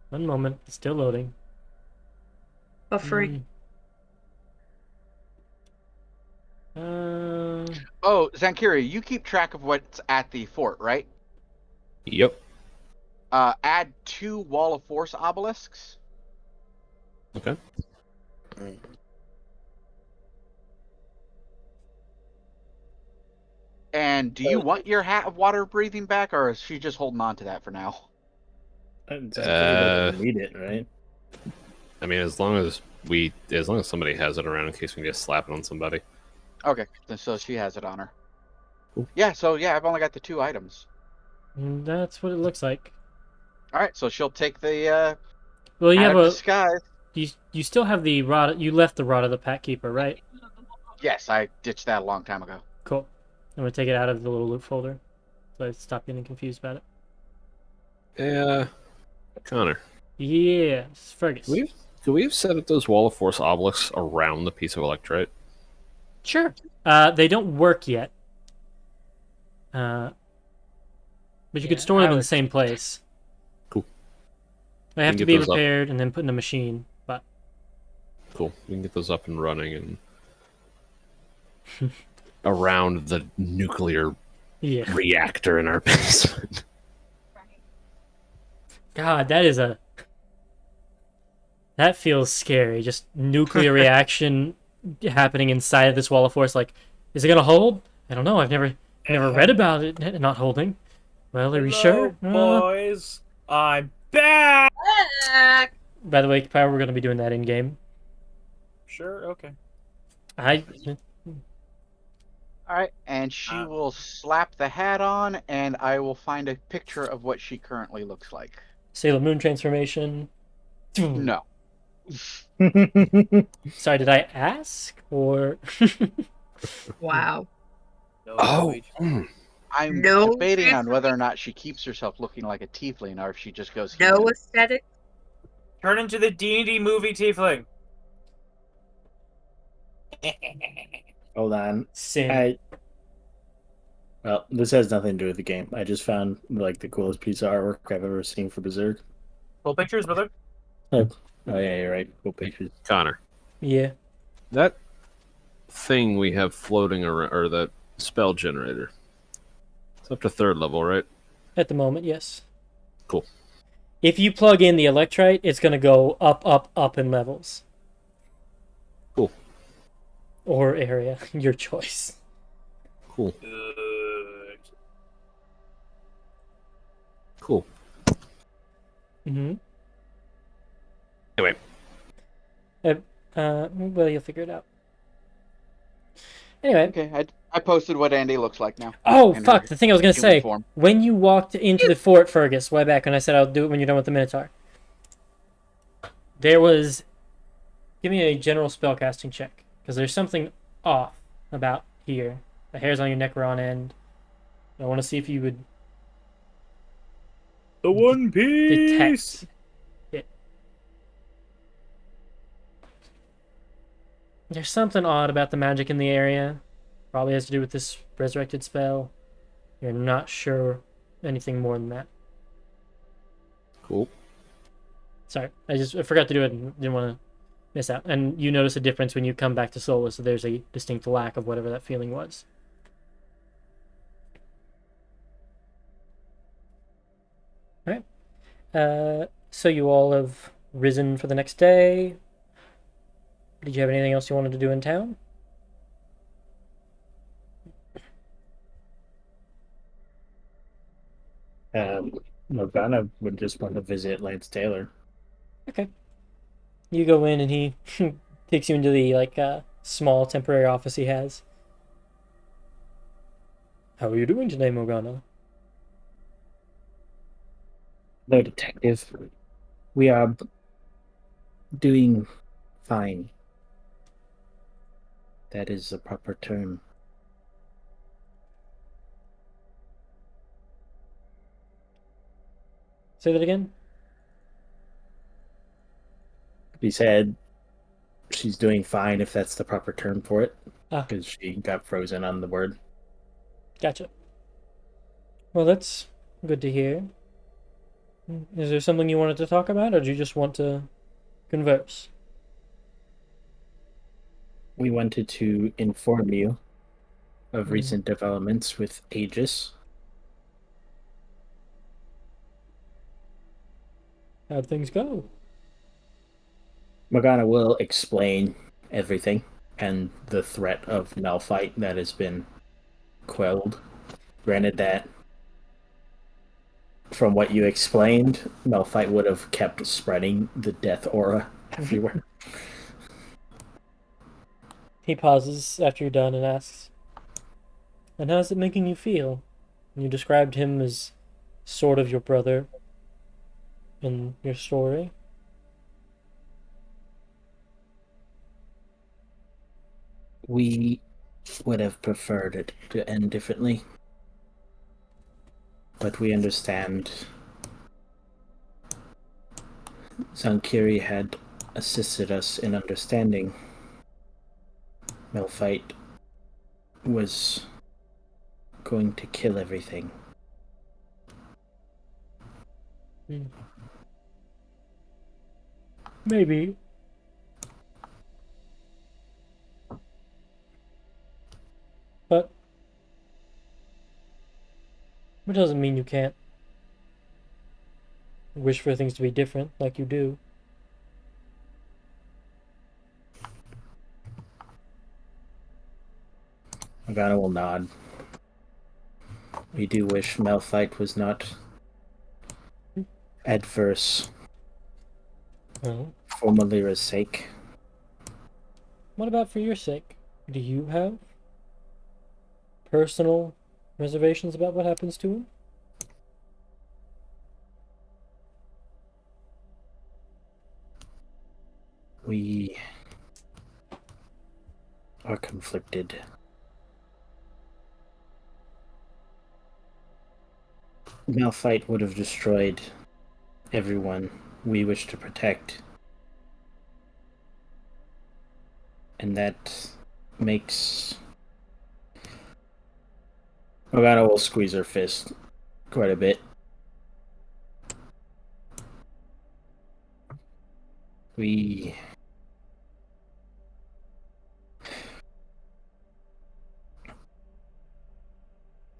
G: 1 moment. It's still loading.
E: Buffering.
B: Oh, Zankiri, you keep track of what's at the fort, right?
F: Yep.
B: Add 2 Wall of Force obelisks.
F: Okay.
B: And do you want your hat of water breathing back, or is she just holding on to that for now?
C: Zankiri doesn't need it, right?
F: I mean, as long as somebody has it around in case we just slap it on somebody.
B: Okay, then so she has it on her.
F: Cool.
B: Yeah, so yeah, I've only got the 2 items.
G: That's what it looks like.
B: All right, so she'll take the
G: Well, you
B: hat
G: have
B: of
G: a
B: disguise.
G: you still have the rod. You left the rod of the Pack Keeper, right?
B: Yes, I ditched that a long time ago.
G: Cool. I'm gonna take it out of the little loot folder, so I stop getting confused about it.
F: Yeah, Connor.
G: Yeah, Fergus.
F: Do we have set up those Wall of Force obelisks around the piece of electrite?
G: Sure. They don't work yet. But you could store them in the same place.
F: Cool.
G: They have
F: can
G: to
F: get
G: be
F: those up.
G: repaired and then put in a machine. But
F: Cool. We can get those up and running and around the nuclear
G: yeah,
F: reactor in our basement.
G: God, that feels scary. Just nuclear reaction happening inside of this wall of force. Like, is it gonna hold? I don't know. I've never read about it not holding. Well, are you sure?
A: Boys, I'm back.
G: By the way, Power, we're gonna be doing that in game.
A: Sure. Okay.
B: All right, and she will slap the hat on, and I will find a picture of what she currently looks like.
G: Sailor Moon transformation.
B: No.
G: Sorry, did I ask or?
E: Wow.
F: Oh.
B: I'm
E: No
B: debating on whether or not she keeps herself looking like a tiefling, or if she just goes
E: No
B: human.
E: aesthetic.
A: Turn into the D&D movie tiefling.
C: Hold on.
G: Sin.
C: Well, this has nothing to do with the game. I just found like the coolest piece of artwork I've ever seen for Berserk.
A: Cool pictures, brother.
C: Oh yeah, you're right. Cool pictures.
F: Connor.
G: Yeah.
F: That thing we have floating around, or that spell generator. It's up to 3rd level, right?
G: At the moment, yes.
F: Cool.
G: If you plug in the electrite, it's gonna go up, up, up in levels.
F: Cool.
G: Or area, your choice.
F: Cool.
A: Good.
F: Cool.
G: Mm-hmm.
F: Anyway.
G: Well, you'll figure it out. Anyway.
B: Okay, I posted what Andy looks like now.
G: Oh, fuck, the thing I was gonna say.
B: Form.
G: When you walked into the fort, Fergus, way back when I said I'll do it when you're done with the Minotaur, there was... Give me a general spellcasting check, because there's something off about here. The hairs on your neck are on end. I want to see if you would
A: The One Piece.
G: detect it. There's something odd about the magic in the area. Probably has to do with this resurrected spell. You're not sure anything more than that.
F: Cool.
G: Sorry, I forgot to do it and didn't want to miss out. And you notice a difference when you come back to Solus, so there's a distinct lack of whatever that feeling was. Alright. So you all have risen for the next day. Did you have anything else you wanted to do in town?
C: Morgana would just want to visit Lance Taylor.
G: Okay. You go in and he takes you into the small temporary office he has. How are you doing today, Morgana?
C: No, detective. We are doing fine. That is the proper term.
G: Say that again?
C: He said she's doing fine, if that's the proper term for it.
G: Ah.
C: Because she got frozen on the word.
G: Gotcha. Well, that's good to hear. Is there something you wanted to talk about, or do you just want to converse?
C: We wanted to inform you of recent developments with Aegis.
G: How'd things go?
C: Morgana will explain everything and the threat of Malphite that has been quelled. Granted that, from what you explained, Malphite would have kept spreading the death aura everywhere.
G: He pauses after you're done and asks, "And how's it making you feel? You described him as sort of your brother in your story."
C: We would have preferred it to end differently, but we understand Zankiri had assisted us in understanding Malphite was going to kill everything.
G: Maybe. But it doesn't mean you can't wish for things to be different like you do.
C: Morgana will nod. We do wish Malphite was not adverse
G: Well,
C: for Malira's sake.
G: what about for your sake? Do you have personal reservations about what happens to him?
C: We are conflicted. Malphite would have destroyed everyone we wish to protect. And that makes... Morgana will squeeze her fist quite a bit.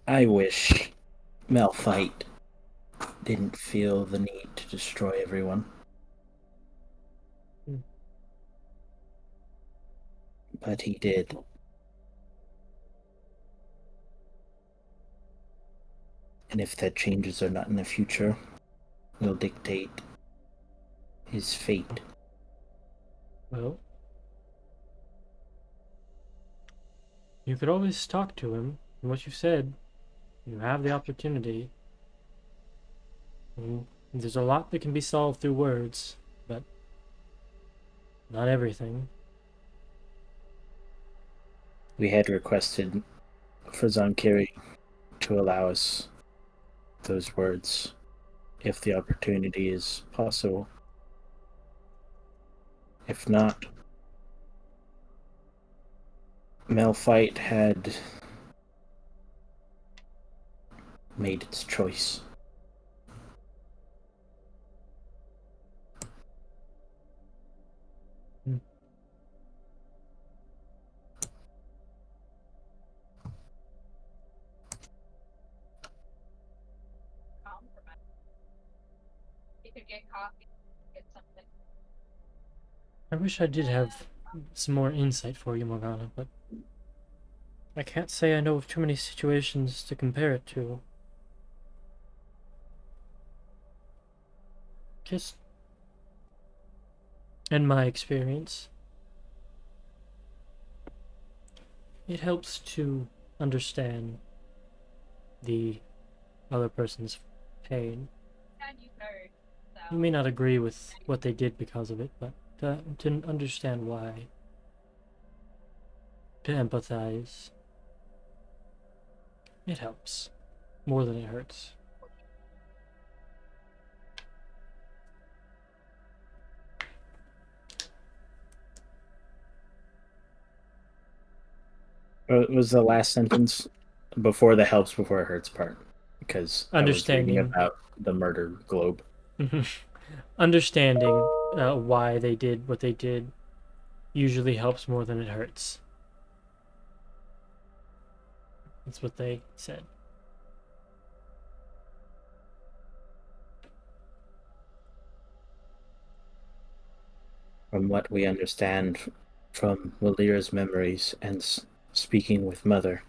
C: I wish Malphite didn't feel the need to destroy everyone. But he did. And if that changes or not in the future will dictate his fate.
G: Well, you could always talk to him. From what you've said, you have the opportunity. There's a lot that can be solved through words, but not everything.
C: We had requested for Zankiri to allow us those words if the opportunity is possible. If not, Malphite had made its choice.
G: I wish I did have some more insight for you, Morgana, but I can't say I know of too many situations to compare it to. Just in my experience, it helps to understand the other person's pain. You may not agree with what they did because of it, but to understand why. To empathize. It helps. More than it hurts.
C: It was the last sentence before the helps before it hurts part, because
G: Understanding.
C: I was reading about the murder globe.
G: Understanding why they did what they did usually helps more than it hurts. That's what they said.
C: From what we understand from Walira's memories and speaking with Mother,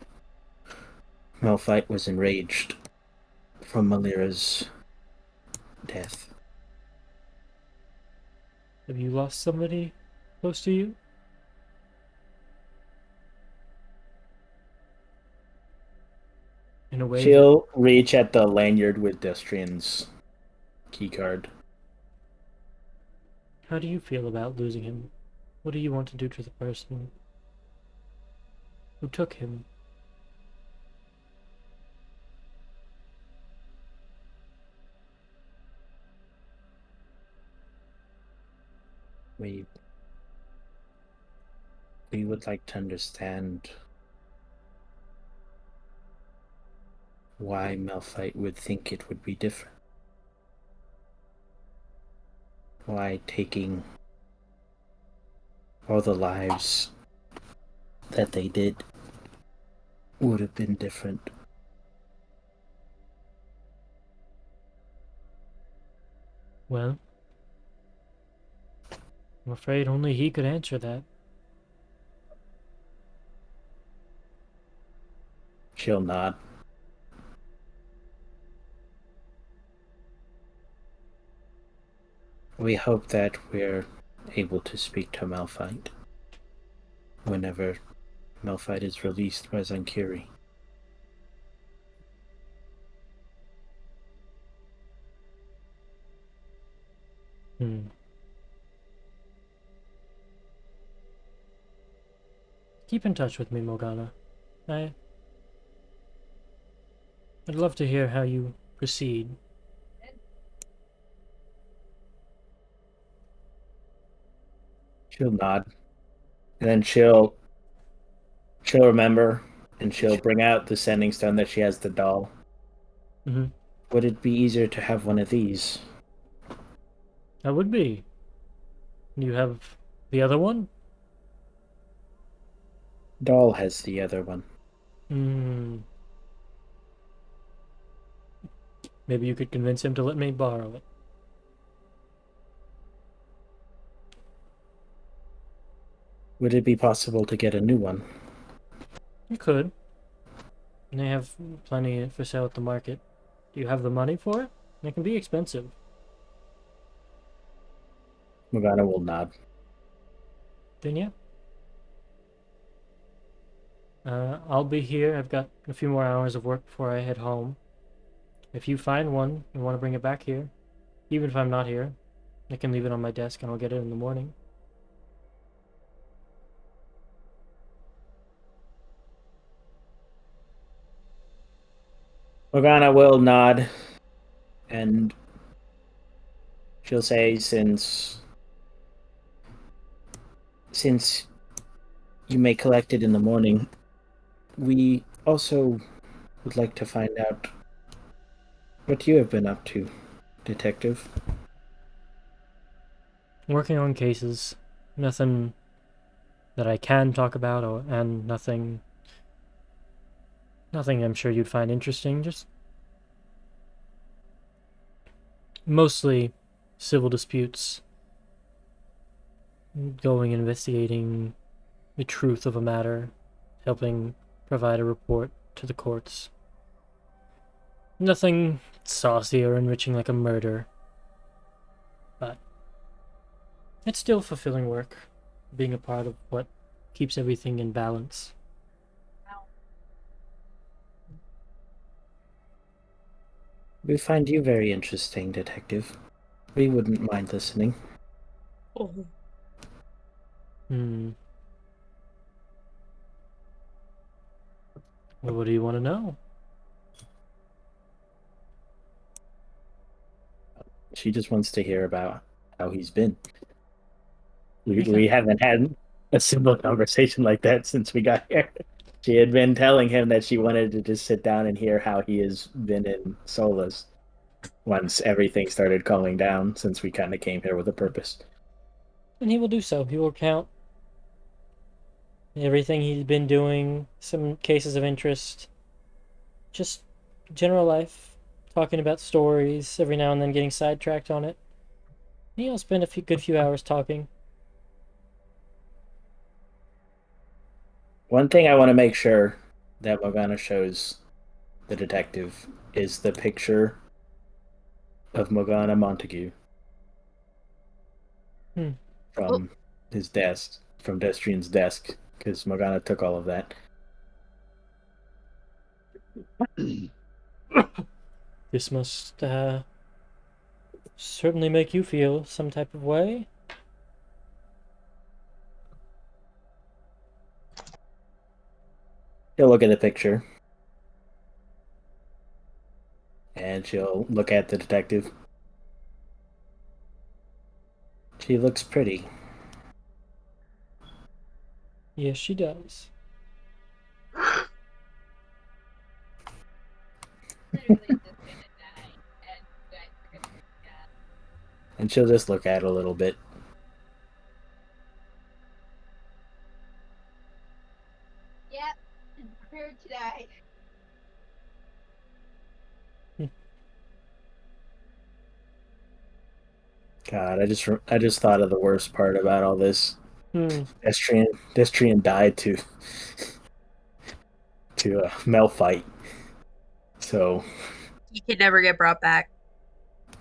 C: Malphite was enraged from Walira's death.
G: Have you lost somebody close to you? In a way
C: She'll reach at the lanyard with Destrian's keycard.
G: How do you feel about losing him? What do you want to do to the person who took him?
C: We would like to understand why Malphite would think it would be different. Why taking all the lives that they did would have been different.
G: Well, I'm afraid only he could answer that.
C: She'll nod. We hope that we're able to speak to Malphite whenever Malphite is released by Zankiri.
G: Keep in touch with me, Morgana. I'd love to hear how you proceed.
C: She'll nod. And then she'll remember, and she'll bring out the sending stone that she has the doll.
G: Mm-hmm.
C: Would it be easier to have one of these?
G: That would be. You have the other one?
C: Doll has the other one.
G: Maybe you could convince him to let me borrow it.
C: Would it be possible to get a new one?
G: You could. And they have plenty for sale at the market. Do you have the money for it? It can be expensive.
C: Morgana will nod.
G: Then yeah. I'll be here. I've got a few more hours of work before I head home. If you find one and want to bring it back here, even if I'm not here, I can leave it on my desk and I'll get it in the morning.
C: Morgana will nod, and she'll say, since you may collect it in the morning, we also would like to find out what you have been up to, Detective.
G: Working on cases. Nothing that I can talk about, and nothing I'm sure you'd find interesting. Just mostly civil disputes. Going investigating the truth of a matter, helping provide a report to the courts. Nothing saucy or enriching like a murder, but it's still fulfilling work, being a part of what keeps everything in balance.
C: We find you very interesting, Detective. We wouldn't mind listening.
E: Oh.
G: Well, what do you want to know?
C: She just wants to hear about how he's been. We haven't had a simple conversation like that since we got here. She had been telling him that she wanted to just sit down and hear how he has been in Solus once everything started calming down, since we kind of came here with a purpose.
G: And he will do so. He will recount everything he's been doing, some cases of interest, just general life, talking about stories, every now and then getting sidetracked on it. You know, spend a good few hours talking.
C: One thing I want to make sure that Morgana shows the detective is the picture of Morgana Montague
G: Hmm.
C: from his desk, from Destrian's desk, because Morgana took all of that.
G: This must certainly make you feel some type of way.
C: She'll look at the picture. And she'll look at the detective. She looks pretty.
G: Yes, she does.
C: And she'll just look at it a little bit.
H: Yep, and prepared to die.
C: God, I just thought of the worst part about all this.
G: Hmm.
C: Destrian died to a Mel fight. So
E: He could never get brought back.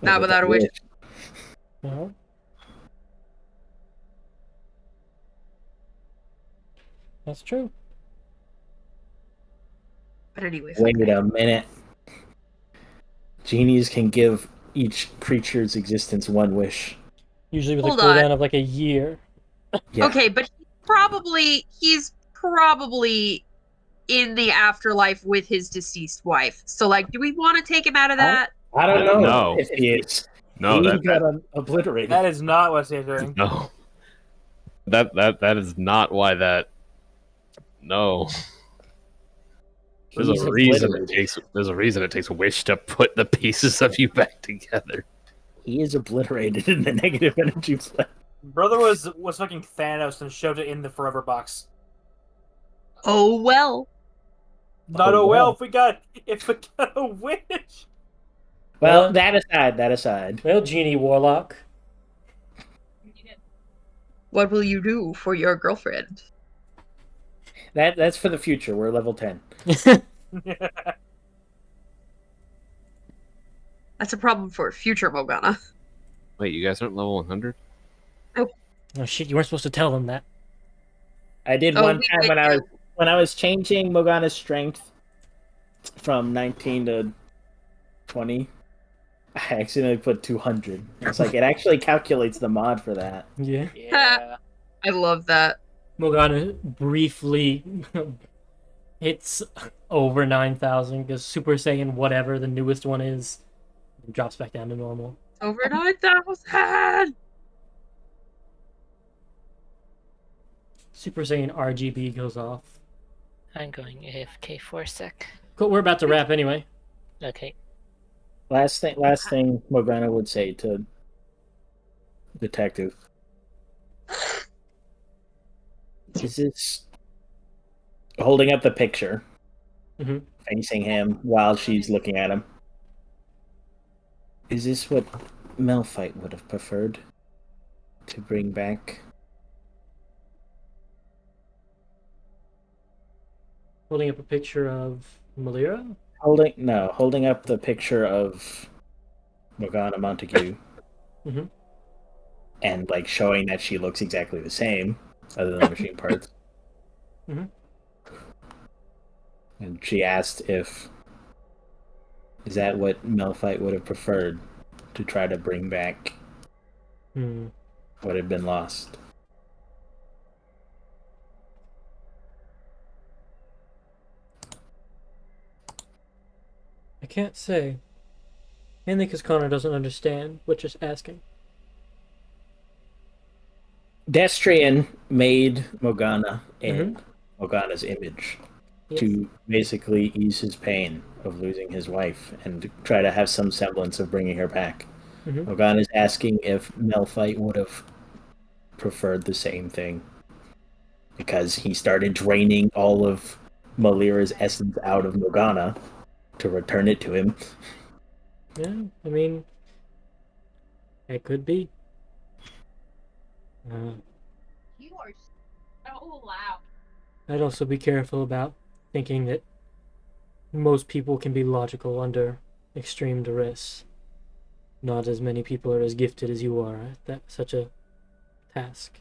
E: Not
C: with
E: without a wish.
G: Well, that's true.
E: But anyway,
C: Wait a minute. Genies can give each creature's existence one wish.
G: Usually with
E: Hold
G: a
E: on.
G: cooldown of like a year.
C: Yeah.
E: Okay, but he's probably in the afterlife with his deceased wife. So, like, do we want to take him out of that?
C: I don't know
F: No.
C: if he is.
F: No,
C: he
F: that
C: got obliterated.
A: That is not what they're doing.
F: no. That is not why that. No. There's
C: He's
F: a reason
C: obliterated.
F: there's a reason it takes a wish to put the pieces of you back together.
C: He is obliterated in the negative energy plane.
A: Brother was fucking Thanos and shoved it in the forever box.
E: Oh well.
A: Not
C: Oh,
A: oh well
C: well.
A: if we got a wish.
C: Well,
G: Well-
C: that aside.
G: Well, Genie Warlock.
E: What will you do for your girlfriend?
C: That's for the future. We're level 10.
E: That's a problem for future Morgana.
F: Wait, you guys aren't level 100?
G: Oh shit! You weren't supposed to tell them that.
C: I did
E: Oh,
C: one
E: we
C: time
E: did
C: when I was changing Morgana's strength from 19 to 20. I accidentally put 200. It's like it actually calculates the mod for that.
G: Yeah.
A: Yeah.
E: I love that.
G: Morgana briefly hits over 9,000 because Super Saiyan whatever the newest one is drops back down to normal.
E: Over 9,000!
G: Super Saiyan RGB goes off.
D: I'm going AFK for a sec.
G: Cool, we're about to wrap anyway.
D: Okay.
C: Last thing Morgana would say to detective. Is this holding up the picture,
G: Mhm.
C: facing him while she's looking at him? Is this what Malphite would have preferred to bring back?
G: Holding up a picture of Malira.
C: Holding up the picture of Morgana Montague,
G: Mhm.
C: and like showing that she looks exactly the same, other than the machine parts.
G: Mhm.
C: And she asked if is that what Malphite would have preferred to try to bring back
G: Hmm.
C: what had been lost.
G: I can't say. Mainly because Connor doesn't understand, but just asking.
C: Destrian made Morgana in
G: Mhm.
C: Morgana's image
G: Yes.
C: to basically ease his pain of losing his wife and to try to have some semblance of bringing her back.
G: Mhm.
C: Morgana's asking if Malphite would have preferred the same thing. because he started draining all of Malira's essence out of Morgana to return it to him.
G: Yeah, I mean, it could be.
H: You are so loud.
G: I'd also be careful about thinking that most people can be logical under extreme duress. Not as many people are as gifted as you are at that such a task.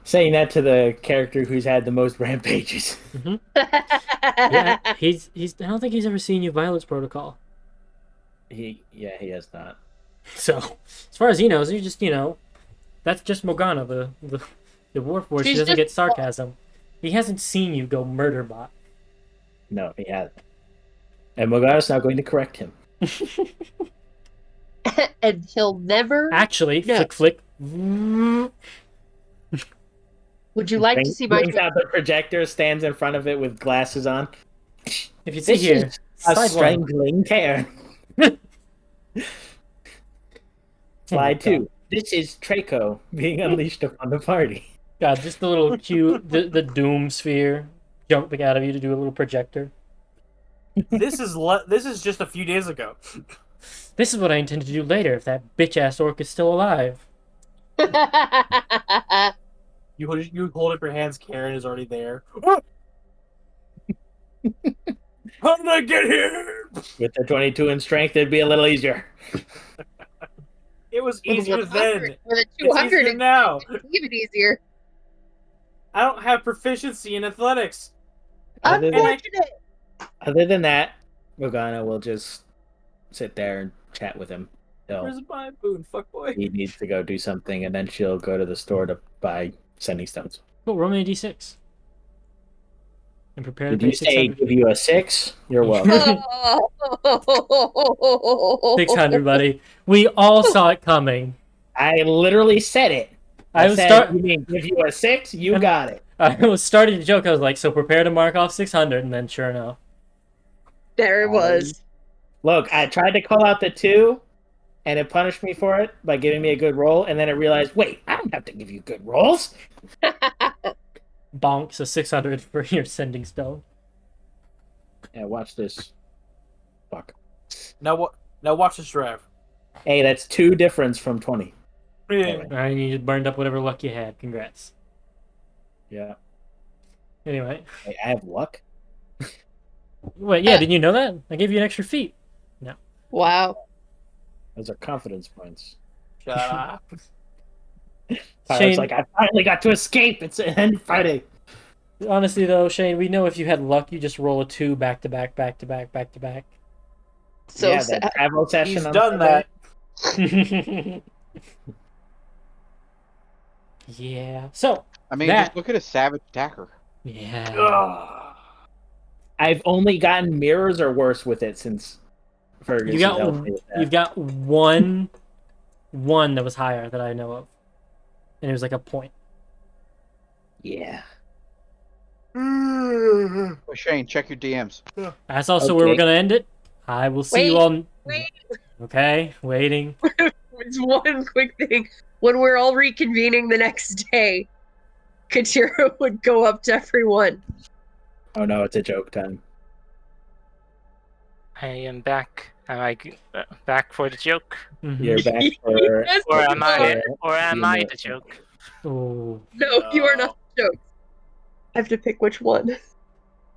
C: Saying that to the character who's had the most rampages.
G: Yeah, he's. I don't think he's ever seen you Violet's Protocol.
C: He has not.
G: So, as far as he knows, you just that's just Morgana, the Warforged. She
E: She's
G: doesn't
E: just-
G: get sarcasm. He hasn't seen you go murder bot.
C: No, he hasn't. And Morgana's not going to correct him.
E: And he'll never.
G: Actually,
E: No.
G: flick.
E: Would you like to see my?
C: Brings out the projector, stands in front of it with glasses on.
G: If you see
C: This
G: here,
C: is a
G: slide one.
C: strangling care. Slide
G: Oh my
C: 2. This is Traco being unleashed upon the party.
G: God, just the little cute, the doom sphere jumping out of you to do a little projector.
A: This is just a few days ago.
G: This is what I intend to do later if that bitch ass orc is still alive.
A: You hold up your hands. Karen is already there. How did I get here?
C: With the 22 in strength, it'd be a little easier.
A: It was
E: With a
A: easier
E: 100
A: then.
E: With a
A: It's
E: 200,
A: easier now.
E: it's even easier.
A: I don't have proficiency in athletics.
C: Other than,
E: Unfortunate.
C: other than that, Morgana will just sit there and chat with him.
A: Where's my boon, fuckboy?
C: He needs to go do something, and then she'll go to the store to buy sending stones.
G: Cool, roll me a d6. And prepare to
C: Did
G: pay
C: you say
G: 600.
C: give you a 6? You're welcome.
G: 600, buddy. We all saw it coming.
C: I literally said it.
G: I was
C: said, you mean give you a 6? You got it.
G: I was starting to joke. I was like, so prepare to mark off 600, and then sure enough.
E: There it was.
C: Look, I tried to call out the 2, and it punished me for it by giving me a good roll, and then I realized, wait, I don't have to give you good rolls.
G: Bonk, so 600 for your sending stone.
C: Yeah, watch this. Fuck.
A: Now what? Now watch this drive.
C: Hey, that's 2 difference from 20.
A: Yeah.
G: Alright, you just burned up whatever luck you had. Congrats.
C: Yeah.
G: Anyway.
C: Hey, I have luck?
G: Wait, yeah, did you know that? I gave you an extra feat.
E: Wow.
C: Those are confidence points.
A: Shut up.
C: I
G: Shane,
C: was like, I finally got to escape. It's end Friday.
G: honestly though, Shane, we know if you had luck, you just roll a 2 back to back, back to back, back to back.
E: So
C: yeah,
E: sad.
C: that travel session.
A: He's
C: on
A: done
C: Sunday.
A: that.
G: Yeah. So,
B: I mean,
G: That-
B: just look at a savage attacker.
G: yeah.
A: Ugh.
C: I've only gotten mirrors or worse with it since Fergus
G: You got
C: helped me with that.
G: you've got one that was higher that I know of. And it was like a point.
C: Yeah.
B: Oh, Shane, check your DMs.
G: That's also where we're
C: Okay.
G: gonna end it. I will see you
E: Wait,
G: all.
E: wait.
G: Okay, waiting.
E: It's one quick thing. When we're all reconvening the next day, Katira would go up to everyone.
C: Oh no, it's a joke time.
D: I am back. Am I back for the joke?
G: Mhm.
C: You're back for.
E: Yes,
D: Or
E: you
D: am I?
E: are.
D: Or am I
C: know.
D: the joke?
G: Oh,
E: No, you are not the joke. I have to pick which one.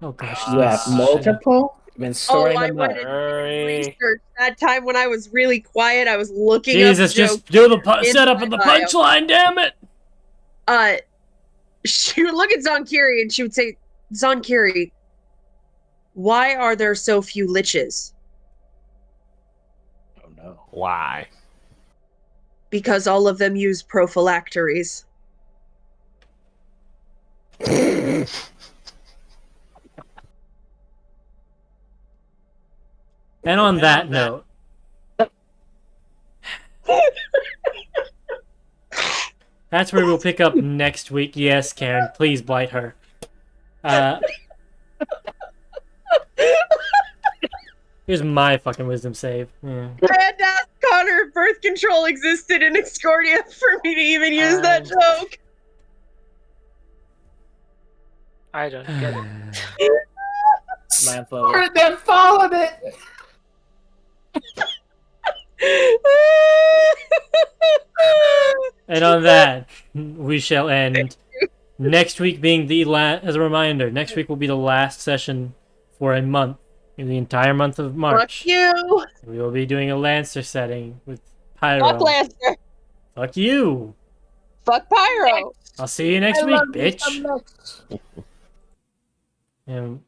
G: oh gosh.
C: You have
A: Ah,
C: multiple? You've been storing
E: I
C: them
E: went
C: up.
E: and
A: Hurry.
E: research. That time when I was really quiet, I was looking
G: Jesus,
E: up
G: just
E: jokes.
G: do the
E: in
G: setup
E: my
G: and the
E: bio.
G: punchline, damn it!
E: She would look at Zonkiri and she would say, Zonkiri, why are there so few liches?
C: Oh no.
F: Why?
E: Because all of them use prophylactories.
G: And on that note, that's where we'll pick up next week. Yes, Karen, please blight her. Here's my fucking wisdom save. Yeah.
E: I had to ask Connor birth control existed in Excordia for me to even use that joke.
D: I don't get it.
A: Ninth level.
C: Then followed it.
G: And on that, we shall end. Next week being the last, as a reminder, next week will be the last session for a month, in the entire month of March.
E: Fuck you.
G: We will be doing a Lancer setting with Pyro.
E: Fuck Lancer.
G: Fuck you.
E: Fuck Pyro.
G: I'll see you next
C: I
G: week,
C: love you
G: bitch.
C: so much.
G: And